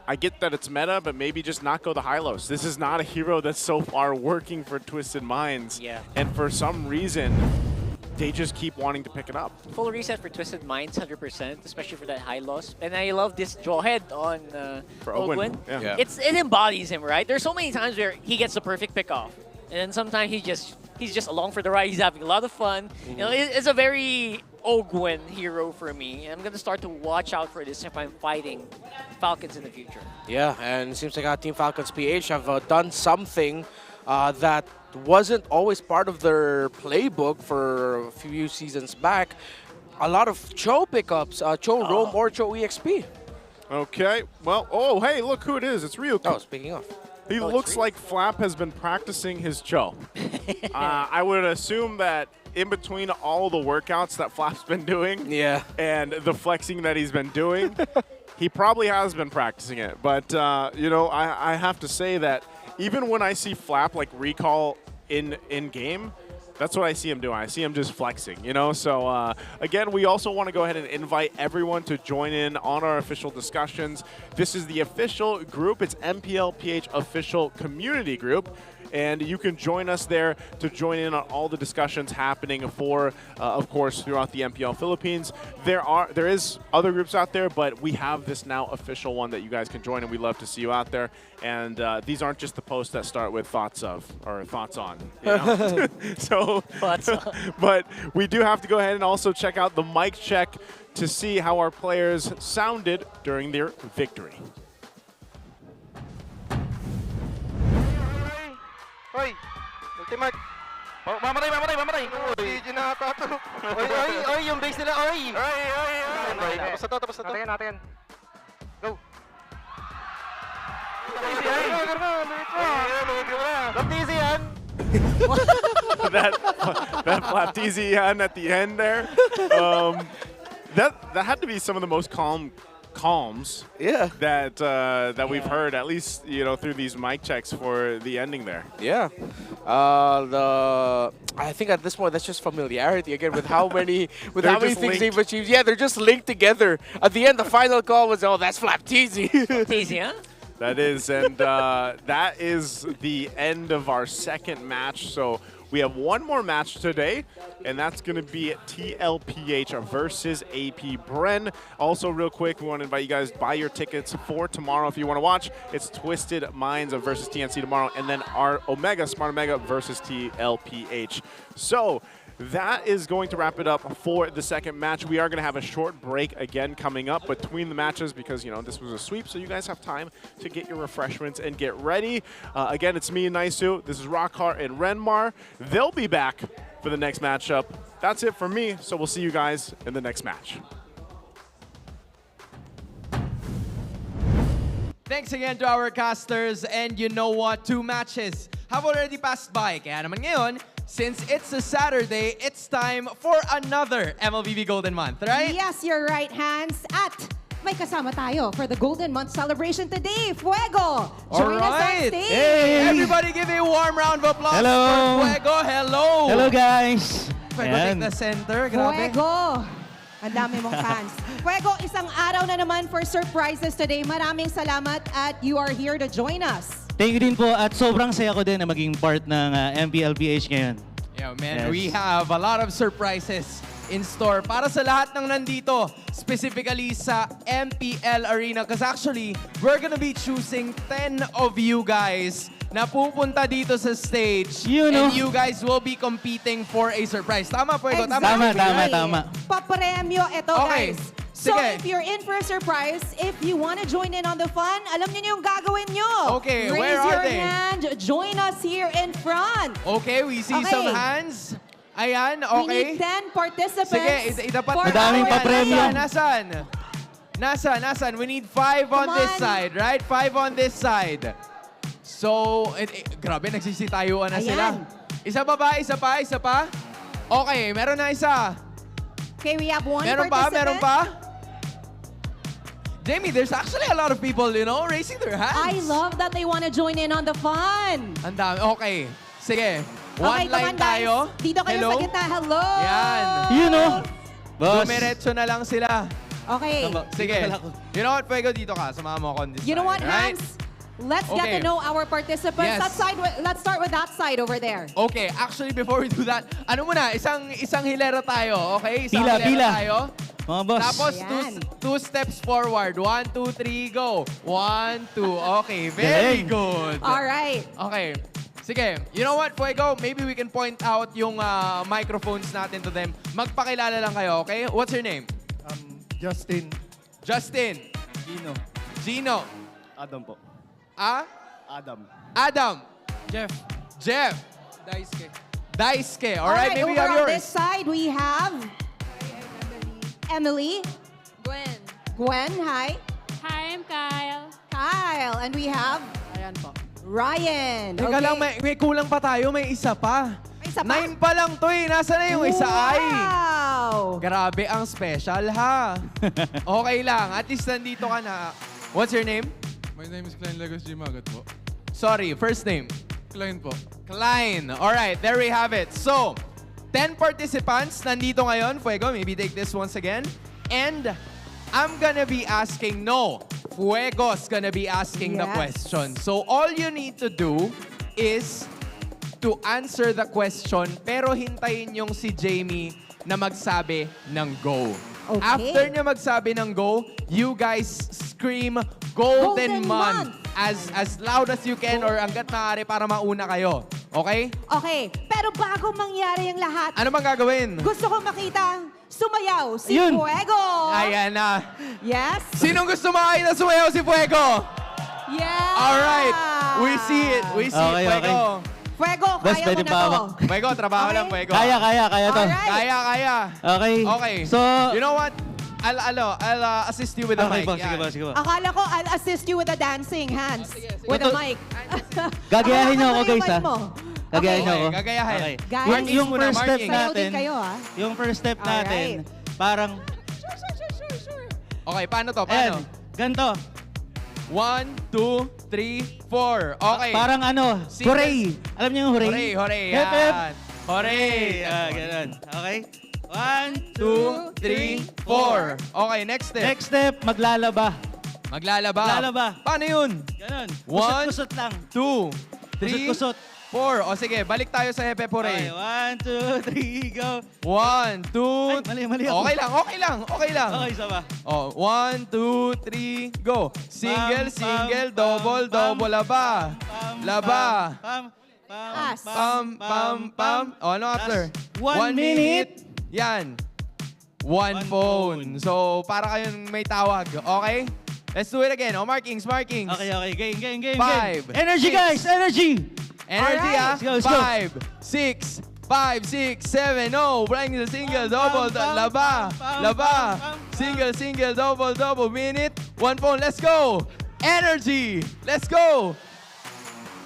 I get that it's meta, but maybe just not go the Hylos. This is not a hero that's so far working for Twisted Minds. Yeah. And for some reason, they just keep wanting to pick it up. Full reset for Twisted Minds, 100%, especially for that high loss. And I love this Jawhead on Ogwin. Yeah. It embodies him, right? There's so many times where he gets the perfect pick off, and then sometimes he's just along for the ride. He's having a lot of fun. You know, it's a very Ogwin hero for me. And I'm going to start to watch out for this if I'm fighting Falcons in the future. Yeah, and it seems like Team Falcons PH have done something that wasn't always part of their playbook for a few seasons back. A lot of Cho pickups, Cho Roam or Cho EXP. Okay, well, oh, hey, look who it is. It's Ryuko. Oh, speaking of. He looks like Flap has been practicing his Cho. I would assume that in between all the workouts that Flap's been doing and the flexing that he's been doing, he probably has been practicing it. But, you know, I have to say that even when I see Flap, like, recall in-game, that's what I see him doing. I see him just flexing, you know? So, again, we also want to go ahead and invite everyone to join in on our official discussions. This is the official group. It's MPL PH Official Community Group. And you can join us there to join in on all the discussions happening for, of course, throughout the MPL Philippines. There is other groups out there, but we have this now official one that you guys can join, and we'd love to see you out there. And these aren't just the posts that start with thoughts of or thoughts on. You know? So, but we do have to go ahead and also check out the mic check to see how our players sounded during their victory. Hoy! Ultimate! Mamatay! Hindi na ata to. Oy! Yung base nila, oy! Oy! Tapos na to. Natin. Go! Easy yan! that FlapTZ at the end there. That had to be some of the most calm calms that we've heard, at least through these mic checks for the ending there. Yeah. I think at this point that's just familiarity again with how many things they've achieved. Yeah, they're just linked together. At the end, the final call was, oh, that's Flapteasy. Flapteasy, huh? That is, and that is the end of our second match. So we have one more match today, and that's going to be TLPH versus AP Bren. Also, real quick, we want to invite you guys to buy your tickets for tomorrow if you want to watch. It's Twisted Minds versus TNC tomorrow, and then our Smart Omega versus TLPH. So that is going to wrap it up for the second match. We are going to have a short break again coming up between the matches because, this was a sweep, so you guys have time to get your refreshments and get ready. Again, it's me and Naisu. This is Rockhart and Renmar. They'll be back for the next matchup. That's it for me, so we'll see you guys in the next match. Thanks again to our casters, and you know what? 2 matches have already passed by. Kaya naman ngayon, since it's a Saturday, it's time for another MLBB Golden Month, right? Yes, you're right, Hans. At may kasama tayo for the Golden Month celebration today, Fuego. Join us on stage. Hey. Everybody give a warm round of applause for Fuego. Hello. Hello, guys. Fuego, take the center. Grabe. Fuego. Ang dami mong fans. Fuego, isang araw na naman for surprises today. Maraming salamat at you are here to join us. Thank you din po at sobrang saya ko din na maging part ng MPL PH ngayon. Yeah, man, we have a lot of surprises in store para sa lahat ng nandito, specifically sa MPL Arena. Because actually, we're gonna be choosing 10 of you guys na pupunta dito sa stage. And you guys will be competing for a surprise. Tama, Fuego? Exactly. Tama. Papremyo ito, Okay. guys. So if you're in for a surprise, if you want to join in on the fun, alam niyo yung gagawin nyo. Okay, Raise where are your they? hand, join us here in front. Okay, we see some hands. Ayan, okay. We need 10 participants. Sige, dapat madaming papremyo. Nasaan? We need 5 on this side, right? 5 on this side. So, grabe, nagsisitayuan na sila. Isa pa ba? Isa pa? Okay, meron na isa. Okay, we have one Meron participant. pa? Jamie, there's actually a lot of people, raising their hands. I love that they want to join in on the fun. Ang dami. Okay. Sige. Okay, One line tayo. Guys. Dito kayo Hello? sa gitna. Hello. Yan. Boss. Dumiretso na lang sila. Okay. Sige. You know what, Fuego, dito ka. Samahan mo ako on this You know what, side, right? Hans? Let's get to know our participants. Yes. Let's start with that side over there. Okay, actually, before we do that, muna, isang hilera tayo, okay? Isang Pila. tayo. Mga boss. Tapos, two steps forward. 1, 2, 3, go. 1, 2. Okay, very good. All right. Okay. Sige, you know what, Fuego? Maybe we can point out yung microphones natin to them. Magpakilala lang kayo, okay? What's your name? Justin. Justin. Gino. Adam po. Adam. Jeff. Daisuke. All right, maybe you have over on yours. this side, we have Emily. Gwen, hi. Hi, I'm Kyle. Kyle. And we have Ryan. Teka lang, may kulang pa tayo. May isa pa. May isa pa? 9 pa lang to eh. Nasaan na yung isa ay? Wow! Grabe ang special ha. Okay lang. At least nandito ka na. What's your name? My name is Klein Legos Jimagat po. Sorry, first name? Klein po. Klein. Alright, there we have it. So, 10 participants nandito ngayon. Fuego, maybe take this once again. And I'm gonna be asking, Fuego's gonna be asking the question. So all you need to do is to answer the question, pero hintayin yung si Jamie na magsabi ng go. Okay. After niya magsabi ng go, you guys scream Golden Month as loud as you can or hanggat maaari para mauna kayo. Okay? Okay, pero bago mangyari yung lahat, Ano bang gagawin? gusto ko makita sumayaw si Fuego. Ayan na. Yes? Sinong gusto makita sumayaw si Fuego? Yeah! Alright. We see it. We see it, Fuego. Fuego, Boss, kaya pwede mo na pa to. Fuego, trabaho lang, Fuego. Kaya to. Alright. Kaya. Okay. So, you know what? I'll assist you with the mic. Boss, sige ba. Akala ko I'll assist you with the dancing hands. With the mic. Gagayahin niyo ako, guys, ha? Okay. Gagayahin niyo ako. Gagayahin. Okay. Guys, Yung first step Sayaw din natin, kayo, ha? yung first step natin, parang Okay, paano to? Paano? Ganto. 1, 2, 3, 4. Okay. Parang ano, Singles. hooray. Alam niyo yung hooray? Hooray, hooray. Hip, hip. Yan. Hooray. Ganun. Okay? 1, 2, 3, 4. Okay, next step. Next step, maglalaba. Maglalaba. Maglalaba. Paano yun? Ganun. 1, Kusot-kusot lang. 2, 3, Kusot-kusot. 4. O sige, balik tayo sa Hepe Hooray. Okay, 1, 2, 3, go. 1, 2, mali ako. Okay lang, okay lang, okay lang. Okay, isa ba? Oh, 1, 2, 3, go. Single, single, double, double, laba. Laba. Pam. Oh, ano after? 1 minute. Yan. One phone. So, para kayong may tawag. Okay? Let's do it again. Oh, markings. Okay. Game. 5. Energy, guys. Energy. Energy, Alright. ah. Let's go. 5, 6, 7, oh. Bring the single, double, laba. Single, double, minute. One phone. Let's go. Energy. Let's go.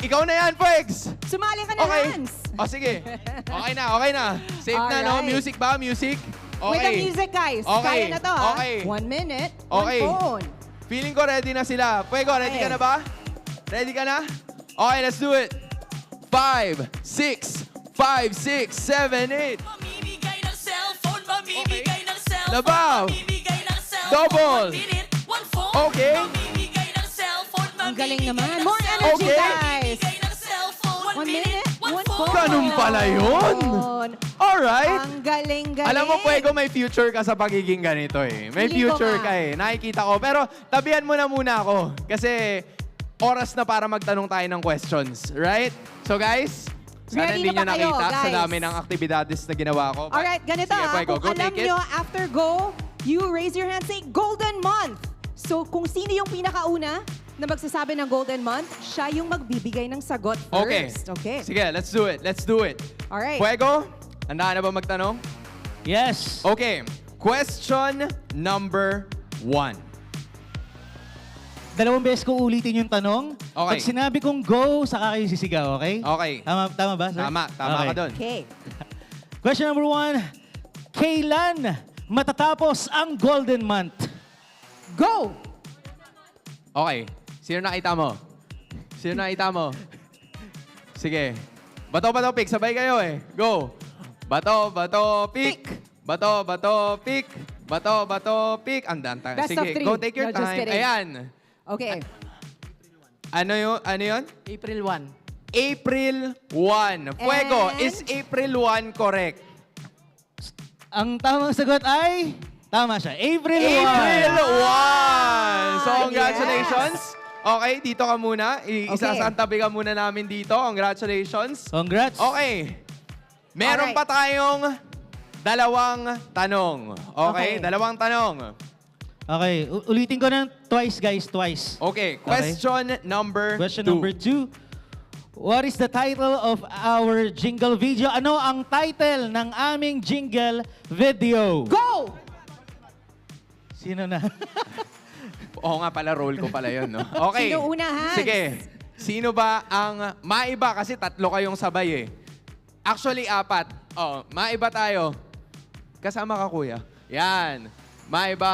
Ikaw na yan, Pwegs. Sumali ka na, Okay. Hans. O, sige. Okay na. Safe na, no? Alright. Music ba? Music? Okay. With the music, guys. Okay. Kaya na to, ha? Okay. 1 minute, Okay. 1 phone. Feeling ko ready na sila. Pwego, ready ka na ba? Ready ka na? Okay, let's do it. 5, 6, 7, 8. Labaw. Double. Okay. Ang galing naman. More energy, Okay. guys. 1 minute, 1 phone. Ganun pala yun. Alright. Ang galing. Alam mo, Pwego, may future ka sa pagiging ganito eh. May Feeling ko future nga. ka eh. Nakikita ko. Pero tabihan mo na muna ako. Kasi oras na para magtanong tayo ng questions. Right? So guys, sana Ready hindi na nyo ba kayo, nakita sa guys? dami ng aktibidades na ginawa ko. Alright, ganito. Sige, Pwego, Kung go alam take it. nyo, after go, you raise your hand, say Golden Month. So kung sino yung pinakauna na magsasabi ng Golden Month, siya yung magbibigay ng sagot Okay. first. Okay. Sige, let's do it. Let's do it. Alright. Pwego, handa na ba magtanong? Yes. Okay. Question number 1. Dalawang beses ko ulitin yung tanong. Okay. Pag sinabi kong go, saka kayo sisigaw, okay? Okay. Tama ba, sir? Tama ka dun. Okay. Question number 1. Kailan matatapos ang Golden Month? Go! Okay. Sino nakita mo? Sige. Bato, pick. Sabay kayo eh. Go. Bato, pick. Bato, pick. Bato, pick. Ang danta. Best Sige, of 3. go take your No, just time. kidding. Ayan. Okay. Ano yun? April 1. April 1. Fuego, And? is April 1 correct? Ang tamang sagot ay... Tama siya. April 1. April 1! So, Yes. congratulations. Okay, dito ka muna. Okay. Isasantabi ka muna namin dito. Congratulations. Congrats. Okay. Meron Alright. pa tayong dalawang tanong. Okay, Okay. dalawang tanong. Okay, ulitin ko ng twice, guys. Twice. Okay, question number 2. Question number 2. What is the title of our jingle video? Ano ang title ng aming jingle video? Go! Sino na? Oo nga pala, role ko pala yun, no? Okay. Sino una, Hans? Sige. Sino ba ang maiba? Kasi 3 kayong sabay eh. Actually, 4. Oh, maiba tayo. Kasama ka, kuya. Yan. Maiba,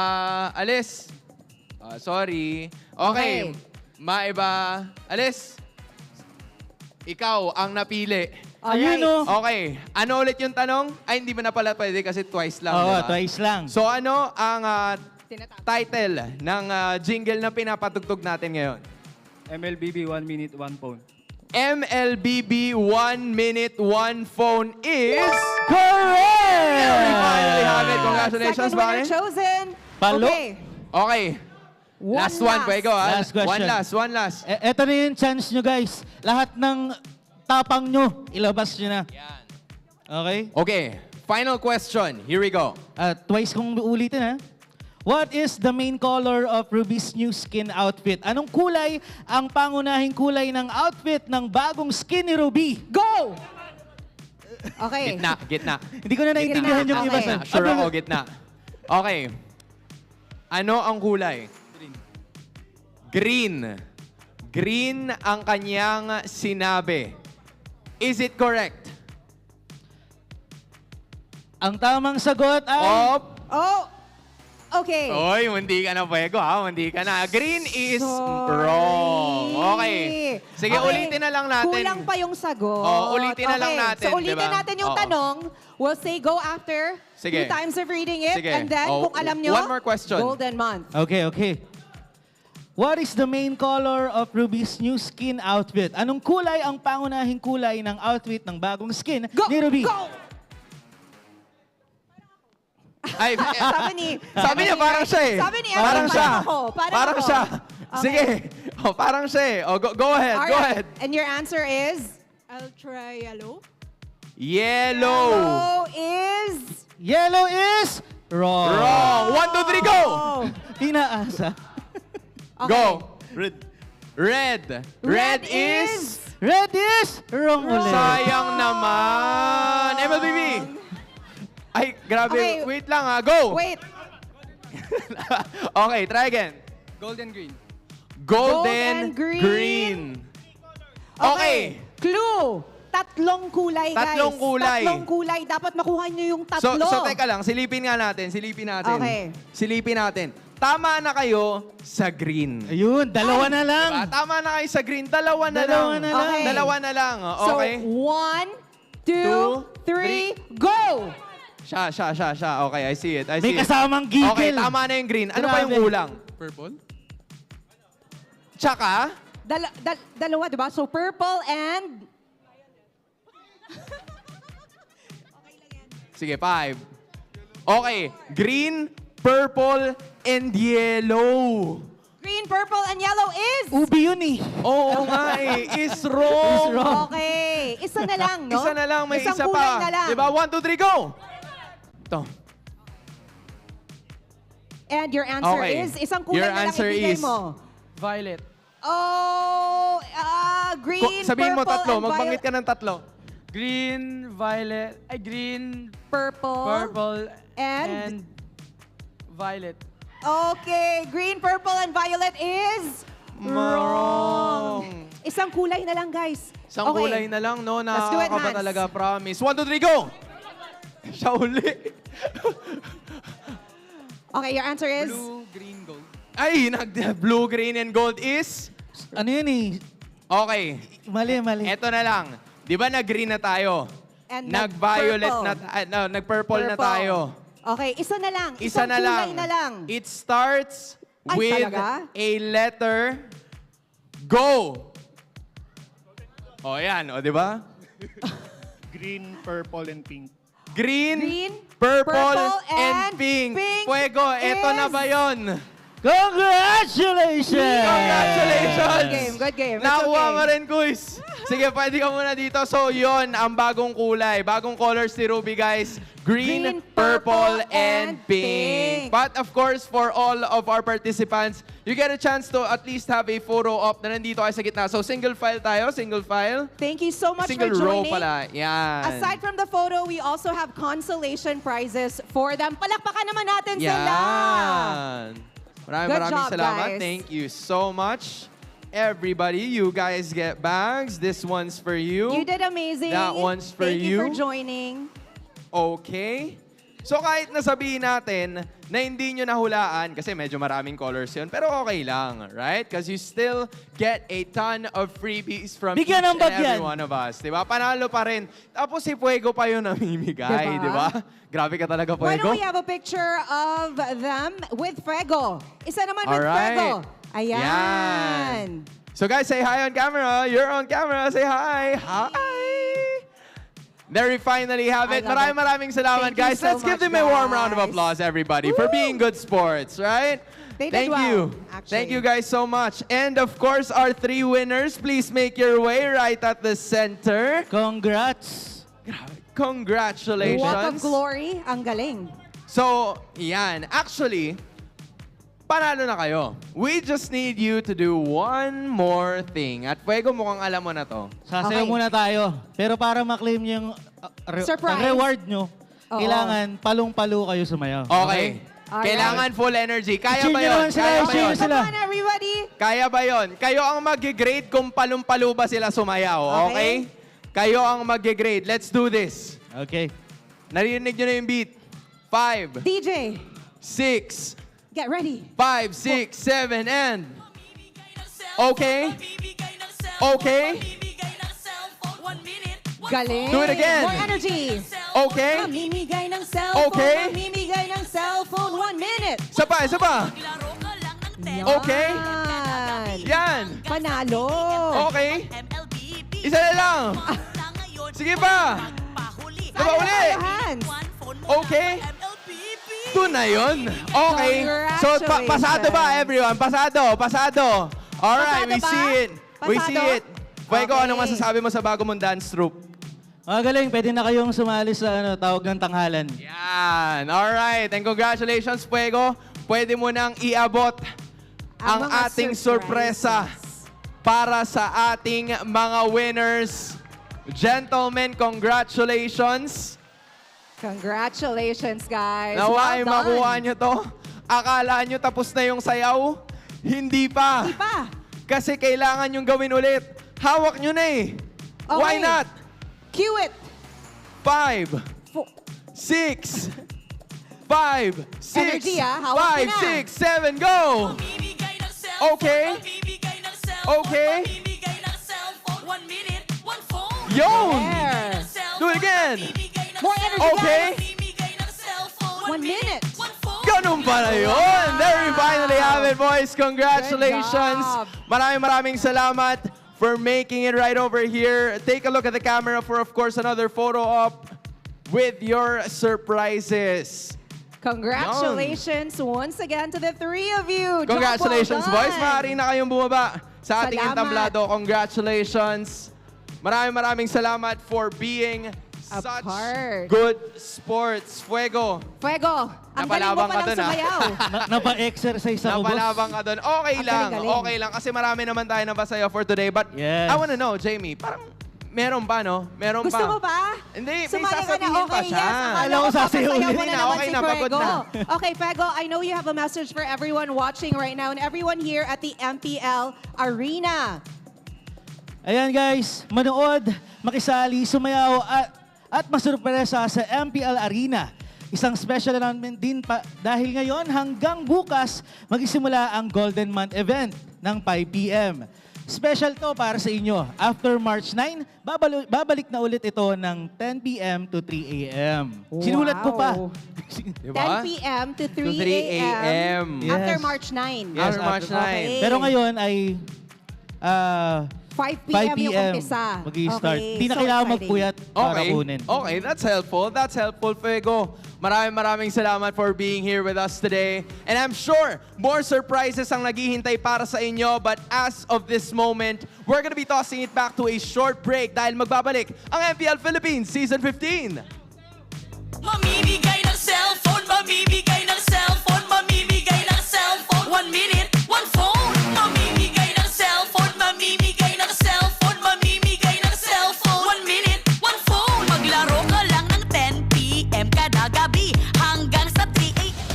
alis. Sorry. Okay. Maiba, alis. Ikaw ang napili. Ayun, no? Okay. Ano ulit yung tanong? Ay, hindi mo na pala pwede kasi twice lang, Oo, di ba? twice lang. So ano ang title ng jingle na pinapatugtog natin ngayon? MLBB 1 minute 1 phone. MLBB 1 minute 1 phone is... Correct! We finally have it. Congratulations, Second winner Bakit? chosen. Palo. Okay. Okay. Last one, Pwego. Last question. One last. Ito na yung chance nyo, guys. Lahat ng tapang nyo, ilabas nyo na. Okay? Okay. Final question. Here we go. Twice kong ulitin, ha? What is the main color of Ruby's new skin outfit? Anong kulay ang pangunahing kulay ng outfit ng bagong skin ni Ruby? Go! Okay. Gitna. Hindi ko na naintindihan yung iba. Okay. Sure ako, gitna. Okay. Ano ang kulay? Green. Green ang kanyang sinabi. Is it correct? Ang tamang sagot ay... Oh! Okay. Oy, hindi ka na Fuego ha. Hindi ka na. Green is wrong. Okay. Sige, Okay. ulitin na lang natin. Kulang pa yung sagot. Oh, ulitin na lang Okay, natin, So ulitin diba? natin yung Oo. tanong. We'll say go after. Sige. 2 times of reading it. Sige. And then, Oh, kung alam nyo, one more question. golden month. Okay. What is the main color of Ruby's new skin outfit? Anong kulay ang pangunahing kulay ng outfit ng bagong skin ni Ruby? Go! Ay, Sabi niya parang siya eh. Sabi niya, parang siya. Parang ako. siya. Okay. Sige. Oh, parang siya eh. Oh, go ahead. Go Alright. ahead. And your answer is? I'll try yellow. Yellow. Yellow is wrong. Wrong. 1, 2, 3, go! Pinaasa. Go. Red. Red is wrong ulit. sayang naman. MLBB. Ay, grabe. Okay. Wait lang ha. Go. Wait. Okay, try again. Golden green. Golden green. Okay. Clue. Tatlong kulay, guys. Tatlong kulay. Tatlong kulay. Dapat makuha nyo yung tatlo. So teka lang, silipin nga natin. Okay. Silipin natin. Tama na kayo sa green. Ayun, dalawa na lang. Diba? Tama na kayo sa green. Dalawa na Dalawa lang. na lang. Okay. Dalawa na lang. Okay. So, 1, 2, 3, go! Siya. Okay, I see it. May kasamang gigil. Okay, tama na yung green. Ano pa yung Grabe. kulang? Purple. Tsaka? Dalawa, diba? So, purple and... Sige, 5. Okay, green, purple, and yellow. Green, purple, and yellow is... Ubi yun eh. Oo nga eh. Is wrong. Okay. Isa na lang, no? Isa na lang, may Isang isa kulay pa. na lang. Diba? 1, 2, 3, go! Ito. And your answer Okay. is, isang kulay Your na lang answer ibigay is mo. Violet. Oh, green, Sabihin mo purple, tatlo. and Magbanggit ka ng tatlo. Green, violet, green, purple, and violet. Okay, green, purple, and violet is... Wrong. Isang kulay na lang, guys. Isang Okay. kulay na lang, no? Let's do it, Nakakaba Hans. talaga, promise. 1, 2, 3, go! Siya uli. Okay, your answer is... Blue, green, gold. Ay, blue, green, and gold is... Ano yun eh? Okay. Mali. Eto na lang. Di ba nag-green na tayo? And Nag-violet nag-purple. nag-purple na Purple. tayo. Okay, isa na lang. Isa Isang na kulay lang. na lang. It starts Ay, with talaga? a letter go. O, yan. O, di ba? Green, purple, and pink. Green, purple, and pink. Fuego, eto na is- ba yun? Congratulations! Congratulations! Good game. It's Nakuha okay. mo rin, Kuis. Sige, pwede ka muna dito. So, yon ang bagong kulay. Bagong colors ni Ruby, guys. Green, purple, and pink. But of course, for all of our participants, you get a chance to at least have a photo op na nandito kayo sa gitna. So, single file tayo. Single file. Thank you so much Single for row joining. pala. Yan. Aside from the photo, we also have consolation prizes for them. Palakpakan naman natin sila! Yan. Maraming Good maraming job, salamat. guys. Thank you so much. Everybody, you guys get bags. This one's for you. You did amazing. That one's for Thank you for you. joining. Okay. So kahit nasabihin natin na hindi nyo nahulaan, kasi medyo maraming colors yun, pero okay lang, right? Because you still get a ton of freebies from Bigyan each ng bag and every yan. one of us. Diba? Panalo pa rin. Tapos si Fuego pa yung namimigay, Diba? diba? Grabe ka talaga, Why Fuego. don't we have a picture of them with Fuego? Isa naman with Alright. Fuego. Ayan. Yan. So guys, say hi on camera. You're on camera. Say hi. Hi. There we finally have it. Maraming salamat, Thank you guys. so Let's give much, them a warm round of guys. applause, everybody, for being good sports, right? They did Thank well, you. actually. Thank you guys so much. And of course, our 3 winners, please make your way right at the center. Congrats. Congratulations. Walk of glory. Ang galing. So, yan. Actually, panalo na kayo. We just need you to do one more thing. At Fuego, mukhang alam mo na to. Sasayaw muna tayo. Pero para maklaim yung Surprise. reward nyo, Oo. kailangan palong-palo kayo sumayaw. Okay. Alright. Kailangan full energy. Kaya ba Achieve nyo yun? naman sila, Kaya ba achieve yun? nyo sila. Come on, everybody. Kaya ba yun? Kayo ang mag-grade kung palong-palo ba sila sumayaw. Okay? Kayo ang mag-grade. Let's do this. Okay. Narinig nyo na yung beat. 5, DJ. 6, Get ready. 5, 6, 7, and... Okay. Okay. Galing. Do it again. More energy. Okay. Mamimigay ng cellphone. Okay. Mamimigay ng cellphone. 1 minute. Isa pa, isa pa. Okay. Yan. Panalo. Okay. Isa na lang. Sige pa. Diba uli? Okay. Ito na yun. Okay. So, pasado ba, everyone? Pasado. Pasado. Alright, we see it. We see it. Fuego, anong masasabi mo sa bago mong dance troupe? Magaling, pwede na kayong sumali sa tawag ng tanghalan. Yan. Alright. And congratulations, Fuego. Pwede mo nang iabot ang ating sorpresa para sa ating mga winners. Gentlemen, congratulations. Congratulations, guys. Nawa ay Well done. makuha nyo to. Akala nyo tapos na yung sayaw? Hindi pa. Hindi pa. Kasi kailangan yung gawin ulit. Hawak nyo na eh. Okay. Why not? Cue it. 5, 6, 5, 6, Energy, hawak 5, mo na. 6, 7, go! Okay. Okay. Yun! There. Do it again! More energy, Okay. guys. 1 minute. Ganun pala yun! There we finally have it, boys. Congratulations! Good job. Maraming salamat for making it right over here. Take a look at the camera for, of course, another photo op with your surprises. Congratulations once again to the 3 of you. Job Congratulations, well boys. done. Maaari na kayong bumaba sa ating Salamat. entablado. Congratulations. Maraming salamat for being such good sports. Fuego. Fuego, ang galing mo Napalabang ka palang dun, ah. sumayaw. Napa-exercise ako, boss. Napalabang ka doon. Okay Ang lang. galing-galing. Okay lang. Kasi marami naman tayo na basayo for today. But Yes. I wanna know, Jamie, parang meron ba, no? Meron Gusto pa. mo ba? Hindi, may Sumali ka na. sasabihin pa Okay, siya. yes. Akala Alam ko ko sasayaw papasayaw mo Hindi na na, naman okay si na, pagod Fuego. na. Okay, Fuego, I know you have a message for everyone watching right now and everyone here at the MPL Arena. Ayan guys, manood, makisali, sumayaw at masurpresa sa MPL Arena. Isang special announcement din dahil ngayon hanggang bukas magsisimula ang Golden Month event ng 5 p.m. Special to para sa inyo. After March 9, babalik na ulit ito ng 10 p.m. to 3 a.m. Sinulat ko pa. Diba? 10 p.m. to 3 3 a.m. After Yes. March 9. Yes, After March 9. Okay. Pero ngayon ay 5 p.m. yung umpisa. Mag-i-start. Okay, Hindi na so kailangan exciting. magpuyat para Okay. kunin. Okay, that's helpful. That's helpful, Fuego. Maraming salamat for being here with us today. And I'm sure more surprises ang naghihintay para sa inyo. But as of this moment, we're gonna be tossing it back to a short break dahil magbabalik ang MPL Philippines Season 15. Mamimigay ng cellphone, mamimigay ng cellphone, mamimigay ng cellphone. 1 minute, 1 phone. Mamimigay ng cellphone, mamimigay ng cellphone, mamimigay ng cellphone. 1 minute, 1 phone. Maglaro ka lang ng 10 p.m. kada gabi hanggang sa 3 a.m.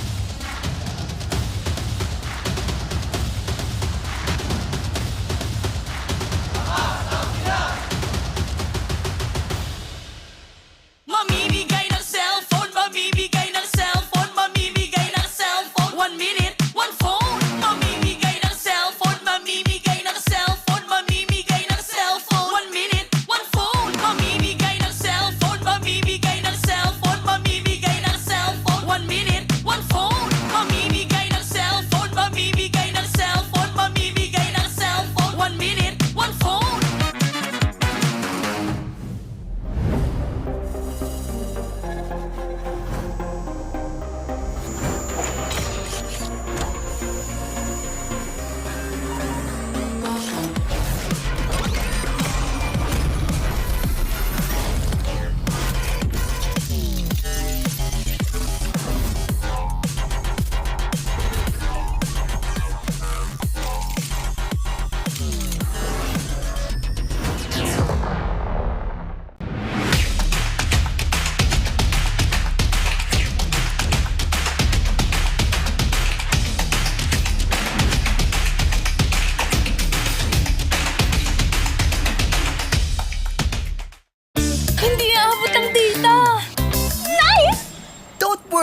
Mamimigay ng cellphone, mamimigay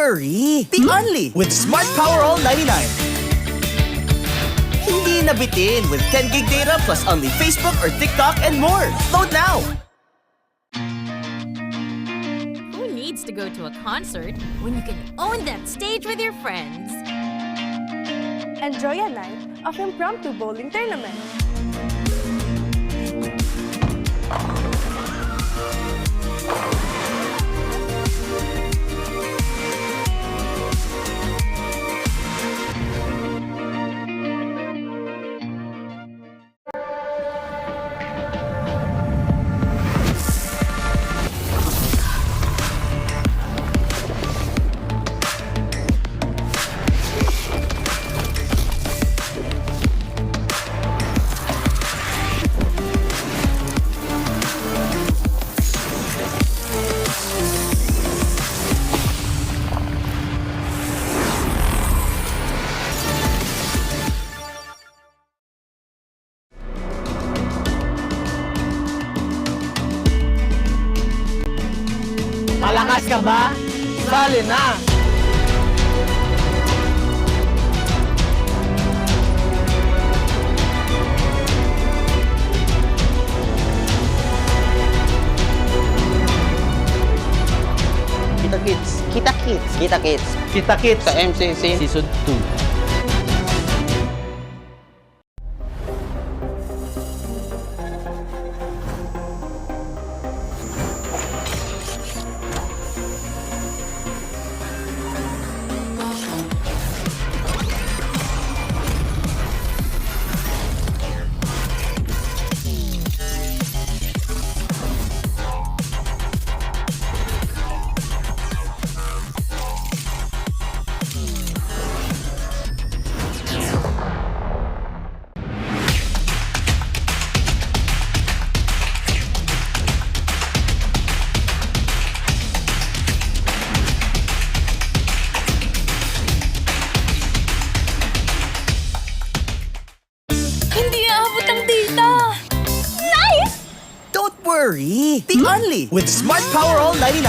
worry, be only with Smart Power All 99. Hindi nabitin with 10 gig data plus only Facebook or TikTok and more. Load now! Who needs to go to a concert when you can own that stage with your friends? Enjoy a night of impromptu bowling tournament. Malakas ka ba? Sali na! Kita Kids. Kita Kids. Kita Kids. Kita Kids. Sa MCC Season 2. Worry, be only with Smart Power All 99.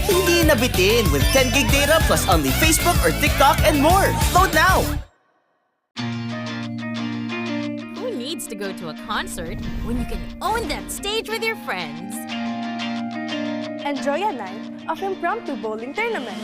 Hindi nabitin with 10 gig data plus only Facebook or TikTok and more. Load now! Who needs to go to a concert when you can own that stage with your friends? Enjoy a night of impromptu bowling tournament.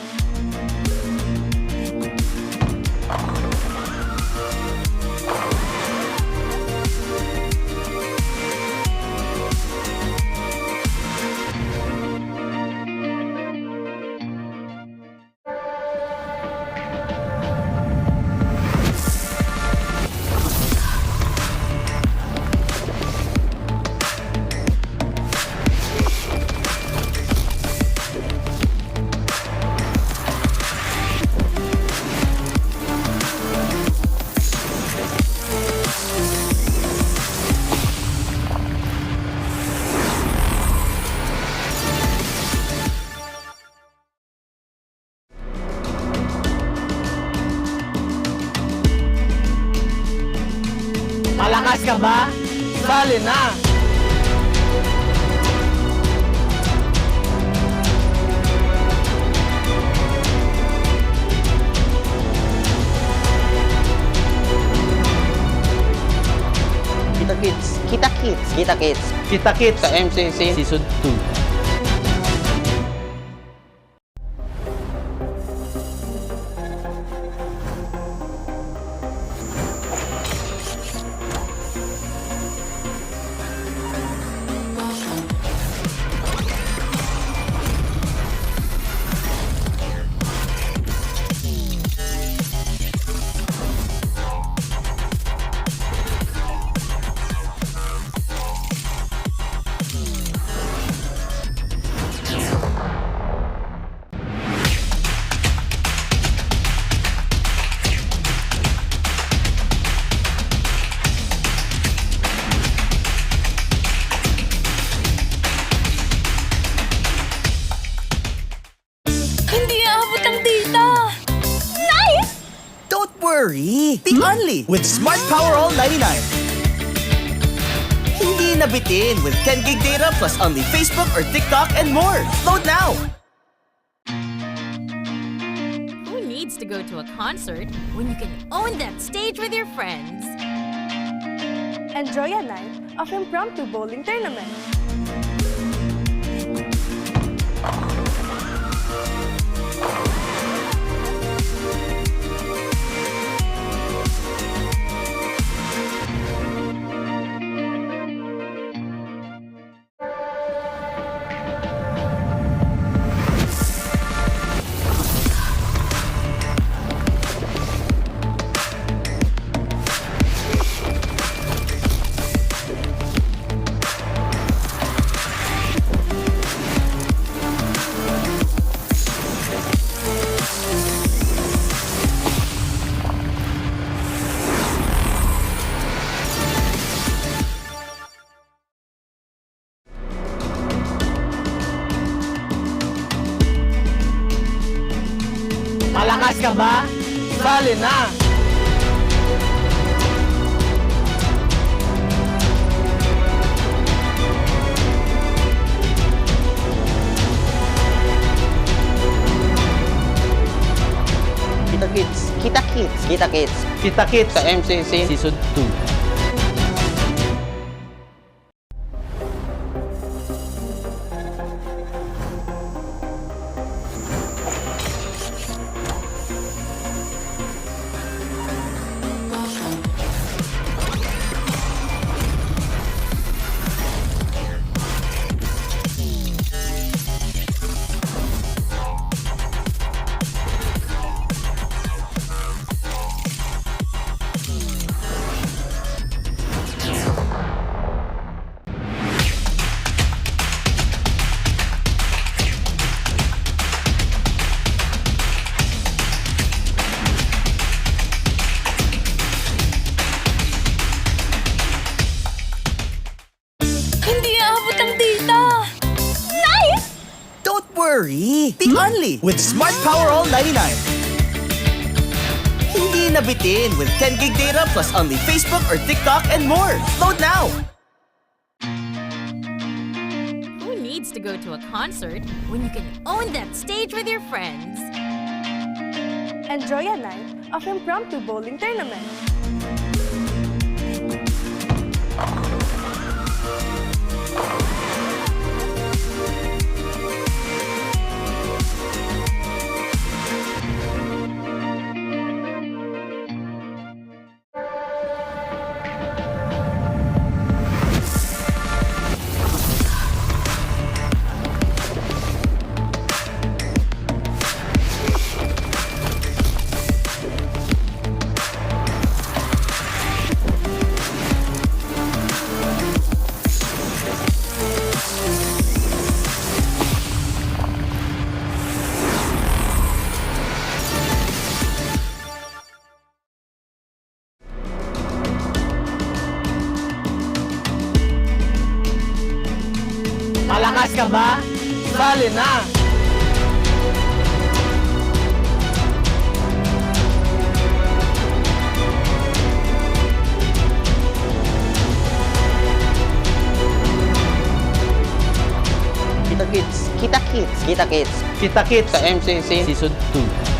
Malakas ka ba? Sali na! Kita Kids. Kita Kids. Kita Kids. Kita Kids. Sa MCC Season 2. worry, be only with Smart Power All 99. Hindi nabitin with 10 gig data plus only Facebook or TikTok and more. Load now! to go to a concert when you can own that stage with your friends? Enjoy a night of impromptu bowling tournament. Malakas ka ba? Sali na! Kita Kids. Kita Kids. Kita Kids. Kita Kids. Sa MCC Season 2. Worry! Be only with Smart Power All 99. Hindi nabitin with 10 gig data plus only Facebook or TikTok and more. Load now! Who needs to go to a concert when you can own that stage with your friends? Enjoy a night of impromptu bowling tournament. Malakas ka ba? Sali na! Kita Kids. Kita Kids. Kita Kids. Kita Kids. Sa MCC Season 2.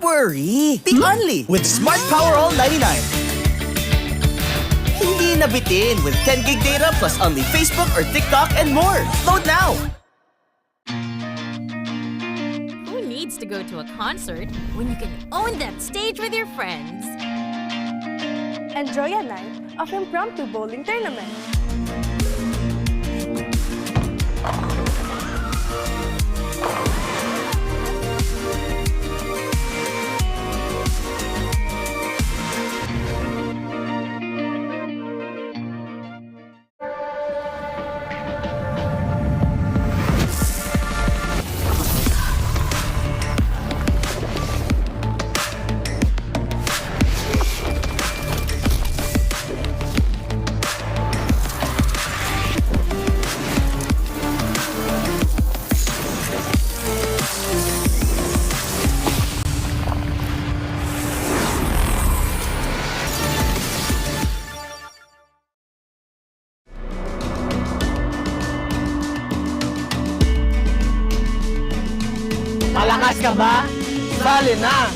Worry! Be only with Smart Power All 99. Hindi nabitin with 10 gig data plus only Facebook or TikTok and more. Load now! Who needs to go to a concert when you can own that stage with your friends? Enjoy a night of impromptu bowling tournament. Malakas ka ba? Sali na!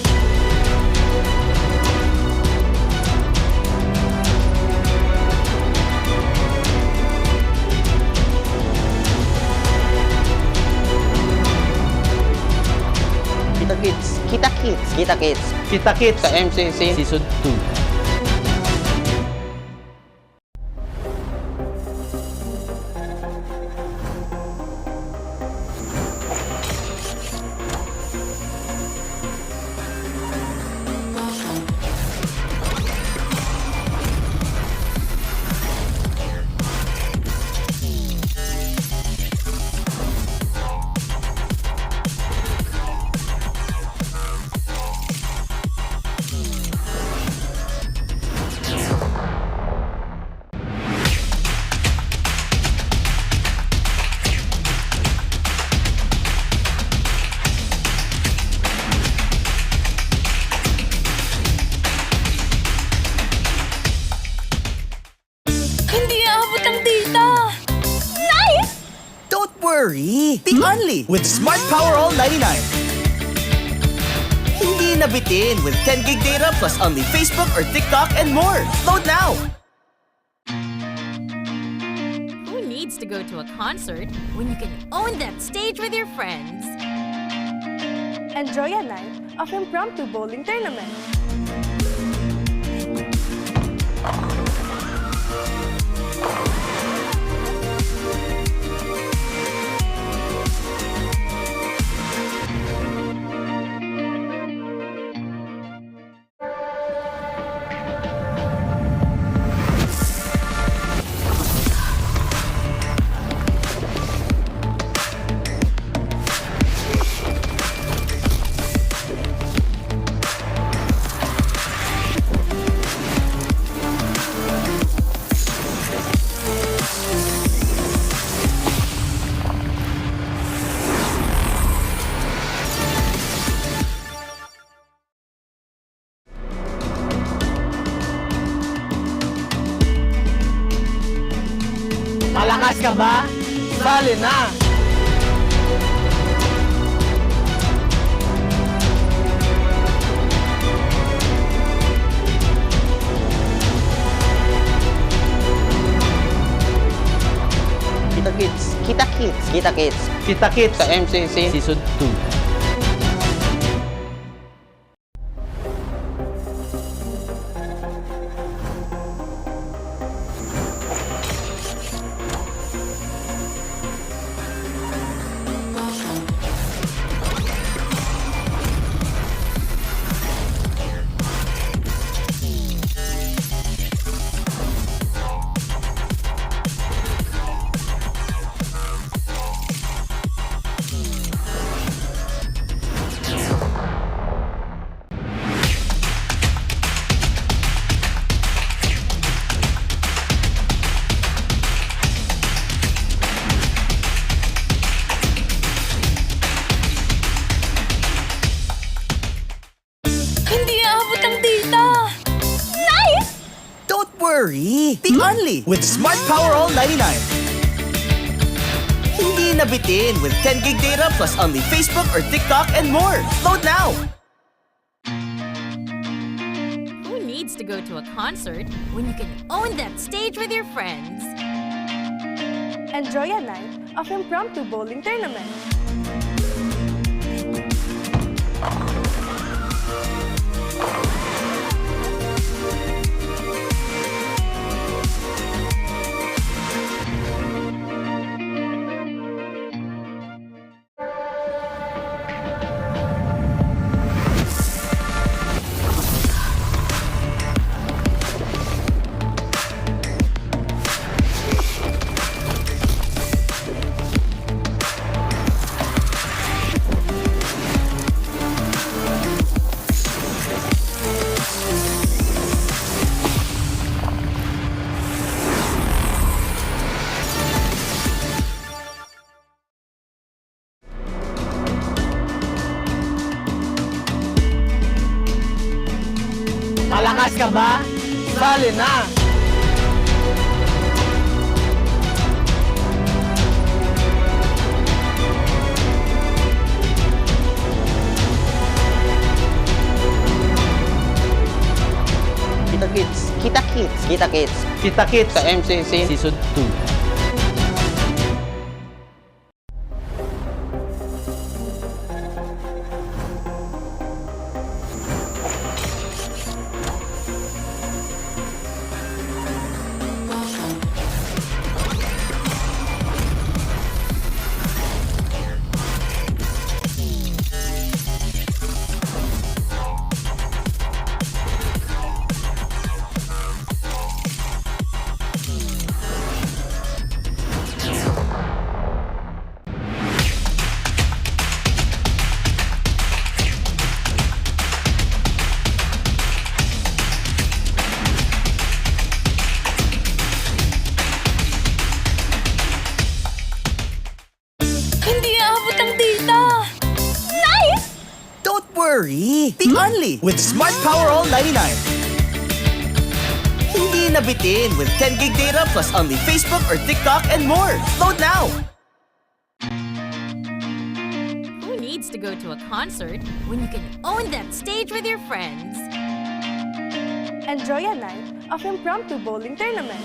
Kita Kids. Kita Kids. Kita Kids. Kita Kids. Sa MCC. Season 2. Worry! Be only with Smart Power All 99. Hindi nabitin with 10 gig data plus only Facebook or TikTok and more. Load now! Who needs to go to a concert when you can own that stage with your friends? Enjoy a night of impromptu bowling tournament. Malakas ka ba? Sali na! Kita Kids. Kita Kids. Kita Kids. Kita Kids. Sa MCC. Season 2. Worry! Be only with Smart Power All 99. Hindi nabitin with 10 gig data plus only Facebook or TikTok and more. Load now! Who needs to go to a concert when you can own that stage with your friends? Enjoy a night of impromptu bowling tournament. ka ba? Sali na! Kita Kids. Kita Kids. Kita Kids. Kita Kids. Sa MCC Season 2. Hindi aabot ang data. Nice! Don't worry! Be only with Smart Power All 99. Hindi nabitin with 10 gig data plus only Facebook or TikTok and more. Load now! Who needs to go to a concert when you can own that stage with your friends? Enjoy a night of impromptu bowling tournament.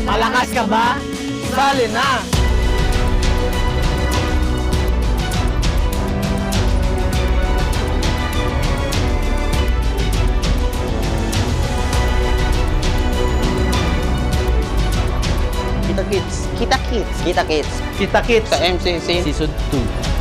Malakas ka ba? Sali na! Kita Kids. Kita Kids. Kita Kids. Kita Kids. Sa MCC Season 2.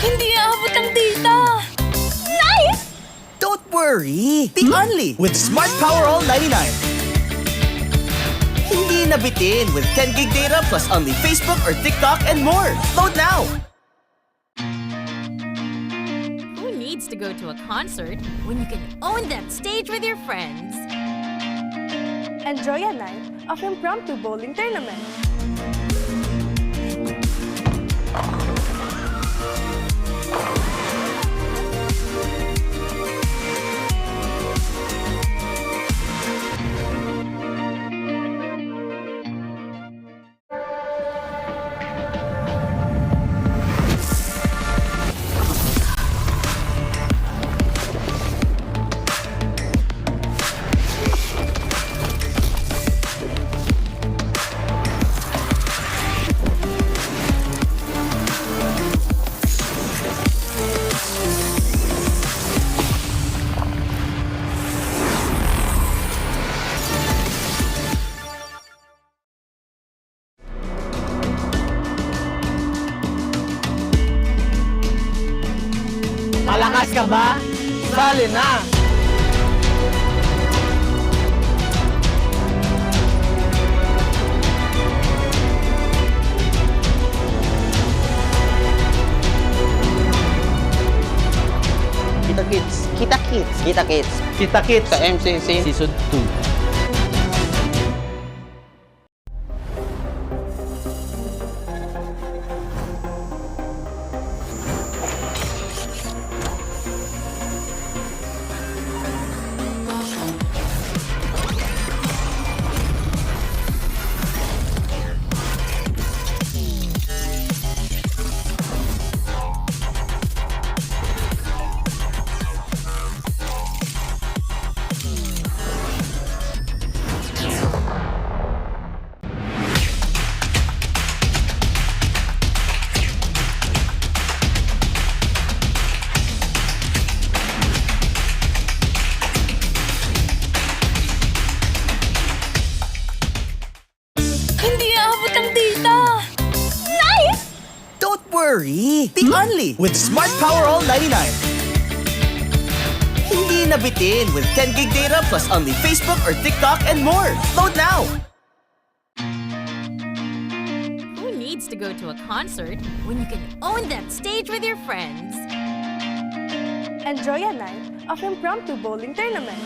Hindi aabot ang data. Nice! Don't worry! Be only with Smart Power All 99. Hindi nabitin with 10 gig data plus only Facebook or TikTok and more. Load now! Who needs to go to a concert when you can own that stage with your friends? Enjoy a night of impromptu bowling tournament. Malakas ka ba? Sali na! Kita Kids. Kita Kids. Kita Kids. Kita Kids. Sa MCC Season 2. Hindi aabot ang data. Nice! Don't worry! The Only with Smart Power All 99. Hindi nabitin with 10 gig data plus only Facebook or TikTok and more. Load now! Who needs to go to a concert when you can own that stage with your friends? Enjoy a night of impromptu bowling tournament.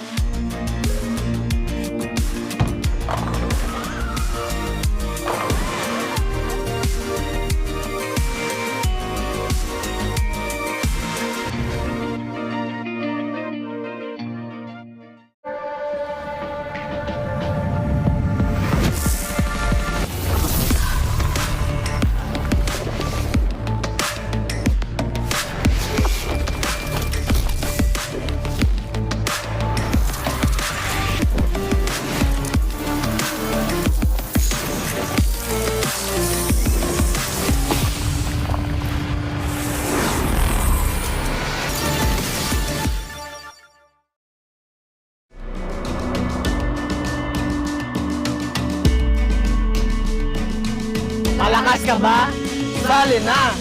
Malakas ka ba? Sali na!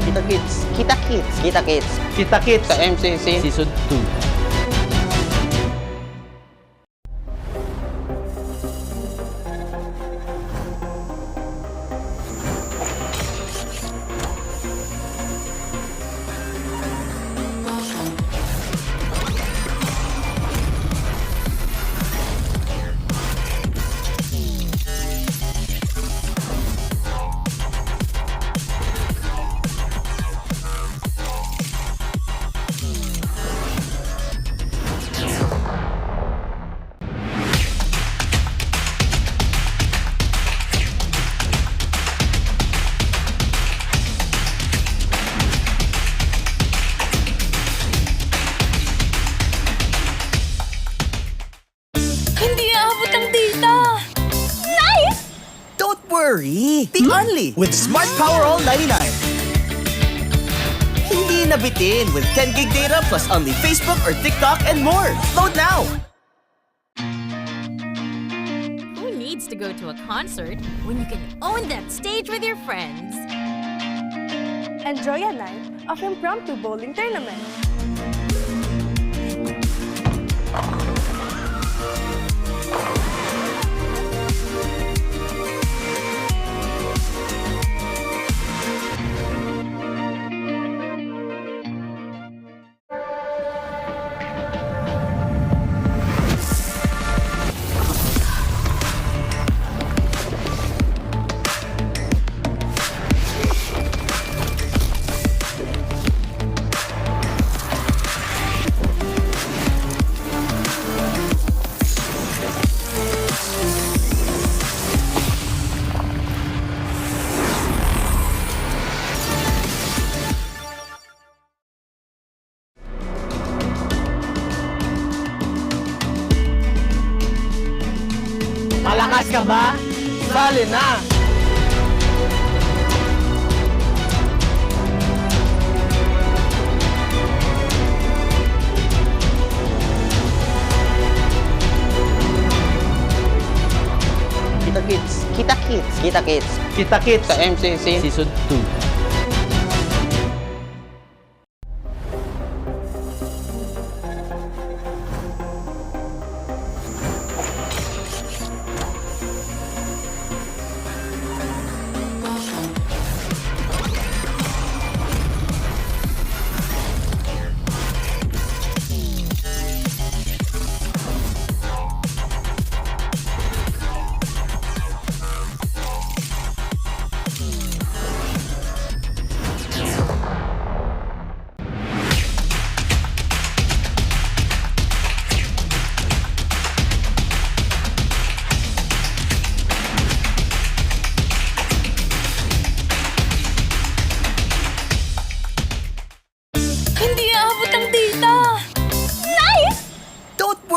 Kita Kids. Kita Kids. Kita Kids. Kita Kids. Sa MCC Season 2. Hindi aabot ang data. Nice! Don't worry! The Only with Smart Power All 99. Hindi nabitin with 10 gig data plus only Facebook or TikTok and more. Load now! Who needs to go to a concert when you can own that stage with your friends? Enjoy a night of impromptu bowling tournament. Malakas ka ba? Sali na! Kita Kids. Kita Kids. Kita Kids. Kita Kids. Sa MCC Season 2.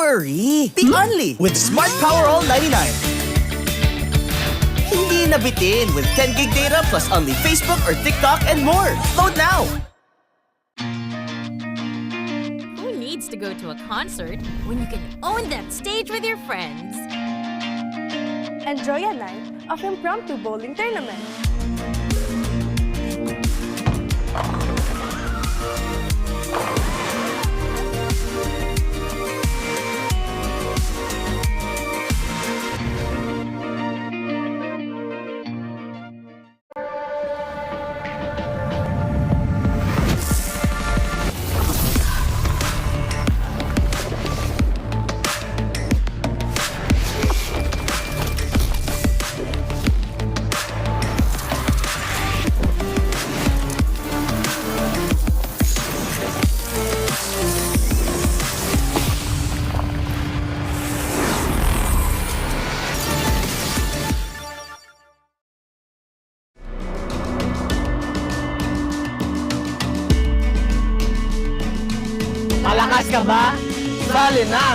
worry, be only with Smart Power All 99. Hindi nabitin with 10 gig data plus only Facebook or TikTok and more. Load now! Who needs to go to a concert when you can own that stage with your friends? Enjoy a night of impromptu bowling tournament. Malakas ka ba? Sali na!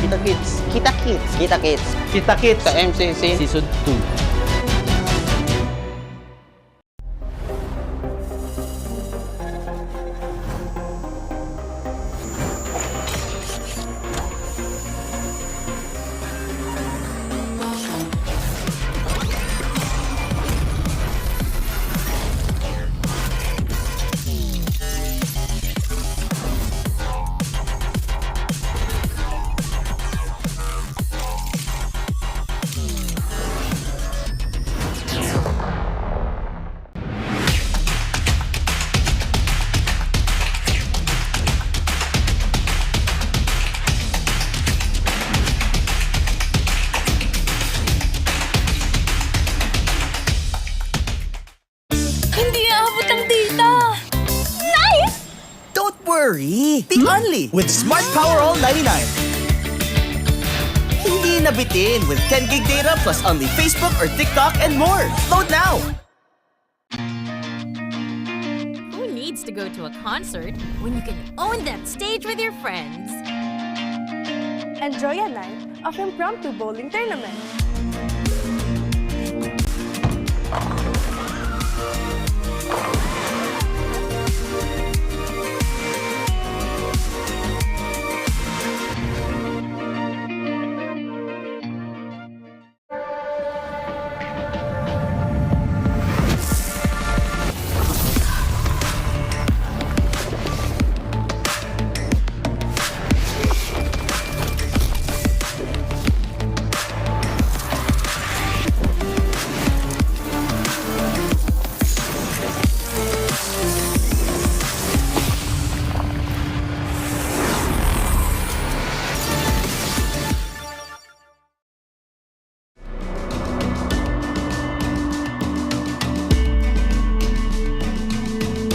Kita Kids. Kita Kids. Kita Kids. Kita Kids. Sa MCC. Season 2. Hindi aabot ang data! Nice! Don't worry, be only with Smart Power All 99. Hindi nabitin with 10 gig data plus only Facebook or TikTok and more. Load now! Who needs to go to a concert when you can own that stage with your friends? Enjoy a night of impromptu bowling tournament.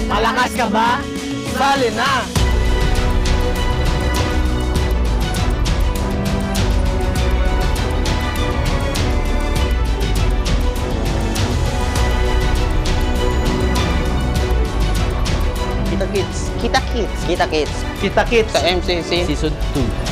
Malakas ka ba? Sali na! Kita Kids. Kita Kids. Kita Kids. Kita Kids. Sa MCC. Season 2.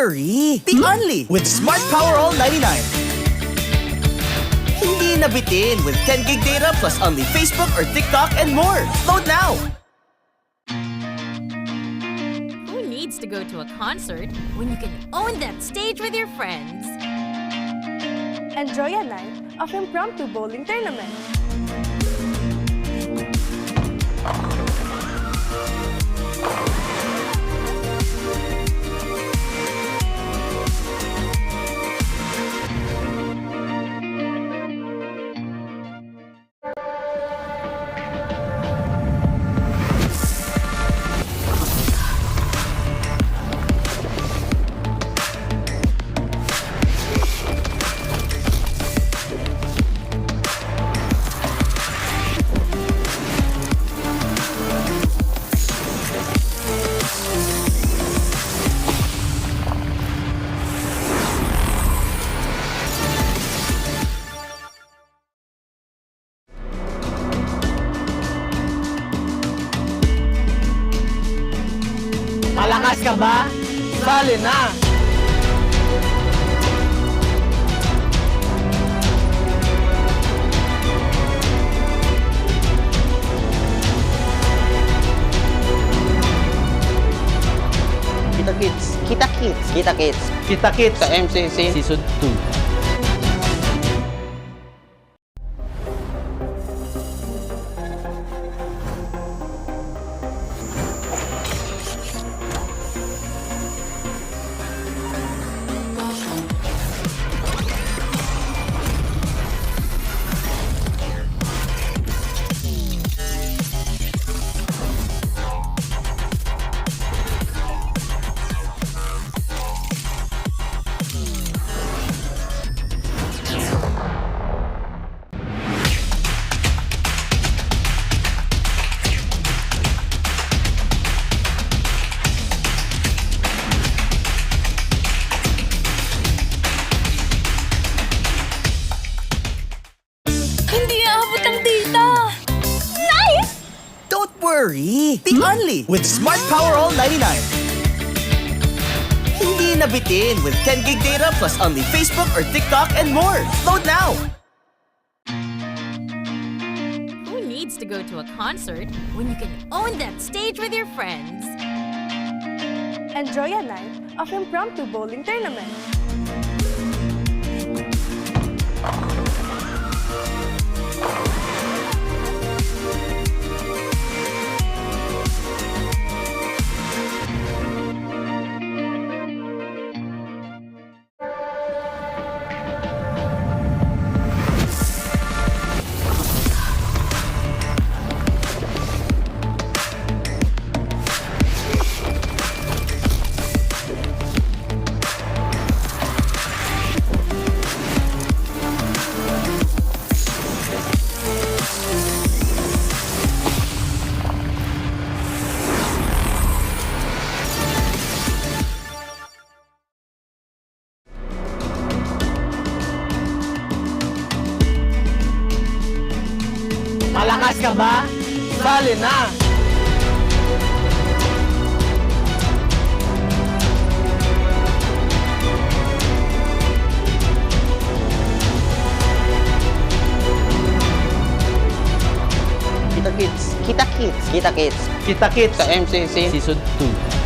worry, be only with Smart Power All 99. Hindi nabitin with 10 gig data plus only Facebook or TikTok and more. Load now! needs to go to a concert when you can own that stage with your friends? Enjoy a night of impromptu bowling tournament. Malakas ka ba? Sali na! Kita Kids. Kita Kids. Kita Kids. Kita Kids. Sa MCC. Season 2. Worry! The only with Smart Power All 99. Hindi nabitin with 10 gig data plus only Facebook or TikTok and more. Load now! Who needs to go to a concert when you can own that stage with your friends? Enjoy a night of impromptu bowling tournament. Malakas ka ba? Sali na! Kita Kids. Kita Kids. Kita Kids. Kita Kids. Sa MCC. Season 2.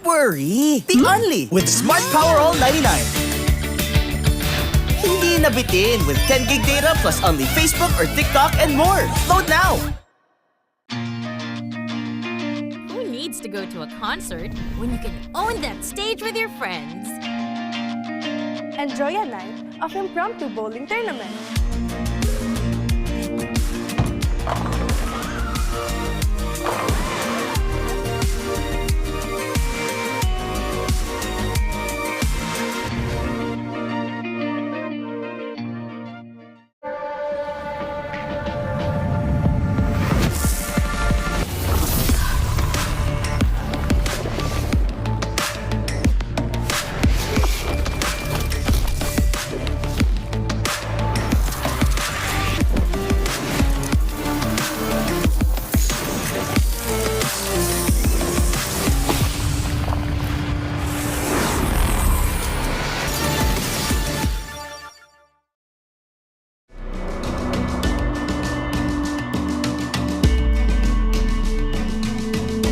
Worry! The only with Smart Power All 99. Hindi nabitin with 10 gig data plus only Facebook or TikTok and more. Load now! Who needs to go to a concert when you can own that stage with your friends? Enjoy a night of impromptu bowling tournament.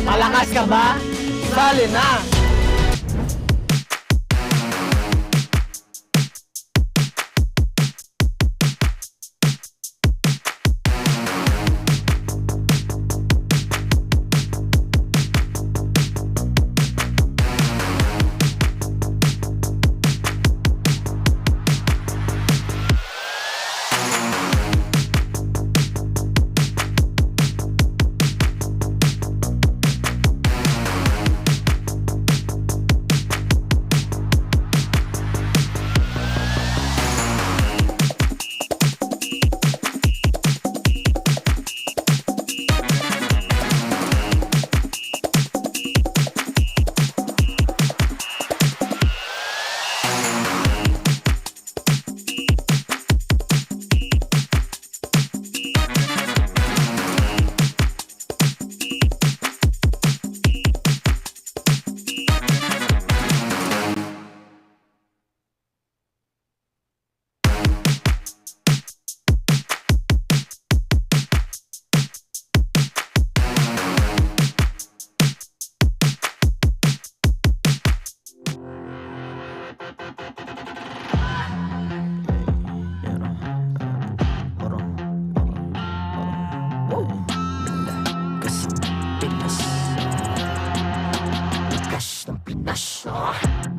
Malakas ka ba? Sali na!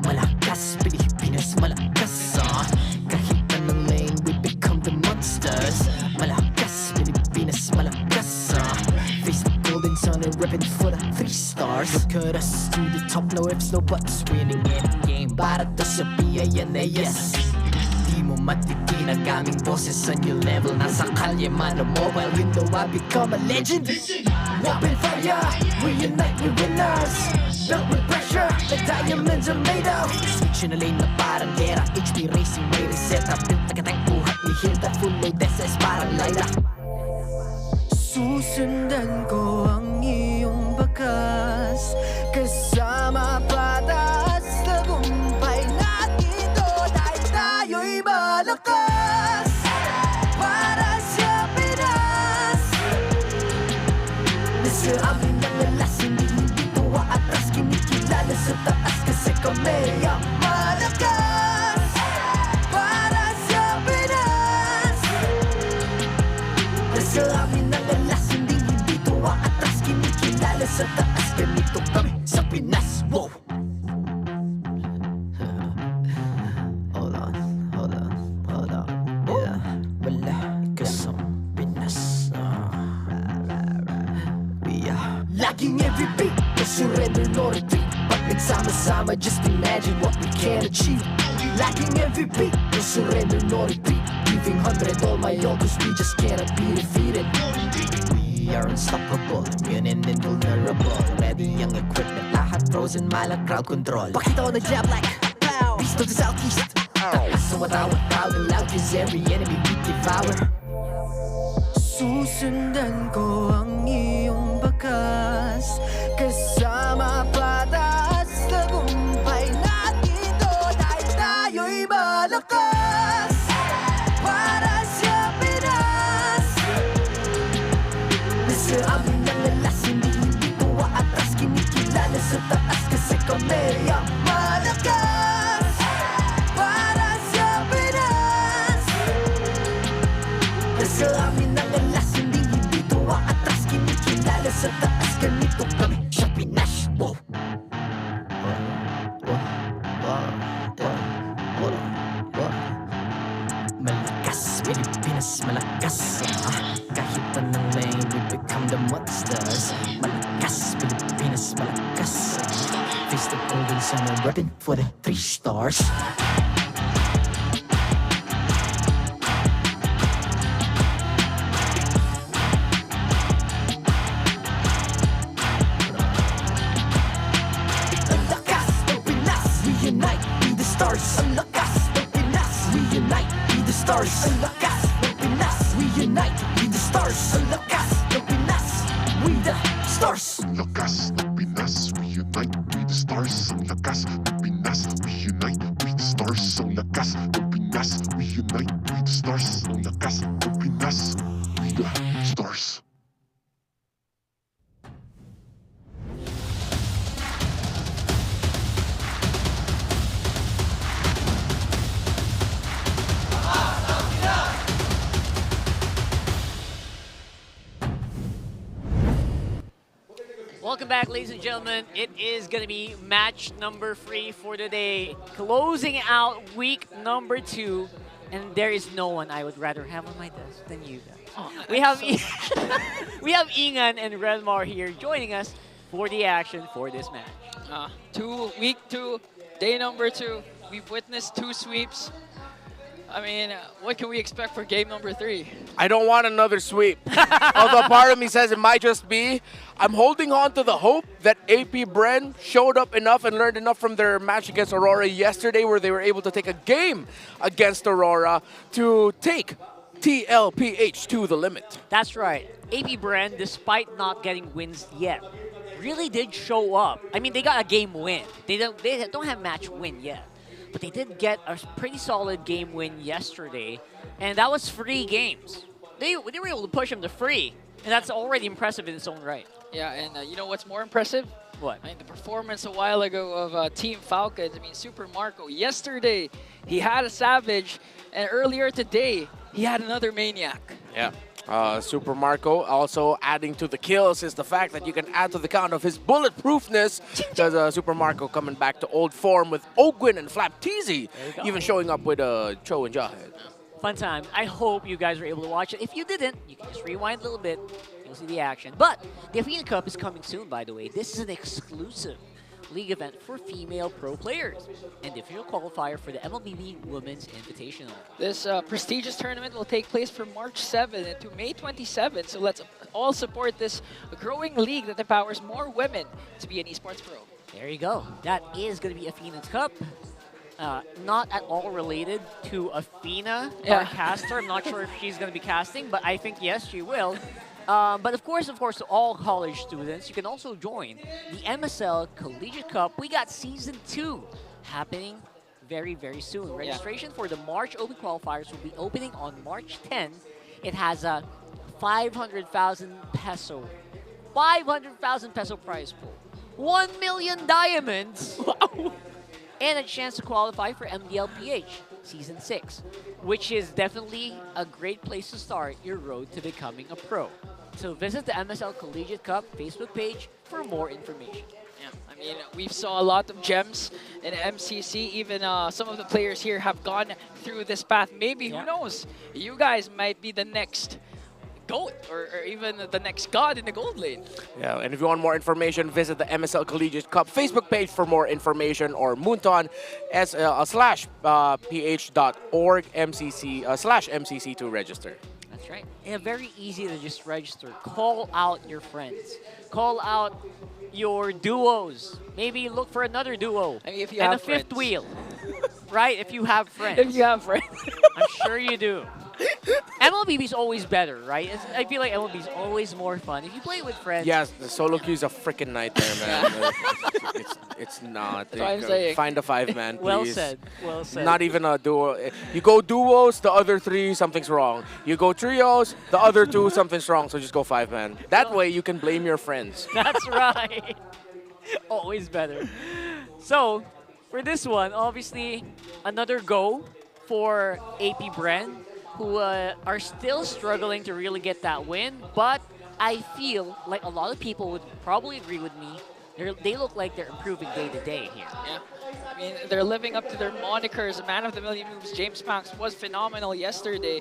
Malakas, Pilipinas, malakas kahit anong lane, we become the monsters. Malakas, Pilipinas, malakas face the golden sun and repping for the 3 stars. Look at us, to the top, no ifs, no buts, winning any game para to sa PINAS. Di mo matitin ang aming boses sa new level. Nasa kalye man o mobile window, I become a legend. Open fire, we unite, we winners. Built with pressure, like diamonds are made of. Switch na lane na parang gera, HP racing, may reset up. Built agad ang buhat ni Hilda, full load SS parang Laila. Susundan ko ang iyong bakas, kasama patas, tagumpay natin to dahil tayo'y malakas. Para sa Pinas, nasa amin ang alas, hindi tuwa atras, kinikilala sa taas kasi kami ang malakas. Para sa Pinas, nasa amin ang alas, hindi tuwa atras, kinikilala sa taas, ganito kami sa Pinas. Wow! Hold on, yeah. Malakas ang Pinas. We are Laging MVP, no surrender, no retreat. Pag nagsama-sama, just imagine what we can achieve. Laging MVP, no surrender, no retreat. Giving 100 all my all, cause we just cannot be defeated. We are unstoppable, immune and invulnerable. Ready ang equipment, lahat frozen, malang crowd control. Pakita ko na jab like pow, east of the southeast. So matawag proud and loud, cause every enemy we devour. Susundan ko ang iyong bakas, kasama patas, tagumpay natin to dahil tayo'y malakas. Para sa Pinas, nasa amin ang alas, hindi tuwa atras, kinikilala sa taas kasi kami ang malakas. Para sa Pinas, nasa amin ang alas, hindi tuwa atras, kinikilala sa taas, ganito kami sa Pinas. Wow! Malakas, Pilipinas, malakas kahit anong lane, repping for the 3 stars. Reunite, be the stars. Ang lakas ng Pinas. Reunite, be the stars. Ang lakas ng Pinas. Reunite, be the stars. Ang lakas ng Pinas. We the stars. Ang lakas ng Pinas. Reunite, be the stars. Ang lakas ng Pinas. Reunite, be the stars. Ang lakas ng Pinas. Reunite, be the stars. Ang lakas ng Pinas. We the stars. Welcome back, ladies and gentlemen. It is going to be match number 3 for today, closing out week number 2, and there is no one I would rather have on my desk than you guys. Oh, we have we have Ingan and Redmar here joining us for the action for this match. Week 2, day number 2. We've witnessed 2 sweeps. I mean, what can we expect for game number 3? I don't want another sweep. Although part of me says it might just be. I'm holding on to the hope that AP Bren showed up enough and learned enough from their match against Aurora yesterday, where they were able to take a game against Aurora to take TLPH to the limit. That's right. AP Bren, despite not getting wins yet, really did show up. I mean, they got a game win. They don't have match win yet. But they did get a pretty solid game win yesterday, and that was 3 games. They were able to push them to 3, and that's already impressive in its own right. Yeah, and you know what's more impressive? What? I mean, the performance a while ago of Team Falcons. I mean, Super Marco, yesterday, he had a Savage, and earlier today, he had another Maniac. Yeah. Super Marco also adding to the kills is the fact that you can add to the count of his bulletproofness, because Super Marco coming back to old form with Ogwin and Flapteezy, even showing up with Cho and Jahed. Fun time. I hope you guys were able to watch it. If you didn't, you can just rewind a little bit. You'll see the action. But the Arena Cup is coming soon, by the way. This is an exclusive league event for female pro players and the official qualifier for the MLBB Women's Invitational. This prestigious tournament will take place from March 7th to May 27th, so let's all support this growing league that empowers more women to be an esports pro. There you go. That is going to be Athena's Cup. Not at all related to Athena, our caster. I'm not sure if she's going to be casting, but I think, yes, she will. But of course, to all college students, you can also join the MSL Collegiate Cup. We got Season 2 happening very, very soon. Registration for the March Open Qualifiers will be opening on March 10. It has a 500,000 peso prize pool, 1 million diamonds, and a chance to qualify for MPL PH Season 6, which is definitely a great place to start your road to becoming a pro. So visit the MSL Collegiate Cup Facebook page for more information. Yeah, I mean, we saw a lot of gems in MCC. Even some of the players here have gone through this path. Maybe, who knows, you guys might be the next GOAT or even the next god in the gold lane. Yeah, and if you want more information, visit the MSL Collegiate Cup Facebook page for more information, or Moonton /ph.org /MCC to register. That's right. And very easy to just register. Call out your friends. Call out your duos. Maybe look for another duo. I mean, if you and have a fifth friends. wheel. Right? If you have friends. If you have friends. I'm sure you do. MLBB is always better, right? I feel like MLB is always more fun. If you play with friends. Yes, the solo queue is a freaking nightmare, man. it's not. That's what I'm saying. Find a 5-man, please. Well said. Well said. Not even a duo. You go duos, the other 3, something's wrong. You go trios, the other 2, something's wrong. So just go 5-man. That way you can blame your friends. That's right. Always better. So, for this one, obviously, another go for AP Bren, who are still struggling to really get that win. But I feel like a lot of people would probably agree with me. They look like they're improving day to day here. Yeah. I mean, they're living up to their monikers. Man of the Million Moves, James Panks, was phenomenal yesterday.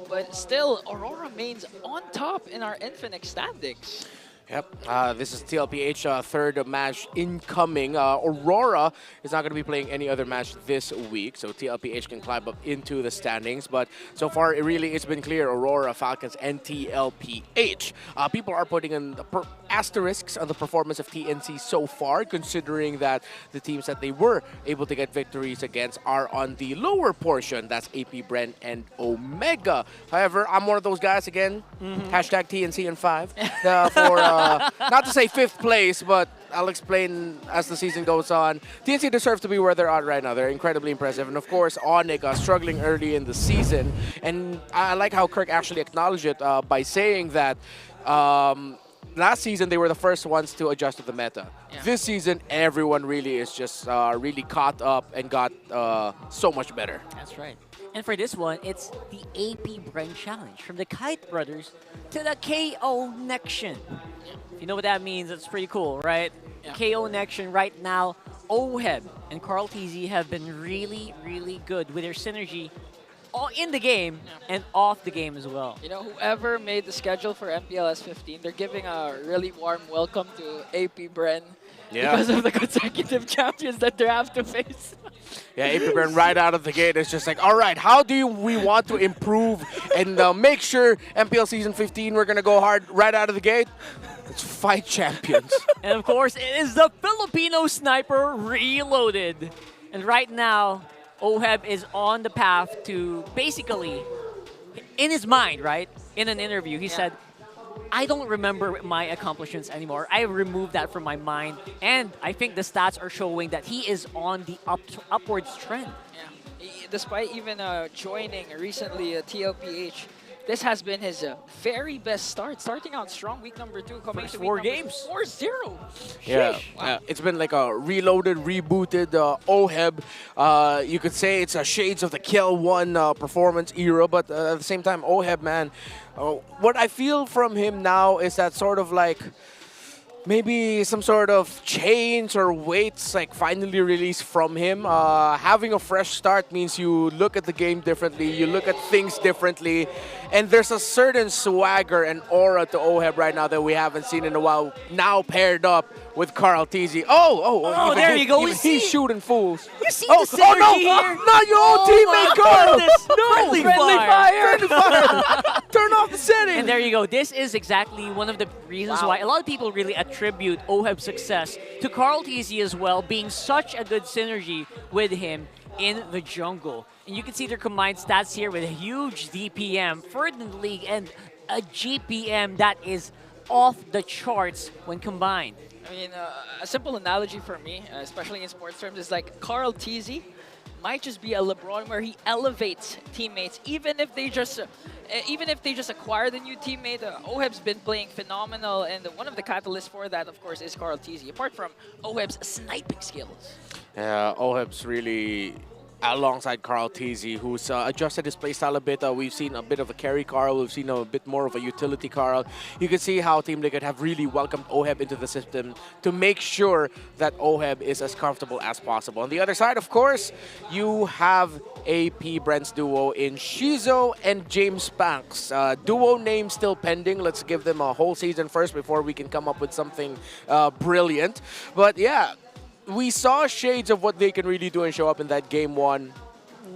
But still, Aurora remains on top in our Infinix standings. Yep, this is TLPH third match incoming. Aurora is not going to be playing any other match this week, so TLPH can climb up into the standings. But so far, it's been clear, Aurora, Falcons, and TLPH. People are putting in the asterisks on the performance of TNC so far, considering that the teams that they were able to get victories against are on the lower portion. That's AP Bren and Omega. However, I'm one of those guys again. Hashtag TNC and 5 for not to say 5th place, but I'll explain as the season goes on. TNC deserves to be where they're at right now. They're incredibly impressive. And of course, Onyx struggling early in the season. And I like how Kirk actually acknowledged it by saying that last season, they were the first ones to adjust to the meta. Yeah. This season, everyone really is just really caught up and got so much better. That's right. And for this one, it's the AP Bren Challenge from the Kite Brothers to the KO Nection. If you know what that means, that's pretty cool, right? Yeah. KO Nection right now, Oheb and Kyletzy have been really, really good with their synergy all in the game and off the game as well. You know, whoever made the schedule for MPL S15, they're giving a really warm welcome to AP Bren because of the consecutive champions that they have to face. Yeah, AP Bren right out of the gate is just like, all right, how do we want to improve and make sure MPL Season 15, we're going to go hard right out of the gate? Let's fight champions. And of course, it is the Filipino Sniper Reloaded. And right now, Oheb is on the path to basically, in his mind, right, in an interview, he said, I don't remember my accomplishments anymore. I removed that from my mind. And I think the stats are showing that he is on the upwards trend. Yeah. Despite even joining recently TLPH, this has been his very best start. Starting out strong, week number 2, coming to week 4 number games. 4-0. Yeah, Wow. it's been like a reloaded, rebooted Oheb. You could say it's a shades of the Kill 1 performance era, but at the same time, Oheb, man, what I feel from him now is that sort of like maybe some sort of chains or weights like finally released from him. Having a fresh start means you look at the game differently, you look at things differently, and there's a certain swagger and aura to Oheb right now that we haven't seen in a while, now paired up with Kyletzy. Oh, there you go. He's shooting fools. You see the synergy no, here? not your own teammate, Carl! No! Friendly fire! Friendly fire! Turn off the setting! And there you go. This is exactly one of the reasons why a lot of people really attribute Oheb's success to Kyletzy as well, being such a good synergy with him in the jungle. And you can see their combined stats here with a huge DPM, third in the league, and a GPM that is off the charts when combined. I mean, a simple analogy for me, especially in sports terms, is like Kyletzy might just be a LeBron where he elevates teammates, even if they just acquire the new teammate. Oheb's been playing phenomenal, and one of the catalysts for that, of course, is Kyletzy. Apart from Oheb's sniping skills. Yeah, Oheb's really alongside Kyletzy, who's adjusted his playstyle a bit. We've seen a bit of a carry Carl, we've seen a bit more of a utility Carl. You can see how Team Liquid have really welcomed Oheb into the system to make sure that Oheb is as comfortable as possible. On the other side, of course, you have AP Bren's duo in Shizo and James Banks. Duo name still pending. Let's give them a whole season first before we can come up with something brilliant. But yeah, we saw shades of what they can really do and show up in that game 1.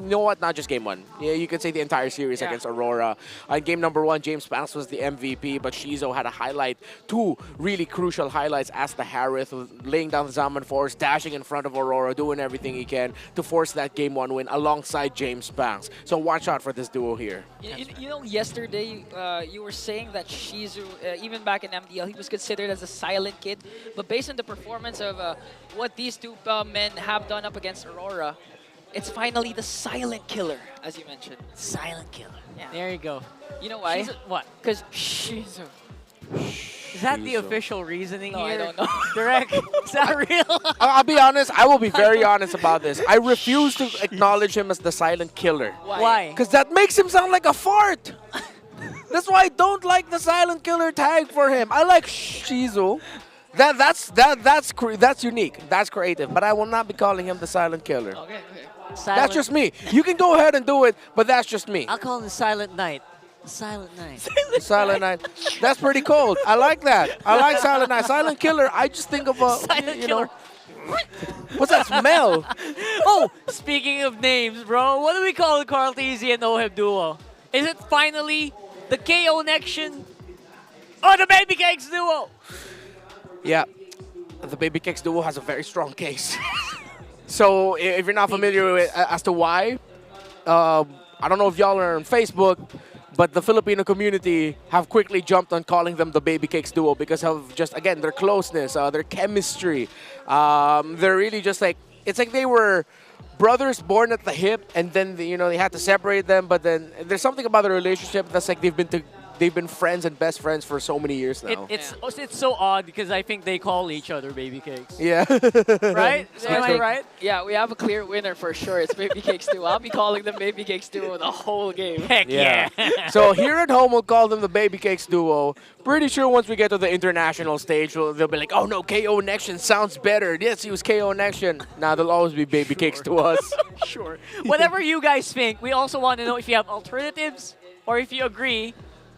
You know what? Not just game 1. Yeah, you could say the entire series against Aurora. In game number 1, James Banks was the MVP, but Shizo had a highlight, 2 really crucial highlights as the Harith, laying down the Zaman Force, dashing in front of Aurora, doing everything he can to force that game 1 win alongside James Banks. So watch out for this duo here. You know, yesterday you were saying that Shizu, even back in MDL, he was considered as a silent kid. But based on the performance of what these two men have done up against Aurora, it's finally the silent killer, as you mentioned. Silent killer. Yeah. There you go. You know why? What? Because Shizu. Is that the official reasoning No, here? I don't know. Direct? Is that real? I'll be honest, I will be very honest about this. I refuse to acknowledge him as the silent killer. Why? Because that makes him sound like a fart. That's why I don't like the silent killer tag for him. I like Shizu. That's unique. That's creative. But I will not be calling him the silent killer. Okay. That's just me. You can go ahead and do it, but that's just me. I'll call him the Silent Night. Silent Night. Silent Night. That's pretty cold. I like that. I like Silent Night. Silent Killer. I just think of a Silent you know, Killer. what's that smell? Oh, speaking of names, bro, what do we call the Kyletzy and Oheb duo? Is it finally the KO Nection or the Baby Cakes duo? Yeah, the Baby Cakes duo has a very strong case. So if you're not familiar with as to why, I don't know if y'all are on Facebook, but the Filipino community have quickly jumped on calling them the Baby Cakes duo because of just, again, their closeness, their chemistry. They're really just like, it's like they were brothers born at the hip, and then they had to separate them. But then there's something about the relationship that's like they've been friends and best friends for so many years now. It's so odd because I think they call each other Baby Cakes. Yeah. Right? Am I right? Yeah, we have a clear winner for sure. It's Baby Cakes duo. I'll be calling them Baby Cakes duo the whole game. Heck yeah. So here at home, we'll call them the Baby Cakes duo. Pretty sure once we get to the international stage, they'll be like, oh no, KO Nection sounds better. Yes, he was KO Nection. Nah, they'll always be Baby Cakes to us. Sure. Whatever you guys think, we also want to know if you have alternatives or if you agree,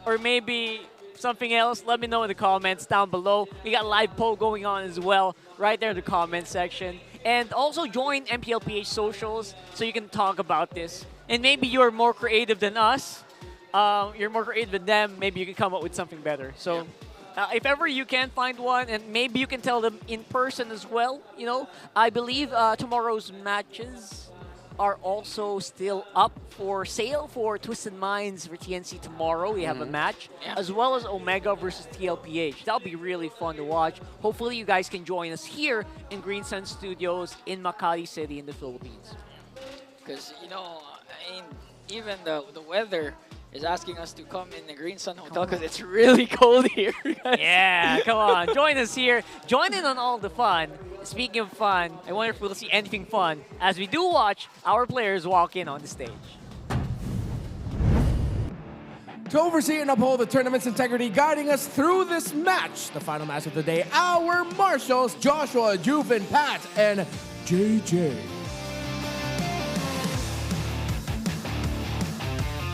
or maybe something else. Let me know in the comments down below. We got live poll going on as well, right there in the comment section. And also join MPL PH socials so you can talk about this. And maybe you're more creative than us. You're more creative than them. Maybe you can come up with something better. So if ever you can find one, and maybe you can tell them in person as well. I believe tomorrow's matches are also still up for sale for Twisted Minds for TNC tomorrow. We have a match, as well as Omega versus TLPH. That'll be really fun to watch. Hopefully you guys can join us here in Green Sun Studios in Makati City in the Philippines. Because, even the weather is asking us to come in the Green Sun Hotel because it's really cold here. Yeah, come on. Join us here. Join in on all the fun. Speaking of fun, I wonder if we'll see anything fun as we do watch our players walk in on the stage. To oversee and uphold the tournament's integrity, guiding us through this match, the final match of the day, our marshals, Joshua, Juven, Pat, and JJ.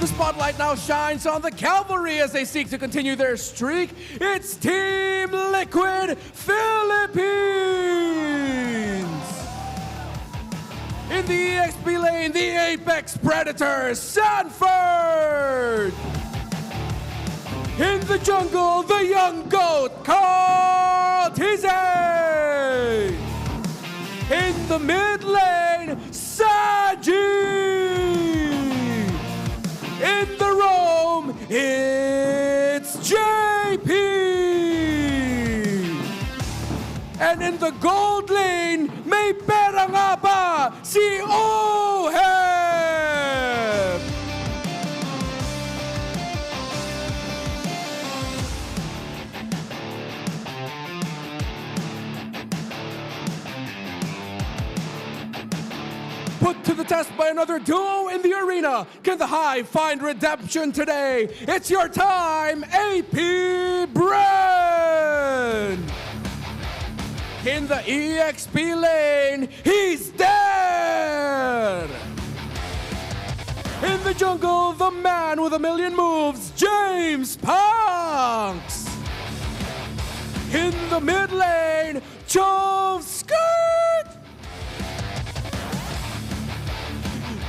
The spotlight now shines on the Cavalry as they seek to continue their streak. It's Team Liquid Philippines! In the EXP lane, the Apex Predators, Sanford! In the jungle, the young goat, Kyletzy! In the mid lane, Saji! In the roam, it's JP! And in the gold lane, may pera nga ba si Oheb! Put to the test by another duo in the arena. Can the Hive find redemption today? It's your time, AP Bren! In the EXP lane, he's there! In the jungle, the man with a million moves, James Punks! In the mid lane, Chove Skirt!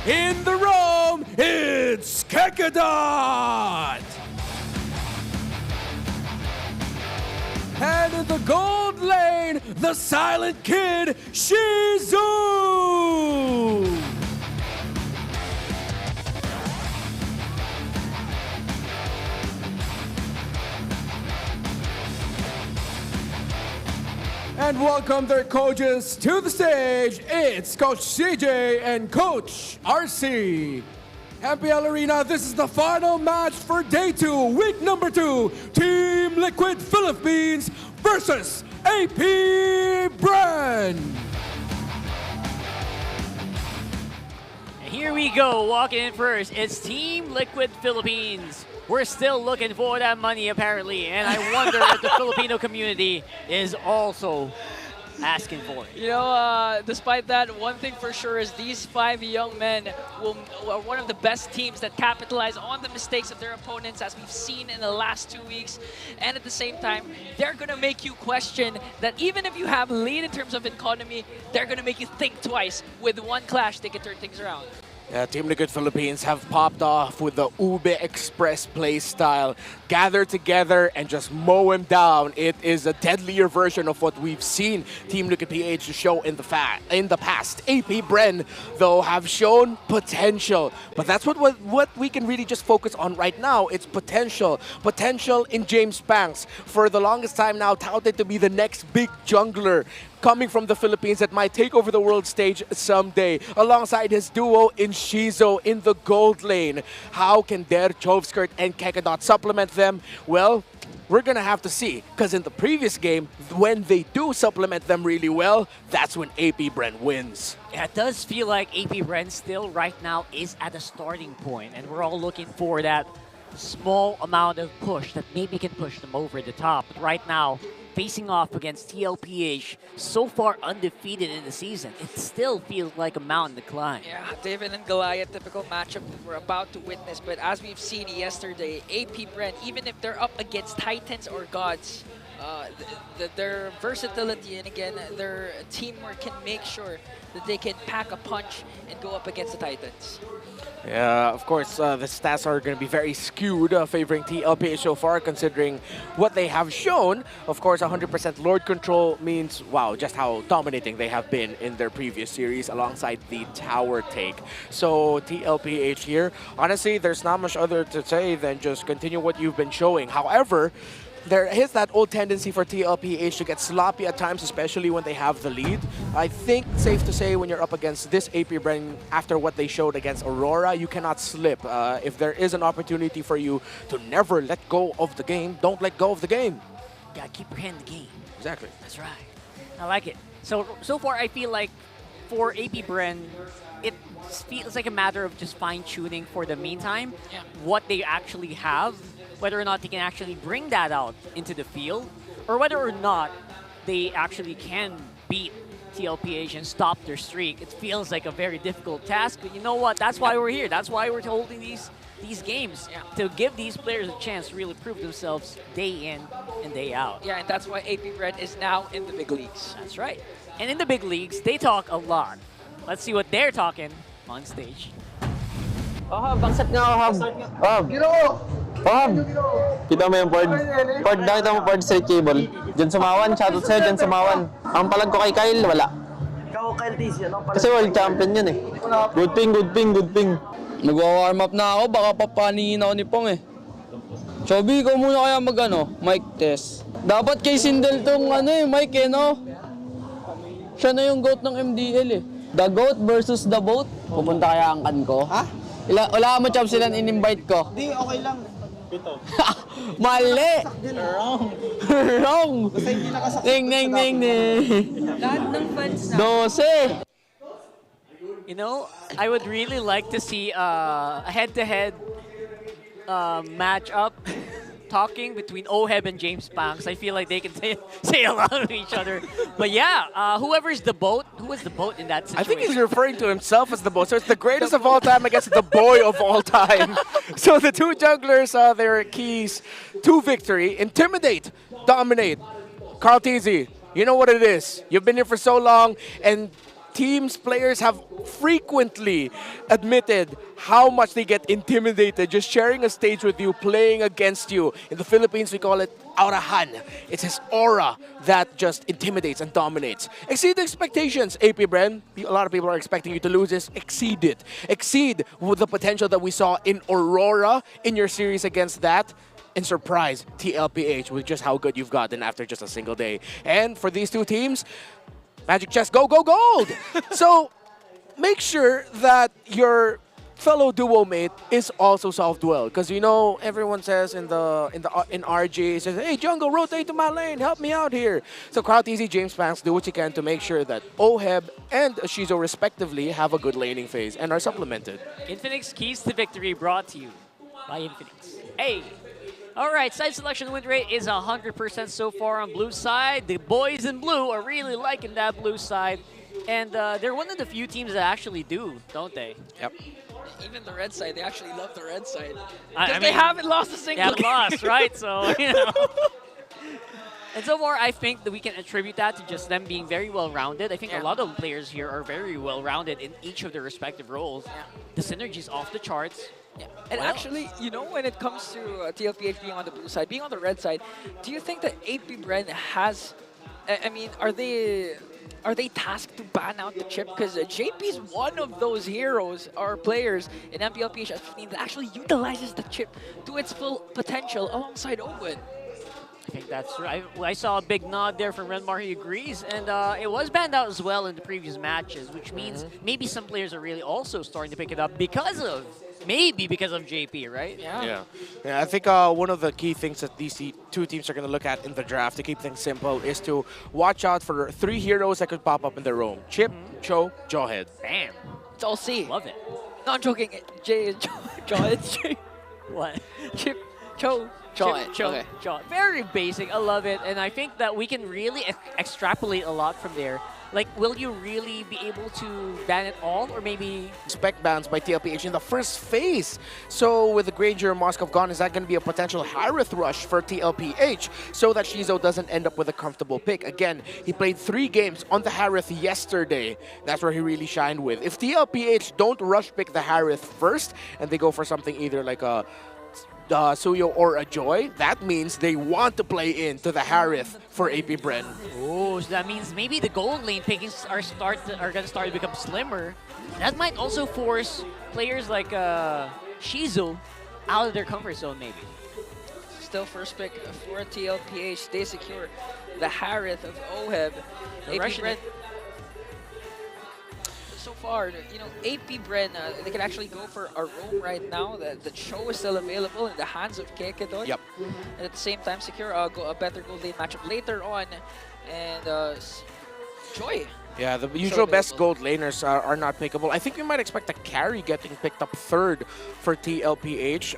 In the roam, it's Kekadot! And in the gold lane, the silent kid, Shizu! And welcome their coaches to the stage. It's Coach CJ and Coach RC. MPL Arena, this is the final match for Day 2, Week number 2. Team Liquid Philippines versus AP Bren. Here we go, walking in first. It's Team Liquid Philippines. We're still looking for that money, apparently, and I wonder if the Filipino community is also asking for it. You know, despite that, one thing for sure is these 5 young men are one of the best teams that capitalize on the mistakes of their opponents, as we've seen in the last 2 weeks. And at the same time, they're going to make you question that even if you have lead in terms of economy, they're going to make you think twice. With one clash, they can turn things around. Team Liquid Philippines have popped off with the Ube Express play style. Gather together and just mow him down. It is a deadlier version of what we've seen Team Liquid PH show in the past. AP Bren, though, have shown potential. But that's what we can really just focus on right now. It's potential. Potential in James Panks. For the longest time now, touted to be the next big jungler coming from the Philippines that might take over the world stage someday, alongside his duo in Shizo in the gold lane. How can Der, Chovskirt, and Kekadot supplement them? Well, we're gonna have to see, because in the previous game, when they do supplement them really well, that's when AP Bren wins. Yeah, it does feel like AP Bren still right now is at a starting point, and we're all looking for that small amount of push that maybe can push them over the top. But right now, facing off against TLPH, so far undefeated in the season, it still feels like a mountain to climb. Yeah, David and Goliath, typical matchup that we're about to witness. But as we've seen yesterday, AP Bren, even if they're up against Titans or Gods, their versatility and again, their teamwork can make sure that they can pack a punch and go up against the Titans. Yeah, of course, the stats are going to be very skewed, favoring TLPH so far, considering what they have shown. Of course, 100% Lord Control means, wow, just how dominating they have been in their previous series alongside the tower take. So TLPH here, honestly, there's not much other to say than just continue what you've been showing. However, there is that old tendency for TLPH to get sloppy at times, especially when they have the lead. I think safe to say when you're up against this AP Bren, after what they showed against Aurora, you cannot slip. If there is an opportunity for you to never let go of the game, don't let go of the game. You gotta keep your hand in the game. Exactly. That's right. I like it. So far, I feel like for AP Bren, it feels like a matter of just fine-tuning for the meantime what they actually have, whether or not they can actually bring that out into the field, or whether or not they actually can beat TLPH and stop their streak. It feels like a very difficult task, but you know what? That's why we're here. That's why we're holding these games, to give these players a chance to really prove themselves day in and day out. Yeah, and that's why AP Bren is now in the big leagues. That's right. And in the big leagues, they talk a lot. Let's see what they're talking on stage. Oheb, backsat nga Oheb. Oheb, kita mo yung Ford. Ford, nakita mo Ford straight cable. Diyan sumawan, shoutout sa'yo, diyan sumawan. Ang palag ko kay Kyle, wala. Ikaw, Kyletzy, ano? Kasi world champion yun eh. Good ping, good ping, good ping. Nagwa-warm up na ako, baka papanihin ako ni Pong eh. Chubby, ikaw muna kaya mic test. Dapat kay Sindel tong mic eh, no? Siya na yung GOAT ng MDL eh. The GOAT versus the boat. Pupunta kaya ang kan ko? Ha? Wala mo, Chob, silang in-invite ko. Hindi, okay lang. Ito. Mali! Wrong. Wrong! Kasi hindi nakasakit. Ning. Lahat ng fans na. 12! You know, I would really like to see a head-to-head match-up talking between Oheb and James Panks. I feel like they can say a lot to each other. But yeah, whoever's the boat, who is the boat in that situation? I think he's referring to himself as the boat. So it's the greatest of all time against the boy of all time. So the two junglers, their keys to victory: intimidate, dominate. Kyletzy, you know what it is. You've been here for so long, and teams, players have frequently admitted how much they get intimidated just sharing a stage with you, playing against you. In the Philippines, we call it aurahan. It's his aura that just intimidates and dominates. Exceed the expectations, AP Bren. A lot of people are expecting you to lose this. Exceed it. Exceed with the potential that we saw in Aurora in your series against that. And surprise TLPH with just how good you've gotten after just a single day. And for these two teams, Magic Chess, go, go, gold! So make sure that your fellow duo mate is also solved well, because you know everyone says in RG says, hey jungle, rotate to my lane, help me out here. So Kyletzy, James Panks, do what you can to make sure that Oheb and Shizo respectively have a good laning phase and are supplemented. Infinix keys to victory brought to you by Infinix. Hey. All right, side selection win rate is 100% so far on blue side. The boys in blue are really liking that blue side. And they're one of the few teams that actually do, don't they? Yep. Even the red side, they actually love the red side. I Because they mean, haven't lost a They single haven't game. lost, right? So, you know. And so far, I think that we can attribute that to just them being very well-rounded. I think a lot of players here are very well-rounded in each of their respective roles. The synergy's off the charts. And actually, you know, when it comes to TLPH being on the blue side, being on the red side, do you think that AP Bren has, I mean, are they tasked to ban out the chip? Because JP is one of those heroes or players in MPL PH S15 that actually utilizes the chip to its full potential alongside Owen. I think that's right. I saw a big nod there from Renmar. He agrees. And it was banned out as well in the previous matches, which means maybe some players are really also starting to pick it up because of JP, right? Yeah, I think one of the key things that these two teams are going to look at in the draft to keep things simple is to watch out for 3 heroes that could pop up in their roam. Chip, Cho, Jawhead. Bam. It's all C. Love it. No, I'm joking. J is Jaw. It's J. What? Chip, Cho, Jaw. Okay. Jaw. Very basic. I love it. And I think that we can really extrapolate a lot from there. Like, will you really be able to ban it all, or maybe Spec bans by TLPH in the first phase. So with the Granger and Moskov gone, is that going to be a potential Harith rush for TLPH so that Shizo doesn't end up with a comfortable pick? Again, he played 3 games on the Harith yesterday. That's where he really shined with. If TLPH don't rush pick the Harith first and they go for something either like a Suyo or a Joy, that means they want to play into the Harith for AP Bren. Oh, so that means maybe the gold lane pickings are going to start to become slimmer. That might also force players like Shizu out of their comfort zone, maybe. Still first pick for TLPH. They secure the Harith of Oheb. AP Bren. So far, you know, AP Bren, they can actually go for a roam right now. The show is still available in the hands of Kekedon. Yep. And at the same time, secure a better gold lane matchup later on. And Joy. Yeah, the usual best gold laners are not pickable. I think we might expect a carry getting picked up 3rd for TLPH.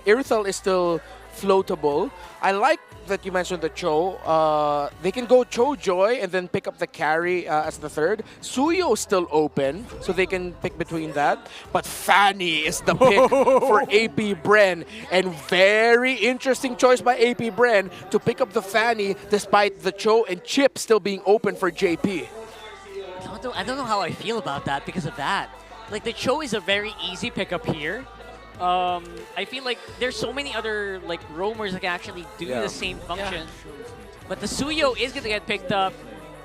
Irithel is still floatable. I like that you mentioned the Cho. They can go Cho Joy and then pick up the carry as the 3rd. Suyo is still open, so they can pick between that. But Fanny is the pick for AP Bren. And very interesting choice by AP Bren to pick up the Fanny despite the Cho and Chip still being open for JP. I don't know how I feel about that because of that. Like, the Cho is a very easy pickup here. I feel like there's so many other like roamers that can actually do the same function. But the Suyo is going to get picked up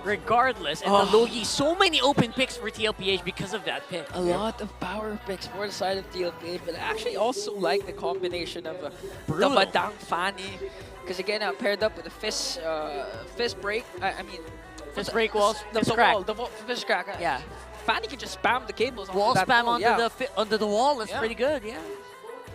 regardless. And the Logi, so many open picks for TLPH because of that pick. A lot of power picks for the side of TLPH, but I actually also like the combination of the Badang Fanny. Because again, paired up with the fist break. I mean, fist break walls, fist crack. The fist crack. Yeah. Fanny can just spam the cables wall onto that spam wall. onto the wall. That's pretty good, yeah.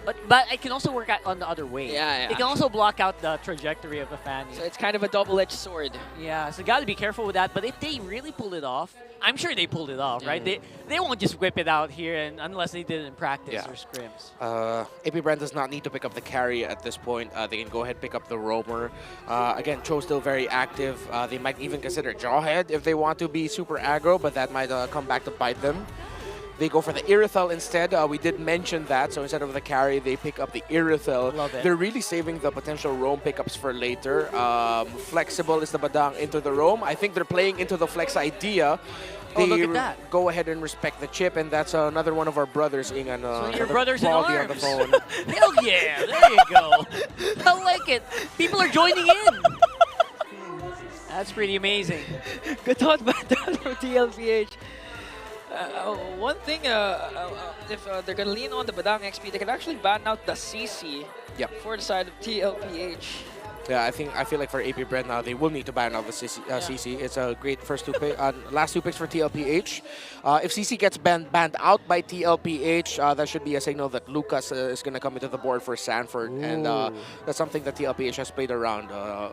But it can also work out on the other way. Yeah. It can also block out the trajectory of the Fanny. So it's kind of a double-edged sword. Yeah, so got to be careful with that. But if they really pull it off, I'm sure they pulled it off, right? They won't just whip it out here unless they did it in practice or scrims. AP Bren does not need to pick up the carry at this point. They can go ahead and pick up the roamer. Again, Cho's still very active. They might even consider Jawhead if they want to be super aggro, but that might come back to bite them. They go for the Irithel instead. We did mention that, so instead of the carry, they pick up the Irithel. Love it. They're really saving the potential roam pickups for later. Flexible is the Badang into the roam. I think they're playing into the flex idea. They look at that. Go ahead and respect the chip, and that's another one of our brothers, Ingan. So your brothers in on the arms. phone. Hell yeah, there you go. I like it. People are joining in. That's pretty amazing. Good thought by that from TLPH. One thing, if they're going to lean on the Badang XP, they can actually ban out the CC for the side of TLPH. Yeah, I feel like for AP Bren now, they will need to ban out the CC. It's a great last 2 picks for TLPH. If CC gets banned out by TLPH, that should be a signal that Lucas is going to come into the board for Sanford. And that's something that TLPH has played around,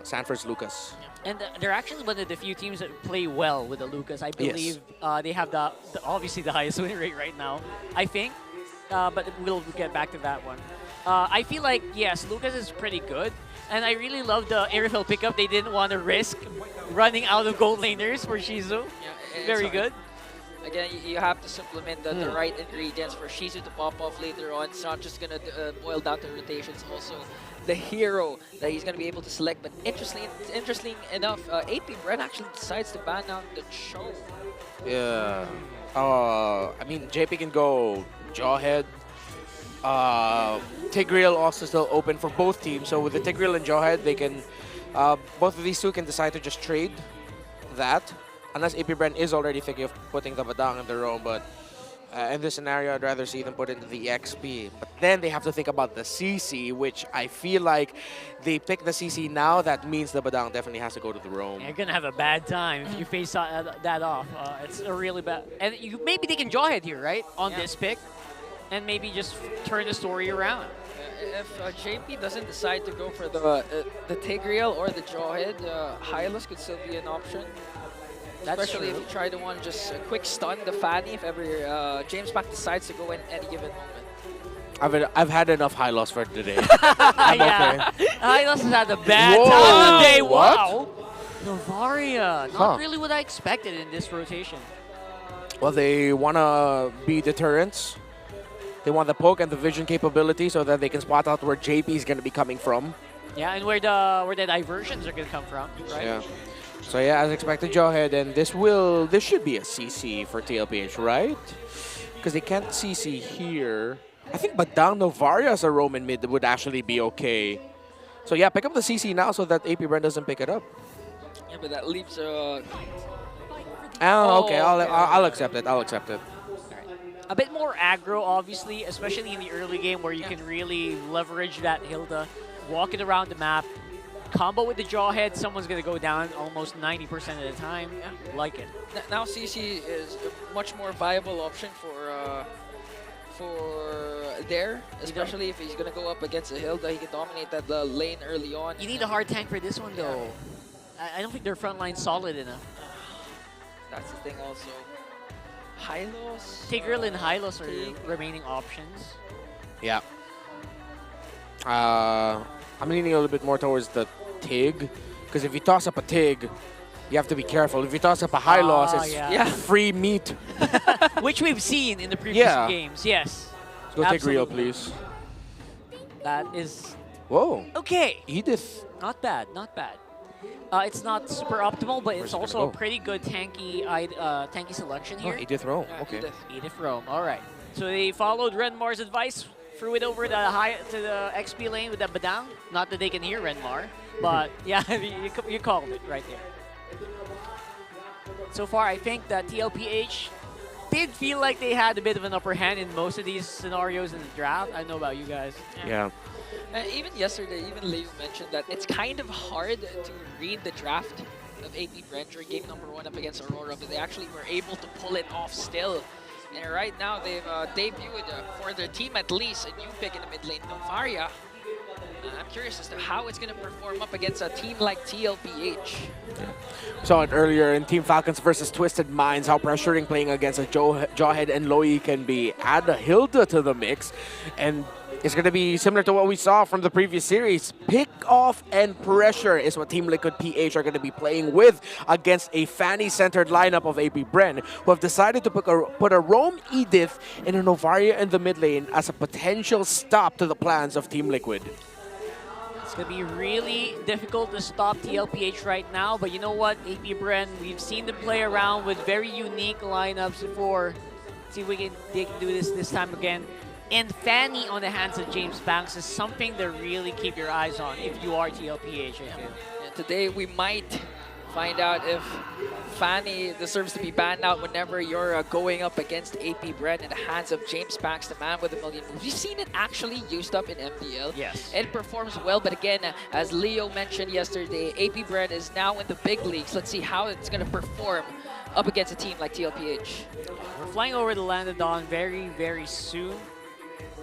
Sanford's Lucas. And they're actually one of the few teams that play well with the Lucas. I believe they have obviously the highest win rate right now, I think. But we'll get back to that one. I feel like, yes, Lucas is pretty good. And I really love the aerial pickup. They didn't want to risk running out of gold laners for Shizu. Very good. Again, you have to supplement the right ingredients for Shizu to pop off later on. It's not just going to boil down to rotations. Also, the hero that he's going to be able to select. But interesting enough, AP Bren actually decides to ban out the Cho. Yeah. I mean, JP can go Jawhead. Tigreal also still open for both teams. So with the Tigreal and Jawhead, they can, both of these two can decide to just trade that. Unless AP Bren is already thinking of putting the Badang in their own, but in this scenario, I'd rather see them put into the XP. But then they have to think about the CC, which I feel like they pick the CC now. That means the Badang definitely has to go to the roam. You're going to have a bad time if you face that off. It's a really bad... And maybe they can Jawhead here, right? On this pick. And maybe just turn the story around. If JP doesn't decide to go for the Tigreal or the Jawhead, Hylos could still be an option. Especially if you try to want just a quick stun the Fanny if ever James Pack decides to go in any given moment. I've had enough high loss for today. I'm okay. Hylos has had a bad time today. What? Wow. Novaria. Not really what I expected in this rotation. Well, they want to be deterrents. They want the poke and the vision capability so that they can spot out where JP is going to be coming from. Yeah, and where the diversions are going to come from, right? Yeah. So yeah, as expected, Jawhead, and this should be a CC for TLPH, right? Because they can't CC here. I think Badang Novaria as a Roman mid would actually be okay. So yeah, pick up the CC now so that AP Bren doesn't pick it up. Yeah, but that leaves okay, I'll accept it. I'll accept it. A bit more aggro, obviously, especially in the early game where you can really leverage that Hilda, walk it around the map, combo with the Jawhead, someone's going to go down almost 90% of the time. Yeah, like it. Now CC is a much more viable option for there, especially if he's going to go up against a Hilda. He can dominate that lane early on. You need a hard tank for this one, though. I don't think their front line's solid enough. That's the thing also. Hylos? Tigreal and Hylos are the remaining options. Yeah. I'm leaning a little bit more towards the Tig, because if you toss up a Tig, you have to be careful. If you toss up a Hylos, it's free meat. Which we've seen in the previous games, yes. Let's go Tigreal, please. That is... Whoa. Okay. Edith. Not bad, not bad. It's not super optimal, but it's also a pretty good tanky selection here. Edith Rome, okay. Edith Rome, all right. So they followed Renmar's advice, threw it over to the XP lane with the Badang. Not that they can hear Renmar, but yeah, you called it right there. So far, I think that TLPH did feel like they had a bit of an upper hand in most of these scenarios in the draft. I don't know about you guys. Yeah. Even yesterday, even Leo mentioned that it's kind of hard to read the draft of AP Bren during game number 1 up against Aurora, but they actually were able to pull it off still. And right now, they've debuted, for their team at least, a new pick in the mid lane, Novaria. I'm curious as to how it's going to perform up against a team like TLPH. Yeah. We saw it earlier in Team Falcons versus Twisted Minds, how pressuring playing against a Jawhead and Loi can be. Add a Hilda to the mix, and it's going to be similar to what we saw from the previous series. Pick off and pressure is what Team Liquid PH are going to be playing with against a Fanny-centered lineup of AP Bren, who have decided to put a Roam Edith and a Novaria in the mid lane as a potential stop to the plans of Team Liquid. It's going to be really difficult to stop TLPH right now, but you know what, AP Bren, we've seen them play around with very unique lineups before. See if they can do this time again. And Fanny on the hands of James Banks is something to really keep your eyes on if you are TLPH, I feel. And today we might find out if Fanny deserves to be banned out whenever you're going up against AP Bren in the hands of James Banks, the man with a million moves. We've seen it actually used up in MPL. Yes. It performs well, but again, as Leo mentioned yesterday, AP Bren is now in the big leagues. Let's see how it's going to perform up against a team like TLPH. We're flying over the land of Dawn very, very soon.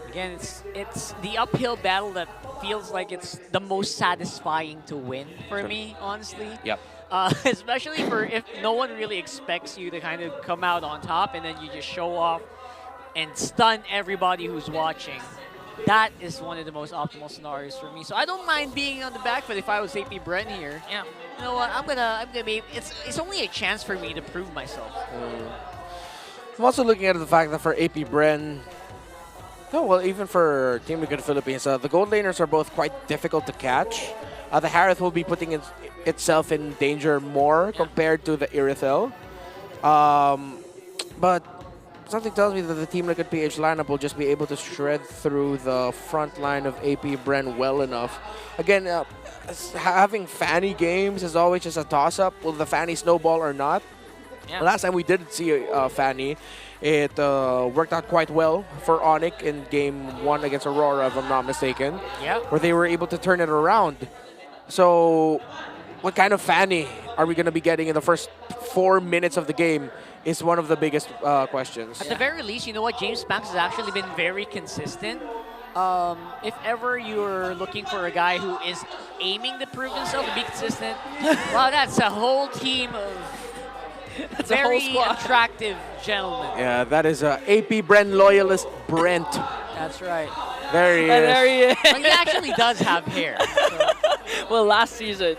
Again, it's the uphill battle that feels like it's the most satisfying to win for me, honestly. Yep. Especially for if no one really expects you to kind of come out on top and then you just show off and stun everybody who's watching. that is one of the most optimal scenarios for me. So I don't mind being on the back foot if I was AP Bren here. Yeah. You know what? I'm gonna be. It's only a chance for me to prove myself. I'm also looking at the fact that for AP Bren, oh, well, even for Team Liquid Philippines, the gold laners are both quite difficult to catch. The Harith will be putting itself in danger more compared to the Irithel. But something tells me that the Team Liquid PH lineup will just be able to shred through the front line of AP Bren well enough. Again, having Fanny games is always just a toss-up. Will the Fanny snowball or not? Yeah. Last time we did see Fanny, it worked out quite well for Onyx in game 1 against Aurora, if I'm not mistaken. Yeah. Where they were able to turn it around. So, what kind of Fanny are we going to be getting in the first 4 minutes of the game is one of the biggest questions. At the very least, you know what? James Banks has actually been very consistent. If ever you're looking for a guy who is aiming to prove himself to be consistent, wow, that's a whole team of very attractive gentlemen. Yeah, that is AP Bren loyalist Brent. That's right. There he is. There he is. But he actually does have hair. So. Well, last season,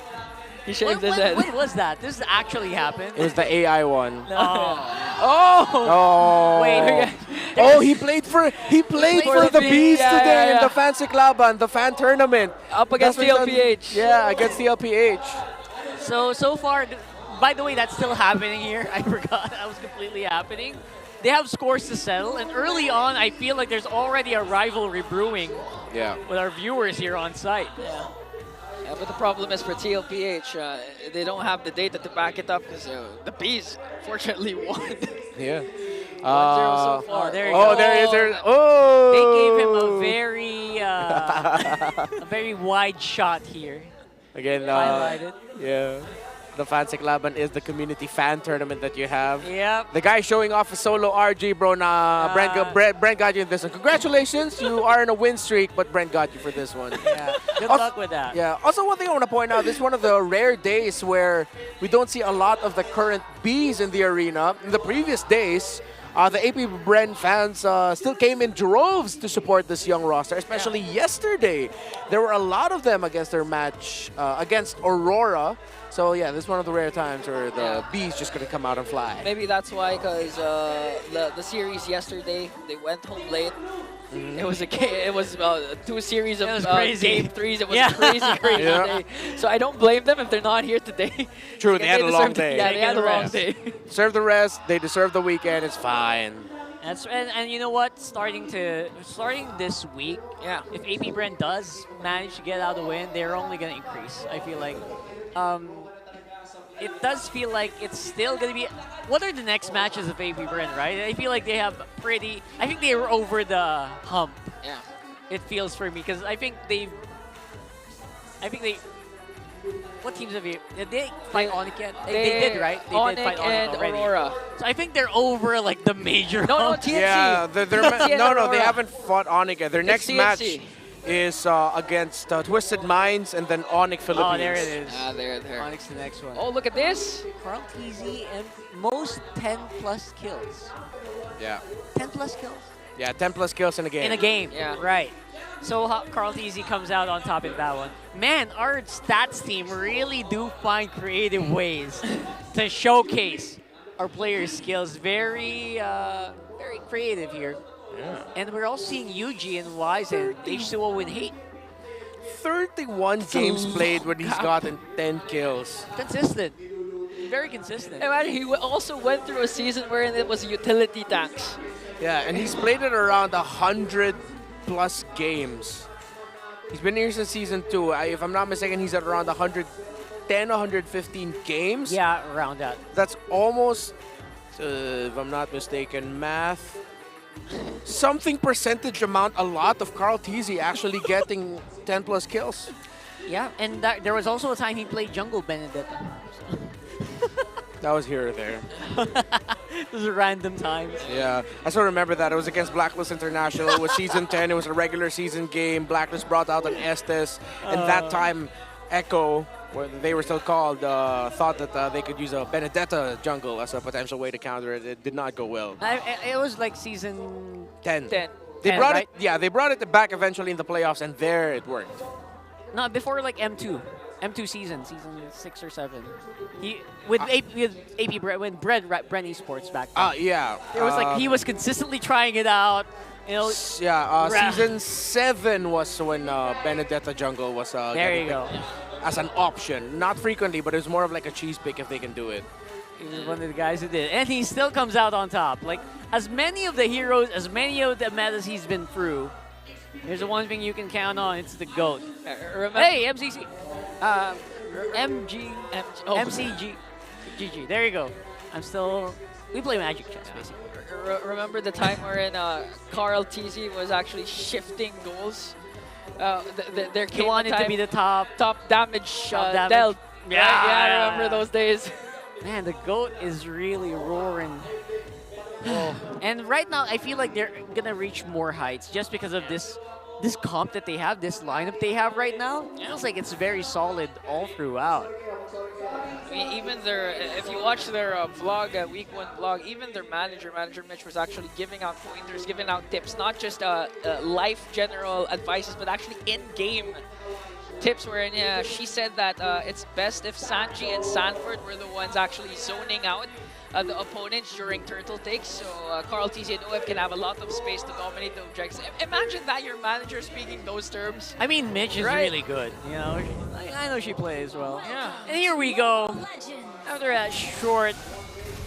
he shaved his head. When was that? This actually happened? It was the AI one. Oh. Wait. Oh, he played for the Bees today in the Fan Siklaban, the fan tournament. Up against TLPH. Yeah, against TLPH. So far, by the way, that's still happening here. I forgot that was completely happening. They have scores to settle, and early on, I feel like there's already a rivalry brewing with our viewers here on site. Yeah. Yeah, but the problem is for TLPH, they don't have the data to back it up because the Bees fortunately won. Yeah. 1-0 so far. There you go. There he is. Oh! They gave him a very wide shot here. Again, highlighted. Yeah. The Fan Siklaban is the community fan tournament that you have. Yep. The guy showing off a solo RG, bro. Brent got you in this one. Congratulations, you are in a win streak, but Brent got you for this one. Yeah. Good luck with that. Yeah. Also, one thing I want to point out, this is one of the rare days where we don't see a lot of the current Bees in the arena. In the previous days, the AP Bren fans still came in droves to support this young roster, especially yesterday. There were a lot of them against their match against Aurora. So yeah, this is one of the rare times where the Bees just gonna come out and fly. Maybe that's why, because the series yesterday, they went home late. It was two series of game threes. It was crazy day. So I don't blame them if they're not here today. True, they had a long day. Yeah, they had a long day. Deserve the rest. They deserve the weekend. It's fine. And you know what? Starting this week, if AP Bren does manage to get out a win, they're only gonna increase. I feel like. It does feel like it's still going to be... What are the next matches of AP Bren, right? I feel like they have pretty... I think they were over the hump. Yeah. It feels for me, because I think they... What teams have you... Did they fight Onyx yet? They did, right? They Onyx did fight and Onyx already. Aurora. So I think they're over, like, the major No, hump. TNC. Yeah, they haven't fought Onyx yet. Their next TNC. match is against Twisted Minds and then Onyx Philippines. Oh, there it is. There. Onyx the next one. Oh, look at this. Carl TZ and most 10+ kills. Yeah. 10+ kills? Yeah, 10+ kills in a game. In a game, right. So Carl TZ comes out on top in that one. Man, our stats team really do find creative ways to showcase our players' skills. Very creative here. Yeah. And we're also seeing Yuji and Wise and H2O win hate. 31 games played when he's gotten 10 kills. Consistent. Very consistent. And he also went through a season wherein it was utility tanks. Yeah, and he's played it around 100+ games. He's been here since season 2. If I'm not mistaken, he's at around 110, 115 games. Yeah, around that. That's almost, if I'm not mistaken, math. Something percentage amount, a lot of Carl TZ actually getting 10+ kills. Yeah, and there was also a time he played Jungle Benedetta. That was here or there. Those are random times. Yeah, I still remember that. It was against Blacklist International. It was season 10. It was a regular season game. Blacklist brought out an Estes. And that time, Echo, what they were still called, thought that they could use a Benedetta jungle as a potential way to counter it. It did not go well. It was like season 10. They 10, brought right? it. Yeah, they brought it back eventually in the playoffs, and there it worked. No, before like M2 season 6 or 7. He with AP Bren when Bren Esports back then. Yeah. It was like he was consistently trying it out. You know, season 7 was when Benedetta Jungle was there getting you go. as an option. Not frequently, but it was more of like a cheese pick if they can do it. He was one of the guys who did it. And he still comes out on top. Like, as many of the heroes, as many of the metas he's been through, there's the one thing you can count on, it's the GOAT. Hey, MCC. MCG. GG. There you go. We play Magic Chess, basically. Remember the time wherein Kyletzy was actually shifting goals? There He came wanted a to time be the top damage damage. dealt. Yeah, right? I yeah. remember those days. Man, the GOAT is really roaring. And right now, I feel like they're gonna reach more heights just because of this comp that they have, this lineup they have right now. It feels like it's very solid all throughout. I mean, even if you watch their vlog, week 1 vlog, even their manager Mitch, was actually giving out pointers, giving out tips, not just life general advices, but actually in-game tips wherein she said that it's best if Sanji and Sanford were the ones actually zoning out the opponents during turtle takes, so Kyletzy and Oheb can have a lot of space to dominate the objectives. Imagine that your manager speaking those terms. I mean, Mitch is really good. You know, I know she plays well. Yeah. And here we go. After a short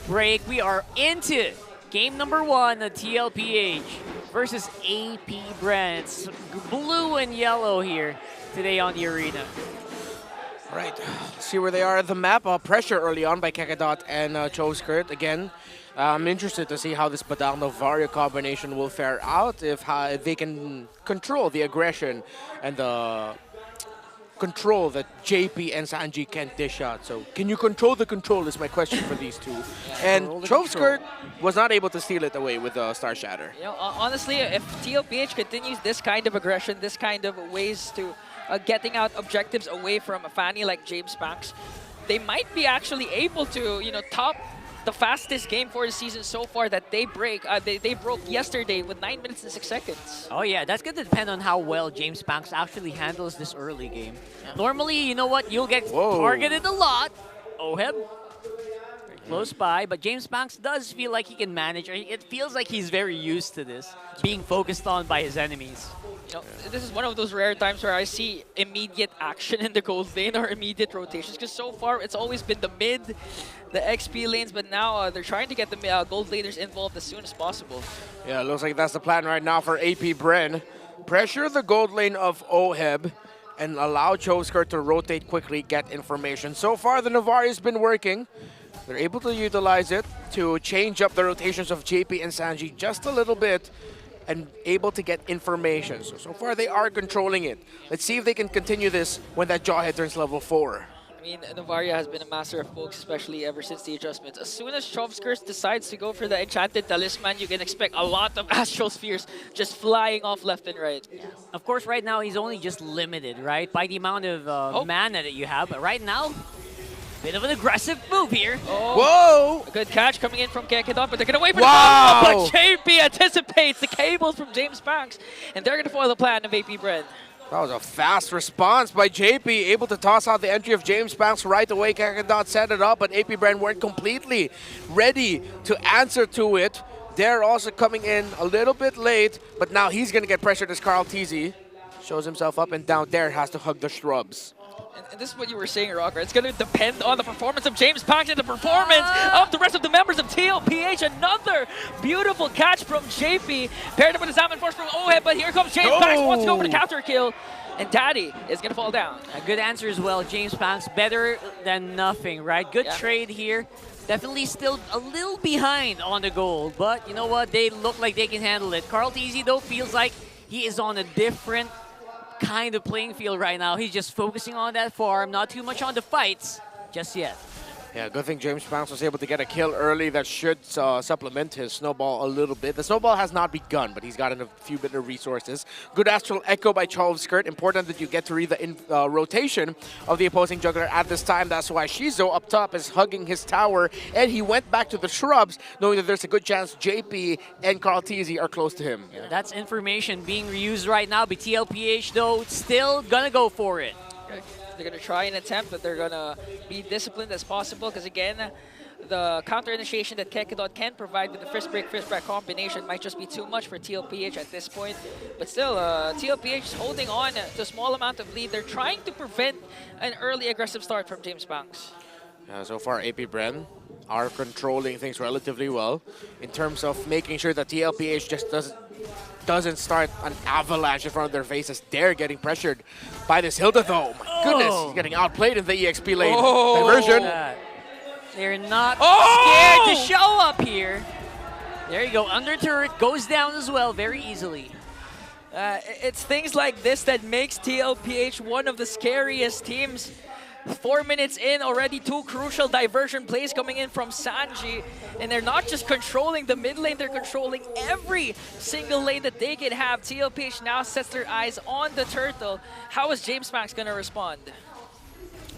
break, we are into game number 1 of TLPH versus AP Bren. It's blue and yellow here today on the arena. Right. See where they are at the map. Pressure early on by Kakadot and Choskirt. Again, I'm interested to see how this Padang-Novaria combination will fare out, if they can control the aggression and the control that JP and Sanji can't dish out. So can you control the control is my question for these two. And Choskirt was not able to steal it away with Star Shatter. You know, honestly, if TLPH continues this kind of aggression, this kind of ways to getting out objectives away from a Fanny like James Banks, they might be actually able to, top the fastest game for the season so far that they break. They broke yesterday with 9 minutes and 6 seconds. Oh yeah, that's going to depend on how well James Banks actually handles this early game. Normally, you know what, you'll get targeted a lot. Oheb, very close by, but James Banks does feel like he can manage. It feels like he's very used to this, being focused on by his enemies. This is one of those rare times where I see immediate action in the gold lane or immediate rotations, because so far it's always been the mid, the XP lanes, but now they're trying to get the gold laners involved as soon as possible. Yeah, looks like that's the plan right now for AP Bren. Pressure the gold lane of Oheb and allow Choskirt to rotate quickly, get information. So far, the Novaria has been working. They're able to utilize it to change up the rotations of JP and Sanji just a little bit, and able to get information. So far they are controlling it. Let's see if they can continue this when that Jawhead turns level 4. I mean, Novaria has been a master of pokes, especially ever since the adjustments. As soon as Choskirt decides to go for the Enchanted Talisman, you can expect a lot of Astral Spheres just flying off left and right. Of course, right now he's only just limited, right, by the amount of mana that you have. But right now, bit of an aggressive move here. Whoa! A good catch coming in from Kakadot, but they're going to wait for the but JP anticipates the cables from James Banks, and they're going to foil the plan of AP Bren. That was a fast response by JP, able to toss out the entry of James Banks right away. Kakadot set it up, but AP Bren weren't completely ready to answer to it. They're also coming in a little bit late, but now he's going to get pressured as Kyletzy shows himself up, and down there has to hug the shrubs. And this is what you were saying, Rocker. It's going to depend on the performance of James Banks and the performance of the rest of the members of TLPH. Another beautiful catch from JP, paired up with a Salmon Force from Oheb, but here comes James Banks, wants to go for the counter kill, and Daddy is going to fall down. A good answer as well. James Banks, better than nothing, right? Good trade here. Definitely still a little behind on the gold, but you know what? They look like they can handle it. Kyletzy, though, feels like he is on a different kind of playing field right now. He's just focusing on that farm, not too much on the fights just yet. Yeah, good thing James Banks was able to get a kill early. That should supplement his snowball a little bit. The snowball has not begun, but he's gotten a few bit of resources. Good astral echo by Chalv Skirt. Important that you get to read the rotation of the opposing juggler at this time. That's why Shizo up top is hugging his tower, and he went back to the shrubs, knowing that there's a good chance JP and Kyletzy are close to him. Yeah, that's information being reused right now by TLPH, though. Still gonna go for it. They're going to try and attempt, but they're going to be disciplined as possible because, again, the counter initiation that Kekidot can provide with the first break combination might just be too much for TLPH at this point. But still, TLPH is holding on to a small amount of lead. They're trying to prevent an early aggressive start from James Banks. So far, AP Bren are controlling things relatively well in terms of making sure that TLPH just doesn't start an avalanche in front of their faces. They're getting pressured by this Hilda, though. My goodness, he's getting outplayed in the EXP lane. Diversion. They're not scared to show up here. There you go. Under turret goes down as well very easily. It's things like this that makes TLPH one of the scariest teams. 4 minutes in, already 2 crucial diversion plays coming in from Sanji. And they're not just controlling the mid lane, they're controlling every single lane that they can have. TLPH now sets their eyes on the turtle. How is James Banks going to respond?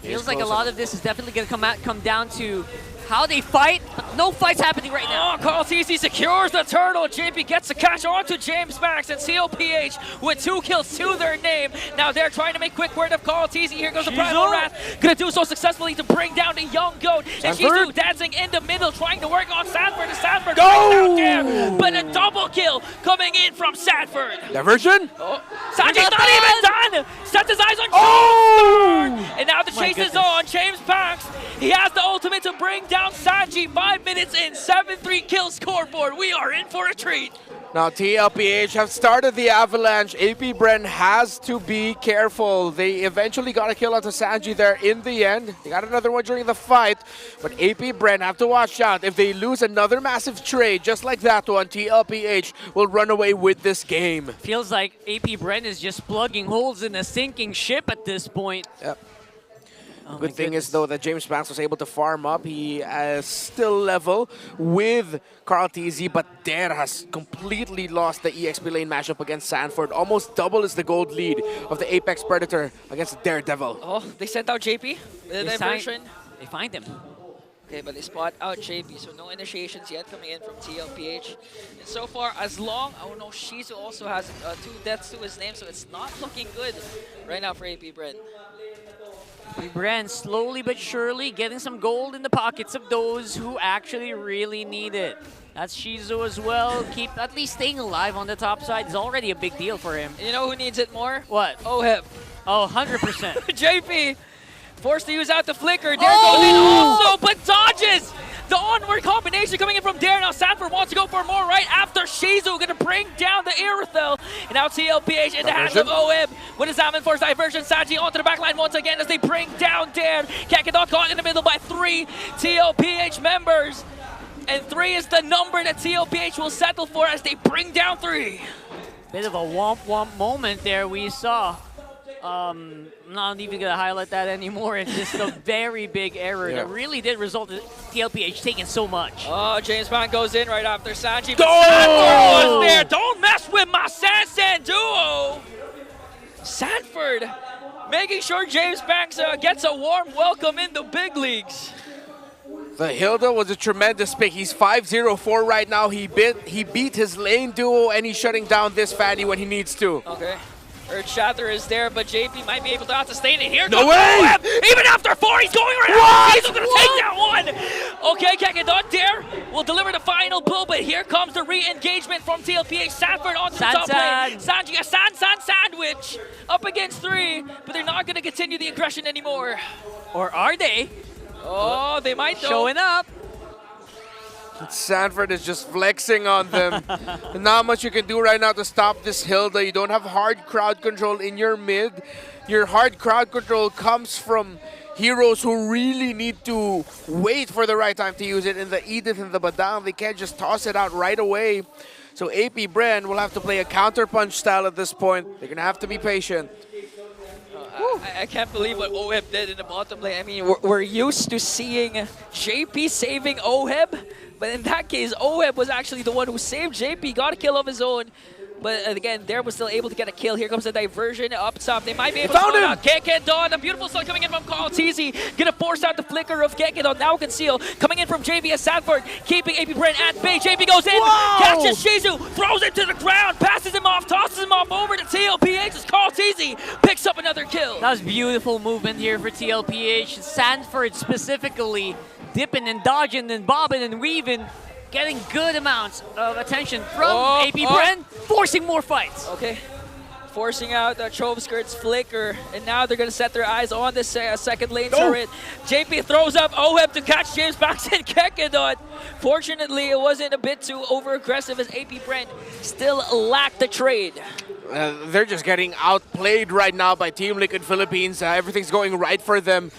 Feels like a lot of this is definitely going to come down to how they fight, but no fights happening right now. Kyletzy secures the turtle. JP gets the catch onto James Banks, and TLPH with 2 kills to their name. Now they're trying to make quick work of Kyletzy. Here goes the Primal Wrath. Gonna do so successfully to bring down the young goat. And Shizu dancing in the middle, trying to work on Sanford. And Sanford right there, but a double kill coming in from Sanford. Diversion? Sanji's not even done! Sets his eyes on James And now the chase is on. James Banks, he has the ultimate to bring down Sanji. 5 minutes in, 7-3 kill scoreboard. We are in for a treat. Now TLPH have started the avalanche. AP Bren has to be careful. They eventually got a kill onto Sanji there in the end. They got another one during the fight, but AP Bren have to watch out. If they lose another massive trade just like that one, TLPH will run away with this game. Feels like AP Bren is just plugging holes in a sinking ship at this point. Yep. Good thing is, though, that James Banks was able to farm up. He is still level with Kyletzy, but Dare has completely lost the EXP lane matchup against Sanford. Almost double is the gold lead of the Apex Predator against Daredevil. Oh, they sent out JP? The diversion? They find him. Okay, but they spot out JP, so no initiations yet coming in from TLPH. And so far, as long, oh no, Shizu also has 2 deaths to his name, so it's not looking good right now for AP Bren. Bren slowly but surely getting some gold in the pockets of those who actually really need it. That's Shizu as well. Keep at least staying alive on the top side is already a big deal for him. You know who needs it more? What? Oheb. Oh, 100%. JP forced to use out the flicker. Dare goes in also, but dodges! The onward combination coming in from Dare. Now Sanford wants to go for more right after Shizu. Going to bring down the Irithel. And now TLPH in the hands of Oheb. With his Salmon Force diversion. Sanji onto the backline once again as they bring down Dare. Kekidot caught in the middle by 3 TLPH members. And 3 is the number that TLPH will settle for as they bring down 3. Bit of a womp-womp moment there we saw. I'm not even going to highlight that anymore. It's just a very big error that really did result in TLPH taking so much. Oh, James Bond goes in right after Sanji. But Sanford was there. Don't mess with my Sansan duo. Sanford making sure James Banks gets a warm welcome in the big leagues. The Hilda was a tremendous pick. He's 5-0-4 right now. He beat his lane duo, and he's shutting down this fatty when he needs to. Okay. Earth Shatter is there, but JP might be able to sustain it here. No way! Even after 4, he's going right out. He's going to take that one. Okay, Kekidot Dare will deliver the final blow, but here comes the re-engagement from TLPH. Sanford onto the top lane. Sanji, a San sandwich up against 3, but they're not going to continue the aggression anymore. Or are they? Oh, they might though. Showing up. Sanford is just flexing on them. Not much you can do right now to stop this Hilda. You don't have hard crowd control in your mid. Your hard crowd control comes from heroes who really need to wait for the right time to use it. In the Edith and the Badang, they can't just toss it out right away. So AP Bren will have to play a counter punch style at this point. They're going to have to be patient. I can't believe what Oheb did in the bottom lane. I mean, we're used to seeing JP saving Oheb, but in that case, Oheb was actually the one who saved JP, got a kill of his own. But again, Dare was still able to get a kill. Here comes the diversion up top. They might be able to find out Kekedon. A beautiful stun coming in from Kyletzy. Gonna force out the flicker of Kekedon. Now Conceal. Coming in from JV as Sanford. Keeping AP Bren at bay. JV goes in. Wow. Catches Shizu. Throws it to the ground. Passes him off. Tosses him off over to TLPH as Kyletzy picks up another kill. That was beautiful movement here for TLPH. Sanford specifically dipping and dodging and bobbing and weaving. Getting good amounts of attention from AP Bren, forcing more fights. Okay. Forcing out Trove Skirt's flicker, and now they're going to set their eyes on this second lane turret. JP throws up Oheb to catch James Banks and Kekedon. Fortunately, it wasn't a bit too over-aggressive as AP Bren still lacked the trade. They're just getting outplayed right now by Team Liquid Philippines. Everything's going right for them.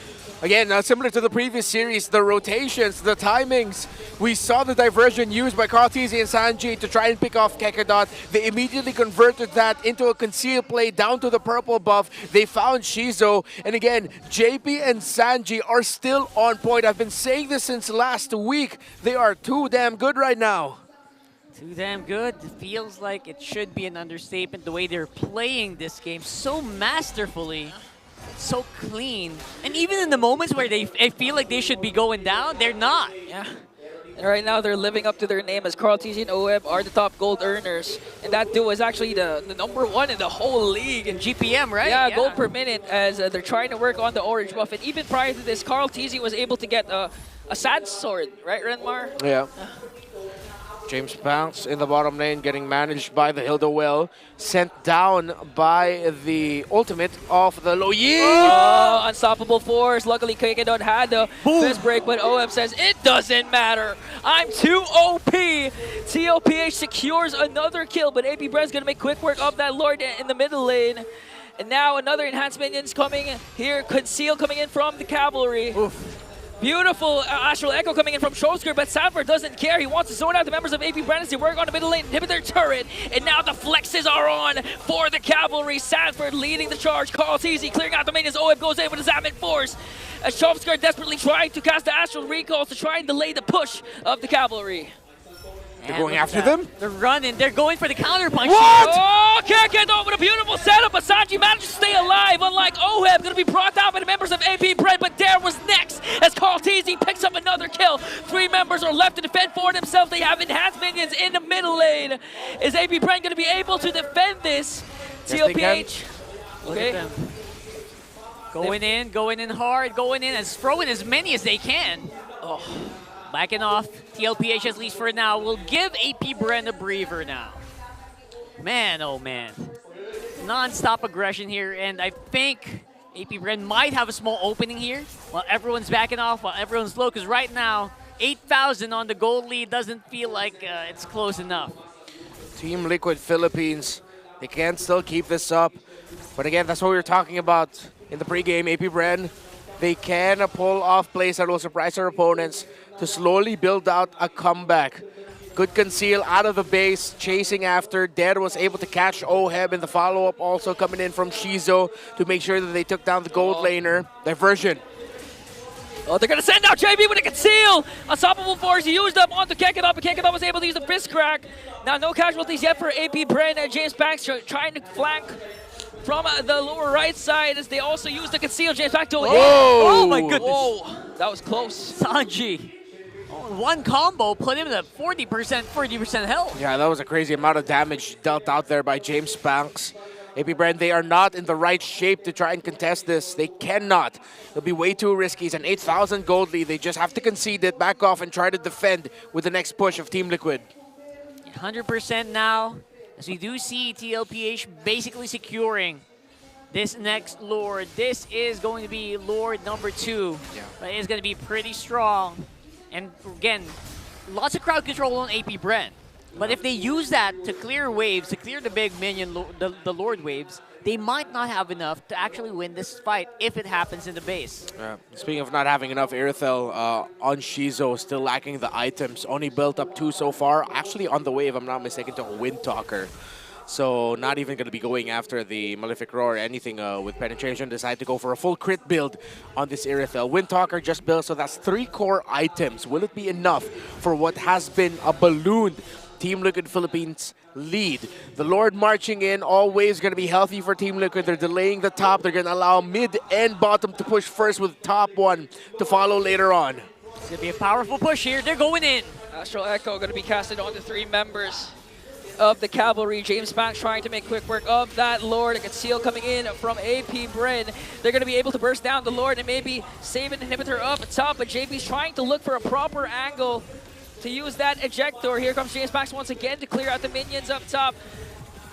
Again, similar to the previous series, the rotations, the timings. We saw the diversion used by Kyletzy and Sanji to try and pick off Kekedon. They immediately converted that into a concealed play down to the purple buff. They found Shizo. And again, JP and Sanji are still on point. I've been saying this since last week. They are too damn good right now. Too damn good. It feels like it should be an understatement the way they're playing this game so masterfully. So clean. And even in the moments where they feel like they should be going down, they're not. Yeah. And right now, they're living up to their name as Kyletzy and Oheb are the top gold earners. And that duo is actually the #1 in the whole league. In GPM, right? Yeah, gold per minute as they're trying to work on the orange buff. And even prior to this, Kyletzy was able to get a sad sword, right, Renmar? Yeah. James Banks in the bottom lane getting managed by the Hilda Well. Sent down by the ultimate of the Loyi. Oh, unstoppable force. Luckily, Kekedon had the fist break, but Oheb says, it doesn't matter. I'm too OP. TLPH secures another kill, but AP Bren's going to make quick work of that Lord in the middle lane. And now another enhanced minions coming here. Conceal coming in from the cavalry. Oof. Beautiful Astral Echo coming in from Showsker, but Sanford doesn't care. He wants to zone out the members of AP Bren as they work on the middle lane, inhibit their turret. And now the flexes are on for the cavalry. Sanford leading the charge. Kyletzy clearing out the minions. Oheb goes in with his Zapping Force. As Showsker desperately trying to cast the Astral Recalls to try and delay the push of the cavalry. They're going after them? They're running. They're going for the counter punch. What? Oh, Kekedon with a beautiful setup. But Sanji manages to stay alive. Unlike Oheb, going to be brought down by the members of AP Bren. But Dare was next as Kyletzy picks up another kill. 3 members are left to defend for themselves. They have enhanced minions in the middle lane. Is AP Bren going to be able to defend this? Yes, TLPH. Okay. Going in hard, going in, and throwing as many as they can. Oh. Backing off, TLPH at least for now will give AP Bren a breather now. Man, oh man. Non-stop aggression here, and I think AP Bren might have a small opening here while everyone's backing off, while everyone's low, because right now, 8,000 on the gold lead doesn't feel like it's close enough. Team Liquid Philippines, they can still keep this up. But again, that's what we were talking about in the pregame. AP Bren, they can pull off plays that will surprise their opponents to slowly build out a comeback. Good conceal out of the base, chasing after. Dare was able to catch Oheb in the follow-up, also coming in from Shizo to make sure that they took down the gold laner. Diversion. Oh, they're going to send out JB with a conceal. Unstoppable force used up onto Kekedon, but Kekedon was able to use the fist crack. Now, no casualties yet for AP Bren and James Banks trying to flank from the lower right side as they also use the conceal. James Banks to Oh my goodness. Whoa, that was close. Sanji. One combo put him at 40% health. Yeah, that was a crazy amount of damage dealt out there by James Banks. AP Bren, they are not in the right shape to try and contest this. They cannot. It'll be way too risky. It's an 8,000 gold lead. They just have to concede it, back off, and try to defend with the next push of Team Liquid. 100% now, as we do see TLPH basically securing this next Lord. This is going to be Lord number 2. Yeah. But it is going to be pretty strong. And again, lots of crowd control on AP Bren. But if they use that to clear waves, to clear the big minion, the Lord waves, they might not have enough to actually win this fight if it happens in the base. Speaking of not having enough, Irithel on Shizo, still lacking the items. Only built up 2 so far. Actually on the way, if I'm not mistaken, to a Windtalker. So not even going to be going after the Malefic Roar or anything with penetration. Decide to go for a full crit build on this Irithel. Windtalker just built, so that's 3 core items. Will it be enough for what has been a ballooned Team Liquid Philippines lead? The Lord marching in, always going to be healthy for Team Liquid. They're delaying the top. They're going to allow mid and bottom to push first with top one to follow later on. It's going to be a powerful push here. They're going in. Astral Echo going to be casted on the 3 members of the Cavalry. James Banks trying to make quick work of that Lord. A conceal coming in from AP Bren. They're going to be able to burst down the Lord and maybe save an inhibitor up top, but JP's trying to look for a proper angle to use that ejector. Here comes James Banks once again to clear out the minions up top.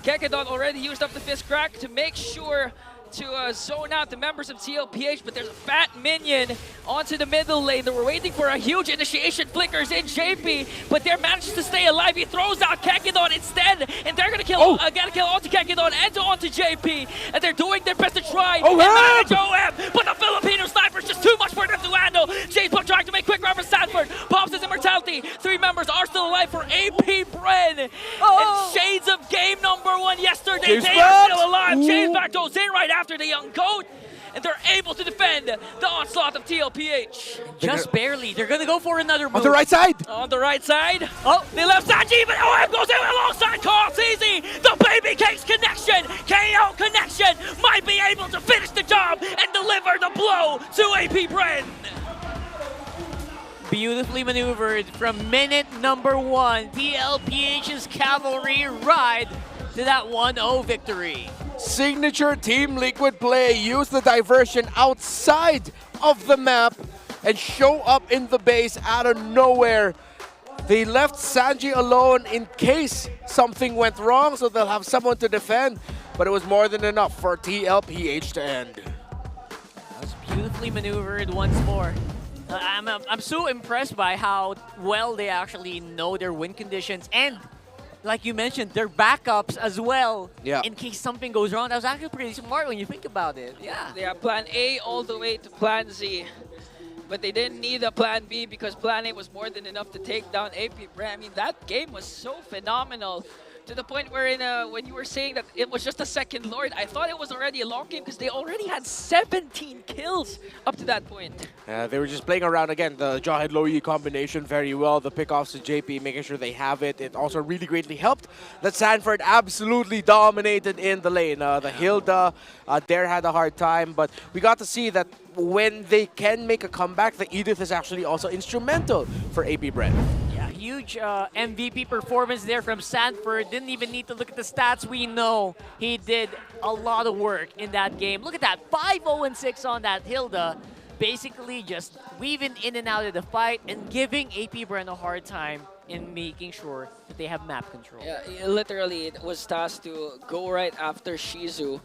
Kekadon already used up the fist crack to make sure to zone out the members of TLPH, but there's a fat minion onto the middle lane. They were waiting for a huge initiation flickers in JP, but they're managed to stay alive. He throws out Kekadon instead, and they're gonna kill onto Kekadon and onto JP, and they're doing their best to try and manage Oheb, but the Filipino sniper is just too much for them to handle. James Pop trying to make quick run for Sanford, pops his immortality. 3 members are still alive for AP Bren. And shades of game number 1 yesterday, they are still alive. James back goes in right after the young goat, and they're able to defend the onslaught of TLPH. Just barely. They're going to go for another move. On the right side. On the right side. Oh, they left Sanji, but Oheb goes in alongside Carl Ceasy. The Baby Cakes connection, KO connection, might be able to finish the job and deliver the blow to AP Bren. Beautifully maneuvered from minute number 1. TLPH's Cavalry ride to that 1-0 victory. Signature Team Liquid play. Use the diversion outside of the map and show up in the base out of nowhere. They left Sanji alone in case something went wrong, so they'll have someone to defend. But it was more than enough for TLPH to end. That was beautifully maneuvered once more. I'm so impressed by how well they actually know their win conditions, and like you mentioned, their backups as well. Yeah. In case something goes wrong. That was actually pretty smart when you think about it. Yeah. They have plan A all the way to plan Z. But they didn't need a plan B because plan A was more than enough to take down AP Bren. I mean, that game was so phenomenal. To the point wherein when you were saying that it was just a second Lord, I thought it was already a long game because they already had 17 kills up to that point. They were just playing around again. The Jawhead Low-E combination very well. The pickoffs to JP, making sure they have it. It also really greatly helped that Sanford absolutely dominated in the lane. The Hilda, Dare had a hard time, but we got to see that when they can make a comeback, the Edith is actually also instrumental for AP Bren. Yeah, huge MVP performance there from Sanford. Didn't even need to look at the stats. We know he did a lot of work in that game. Look at that, 5-0-6 on that Hilda. Basically just weaving in and out of the fight and giving AP Bren a hard time in making sure that they have map control. Yeah, literally, it was tasked to go right after Shizu.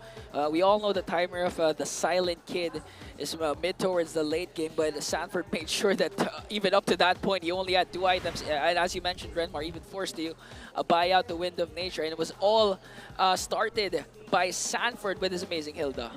We all know the timer of the Silent Kid is mid towards the late game, but Sanford made sure that even up to that point, he only had 2 items. And as you mentioned, Renmar even forced you buy out the Wind of Nature, and it was all started by Sanford with his amazing Hilda.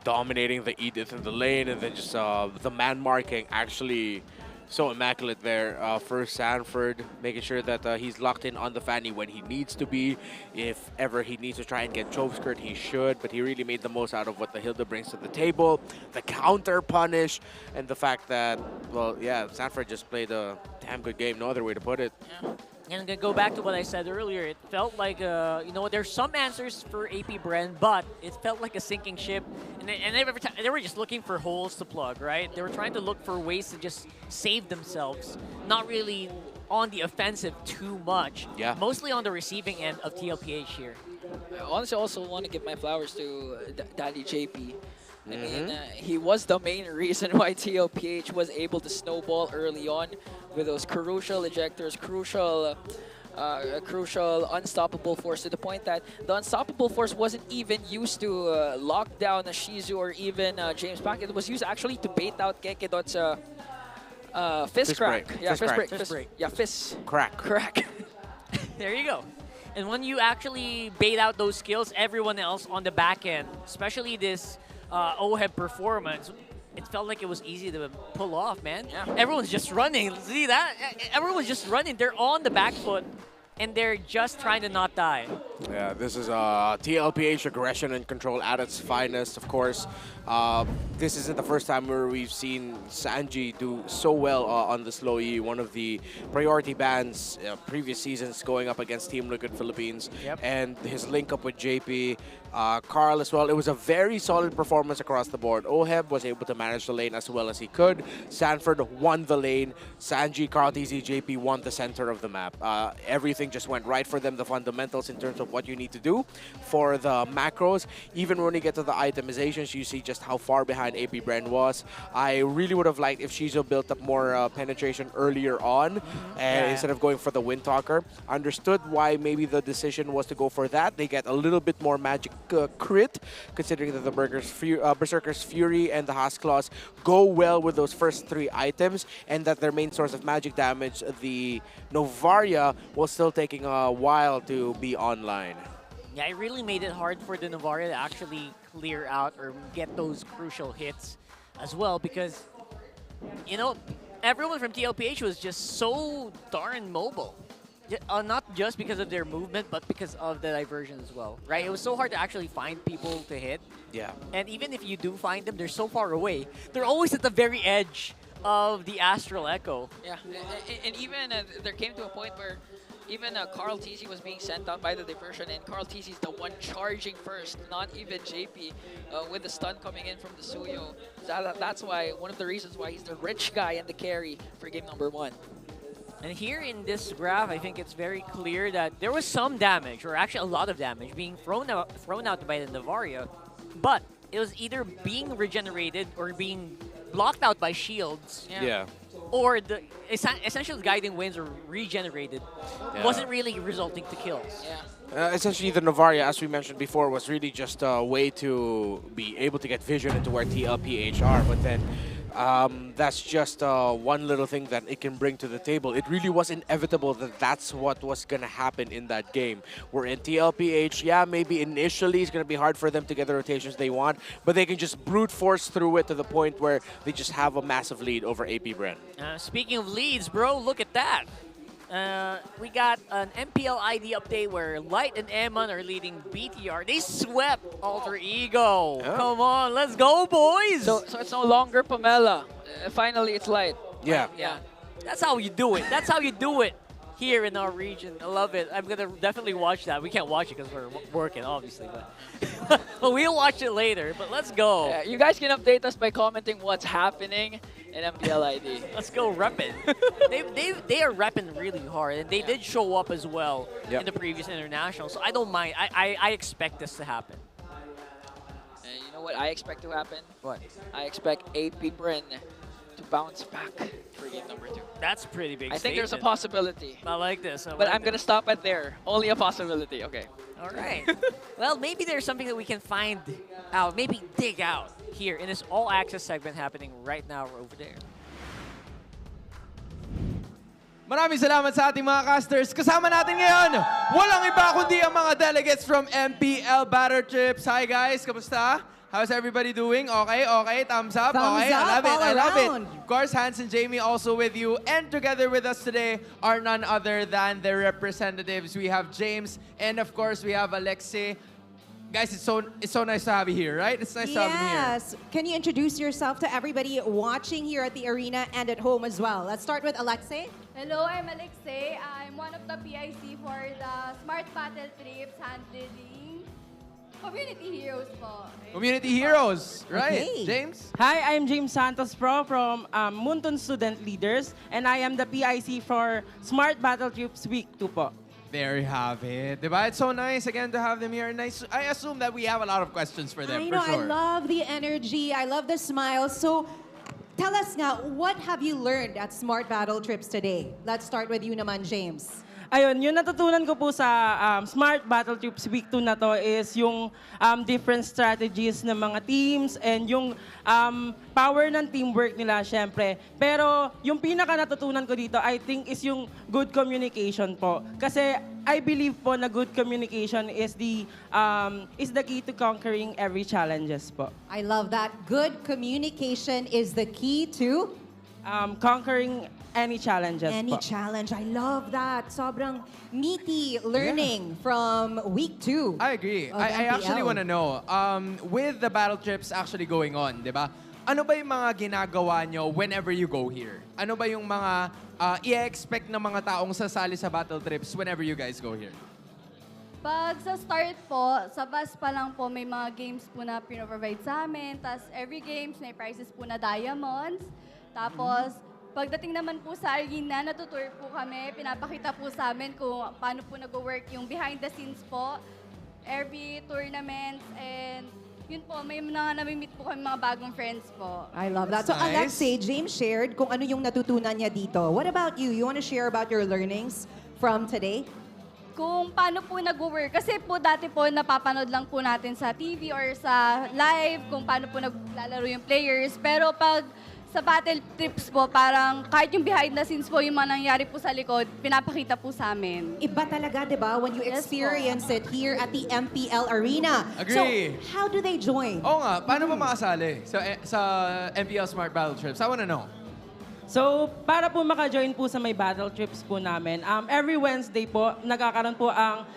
Dominating the Edith in the lane, and then just the man marking actually so immaculate there for Sanford, making sure that he's locked in on the Fanny when he needs to be. If ever he needs to try and get Chove Skirt, he should, but he really made the most out of what the Hilda brings to the table. The counter punish, and the fact that, well, yeah, Sanford just played a damn good game, no other way to put it. Yeah. And I'm going to go back to what I said earlier. It felt like, you know, there's some answers for AP Bren, but it felt like a sinking ship. And every time, they were just looking for holes to plug, right? They were trying to look for ways to just save themselves, not really on the offensive too much. Yeah. Mostly on the receiving end of TLPH here. I honestly also want to give my flowers to Daddy JP. I mean, he was the main reason why TLPH was able to snowball early on with those crucial ejectors, crucial unstoppable force, to the point that the unstoppable force wasn't even used to lock down Shizu or even James Pack. It was used actually to bait out Kekedot's fist crack. Break. Yeah, fist break. Fist break. Yeah, fist crack. There you go. And when you actually bait out those skills, everyone else on the back end, especially this Oheb performance, it felt like it was easy to pull off, man. Yeah. Everyone's just running. See that? Everyone's just running. They're on the back foot. and they're just trying to not die. Yeah, this is TLPH aggression and control at its finest, of course. This isn't the first time where we've seen Sanji do so well on the slow E, one of the priority bans previous seasons going up against Team Liquid Philippines. Yep. And his link up with JP, Carl as well. It was a very solid performance across the board. Oheb was able to manage the lane as well as he could. Sanford won the lane. Sanji, Carl, TZ, JP won the center of the map. Everything just went right for them, the fundamentals in terms of what you need to do for the macros. Even when you get to the itemizations, you see just how far behind AP Bren was. I really would have liked if Shizo built up more penetration earlier on instead of going for the Wind Talker. Understood why maybe the decision was to go for that. They get a little bit more magic crit, considering that the Berserker's Fury and the Haskell's go well with those first 3 items, and that their main source of magic damage, the Novaria, was still taking a while to be online. Yeah, it really made it hard for the Novaria to actually clear out or get those crucial hits as well, because, you know, everyone from TLPH was just so darn mobile. Not just because of their movement, but because of the diversion as well, right? It was so hard to actually find people to hit. Yeah. And even if you do find them, they're so far away. They're always at the very edge of the Astral Echo. Yeah, and even there came to a point where even Carl TZ was being sent out by the diversion, and Carl TZ is the one charging first, not even JP, with the stun coming in from the Suyo. So that's why, one of the reasons why he's the rich guy and the carry for game number 1. And here in this graph, I think it's very clear that there was some damage, or actually a lot of damage, being thrown out by the Novaria, but it was either being regenerated or being blocked out by shields. Yeah. Or the essential guiding winds were regenerated. Yeah. Wasn't really resulting to kills. Yeah. Essentially, the Novaria, as we mentioned before, was really just a way to be able to get vision into where TLPH are, but then that's just one little thing that it can bring to the table. It really was inevitable that that's what was going to happen in that game. We're in TLPH, yeah, maybe initially it's going to be hard for them to get the rotations they want, but they can just brute force through it to the point where they just have a massive lead over AP Bren. Speaking of leads, bro, look at that. We got an MPL ID update where Light and Eman are leading BTR. They swept Alter Ego. Yeah. Come on, let's go, boys. So it's no longer Pamela. Finally, it's Light. Yeah. Yeah. That's how you do it. That's how you do it here in our region. I love it. I'm going to definitely watch that. We can't watch it because we're working, obviously. But we'll watch it later. But let's go. Yeah, you guys can update us by commenting what's happening in MPL ID. Let's go repping. they are repping really hard, and they did show up as well in the previous international. So I don't mind. I expect this to happen. And you know what I expect to happen? What? I expect AP Bren to bounce back for game number 2. That's pretty big. I think there's a statement. possibility. I like this. But I'm going to stop at there. Only a possibility. Okay. All right. Well, maybe there's something that we can find out, maybe dig out here in this all-access segment happening right now over there. Maraming salamat sa ating mga casters. Kasama natin ngayon, walang iba kundi ang mga delegates from MPL Battle Trips. Hi guys, kamusta? How's everybody doing? Okay, okay, thumbs up. Thumbs okay, up I love it. around. Of course, Hans and Jamie also with you. And together with us today are none other than the representatives. We have James, and of course, we have Alexei. Guys, it's so nice to have you here, right? It's nice to have you here. Yes. Can you introduce yourself to everybody watching here at the arena and at home as well? Let's start with Alexei. Hello, I'm Alexei. I'm one of the PIC for the Smart Battle Trips handling Community Heroes po. Community Heroes, right? Okay. James? Hi, I'm James Santos Pro from Muntun Student Leaders, and I am the PIC for Smart Battle Troops Week 2 po. There you have it. Diba? It's so nice again to have them here. And I assume that we have a lot of questions for them, I know, for sure. I love the energy. I love the smiles. So tell us now, what have you learned at Smart Battle Trips today? Let's start with you naman, James. Ayun, yung natutunan ko po sa Smart Battle Troops Week 2 na to is yung different strategies ng mga teams and yung power ng teamwork nila, syempre. Pero yung pinaka natutunan ko dito, I think, is yung good communication po. Kasi I believe po na good communication is the key to conquering every challenges po. I love that. Good communication is the key to conquering any challenges Any po. challenge. I love that. Sobrang meaty learning from week 2. I agree. of I actually MPL. want to know, with the battle trips actually going on, di ba? Ano ba yung mga ginagawa nyo whenever you go here? Ano ba yung mga i-expect ng mga taong sasali sa battle trips whenever you guys go here? Pag sa start po, sa bus pa lang po, may mga games po na pinoprovide sa amin. Tapos every games, may prizes po na diamonds. Tapos, pagdating naman po sa arena, natutour po kami. Pinapakita po sa amin kung paano po nag-work yung behind the scenes po. Every tournament and yun po, may mga nami-meet po kami mga bagong friends po. I love that. So Alexei, James shared kung ano yung natutunan niya dito. What about you? You want to share about your learnings from today? Kung paano po nag-work. Kasi po dati po napapanood lang po natin sa TV or sa live kung paano po naglalaro yung players. Pero pag sa battle trips po, parang kahit yung behind the scenes po, yung mga nangyari po sa likod, pinapakita po sa amin. Iba talaga, di ba? When you experience it here at the MPL Arena. Agree. So, how do they join? Oo nga, paano ba makasali sa MPL Smart Battle Trips? I wanna know. So, para po maka-join po sa may battle trips po namin, every Wednesday po, nagkakaroon po ang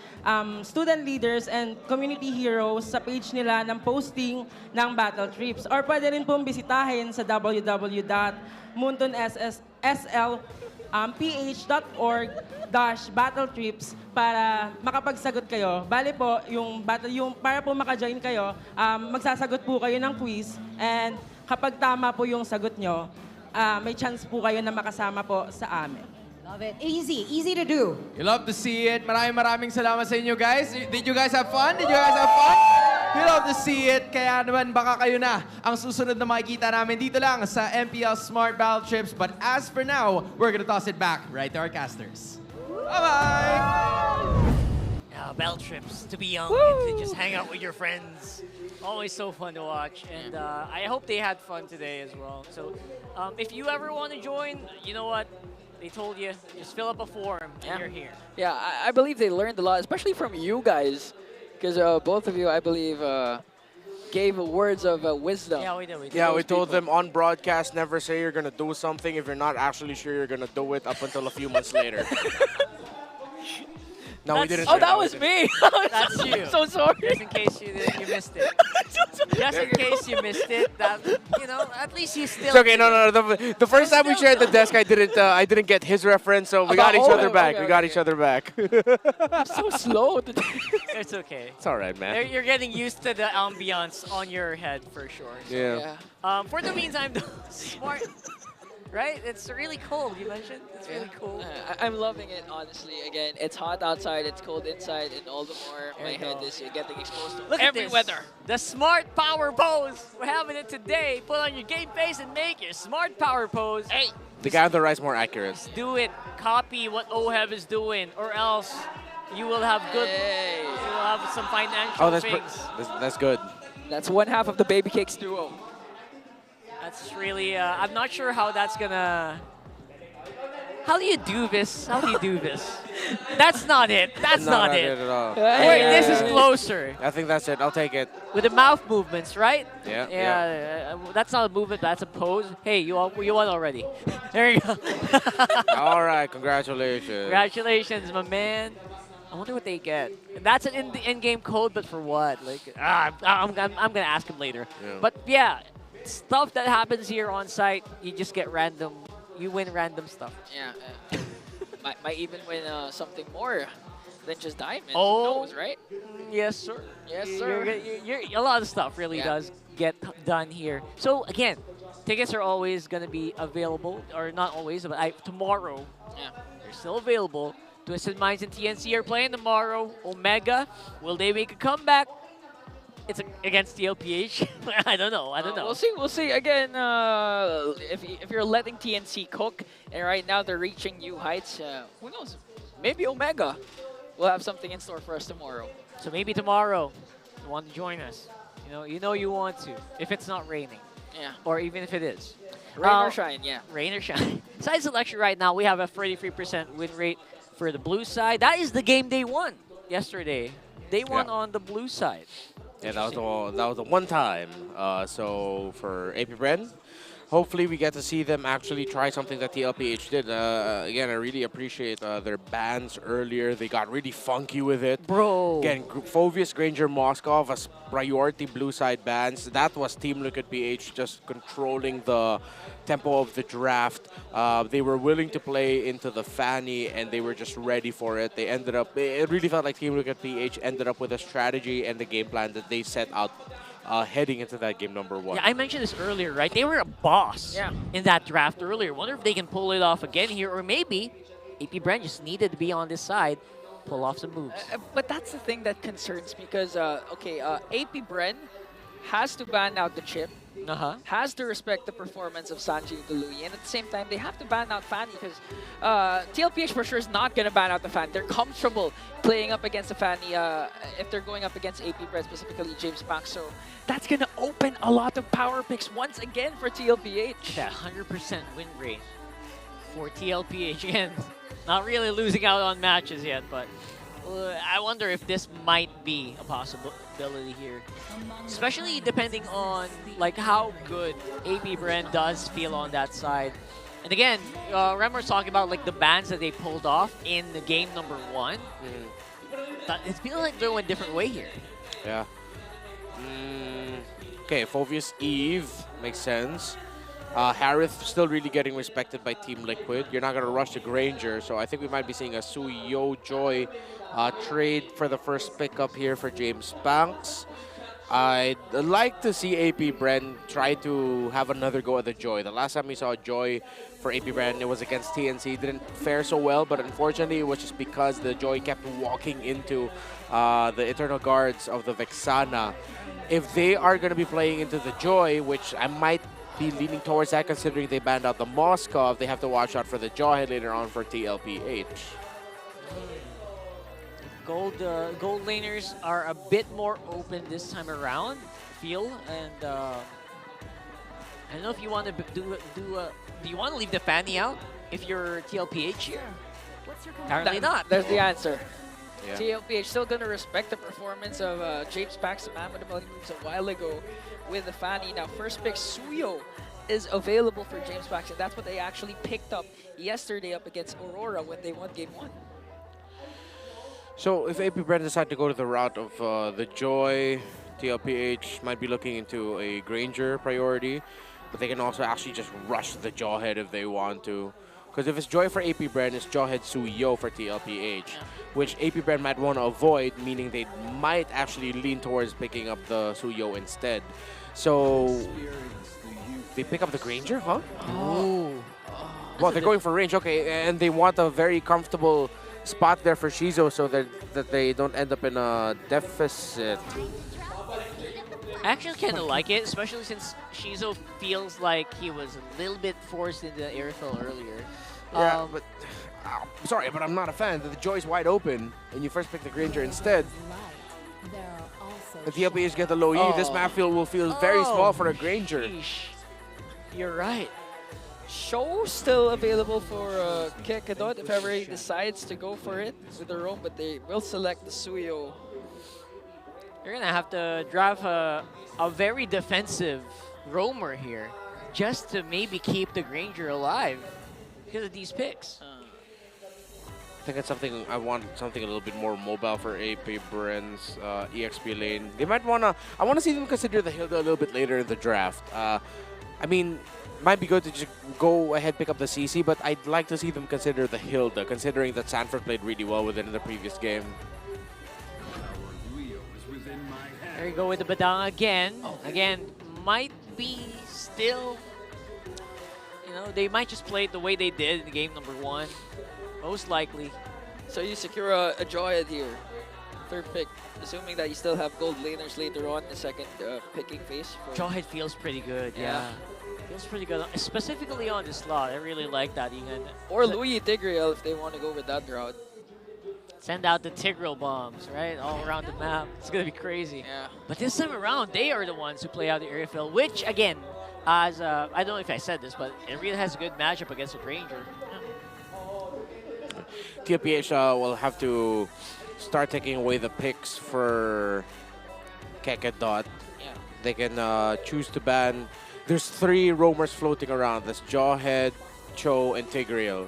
student leaders and community heroes sa page nila ng posting ng battle trips. Or pwede rin pong bisitahin sa www.montonssplph.org/battletrips para makapagsagot kayo. Bale po, para po maka-join kayo, magsasagot po kayo ng quiz and kapag tama po yung sagot nyo, may chance po kayo na makasama po sa amin. Love it. Easy to do. You love to see it. Maraming salamat sa inyo guys. Did you guys have fun? We love to see it. Kaya naman baka kayo na ang susunod na makikita namin dito lang sa MPL Smart Battle Trips. But as for now, we're gonna toss it back right to our casters. Bye-bye! Battle trips, to be young and to just hang out with your friends. Always so fun to watch. And I hope they had fun today as well. So if you ever want to join, you know what? They told you, just fill up a form and you're here. Yeah, I believe they learned a lot, especially from you guys. Because both of you, I believe, gave words of wisdom. Yeah, we did. Yeah, we told them on broadcast, never say you're going to do something if you're not actually sure you're going to do it up until a few months later. No, we didn't. Oh, that was me. That's you. I'm so sorry. Just in case you missed it. Just in case you missed it, that, at least you still. It's okay. No. The first time we shared the desk, I didn't get his reference, so we got each other back. We got each other back. I'm so slow today. It's okay. It's all right, man. You're getting used to the ambiance on your head for sure. So, Yeah. For the meantime, though, smart. Right? It's really cold, you mentioned. It's really cool. I'm loving it, honestly. Again, it's hot outside, it's cold inside, and all the more my head is getting exposed to Look every at this. weather. The smart power pose. We're having it today. Put on your game face and make your smart power pose. Hey, The guy on the right is more accurate. do it. Copy what Oheb is doing, or else you will have good. Hey. You will have some financial Oh, things. that's good. That's one half of the Baby Cakes duo. That's really. I'm not sure how that's gonna. How do you do this? How do you do this? That's not it. That's No, not not it. it at all. Wait, this is closer. I think that's it. I'll take it. With the mouth movements, right? Yeah. That's not a movement, that's a pose. Hey, you won already. There you go. All right. Congratulations. Congratulations, my man. I wonder what they get. And that's an in-game code, but for what? Like, I'm gonna ask him later. Yeah. But yeah, stuff that happens here on site, you just get random. You win random stuff. Yeah. Might even win something more than just diamond. Oh. Who knows, right? Yes, sir. Yes, sir. A lot of stuff really does get done here. So again, tickets are always going to be available, or not always, but tomorrow. Yeah. They're still available. Twisted Minds and TNC are playing tomorrow. Omega, will they make a comeback? It's against TLPH. I don't know. We'll see. Again, if you're letting TNC cook, and right now they're reaching new heights, who knows? Maybe Omega will have something in store for us tomorrow. So maybe tomorrow, you want to join us. You know you want to, if it's not raining. Yeah. Or even if it is. Rain or shine, yeah. Rain or shine. Side selection right now, we have a 33% win rate for the blue side. That is the game they won yesterday. They won on the blue side. Yeah, that was the one time. So for AP Bren, hopefully we get to see them actually try something that TLPH did. Again, I really appreciate their bans earlier. They got really funky with it. Bro. Again, Phovius, Granger, Moskov as priority blue side bans. That was Team Liquid PH just controlling the tempo of the draft. They were willing to play into the Fanny and they were just ready for it. They ended up, it really felt like Team Liquid PH ended up with a strategy and the game plan that they set out heading into that game number 1. Yeah, I mentioned this earlier, right? They were a boss in that draft earlier. Wonder if they can pull it off again here, or maybe AP Bren just needed to be on this side, pull off some moves. But that's the thing that concerns me because, AP Bren has to ban out the chip, has to respect the performance of Sanji Galui, and at the same time, they have to ban out Fanny because TLPH for sure is not going to ban out the Fanny. They're comfortable playing up against the Fanny if they're going up against AP Bren, specifically James Banks. So that's going to open a lot of power picks once again for TLPH. That 100% win rate for TLPH. Again, not really losing out on matches yet, but I wonder if this might be a possibility here. Especially depending on like how good AP Bren does feel on that side. And again, Remmer's talking about like the bans that they pulled off in the game number 1. It feels like they're going a different way here. Yeah. Okay, Phovius Eve makes sense. Harith still really getting respected by Team Liquid. You're not going to rush the Granger, so I think we might be seeing a Suyo Joy trade for the first pickup here for James Banks. I'd like to see AP Bren try to have another go at the Joy. The last time we saw Joy for AP Bren, it was against TNC. Didn't fare so well, but unfortunately, it was just because the Joy kept walking into the Eternal Guards of the Vexana. If they are going to be playing into the Joy, which I might be leaning towards that considering they banned out the Moskov, they have to watch out for the Jawhead later on for TLPH. Gold laners are a bit more open this time around, and I don't know if you want to do you want to leave the Fanny out if you're TLPH here? Apparently not. There's the answer. Yeah. TLPH still going to respect the performance of James Banks, the man with the money moves a while ago with the Fanny. Now, first pick Suyo is available for James Banks, and that's what they actually picked up yesterday up against Aurora when they won Game 1. So if AP Bren decide to go to the route of the Joy, TLPH might be looking into a Granger priority, but they can also actually just rush the Jawhead if they want to. Because if it's Joy for AP Bren, it's Jawhead Suyo for TLPH, which AP Bren might want to avoid, meaning they might actually lean towards picking up the Suyo instead. So they pick up the Granger, huh? Oh. Well, they're going for range, okay, and they want a very comfortable spot there for Shizo so that they don't end up in a deficit. I actually kind of like it, especially since Shizo feels like he was a little bit forced into the airfill earlier. Yeah, but sorry, but I'm not a fan. The Joy's wide open, and you first pick the Granger instead. If the TLPH get the low E, this map field will feel very small for a Granger. Sheesh. You're right. Show still available for Kekadot if ever he decides to go for it with their own, but they will select the Suyo. You're going to have to drive a very defensive roamer here just to maybe keep the Granger alive because of these picks. I think that's something I want, something a little bit more mobile for AP Bren's EXP lane. They might want to, I want to see them consider the Hilda a little bit later in the draft. I mean, might be good to just go ahead pick up the CC, but I'd like to see them consider the Hilda, considering that Sanford played really well with it in the previous game. There you go with the Badang again. Again, might be still, you know, they might just play it the way they did in game number 1. Most likely. So you secure a Joyhead here. Third pick, assuming that you still have gold laners later on in the second picking phase. Joyhead feels pretty good, yeah. Feels pretty good, specifically on this slot. I really like that. You can or Louis Tigreal if they want to go with that route. Send out the Tigreal bombs, right? All around the map. It's going to be crazy. Yeah. But this time around, they are the ones who play out the airfield, which, again, as I don't know if I said this, but it really has a good matchup against a Granger. TLPH will have to start taking away the picks for Kekadot. Yeah. They can choose to ban there's 3 roamers floating around. There's Jawhead, Cho, and Tigreal.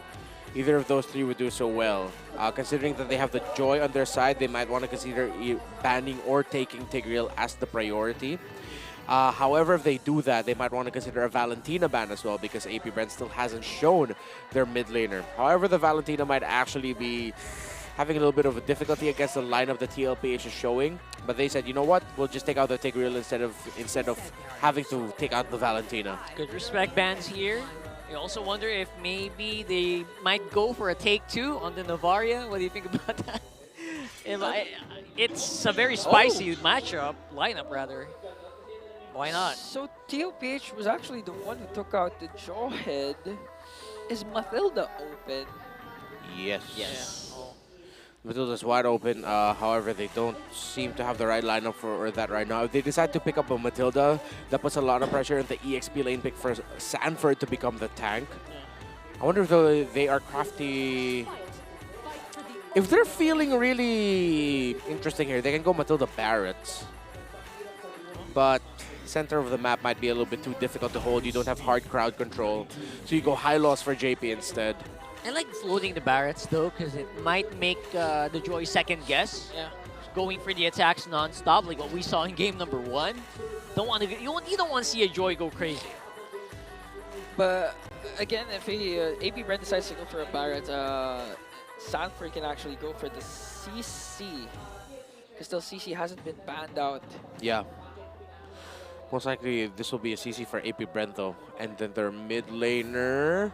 Either of those 3 would do so well. Considering that they have the Joy on their side, they might want to consider banning or taking Tigreal as the priority. However, if they do that, they might want to consider a Valentina ban as well because AP Bren still hasn't shown their mid laner. However, the Valentina might actually be having a little bit of a difficulty against the lineup the TLPH is showing. But they said, you know what, we'll just take out the Tigreal instead of having to take out the Valentina. Good respect bans here. I also wonder if maybe they might go for a take 2 on the Novaria. What do you think about that? It's a very spicy lineup rather. Why not? So TLPH was actually the one who took out the Jawhead. Is Mathilda open? Yes. Yes. Matilda's wide open. However, they don't seem to have the right lineup for that right now. If they decide to pick up a Matilda, that puts a lot of pressure on the EXP lane pick for Sanford to become the tank. I wonder if they are crafty. If they're feeling really interesting here, they can go Matilda Barretts. But center of the map might be a little bit too difficult to hold. You don't have hard crowd control. So you go high loss for JP instead. I like floating the Barretts though, because it might make the Joy second guess. Yeah. Going for the attacks non-stop, like what we saw in game number 1. You don't want to see a Joy go crazy. But again, if AP Bren decides to go for a Barret, Sanford can actually go for the CC. Because still CC hasn't been banned out. Yeah. Most likely this will be a CC for AP Bren though. And then their mid laner.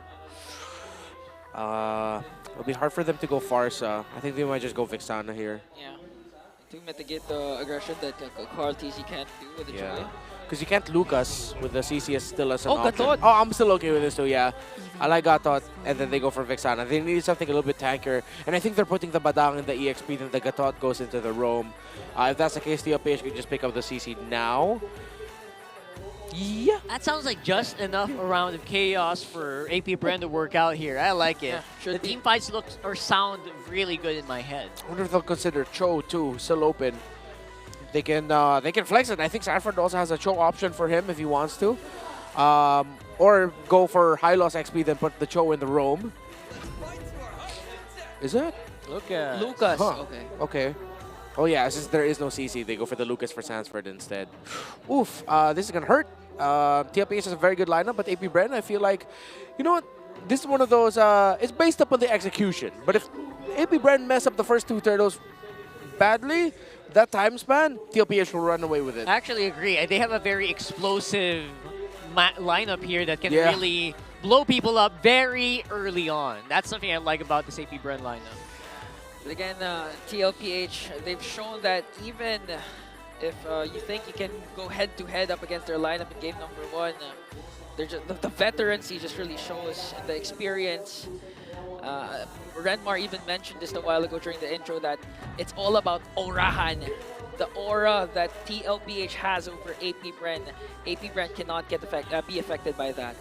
It'll be hard for them to go Farsa. I think they might just go Vixana here. Yeah. To mitigate the aggression that Kyletzy can't do with the Joy. Because you can't Lucas with the CC still as an option. Gatot. Oh, I'm still okay with this too, yeah. I like Gatot, and then they go for Vixana. They need something a little bit tankier. And I think they're putting the Badang in the EXP, then the Gatot goes into the roam. If that's the case, TLPH can just pick up the CC now. Yeah. That sounds like just enough round of chaos for AP Bren to work out here. I like it. Yeah, the team fights sound really good in my head. I wonder if they'll consider Cho too, still open. They can flex it. I think Sanford also has a Cho option for him if he wants to. Or go for high loss XP, then put the Cho in the roam. Is it? Lucas. Huh. Okay. Okay. Oh yeah, since there is no CC, they go for the Lucas for Sanford instead. Oof, this is gonna hurt. TLPH has a very good lineup, but AP Bren, I feel like, you know what? This is one of those, it's based upon the execution. But if AP Bren mess up the first 2 turtles badly, that time span, TLPH will run away with it. I actually agree. They have a very explosive lineup here that can really blow people up very early on. That's something I like about this AP Bren lineup. But again, TLPH, they've shown that even if you think you can go head-to-head up against their lineup in game number 1, they're just, the veterancy just really shows, and the experience. Renmar even mentioned this a while ago during the intro that it's all about Orahan. The aura that TLPH has over AP Bren. AP Bren cannot be affected by that.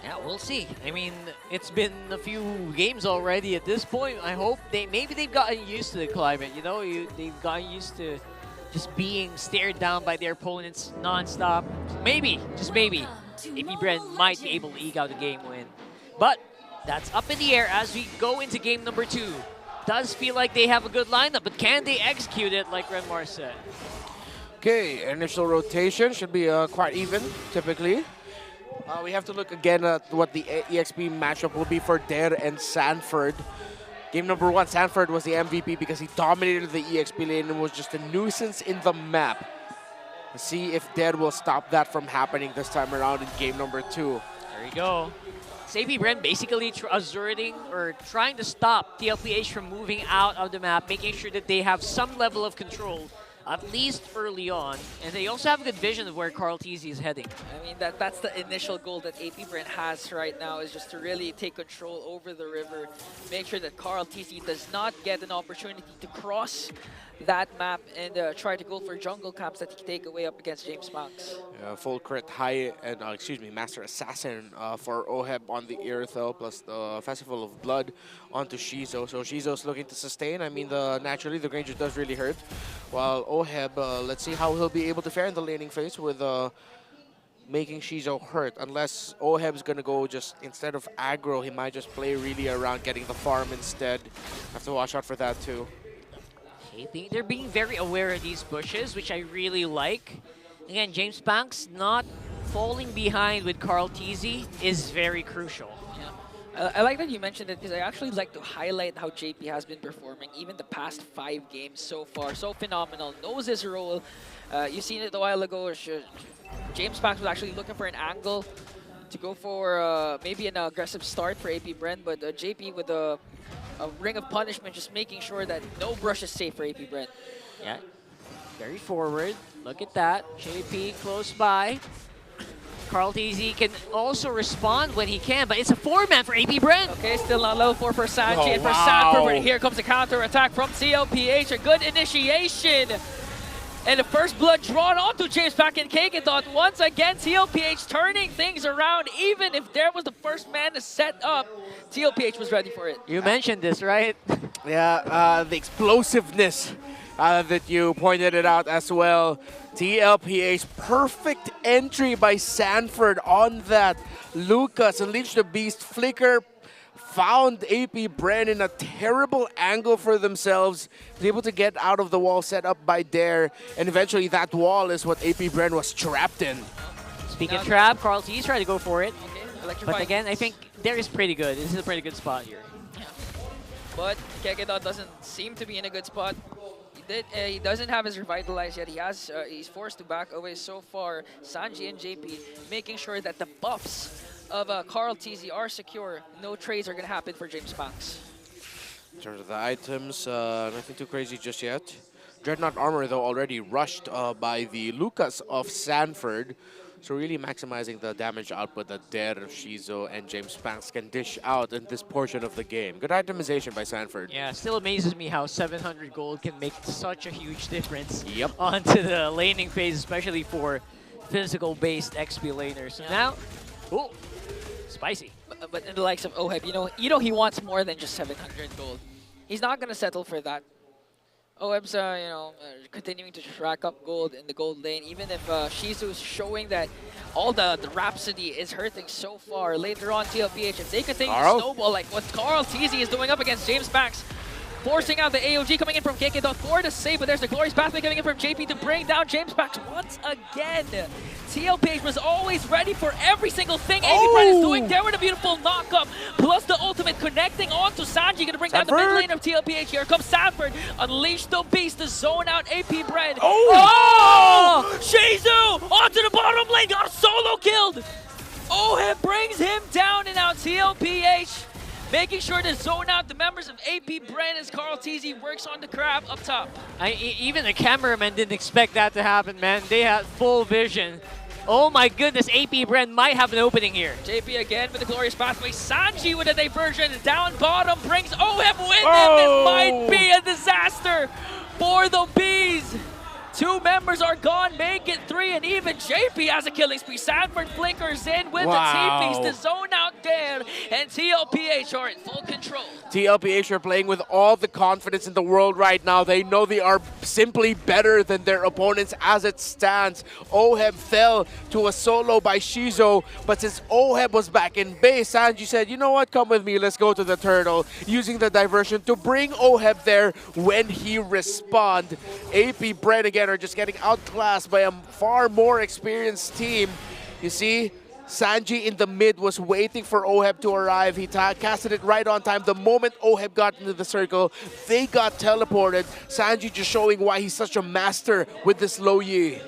Yeah, we'll see. I mean, it's been a few games already at this point. I hope maybe they've gotten used to the climate, you know? They've gotten used to just being stared down by their opponents non-stop. Maybe, just maybe, AP Bren might be able to eke out a game win. But that's up in the air as we go into game number 2. Does feel like they have a good lineup, but can they execute it like Renmar said? Okay, initial rotation should be quite even, typically. We have to look again at what the EXP matchup will be for Der and Sanford. Game number 1, Sanford was the MVP because he dominated the EXP lane and was just a nuisance in the map. Let's see if Der will stop that from happening this time around in game number 2. There you go. AP Bren basically asserting or trying to stop TLPH from moving out of the map, making sure that they have some level of control, at least early on. And they also have a good vision of where Kyletzy is heading. I mean, that's the initial goal that AP Bren has right now, is just to really take control over the river, make sure that Kyletzy does not get an opportunity to cross that map and try to go for jungle camps that he can take away up against James Max. Full crit high and Master Assassin for Oheb on the Irithel, plus the Festival of Blood onto Shizo. So Shizo's looking to sustain. I mean, naturally the Granger does really hurt. While Oheb, let's see how he'll be able to fare in the laning phase with making Shizo hurt. Unless Oheb's gonna go just, instead of aggro, he might just play really around getting the farm instead. Have to watch out for that too. They're being very aware of these bushes, which I really like. Again, James Banks not falling behind with Kyletzy is very crucial. I like that you mentioned it because I actually like to highlight how JP has been performing even the past 5 games so far. So phenomenal, knows his role. You've seen it a while ago. James Banks was actually looking for an angle to go for maybe an aggressive start for AP Bren, but JP with a ring of punishment, just making sure that no brush is safe for AP Bren. Yeah, very forward. Look at that. JP close by. Kyletzy can also respond when he can, but it's a 4-man for AP Bren. Okay, still on level 4 for Sanji. Oh, and for wow. Sanford, but here comes a counter attack from TLPH. A good initiation. And the first blood drawn onto James back in Kakethon. Once again, TLPH turning things around. Even if there was the first man to set up, TLPH was ready for it. You mentioned this, right? Yeah, the explosiveness that you pointed it out as well. TLPH, perfect entry by Sanford on that. Lucas, Unleash the Beast, Flicker, found AP Bren in a terrible angle for themselves. Was able to get out of the wall set up by Dare, and eventually that wall is what AP Bren was trapped in. Speaking of trap, Kyletzy's trying to go for it. Okay, but again, I think Dare is pretty good. This is a pretty good spot here. But Kakethon doesn't seem to be in a good spot. He doesn't have his revitalize yet. He's forced to back away so far. Sanji and JP making sure that the buffs of Kyletzy are secure. No trades are going to happen for James Banks. In terms of the items, nothing too crazy just yet. Dreadnought armor, though, already rushed by the Lucas of Sanford. So really maximizing the damage output that Dare, Shizo, and James Banks can dish out in this portion of the game. Good itemization by Sanford. Yeah, still amazes me how 700 gold can make such a huge difference onto the laning phase, especially for physical-based XP laners. So now, ooh, spicy. But in the likes of Oheb, you know he wants more than just 700 gold. He's not going to settle for that. Oheb's, continuing to just rack up gold in the gold lane, even if Shizu's showing that all the Rhapsody is hurting so far. Later on, TLPH, if they continue to snowball like what Kyletzy is doing up against James Banks, forcing out the AOG coming in from Kakethon for the save, but there's the Glorious Pathway coming in from JP to bring down James Banks once again. TLPH was always ready for every single thing AP Bren is doing. There with a beautiful knock-up, plus the ultimate connecting onto Sanji, gonna bring down the mid lane of TLPH. Here comes Sanford, Unleash the Beast to zone out AP Bren. Shizu onto the bottom lane, got solo killed. Oheb brings him down, and now TLPH making sure to zone out the members of AP Bren as Kyletzy works on the crab up top. Even the cameraman didn't expect that to happen, man. They had full vision. Oh my goodness, AP Bren might have an opening here. JP again with the Glorious Pathway. Sanji with a diversion. Down bottom brings Oheb with him. This might be a disaster for the Bees. 2 members are gone, make it 3, and even JP has a killing spree. Sanford flickers in with the TPs to zone out there, and TLPH are in full control. TLPH are playing with all the confidence in the world right now. They know they are simply better than their opponents as it stands. Oheb fell to a solo by Shizo, but since Oheb was back in base, Sanji said, you know what, come with me, let's go to the turtle, using the diversion to bring Oheb there when he respond. AP Bren again are just getting outclassed by a far more experienced team. You see, Sanji in the mid was waiting for Oheb to arrive. He casted it right on time. The moment Oheb got into the circle, they got teleported. Sanji just showing why he's such a master with this low Yi.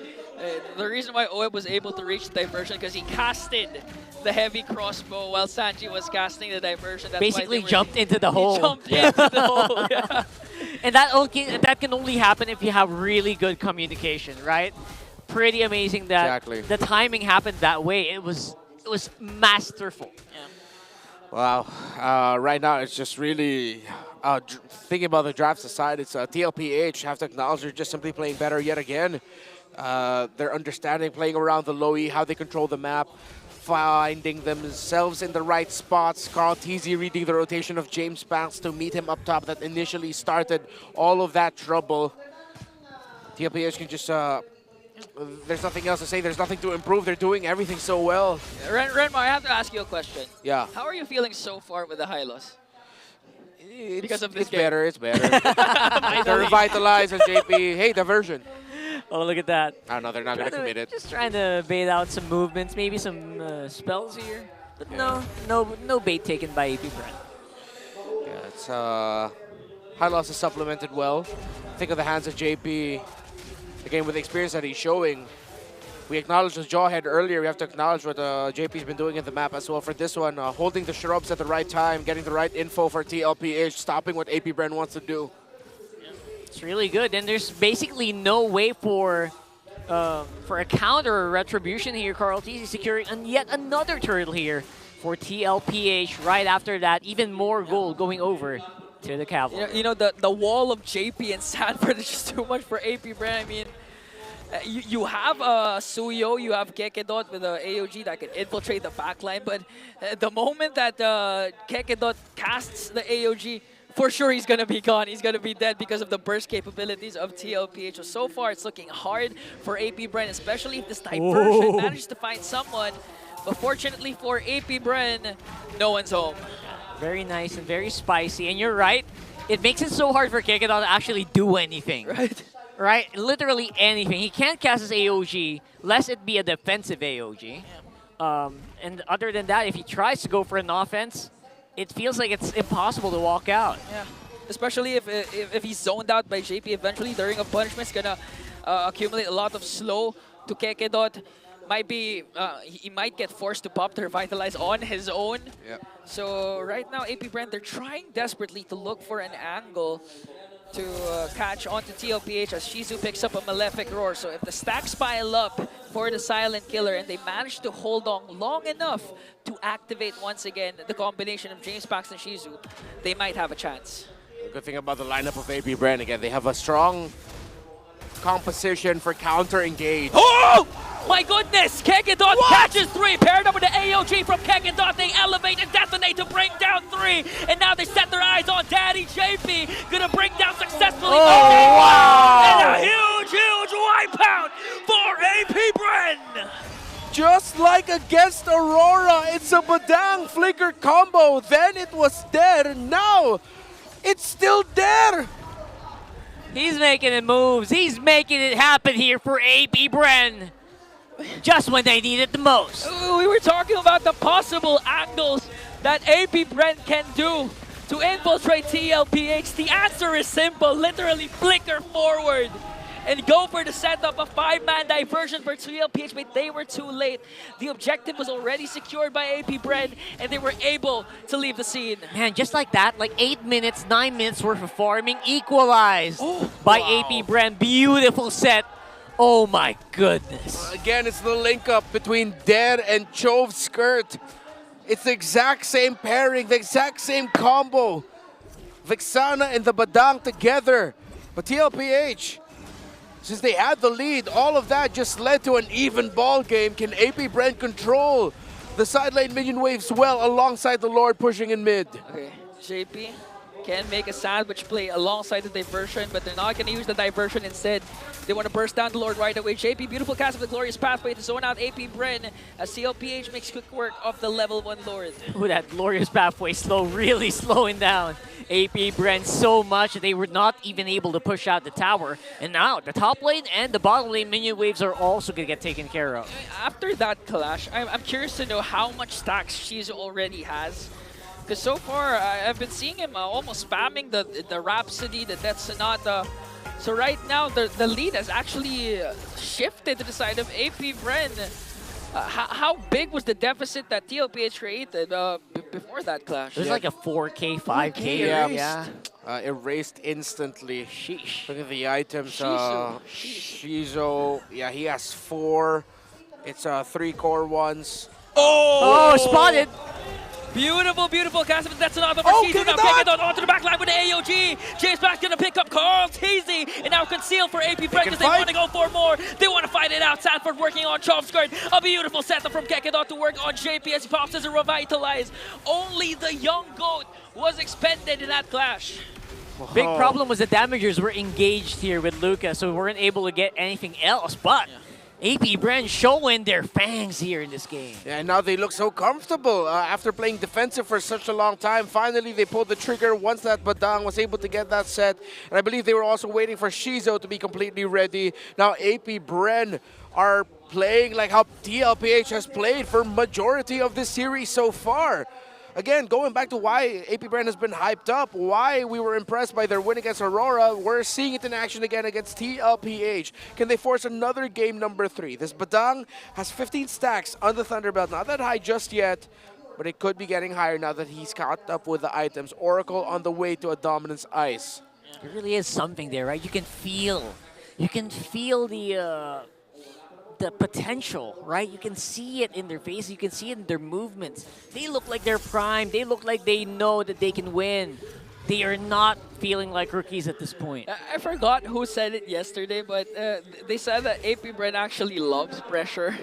The reason why Oheb was able to reach the diversion because he casted the heavy crossbow while Sanji was casting the diversion. That's basically jumped into the hole. He jumped into the hole, yeah. And that can only happen if you have really good communication, right? Pretty amazing that the timing happened that way. It was masterful. Wow. Right now, it's just really thinking about the drafts aside. It's TLPH. Have to acknowledge they're just simply playing better yet again. Their understanding, playing around the low E, how they control the map, finding themselves in the right spots. Kyletzy reading the rotation of James Banks to meet him up top that initially started all of that trouble. TLPH can just there's nothing else to say. There's nothing to improve. They're doing everything so well. Renmar, I have to ask you a question. Yeah. How are you feeling so far with the high loss? Because of this It's game. better. It's better. They're revitalized on JP. Hey, diversion. Oh, look at that. I don't know. They're not going to commit it. Just trying to bait out some movements, maybe some spells here. But no bait taken by AP Bren. Yeah, it's high loss is supplemented well. Think of the hands of JP. Again, with the experience that he's showing, we acknowledged his jawhead earlier. We have to acknowledge what JP's been doing in the map as well for this one. Holding the shrubs at the right time, getting the right info for TLPH, stopping what AP Bren wants to do. It's really good, and there's basically no way for a counter or retribution here. Kyletzy securing yet another turtle here for TLPH. Right after that, even more gold going over to the Cavalry. You know the wall of JP and Sanford is just too much for AP Bren. I mean, you have Suyo, you have Kekedot with the AOG that can infiltrate the backline, but the moment that Kekedot casts the AOG, for sure he's going to be gone. He's going to be dead because of the burst capabilities of TLPH. So far, it's looking hard for AP Bren, especially if this diversion manages to find someone. But fortunately for AP Bren, no one's home. Very nice and very spicy. And you're right, it makes it so hard for Kekedot to actually do anything. Right. Right? Literally anything. He can't cast his AOG, lest it be a defensive AOG. And other than that, if he tries to go for an offense, it feels like it's impossible to walk out. Yeah, especially if he's zoned out by JP eventually during a punishment, it's gonna accumulate a lot of slow to Kekedot. Might be he might get forced to pop to revitalize on his own. Yep. So right now, AP Bren, they're trying desperately to look for an angle to catch onto TLPH as Shizu picks up a Malefic Roar. So if the stacks pile up for the Silent Killer and they manage to hold on long enough to activate once again the combination of James Pax and Shizu, they might have a chance. The good thing about the lineup of AP Bren, again, they have a strong composition for counter engage. Oh! My goodness! Kekedot catches 3, paired up with the AOG from Kekedot. They elevate and detonate to bring down 3. And now they set their eyes on Daddy JP. Gonna bring down successfully. Wow! And a huge wipeout for AP Bren! Just like against Aurora, it's a Badang Flicker combo. Then it was there. Now, it's still there. He's making it moves. He's making it happen here for AP Bren. Just when they need it the most. We were talking about the possible angles that AP Bren can do to infiltrate TLPH. The answer is simple. Literally flicker forward and go for the setup of 5-man diversion for TLPH, but they were too late. The objective was already secured by AP Bren, and they were able to leave the scene. Man, just like that, like 8 minutes, 9 minutes worth of farming equalized by AP Bren. Beautiful set. Oh my goodness. Again, it's the link up between Der and Chove Skirt. It's the exact same pairing, the exact same combo. Vixana and the Badang together. But TLPH, since they had the lead, all of that just led to an even ball game. Can AP Bren control the side lane minion waves well alongside the Lord pushing in mid? Okay, JP can make a sandwich play alongside the diversion, but they're not going to use the diversion instead. They want to burst down the Lord right away. JP, beautiful cast of the Glorious Pathway to zone out AP Bren as TLPH makes quick work of the level 1 Lord. Ooh, that Glorious Pathway really slowing down AP Bren so much that they were not even able to push out the tower. And now the top lane and the bottom lane minion waves are also going to get taken care of. After that clash, I'm curious to know how much stacks Shizu already has. Because so far, I've been seeing him almost spamming the Rhapsody, the Death Sonata. So right now, the lead has actually shifted to the side of AP Bren. How big was the deficit that TLPH created before that clash? It was like a 4K, 5K. Yeah. Erased instantly. Sheesh. Look at the items. Shizu. Shizu, yeah, he has 4. It's 3 core ones. Oh, spotted. Beautiful, beautiful cast of that's another for Shizu. Now Kekedot onto the back line with the AOG. James back gonna pick up Kyletzy and now conceal for AP Bren because they want to go for more. They want to fight it out. Sanford working on Chove Skirt. A beautiful setup from Kekedot to work on JP as he pops as a revitalize. Only the young goat was expended in that clash. Big problem was the damagers were engaged here with Luca, so we weren't able to get anything else. But AP Bren showing their fangs here in this game. Yeah, and now they look so comfortable after playing defensive for such a long time. Finally, they pulled the trigger once that Badang was able to get that set. And I believe they were also waiting for Shizo to be completely ready. Now AP Bren are playing like how TLPH has played for majority of this series so far. Again, going back to why AP Bren has been hyped up, why we were impressed by their win against Aurora, we're seeing it in action again against TLPH. Can they force another game number 3? This Badang has 15 stacks on the Thunderbelt, not that high just yet, but it could be getting higher now that he's caught up with the items. Oracle on the way to a dominance ice. There really is something there, right? You can feel the potential, right? You can see it in their face, you can see it in their movements. They look like they're primed, they look like they know that they can win. They are not feeling like rookies at this point. I forgot who said it yesterday, but they said that AP Bren actually loves pressure.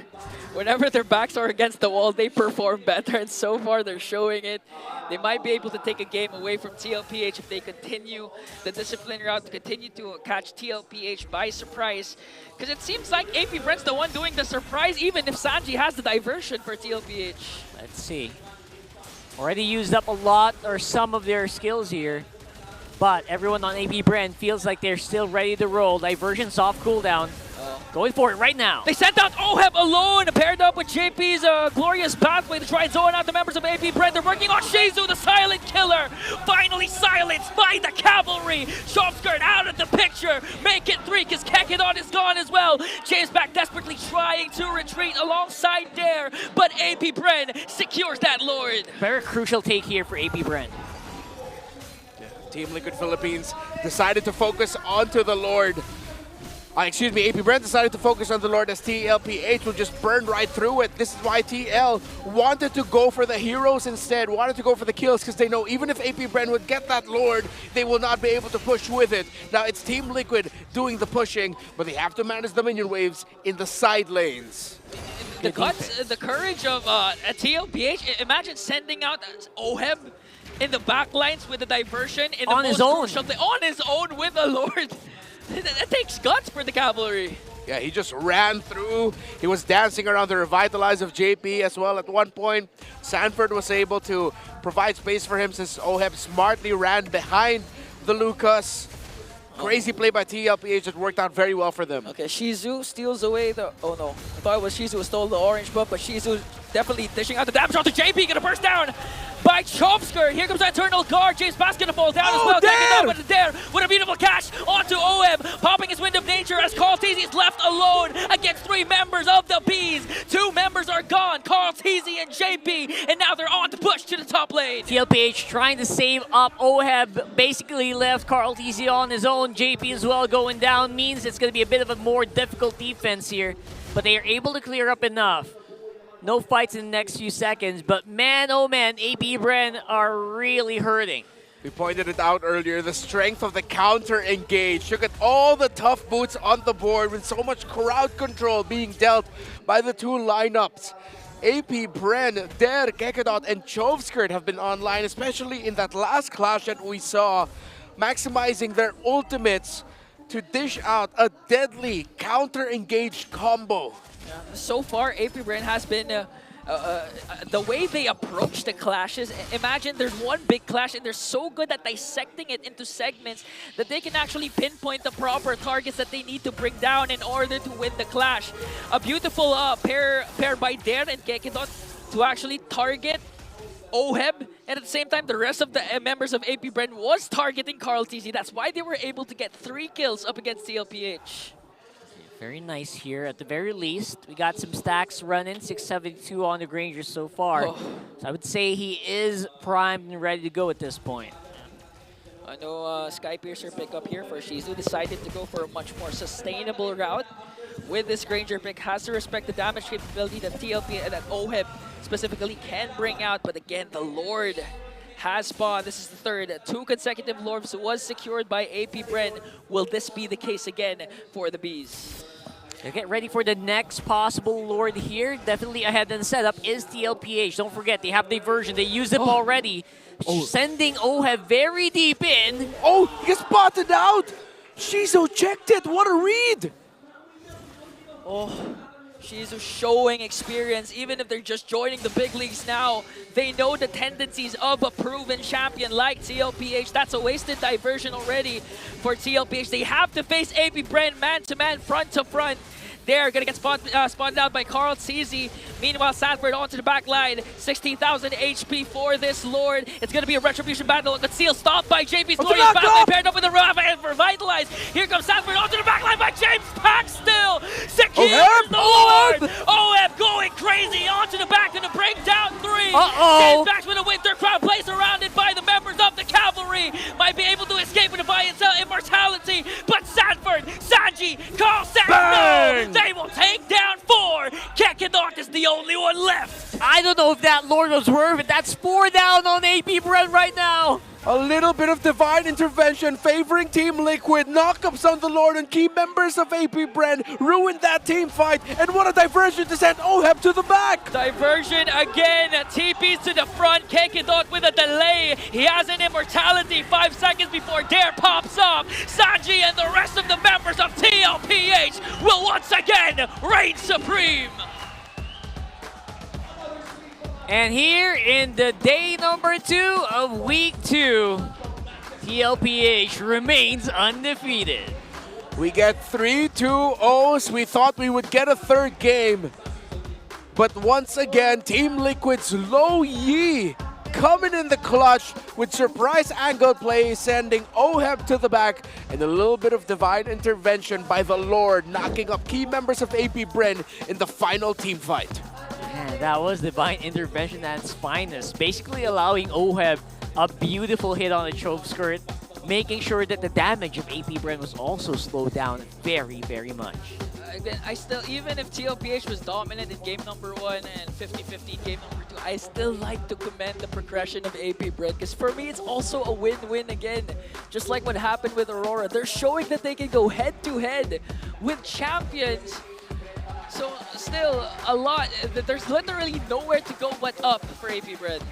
Whenever their backs are against the wall, they perform better, and so far they're showing it. They might be able to take a game away from TLPH if they continue the discipline route, to continue to catch TLPH by surprise. Because it seems like AP Bren's the one doing the surprise, even if Sanji has the diversion for TLPH. Let's see. Already used up a lot or some of their skills here, but everyone on AP Bren feels like they're still ready to roll. Diversion, soft cooldown. Going for it right now. They sent out Oheb alone, paired up with JP's glorious pathway to try and zone out the members of AP Bren. They're working on Shizu, the silent killer. Finally silenced by the cavalry. Shopskirt out of the picture. Make it 3 because Kekedon is gone as well. James back desperately trying to retreat alongside Dare, but AP Bren secures that Lord. Very crucial take here for AP Bren. Team Liquid Philippines decided to focus onto the Lord. Excuse me, AP Bren decided to focus on the Lord as TLPH will just burn right through it. This is why TL wanted to go for the heroes instead, wanted to go for the kills, because they know even if AP Bren would get that Lord, they will not be able to push with it. Now it's Team Liquid doing the pushing, but they have to manage the minion waves in the side lanes. The guts, the courage of TLPH, imagine sending out Oheb in the back lines with the diversion in the on his own. On his own with the Lord. That takes guts for the cavalry. Yeah, he just ran through. He was dancing around the revitalize of JP as well. At one point, Sanford was able to provide space for him since Oheb smartly ran behind the Lucas. Crazy play by TLPH that worked out very well for them. Okay, Shizu steals away the... Oh no, I thought it was Shizu who stole the orange buff, but Shizu definitely dishing out the damage onto JP. Gonna burst down by Chopsker. Here comes the Eternal Guard. James Bass gonna fall down as well. Dare! With Dare with a beautiful catch onto Oheb. Popping his Wind of Nature as Carl Teasy is left alone against 3 members of the Bees. 2 members are gone, Carl Teasy and JP, and now they're on to push to the top lane. TLPH trying to save up. Oheb basically left Carl TC on his own. JP as well going down means it's going to be a bit of a more difficult defense here, but they are able to clear up enough. No fights in the next few seconds, but man, oh man, AP Bren are really hurting. We pointed it out earlier, the strength of the counter engage. Look at all the tough boots on the board with so much crowd control being dealt by the 2 lineups. AP Bren, Dare, Kekedot, and Chovskirt have been online, especially in that last clash that we saw, maximizing their ultimates to dish out a deadly counter-engaged combo. So far, AP Bren has been the way they approach the clashes. Imagine there's one big clash and they're so good at dissecting it into segments that they can actually pinpoint the proper targets that they need to bring down in order to win the clash. A beautiful pair by Dare and Kekedot to actually target Oheb, and at the same time, the rest of the members of AP Bren was targeting Carl TC. That's why they were able to get 3 kills up against TLPH. Very nice here. At the very least, we got some stacks running. 672 on the Granger so far. Oh. So I would say he is primed and ready to go at this point. I know Skypiercer pick up here for Shizu. Decided to go for a much more sustainable route. With this Granger pick, has to respect the damage capability that TLP and that Oheb specifically can bring out. But again, the Lord has spawned. This is the 3rd. 2 consecutive Lords was secured by AP Bren. Will this be the case again for the Bees? Get ready for the next possible Lord here. Definitely ahead in the setup is TLPH. Don't forget, they have diversion. They used it already. Sending Oheb very deep in. Oh, he gets spotted out! Shizo checked it. What a read! Oh, She's showing experience, even if they're just joining the big leagues now. They know the tendencies of a proven champion like TLPH. That's a wasted diversion already for TLPH. They have to face AP Bren man-to-man, front-to-front. They're going to get spotted out by Kyletzy. Meanwhile, Sanford onto the back line. 16,000 HP for this Lord. It's going to be a retribution battle. Conceal stopped by JP's glorious battle. Paired up with the Revitalize. Here comes Sanford onto the back line by James Pack still. Secures the Lord. Oheb going crazy onto the back and to bring down 3. James Pack with a winter crown placed surrounded by the members of the cavalry. Might be able to escape with a immortality. But Sanford, Sanji, Carl says no. They will take down 4. Kekinok is the only one left. I don't know if that Lord was worth it. That's 4 down on AP Bren right now. A little bit of divine intervention favoring Team Liquid. Knockups on the Lord and key members of AP Bren ruined that team fight. And what a diversion to send Oheb to the back. Diversion again. TP's to the front. Kekinok with a delay. He has an immortality 5 seconds before Dare pops up. Sanji and the rest of the members of TLPH will once again reign supreme. And here in the day number 2 of week 2, TLPH remains undefeated. We get 3 2-0s. We thought we would get a third game. But once again, Team Liquid's Low Yi coming in the clutch with surprise angle play, sending Oheb to the back, and a little bit of divine intervention by the Lord, knocking up key members of AP Bren in the final team fight. Man, that was divine intervention at its finest, basically allowing Oheb a beautiful hit on the choke skirt, making sure that the damage of AP Bren was also slowed down very, very much. I still, even if TLPH was dominant in game number 1 and 50-50 in game number 2, I still like to commend the progression of AP Bren, because for me it's also a win-win again. Just like what happened with Aurora, they're showing that they can go head-to-head with champions. So still a lot, there's literally nowhere to go but up for AP Bren.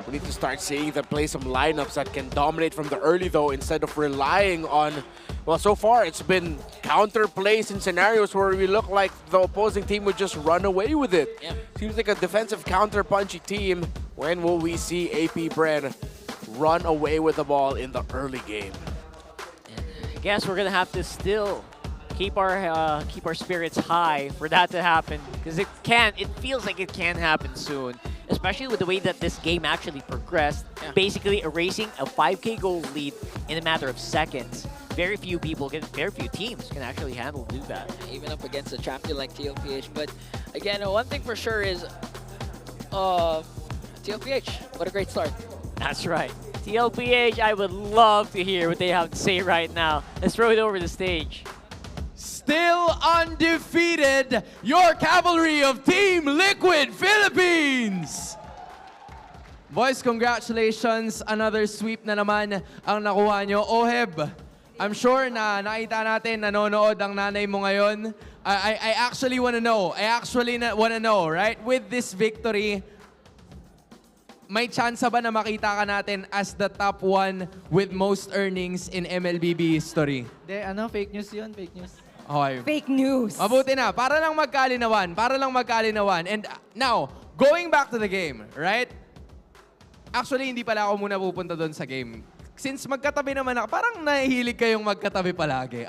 We need to start seeing them play some lineups that can dominate from the early though, instead of relying on, well, so far it's been counter plays in scenarios where we look like the opposing team would just run away with it. Yeah. Seems like a defensive counter punchy team. When will we see AP Bren run away with the ball in the early game? I guess we're gonna have to still keep our spirits high for that to happen, because it feels like it can happen soon, especially with the way that this game actually progressed, basically erasing a 5K goal lead in a matter of seconds. Very few teams can actually do that. Even up against a champion like TLPH. But again, one thing for sure is TLPH, what a great start. That's right. TLPH, I would love to hear what they have to say right now. Let's throw it over the stage. Still undefeated, your cavalry of Team Liquid Philippines! Boys, congratulations. Another sweep na naman ang nakuha nyo. Oheb, I'm sure na nakita natin, nanonood ang nanay mo ngayon. I actually want to know. Right? With this victory, may chance ba na makita ka natin as the top 1 with most earnings in MLBB history? Fake news yun, fake news. Okay. Fake news. Mabuti na. Para lang magkalinawan. And now, going back to the game, right? Actually, hindi pala ako muna pupunta doon sa game. Since magkatabi naman ako, parang nahihilig kayong magkatabi palagi,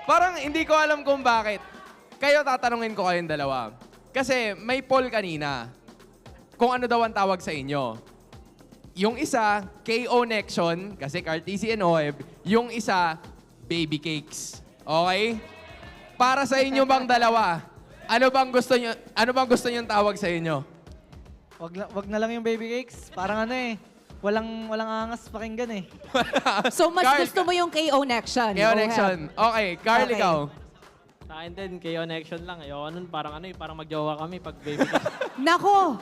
Parang hindi ko alam kung bakit. Kayo, tatanungin ko kayong dalawa. Kasi may poll kanina kung ano daw ang tawag sa inyo. Yung isa, KO Nexion, kasi Kyletzy and Oheb. Yung isa, Baby Cakes. Okay? Para sa inyo bang dalawa, ano bang gusto niyo tawag sa inyo? Wag na lang yung baby cakes. Parang walang angas pakinggan So mas gusto mo yung KO Nexion? KO Nexion. Okay, Carl, ikaw. Sa akin din, KO Nexion lang. Ayoko nun, parang parang magjowa kami pag baby cakes. Nako!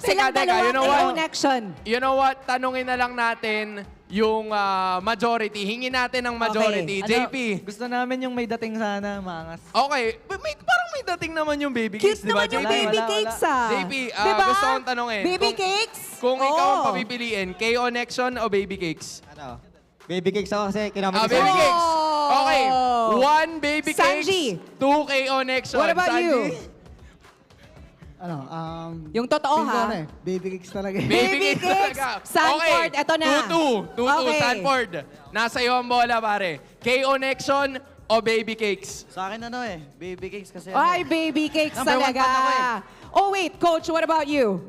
Silang dalawa KO Nexion. You know what? Tanungin na lang natin yung majority. Hingin natin ang majority. Okay. JP. Gusto namin yung may dating sana, maangas. Okay. Parang may dating naman yung baby cakes, di ba? Cute naman yung baby cakes, JP, diba? gusto kong tanungin. Baby cakes? Kung ikaw ang papipiliin, KO Nexion o baby cakes? Baby cakes ako kasi kinamit baby cakes. Okay, 1 baby Sanji. cakes, 2 KO next What about you? Ano, Yung totoo, tingin ko ha? ano eh, baby cakes talaga eh. Baby cakes talaga. Sanford, Okay, eto na. 2-2. 2-2, Okay. Sanford. Nasa iyo ang bola, pare. KO Nexon o baby cakes? Sa akin ano eh, baby cakes kasi Ay, baby cakes Number one talaga. fan ako Oh, wait, Coach, what about you?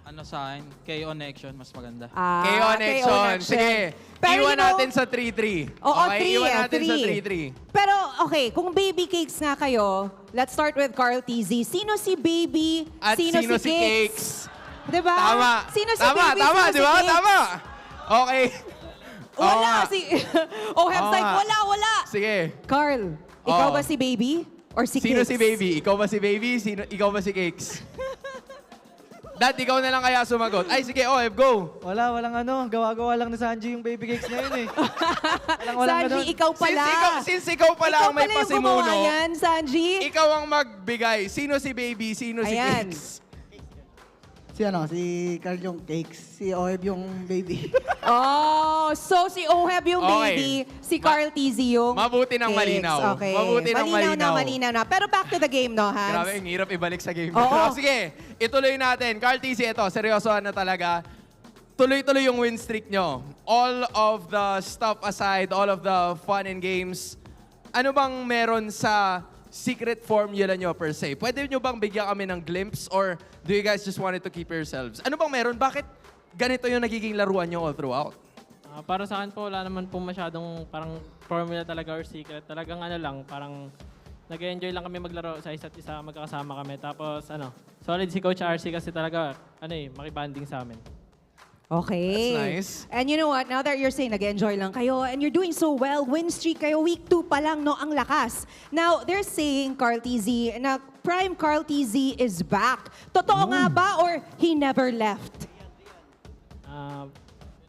Ano sa akin? KO Nexion, mas maganda. KO Nexon. Sige, Pero iwan you know- natin sa 3-3. Oo, Okay, 3, iwan natin sa 3. 3-3. Pero, okay, kung baby cakes nga kayo, let's start with Carl TZ. Sino si baby? At sino si Cakes? Diba? Tama. Sino si Tama, baby? tama, Sino di si ba? Cakes? Tama. Okay. Oo Wala nga. si... Oheb Oo like, nga. wala. Sige. Carl, ikaw Oo. ba si baby? Or si Sino Cakes? si baby? Ikaw ba si baby? Ikaw ba si Cakes? Dad, ikaw na lang kaya sumagot. Ay, sige, Oheb, go. walang ano, gawa-gawa lang ni Sanji yung baby cakes na yun eh. walang Sanji, ganun. ikaw pala. Since ikaw pala ang may Ikaw pala yung pasimuno, gumawa yan, Sanji. ikaw ang magbigay. Sino si baby? Sino si Ayan. Cakes? Si Carl yung cakes, si Oheb yung baby. Oh, so si Oheb yung Okay. baby, si Carl TZ yung Mabuti ng Cakes. malinaw. Okay. Mabuti ng malinaw. Malinaw na. Pero back to the game, no, Hans? Grabe, ang hirap ibalik sa game. Oo. Pero sige, ituloy natin. Carl TC, ito, seryosohan na talaga. Tuloy-tuloy yung win streak nyo. All of the stuff aside, all of the fun and games, ano bang meron sa secret formula nyo per se? Pwede nyo bang bigyan kami ng glimpse or do you guys just wanted to keep yourselves? Ano bang meron? Bakit ganito yung nagiging laruan nyo all throughout? Para sa akin po, wala naman po masyadong parang formula talaga or secret. Talagang ano lang, parang nag-enjoy lang kami maglaro sa isa't isa, magkakasama kami. Tapos solid si Coach RC kasi talaga, makibanding sa amin. Okay. That's nice. And you know what? Now that you're saying nag-enjoy lang kayo and you're doing so well, win streak kayo, week 2 pa lang, no? Ang lakas. Now, they're saying, Carl TZ, na prime Carl TZ is back. Totoo nga ba or he never left?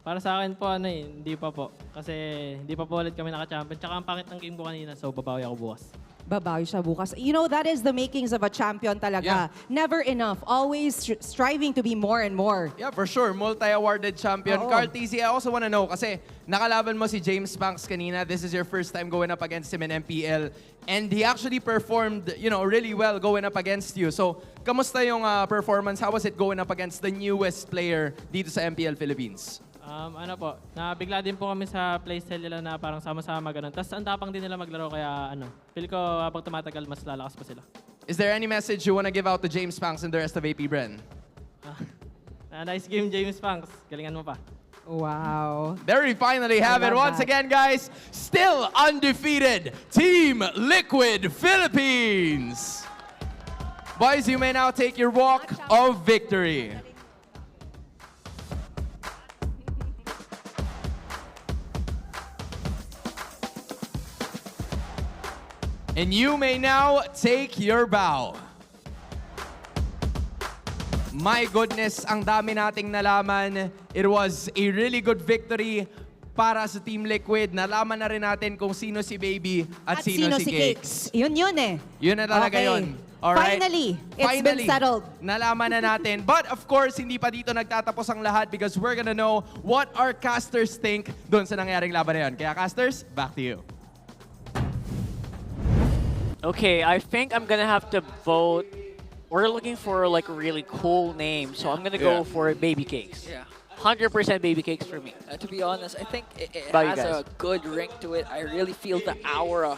Para sa akin po, hindi pa po. Kasi hindi pa po ulit kami naka-champion. Tsaka ang pangit ng game ko kanina, so babawi ako bukas. Babawi siya bukas. You know, that is the makings of a champion talaga. Yeah. Never enough. Always striving to be more and more. Yeah, for sure. Multi-awarded champion. Oo. Carl TC, I also want to know, kasi nakalaban mo si James Banks kanina. This is your first time going up against him in MPL. And he actually performed, really well going up against you. So, kamusta yung performance? How was it going up against the newest player dito sa MPL Philippines? Nabigla din po kami sa playstyle nila na parang sama-sama ganun. Tapos ang tapang din nila maglaro kaya feel ko habang tumatagal mas lalakas pa sila. Is there any message you want to give out to James Banks and the rest of AP Bren? Nice game, James Banks. Galingan mo pa. Wow. There we finally have it. Once again, guys, still undefeated Team Liquid Philippines. Boys, you may now take your walk of victory. And you may now take your bow. My goodness, ang dami nating nalaman. It was a really good victory para sa Team Liquid. Nalaman na rin natin kung sino si Baby at sino si Cakes. Yun eh. Yun na talaga Okay. yun. Alright? Finally, it's been settled. Nalaman na natin. But of course, hindi pa dito nagtatapos ang lahat because we're gonna know what our casters think dun sa nangyaring laban na yun. Kaya casters, back to you. Okay, I think I'm gonna have to vote. We're looking for like a really cool name, so I'm gonna go for Baby Cakes. Yeah. 100% Baby Cakes for me. To be honest, I think it Bye, you has guys. a good ring to it. I really feel the aura.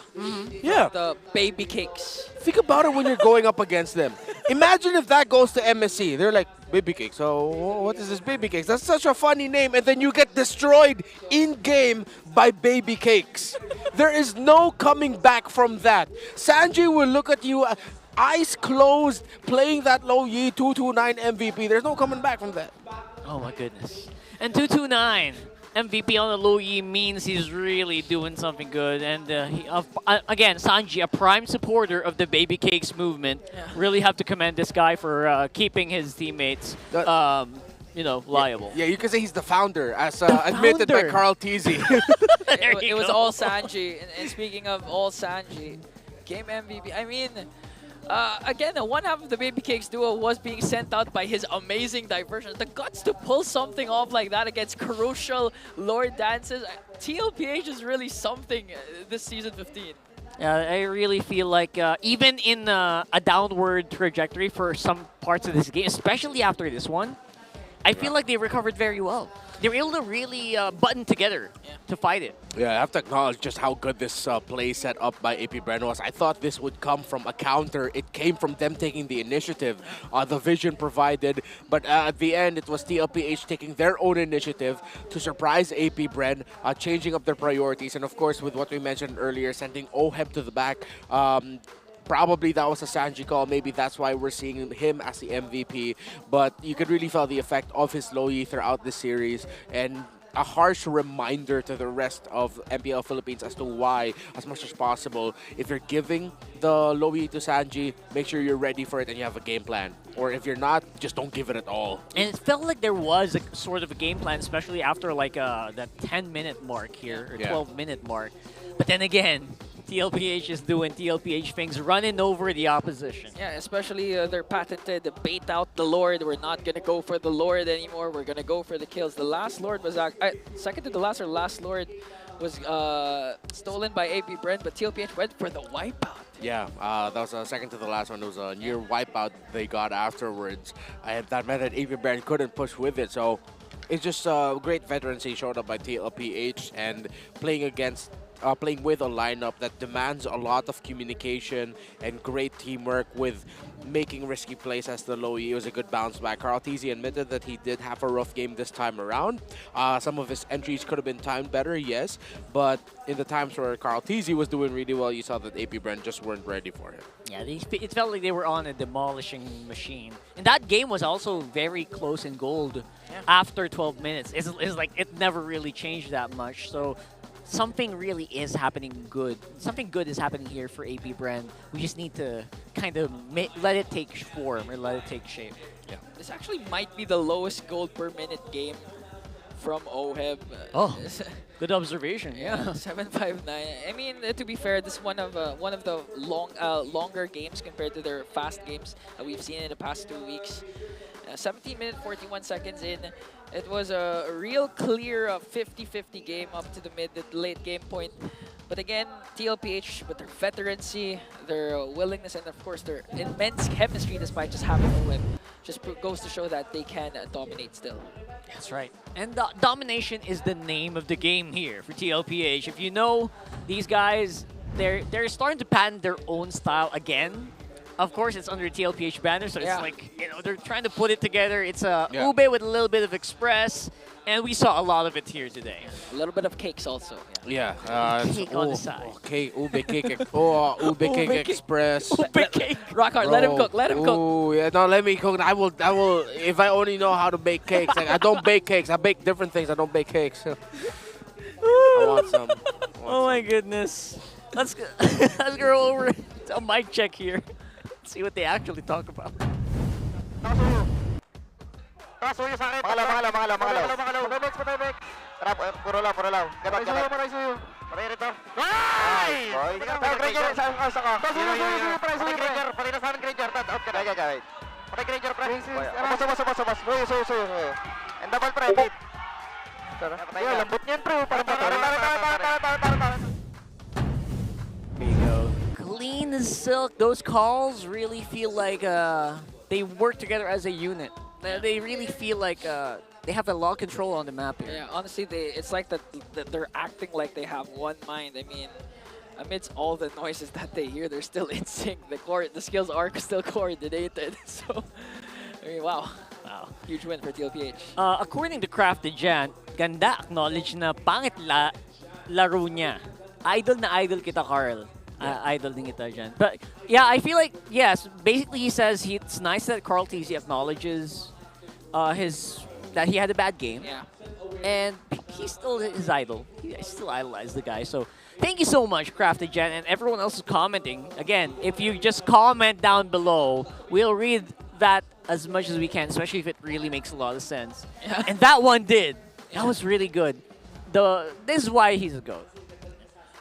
Yeah. The baby cakes. Think about it when you're going up against them. Imagine if that goes to MSC. They're like, Baby Cakes. So what is this Baby Cakes? That's such a funny name. And then you get destroyed in-game by Baby Cakes. There is no coming back from that. Sanji will look at you, eyes closed, playing that low Yi 229 MVP. There's no coming back from that. Oh my goodness. And 229 MVP on the low E means he's really doing something good. And again, Sanji, a prime supporter of the Baby Cakes movement. Really have to commend this guy for keeping his teammates, liable. Yeah, you can say he's the founder, as admitted by founder. Carl TZ. It was all Sanji. And speaking of all Sanji, game MVP. I mean, Again, one half of the Baby Cakes duo was being sent out by his amazing diversion. The guts to pull something off like that against crucial Lord dances. TLPH is really something this season 15. Yeah, I really feel like even in a downward trajectory for some parts of this game, especially after this one, I feel like they recovered very well. They were able to really button together to fight it. Yeah, I have to acknowledge just how good this play set up by AP Bren was. I thought this would come from a counter. It came from them taking the initiative, the vision provided. But at the end, it was TLPH taking their own initiative to surprise AP Bren, changing up their priorities. And of course, with what we mentioned earlier, sending Oheb to the back. Probably that was a Sanji call. Maybe that's why we're seeing him as the MVP. But you could really feel the effect of his low E throughout the series. And a harsh reminder to the rest of MPL Philippines as to why, as much as possible, if you're giving the low E to Sanji, make sure you're ready for it and you have a game plan. Or if you're not, just don't give it at all. And it felt like there was a sort of a game plan, especially after like that 10-minute mark here, or 12-minute mark. But then again, TLPH is doing TLPH things, running over the opposition. Yeah, especially their patented bait out the Lord. We're not going to go for the Lord anymore. We're going to go for the kills. The last Lord was, second to the last or last Lord was stolen by AP Bren, but TLPH went for the wipeout. Yeah, that was second to the last one. It was a near wipeout they got afterwards. And that meant that AP Bren couldn't push with it. So it's just great veterancy showed up by TLPH and playing against playing with a lineup that demands a lot of communication and great teamwork with making risky plays as the low E. It was a good bounce back. Kyletzy admitted that he did have a rough game this time around. Some of his entries could have been timed better, yes, but in the times where Kyletzy was doing really well, you saw that AP Bren just weren't ready for him. Yeah, it felt like they were on a demolishing machine. And that game was also very close in gold after 12 minutes. It's like it never really changed that much. So something really is happening good. Something good is happening here for AP Bren. We just need to kind of let it take form or let it take shape. Yeah. This actually might be the lowest gold per minute game from Oheb. Oh, good observation. Yeah, 759. I mean, to be fair, this is one of the longer games compared to their fast games that we've seen in the past 2 weeks. 17 minutes, 41 seconds in. It was a real clear 50-50 game up to the late game point. But again, TLPH, with their veterancy, their willingness, and of course their immense chemistry despite just having a whip, just goes to show that they can dominate still. That's right. And domination is the name of the game here for TLPH. If you know, these guys, they're starting to patent their own style again. Of course, it's under TLPH banner, so it's like, you know, they're trying to put it together. It's a ube with a little bit of express, and we saw a lot of it here today. A little bit of cakes also. Yeah. Cake on the side. Okay, ube cake. Ube cake express. Ube cake. Rock hard. Let him cook. Let him cook. Oh yeah, no, let me cook. I will. If I only know how to bake cakes. Like, I don't bake cakes. I bake different things. I don't bake cakes. I want some. Oh my goodness. Let's go over to a mic check here. See what they actually talk about. Suyo sa akin. Pangalaw. Tara, puro law. Gabat. Paray rito. Ay! Granger, saan ka? Suyo, Granger. Paray na sa akin, Granger. Out ka na. Paray, Granger, pre. Bas. Suyo. And double, pre. Yo, lambot niyan, pre. Tara. There you go. Clean as silk. Those calls really feel like they work together as a unit. They really feel like they have a lot of control on the map here. Yeah, honestly, it's like that they're acting like they have one mind. I mean, amidst all the noises that they hear, they're still in sync. The skills are still coordinated. So, I mean, wow. Huge win for TLPH. According to Crafted Jan, ganda acknowledge na pangit laro niya. Idol na idol kita, Carl. Idol din kita dyan. But yeah, I feel like, yes, basically he says it's nice that Kyletzy acknowledges that he had a bad game. Yeah. And he's still his idol. He still idolized the guy. So thank you so much, Crafted Jen, and everyone else is commenting. Again, if you just comment down below, we'll read that as much as we can, especially if it really makes a lot of sense. Yeah. And that one did. That was really good. This is why he's a GOAT.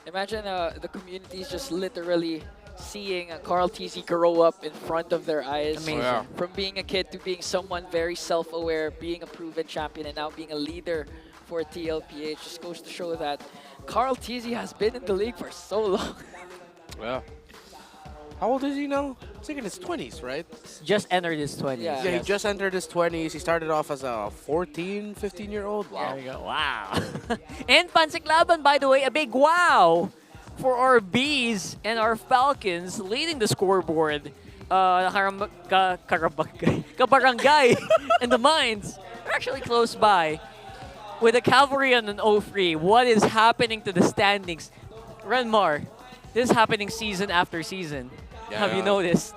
Imagine the community is just literally seeing Carl TZ grow up in front of their eyes. Amazing. Yeah. From being a kid to being someone very self-aware, being a proven champion, and now being a leader for TLPH. Just goes to show that Carl TZ has been in the league for so long. Yeah. How old is he now? He's like in his 20s, right? Just entered his 20s. Yeah, he just entered his 20s. He started off as a 14, 15-year-old. Wow. There you go. Wow. And Pansiklaban, by the way, a big wow for our Bees and our Falcons leading the scoreboard. Kabarangay and the Mines are actually close by. With the Cavalry on an 0-3, what is happening to the standings? Renmar, this is happening season after season. Yeah, Have you noticed?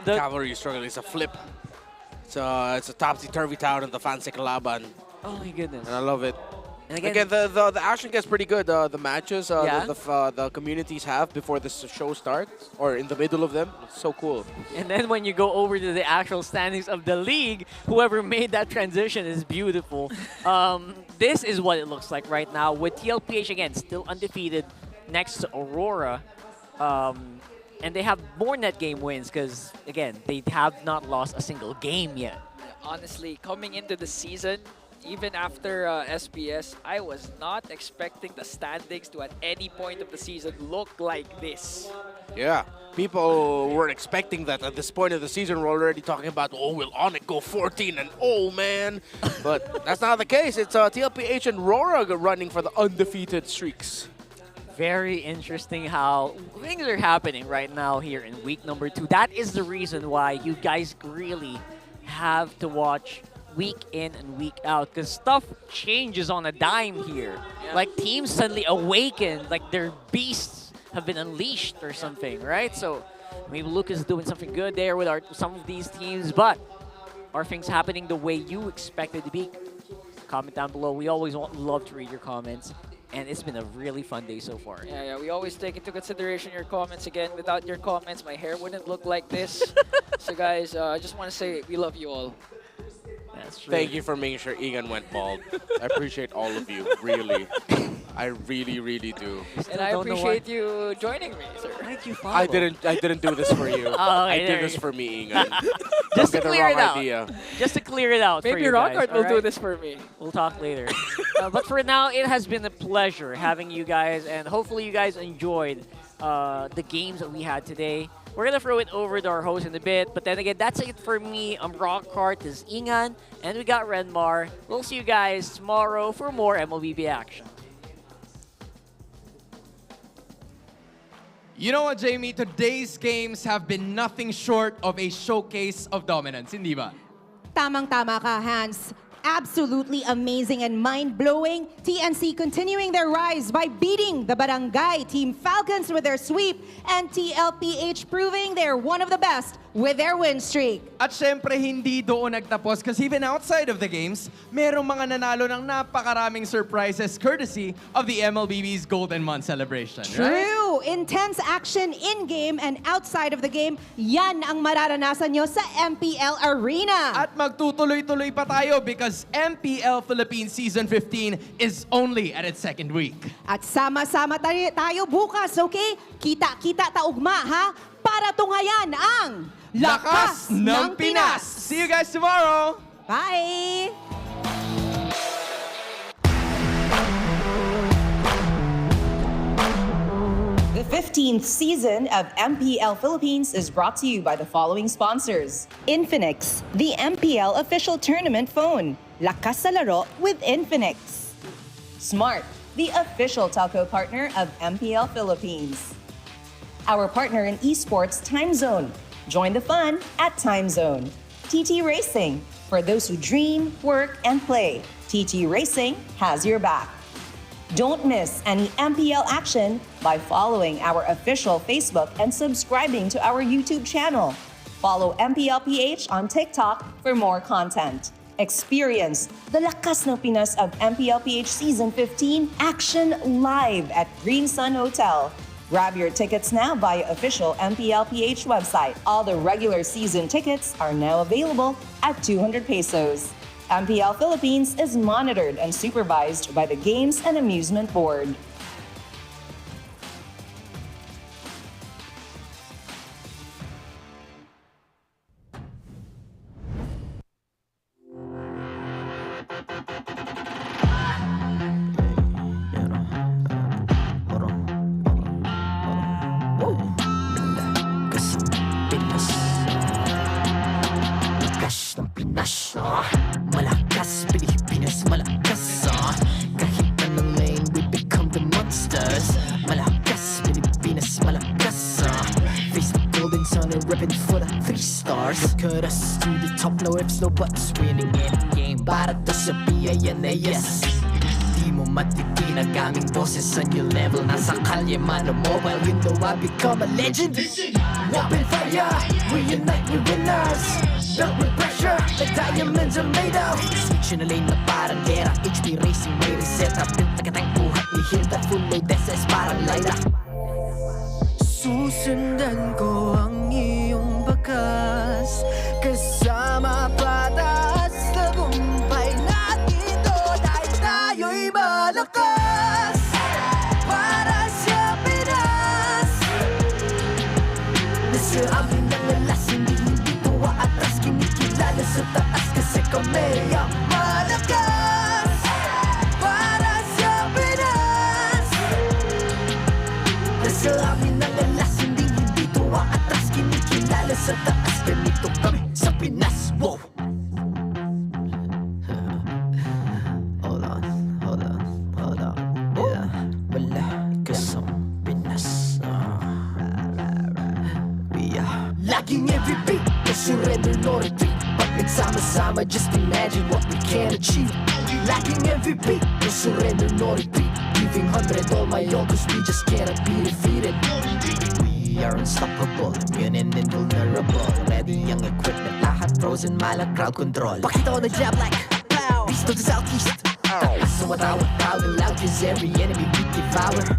The Cavalry is struggling. It's a flip. It's a topsy-turvy town in the Pansiklaban. Oh my goodness. And I love it. And again, the action gets pretty good. The matches Yeah. the communities have before the show starts, or in the middle of them. It's so cool. And then when you go over to the actual standings of the league, whoever made that transition is beautiful. This is what it looks like right now with TLPH, again, still undefeated next to Aurora. And they have more net game wins because, again, they have not lost a single game yet. Honestly, coming into the season, even after SBS, I was not expecting the standings to at any point of the season look like this. Yeah, people weren't expecting that at this point of the season. We're already talking about, oh, will Onic go 14 and oh, man. But that's not the case. It's TLPH and Aurora running for the undefeated streaks. Very interesting how things are happening right now here in week number 2. That is the reason why you guys really have to watch week in and week out because stuff changes on a dime here. Yeah. Like teams suddenly awaken, like their beasts have been unleashed or something, right? So maybe Lucas is doing something good there with some of these teams, but are things happening the way you expected to be? Comment down below. We always love to read your comments. And it's been a really fun day so far. Yeah, we always take into consideration your comments. Again, without your comments, my hair wouldn't look like this. So guys, I just want to say we love you all. That's true. Thank you for making sure Igan went bald. I appreciate all of you, really. I really, really do. And I appreciate you joining me, sir. Thank you, I didn't do this for you. I did this for me, Igan. Just to Get the clear it wrong out. idea. Just to clear it out for Maybe you guys. Rockart will do this for me. We'll talk later. But for now, it has been a pleasure having you guys, and hopefully you guys enjoyed the games that we had today. We're going to throw it over to our host in a bit, but then again, that's it for me. I'm Rockart, this is Ingan, and we got Renmar. We'll see you guys tomorrow for more MLBB action. You know what, Jamie? Today's games have been nothing short of a showcase of dominance, hindi ba? Tamang-tama ka, Hans. Absolutely amazing and mind-blowing. TNC continuing their rise by beating the Barangay Team Falcons with their sweep, and TLPH proving they're one of the best with their win streak. At syempre, hindi doon nagtapos because even outside of the games, merong mga nanalo ng napakaraming surprises courtesy of the MLBB's Golden Month celebration, right? True! Intense action in-game and outside of the game, yan ang mararanasan nyo sa MPL Arena. At magtutuloy-tuloy pa tayo because MPL Philippines Season 15 is only at its second week. At sama-sama tayo bukas, okay? Kita-kita taugma, ha? Para tunghayan ang Lakas ng Pinas! See you guys tomorrow! Bye! The 15th season of MPL Philippines is brought to you by the following sponsors. Infinix, the MPL official tournament phone. Lakas sa laro with Infinix. Smart, the official telco partner of MPL Philippines. Our partner in esports, Time Zone. Join the fun at Time Zone. TT Racing, for those who dream, work, and play. TT Racing has your back. Don't miss any MPL action by following our official Facebook and subscribing to our YouTube channel. Follow MPL PH on TikTok for more content. Experience the Lakas ng Pinas of MPL PH Season 15 action live at Green Sun Hotel. Grab your tickets now via official MPL PH website. All the regular season tickets are now available at 200 pesos. MPL Philippines is monitored and supervised by the Games and Amusement Board. Malakas, Pilipinas malakas Kahit anong lane, we become the monsters. Malakas, Pilipinas malakas Face the golden sun and ribbon for the 3 stars. Look at us to the top, no ifs, no buts. Winning any game, para to sa PINAS. Di mo matitinag aming boses sa new level. Nasa kalye man o mobile, you know I become a legend. Open fire, we unite, we winners. Built with pressure, the diamonds are made of. Switch na lane na parang gera. HP Racing, may reset up. Built na kitang buhat, we hear that full load SS parang Lyra. Susundan ko ang iyong bakas kasama patas. Tagumpay natin to dahil tayo'y malakas para sa Pinas. Nasa amin ang alas, hindi tuwa atras. Kinikilala sa taas kasi kami ang malakas para sa Pinas. Nasa amin ang alas, hindi tuwa atras. Kinikilala sa taas, ganito kami sa Pinas. Wow! Hold on, yeah. Malakas ang Pinas. We are laging MVP, no surrender, no retreat. Pag nagsama-sama, just imagine what we can achieve. Laging MVP, no surrender, no retreat. Giving 100 all my all, cause we just cannot be defeated. We are unstoppable, immune and invulnerable. Ready ang equipment, lahat frozen, malang crowd control. Pakita ko na jab like pow, beast of the southeast. So matawag proud and loud, cause every enemy we devour.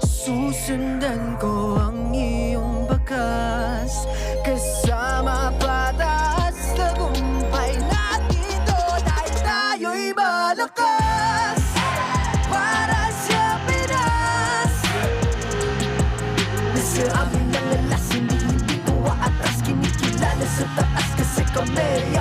Susundan ko ang iyong bakas kasama patas. Tagumpay natin to dahil tayo'y malakas para sa Pinas. Nasa amin ang alas, hindi tuwa atras. Kinikilala sa taas kasi kami